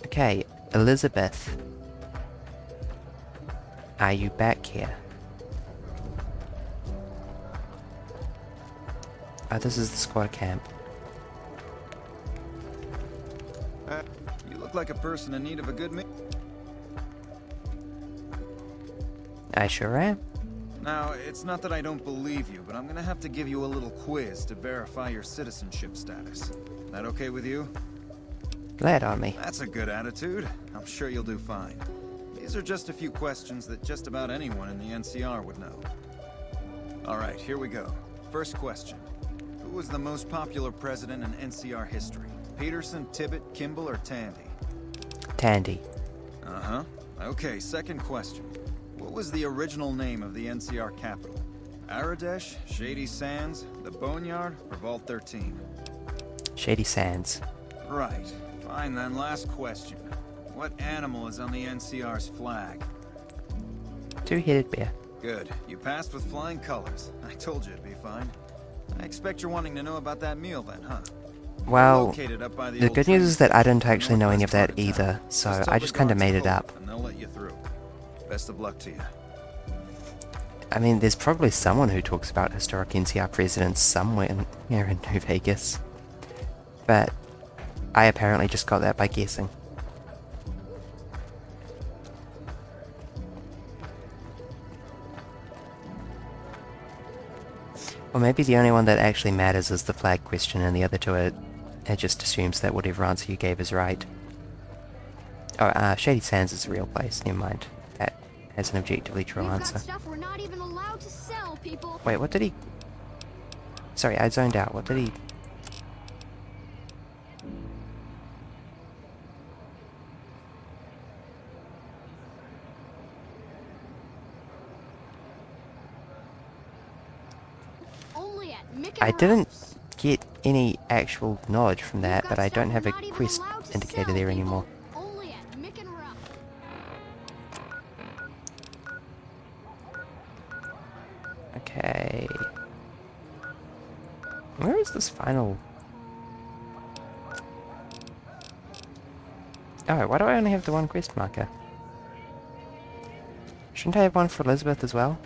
Okay, Elizabeth. Are you back here? Oh, this is the squad camp. You look like a person in need of a good meal. I sure am. Now, it's not that I don't believe you, but I'm gonna have to give you a little quiz to verify your citizenship status. That okay with you? Lay it on me. That's a good attitude. I'm sure you'll do fine. These are just a few questions that just about anyone in the NCR would know. Alright, here we go. First question. Who was the most popular president in NCR history? Peterson, Tibbet, Kimball, or Tandy? Tandy. Uh-huh. Okay, second question. What was the original name of the NCR capital? Aradesh, Shady Sands, the Boneyard, or Vault 13? Shady Sands. Right. Fine then, last question. What animal is on the NCR's flag? Two-headed bear. Good. You passed with flying colors. I told you it'd be fine. I expect you're wanting to know about that meal then, huh? Well, Located up by the old good news is that I didn't train actually know any of that northwest part either, town. so tell I the just kind of guards made to it pull up. And they'll let you through. Best of luck to you. I mean, there's probably someone who talks about historic NCR presidents somewhere here in New Vegas. But I apparently just got that by guessing. Or maybe the only one that actually matters is the flag question, and the other two are, it just assumes that whatever answer you gave is right. Oh, Shady Sands is a real place, never mind. That has an objectively true We've answer. got stuff we're not even allowed to sell, people. Wait, what did he... Sorry, I zoned out. What did he... Only at Mick and I Ralph's. didn't get any actual knowledge from that, We've but got I don't stuff have a we're not even quest allowed to indicator sell, there people. anymore. Only at Mick and Ralph's. Okay. Where is this final... Oh, why do I only have the one quest marker? Shouldn't I have one for Elizabeth as well?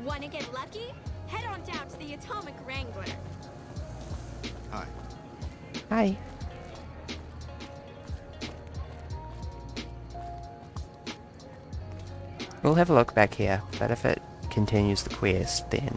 Wanna get lucky? Head on down to the Atomic Wrangler. Hi. Hi. We'll have a look back here, but if it continues the quest, then...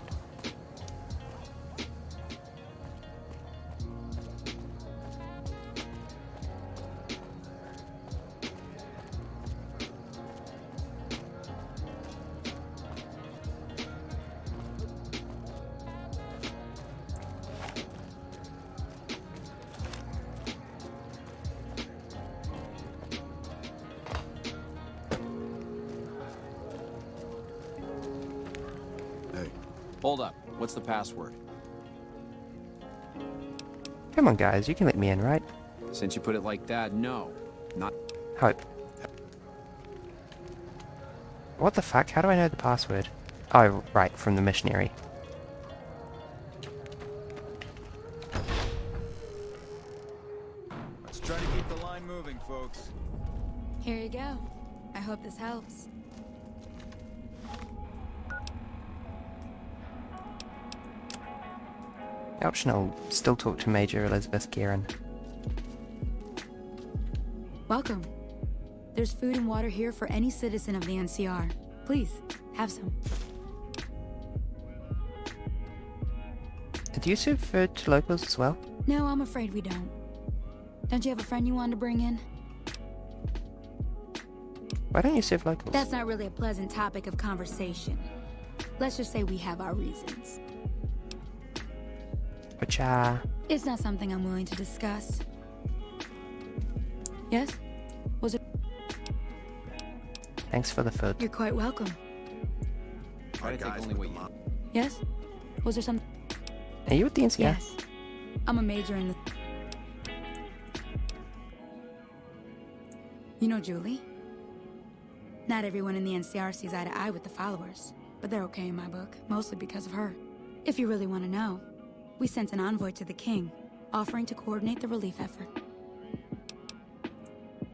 Hold up. What's the password? Come on, guys, you can let me in, right? Since you put it like that, no. Not... Hope. What the fuck? How do I know the password? Oh, right, from the missionary. Let's try to keep the line moving, folks. Here you go. I hope this helps. Optional. Still talk to Major Elizabeth Guerin. Welcome. There's food and water here for any citizen of the NCR. Please, have some. Do you serve food to locals as well? No, I'm afraid we don't. Don't you have a friend you wanted to bring in? Why don't you serve locals? That's not really a pleasant topic of conversation. Let's just say we have our reasons. Which are... It's not something I'm willing to discuss. Yes? Was it? Thanks for the food. You're quite welcome. Try to take only what you... Yes? Was there something? Are you with the NCR? Yes. I'm a major in the... You know Julie? Not everyone in the NCR sees eye to eye with the followers, but they're okay in my book, mostly because of her. If you really want to know, we sent an envoy to the king, offering to coordinate the relief effort.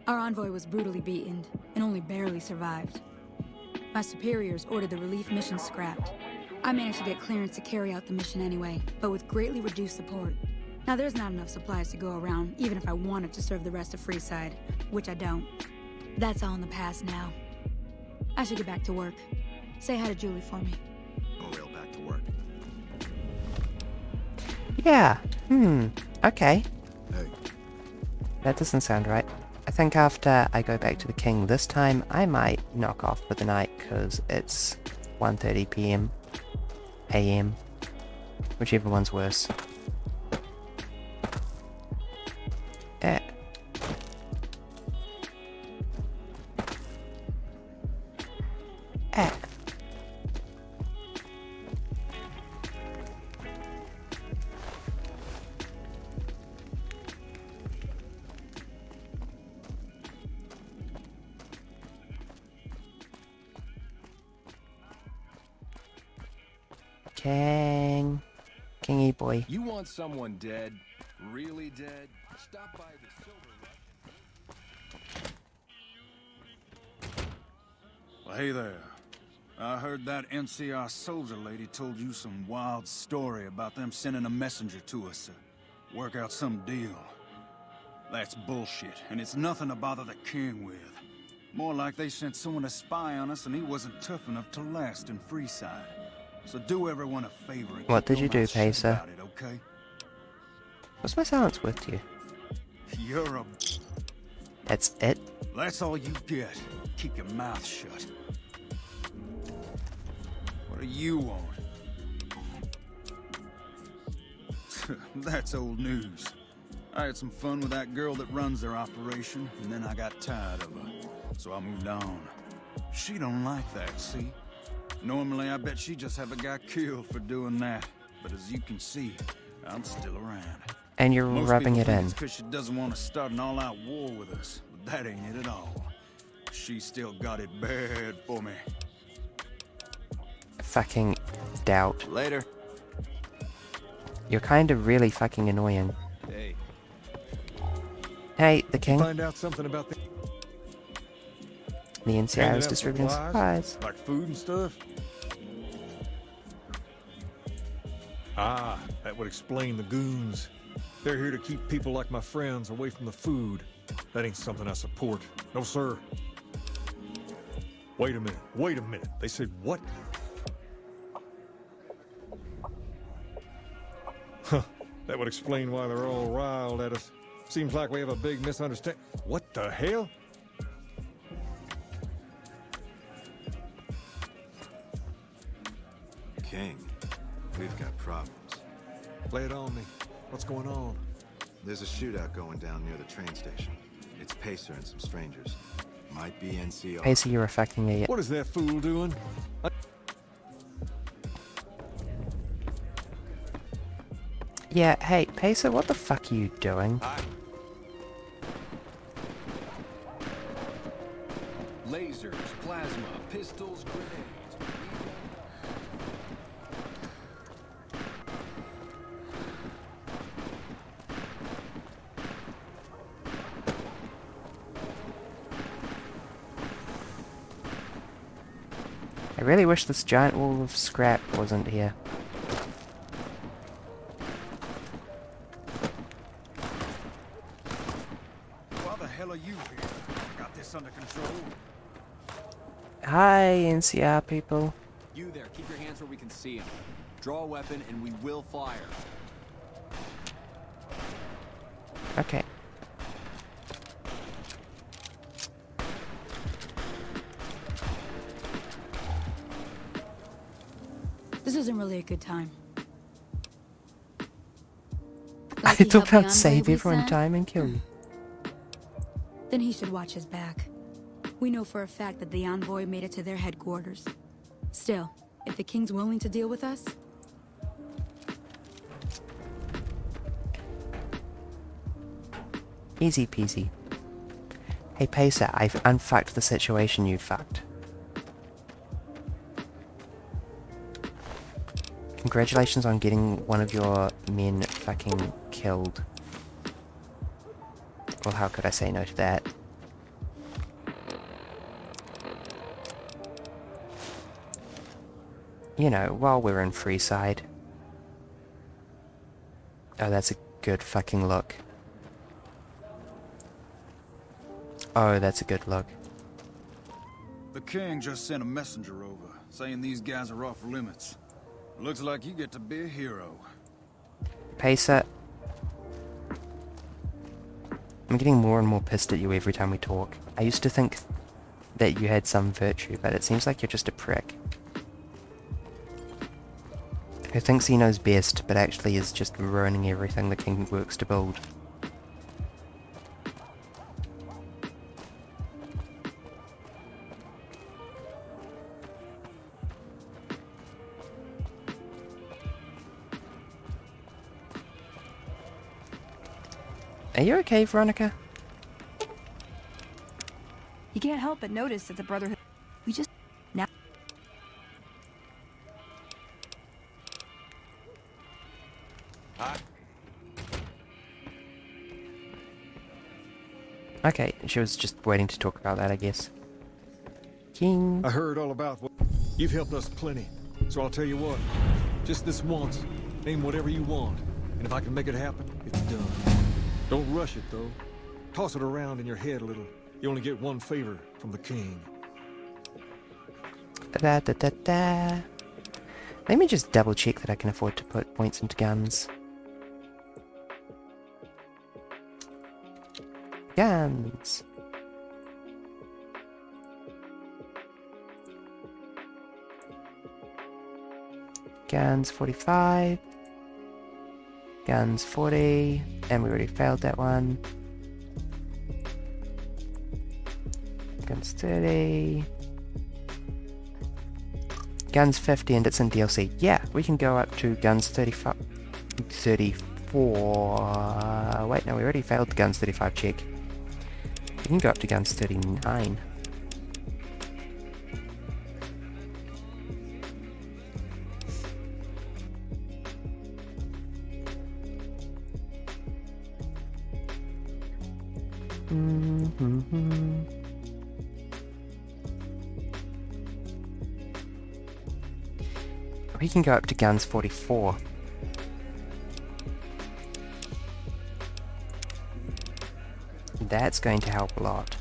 Our envoy was brutally beaten, and only barely survived. My superiors ordered the relief mission scrapped. I managed to get clearance to carry out the mission anyway, but with greatly reduced support. Now there's not enough supplies to go around, even if I wanted to serve the rest of Freeside, which I don't. That's all in the past now. I should get back to work. Say hi to Julie for me. O'Reilly back to work. Yeah. Okay. Hey. That doesn't sound right. I think after I go back to the king this time, I might knock off for the night, because it's 1:30 PM. AM. Whichever one's worse. Kingy boy. You want someone dead? Really dead? Stop by the Silver Rush. Well, hey there. I heard that NCR soldier lady told you some wild story about them sending a messenger to us to work out some deal. That's bullshit, and it's nothing to bother the king with. More like they sent someone to spy on us and he wasn't tough enough to last in Freeside. So do everyone a favor and What did keep you your do, mouth shut Pacer? about it, okay? What's my silence worth to you? You're a... That's it? That's all you get. Keep your mouth shut. What do you want? That's old news. I had some fun with that girl that runs their operation, and then I got tired of her. So I moved on. She don't like that, see? Normally, I bet she'd just have a guy killed for doing that. But as you can see, I'm still around. And you're Most rubbing people it think in. it's 'cause she doesn't want to start an all-out war with us. But that ain't it at all. She still got it bad for me. Fucking doubt. Later. You're kind of really fucking annoying. Hey. Hey, the king. Find out something about the NCR handing is out distributing supplies. like food and stuff. Ah, that would explain the goons. They're here to keep people like my friends away from the food. That ain't something I support. No, sir. Wait a minute. They said what? Huh, that would explain why they're all riled at us. Seems like we have a big misunderstanding. What the hell? King, we've got problems. Lay it on me. What's going on? There's a shootout going down near the train station. It's Pacer and some strangers. Might be NCR. Pacer, you're a fucking idiot. What is that fool doing? Yeah, hey, Pacer, what the fuck are you doing? Lasers, plasma, pistols, grenades. I really wish this giant wall of scrap wasn't here. Why the hell are you here? Got this under control? Hi, NCR people. You there, keep your hands where we can see them. Draw a weapon and we will fire. Okay. This isn't really a good time. I thought I'd save everyone time and kill you. Then he should watch his back. We know for a fact that the envoy made it to their headquarters. Still, if the king's willing to deal with us... Easy peasy. Hey Pacer, I've unfucked the situation you fucked. Congratulations on getting one of your men fucking killed. Well, how could I say no to that? You know, while we're in Freeside. Oh, that's a good fucking look. Oh, that's a good look. The king just sent a messenger over, saying these guys are off limits. Looks like you get to be a hero. Pacer. I'm getting more and more pissed at you every time we talk. I used to think that you had some virtue, but it seems like you're just a prick. Who thinks he knows best, but actually is just ruining everything the king works to build. Are you okay, Veronica? You can't help but notice that the Brotherhood... We just... Now... Okay, she was just waiting to talk about that, I guess. King... I heard all about what... You've helped us plenty, so I'll tell you what. Just this once, name whatever you want, and if I can make it happen, it's done. Don't rush it, though. Toss it around in your head a little. You only get one favor from the king. Da da da da. Let me just double check that I can afford to put points into guns. Guns. Guns 45. Guns 40. And we already failed that one. Guns 30. Guns 50 and it's in DLC. Yeah, we can go up to guns 34. Wait, no, we already failed the guns 35 check. We can go up to guns 39. We can go up to guns 44. That's going to help a lot.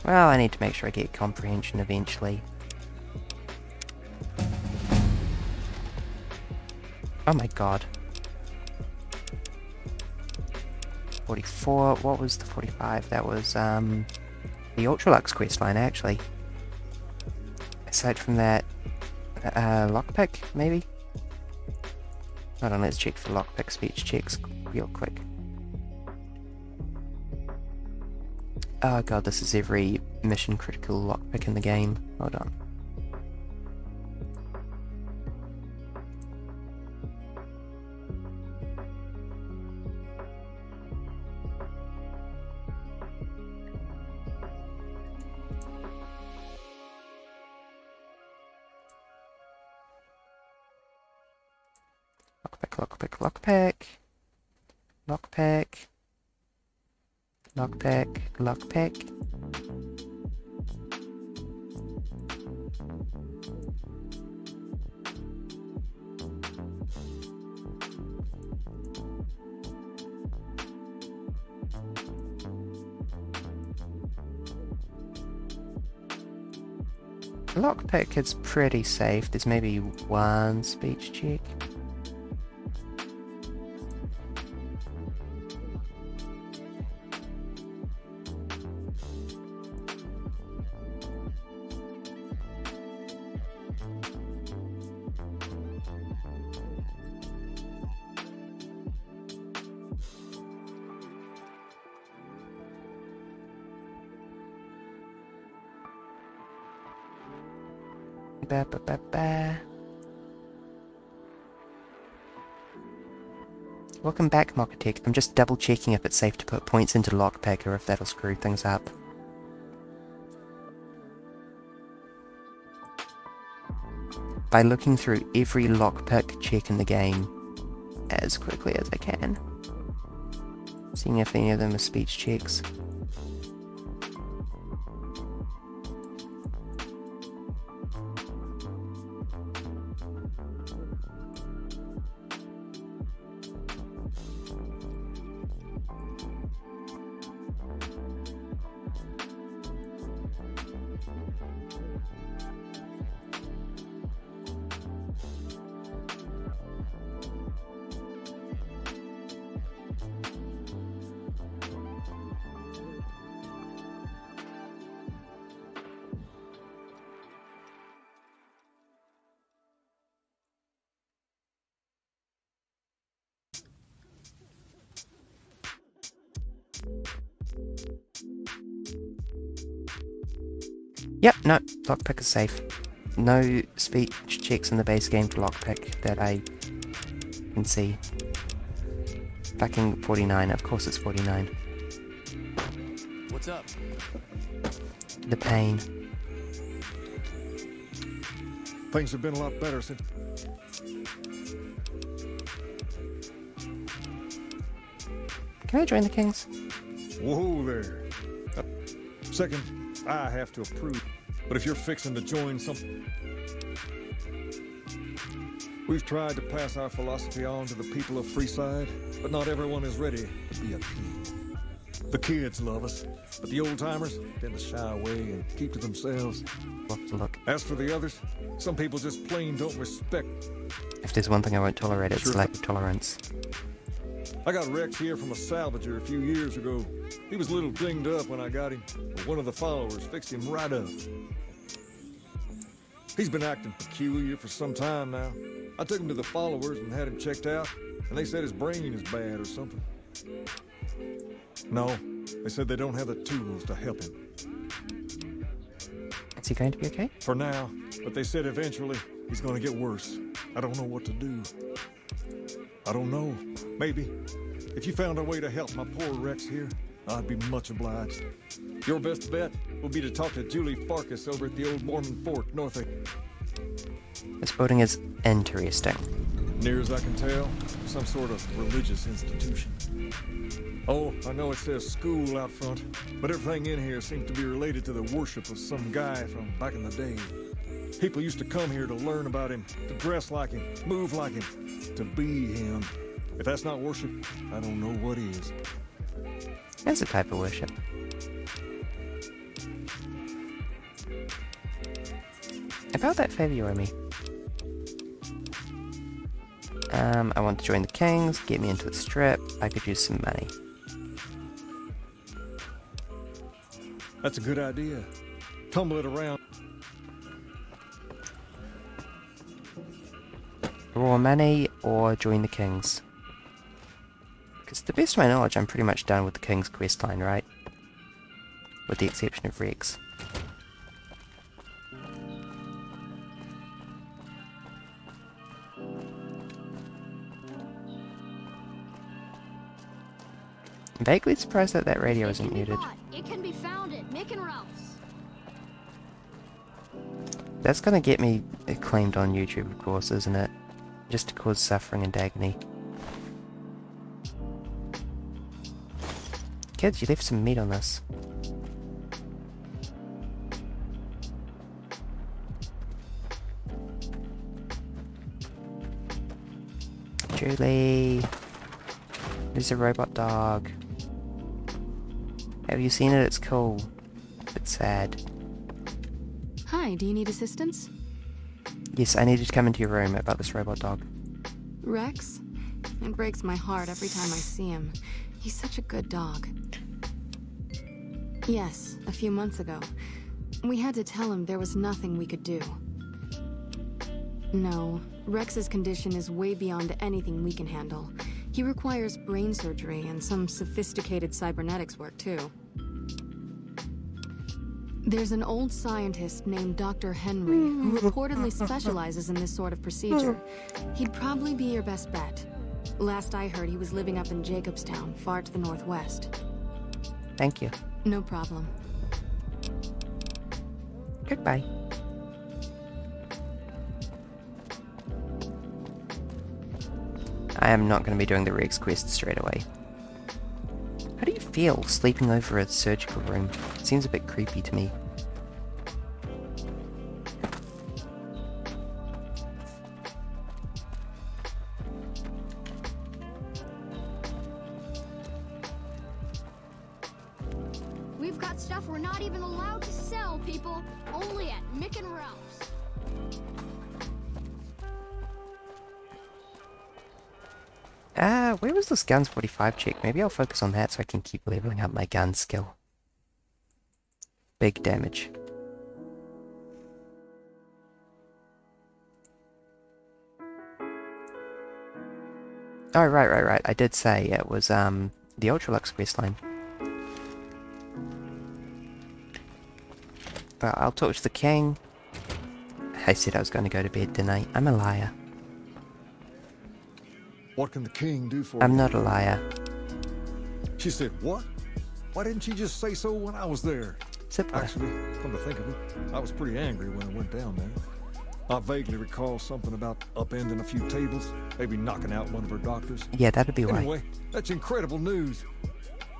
Well, I need to make sure I get comprehension eventually. Oh my god. 44, what was the 45? That was, the Ultralux questline, actually. Aside from that, lockpick, maybe? Hold on, let's check for lockpick speech checks real quick. Oh god, this is every mission critical lockpick in the game. Hold on. Lockpick. Lockpick is pretty safe. There's maybe one speech check. Welcome back, Mokatech. I'm just double checking if it's safe to put points into lockpick or if that'll screw things up. By looking through every lockpick check in the game as quickly as I can. Seeing if any of them are speech checks. Yep, no, lockpick is safe. No speech checks in the base game for lockpick that I can see. Fucking 49, of course it's 49. What's up? The pain. Things have been a lot better since... Can I join the Kings? Whoa there. Second, I have to approve. But if you're fixing to join something... We've tried to pass our philosophy on to the people of Freeside, but not everyone is ready to be a king. The kids love us, but the old-timers tend to shy away and keep to themselves. Look. As for the others, some people just plain don't respect. If there's one thing I won't tolerate, it's lack of tolerance. I got Rex here from a salvager a few years ago. He was a little dinged up when I got him, but one of the followers fixed him right up. He's been acting peculiar for some time now. I took him to the followers and had him checked out, and they said his brain is bad or something. No, they said they don't have the tools to help him. Is he going to be okay? For now, but they said eventually he's going to get worse. I don't know what to do. I don't know. Maybe. If you found a way to help my poor Rex here, I'd be much obliged. Your best bet will be to talk to Julie Farkas over at the old Mormon fort north of... This building is interesting. Near as I can tell, some sort of religious institution. Oh, I know it says school out front, but everything in here seems to be related to the worship of some guy from back in the day. People used to come here to learn about him, to dress like him, move like him, to be him. If that's not worship, I don't know what is. That's a type of worship. About that favor you owe me. I want to join the Kings, get me into the strip. I could use some money. That's a good idea. Tumble it around. Raw money, or join the Kings? Because to the best of my knowledge, I'm pretty much done with the King's questline, right? With the exception of Rex. I'm vaguely surprised that that radio isn't muted. It can be found at Mick and Ralph's. That's gonna get me acclaimed on YouTube, of course, isn't it? Just to cause suffering and agony. Kids, you left some meat on this. Julie! There's a robot dog. Have you seen it? It's cool. It's sad. Hi, do you need assistance? Yes, I need you to come into your room about this robot dog. Rex? It breaks my heart every time I see him. He's such a good dog. Yes, a few months ago. We had to tell him there was nothing we could do. No, Rex's condition is way beyond anything we can handle. He requires brain surgery and some sophisticated cybernetics work, too. There's an old scientist named Dr. Henry who reportedly specializes in this sort of procedure. He'd probably be your best bet. Last I heard, he was living up in Jacobstown, far to the northwest. Thank you. No problem. Goodbye. I am not going to be doing the Rex quest straight away. How do you feel sleeping over a surgical room? It seems a bit creepy to me. We've got stuff we're not even allowed to sell, people. Only at Mick and Ralph's. Where was this Guns 45 check? Maybe I'll focus on that so I can keep leveling up my gun skill. Big damage. Oh, right. I did say it was, the Ultralux questline. But I'll talk to the king. I said I was going to go to bed, didn't I? I'm a liar. What can the king do for you? I'm not a liar. She said, what? Why didn't she just say so when I was there? Actually, come to think of it, I was pretty angry when I went down there. I vaguely recall something about upending a few tables, maybe knocking out one of her doctors. Yeah, that'd be why. Anyway, that's incredible news.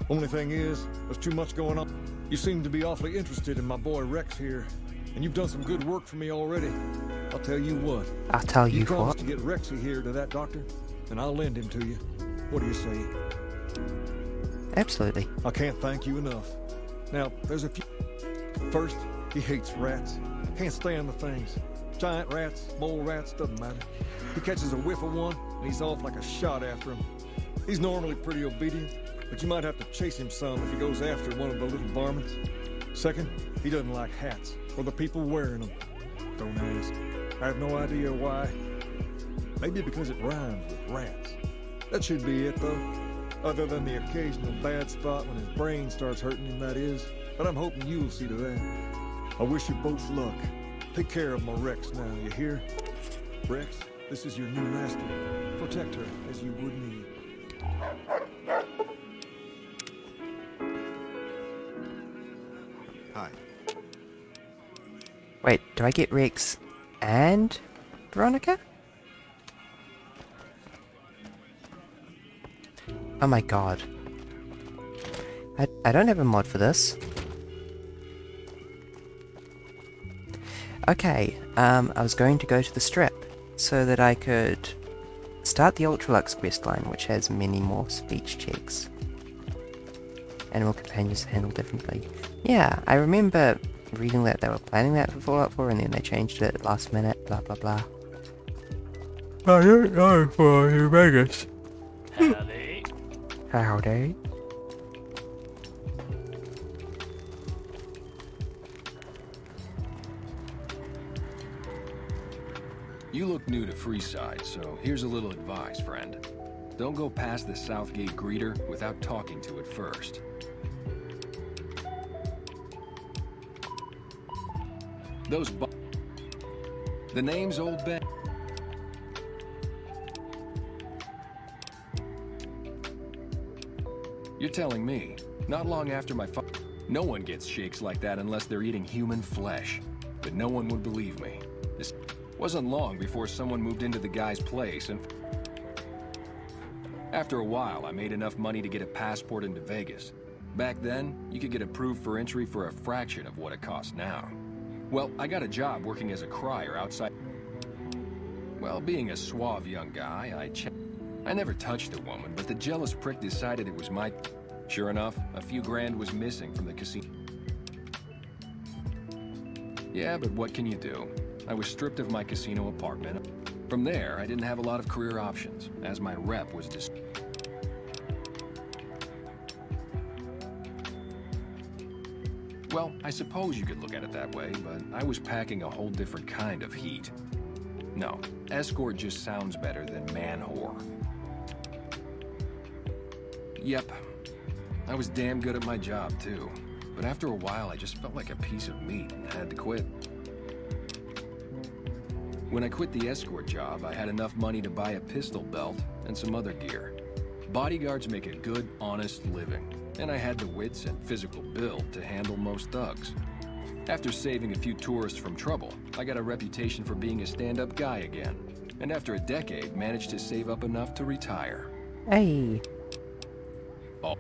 Only thing is, there's too much going on. You seem to be awfully interested in my boy Rex here, and you've done some good work for me already. I'll tell you what. I'll tell you promise what. to get Rexy here to that doctor, and I'll lend him to you. What do you say? Absolutely. I can't thank you enough. Now, there's a few... First, he hates rats. Can't stand the things. Giant rats, mole rats, doesn't matter. He catches a whiff of one, and he's off like a shot after him. He's normally pretty obedient, but you might have to chase him some if he goes after one of the little varmints. Second, he doesn't like hats, or the people wearing them. Don't ask. I have no idea why. Maybe because it rhymes with rats. That should be it, though. Other than the occasional bad spot when his brain starts hurting him, that is. But I'm hoping you'll see to that. I wish you both luck. Take care of my Rex now, you hear? Rex, this is your new master. Protect her as you would me. Hi. Wait, do I get Rex and Veronica? Oh my god. I don't have a mod for this. Okay, I was going to go to the strip so that I could start the Ultralux questline, which has many more speech checks. Animal companions handled differently. Yeah, I remember reading that they were planning that for Fallout 4 and then they changed it at last minute, blah blah blah. I don't know for New Vegas. Howdy. Howdy. You look new to Freeside, so here's a little advice, friend. Don't go past the Southgate greeter without talking to it first. The name's Old Ben. You're telling me, not long after my no one gets shakes like that unless they're eating human flesh. But no one would believe me. This wasn't long before someone moved into the guy's place, and after a while, I made enough money to get a passport into Vegas. Back then, you could get approved for entry for a fraction of what it costs now. Well, I got a job working as a crier outside. Well, being a suave young guy, I never touched a woman, but the jealous prick decided it was my... Sure enough, a few grand was missing from the casino. Yeah, but what can you do? I was stripped of my casino apartment. From there, I didn't have a lot of career options, as my rep was just... Well, I suppose you could look at it that way, but I was packing a whole different kind of heat. No, escort just sounds better than man-whore. Yep, I was damn good at my job, too. But after a while, I just felt like a piece of meat and had to quit. When I quit the escort job, I had enough money to buy a pistol belt and some other gear. Bodyguards make a good, honest living, and I had the wits and physical build to handle most thugs. After saving a few tourists from trouble, I got a reputation for being a stand-up guy again, and after a decade, managed to save up enough to retire. Hey. Oh.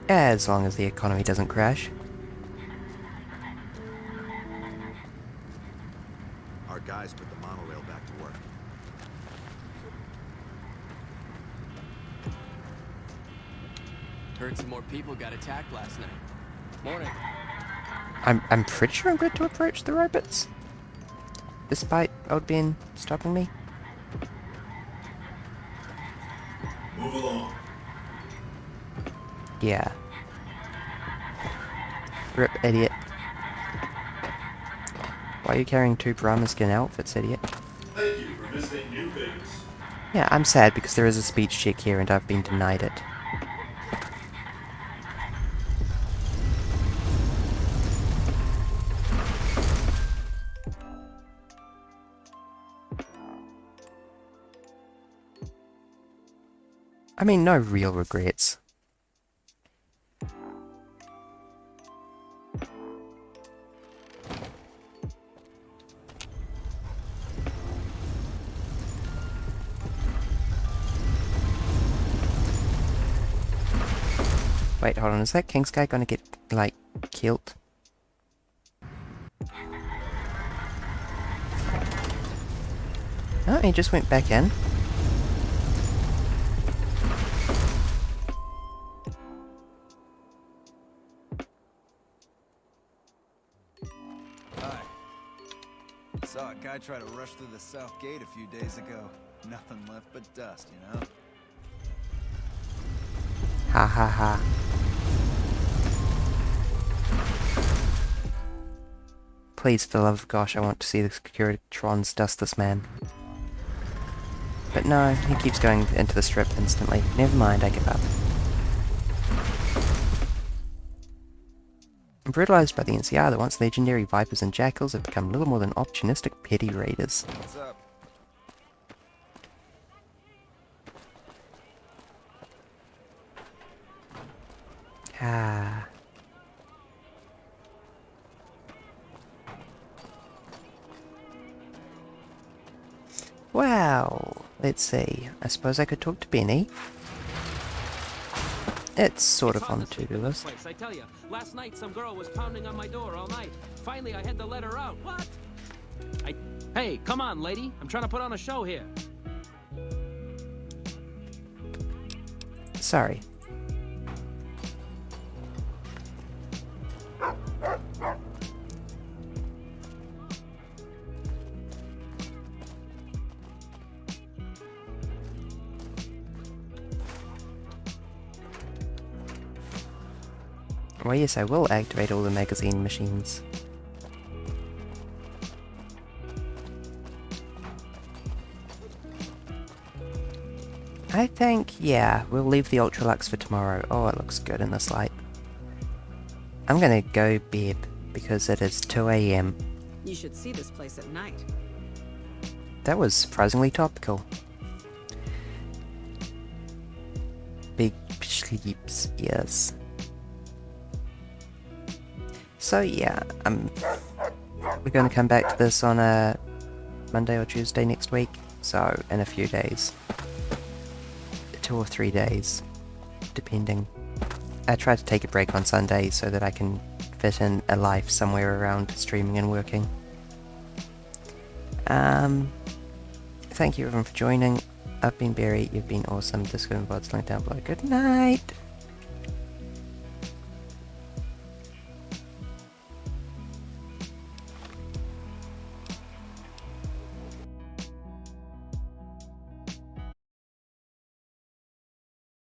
As long as the economy doesn't crash. Our guys put the monorail back to work. Heard some more people got attacked last night. Morning. I'm pretty sure I'm good to approach the robots. Despite Old Ben stopping me. Move along. Yeah. Rip, idiot. Why are you carrying two Brahma skin outfits, idiot? Thank you for visiting New Vegas. Yeah, I'm sad because there is a speech check here and I've been denied it. I mean, no real regrets. Wait, hold on, is that King's guy gonna get, like, killed? Oh, he just went back in. Hi. Saw a guy try to rush through the South Gate a few days ago. Nothing left but dust, you know? Ha ha ha. Please, for the love of gosh, I want to see the Securitrons dust this man. But no, he keeps going into the strip instantly. Never mind, I give up. I'm brutalized by the NCR. The once legendary Vipers and Jackals have become little more than opportunistic petty raiders. What's up? Ah. Well, let's see. I suppose I could talk to Benny. It's sort of on the to-do list. I tell you, last night some girl was pounding on my door all night. Finally, I had to let her out. What? Hey, come on, lady. I'm trying to put on a show here. Sorry. Well, yes, I will activate all the magazine machines. I think, yeah, we'll leave the Ultralux for tomorrow. Oh, it looks good in this light. I'm gonna go bed because it is 2 AM. You should see this place at night. That was surprisingly topical. Big sleeps, yes. So yeah, we're going to come back to this on a Monday or Tuesday next week, so in a few days. 2 or 3 days, depending. I try to take a break on Sunday so that I can fit in a life somewhere around streaming and working. Thank you everyone for joining. I've been Barry, you've been awesome. Discord and VODs linked down below. Good night!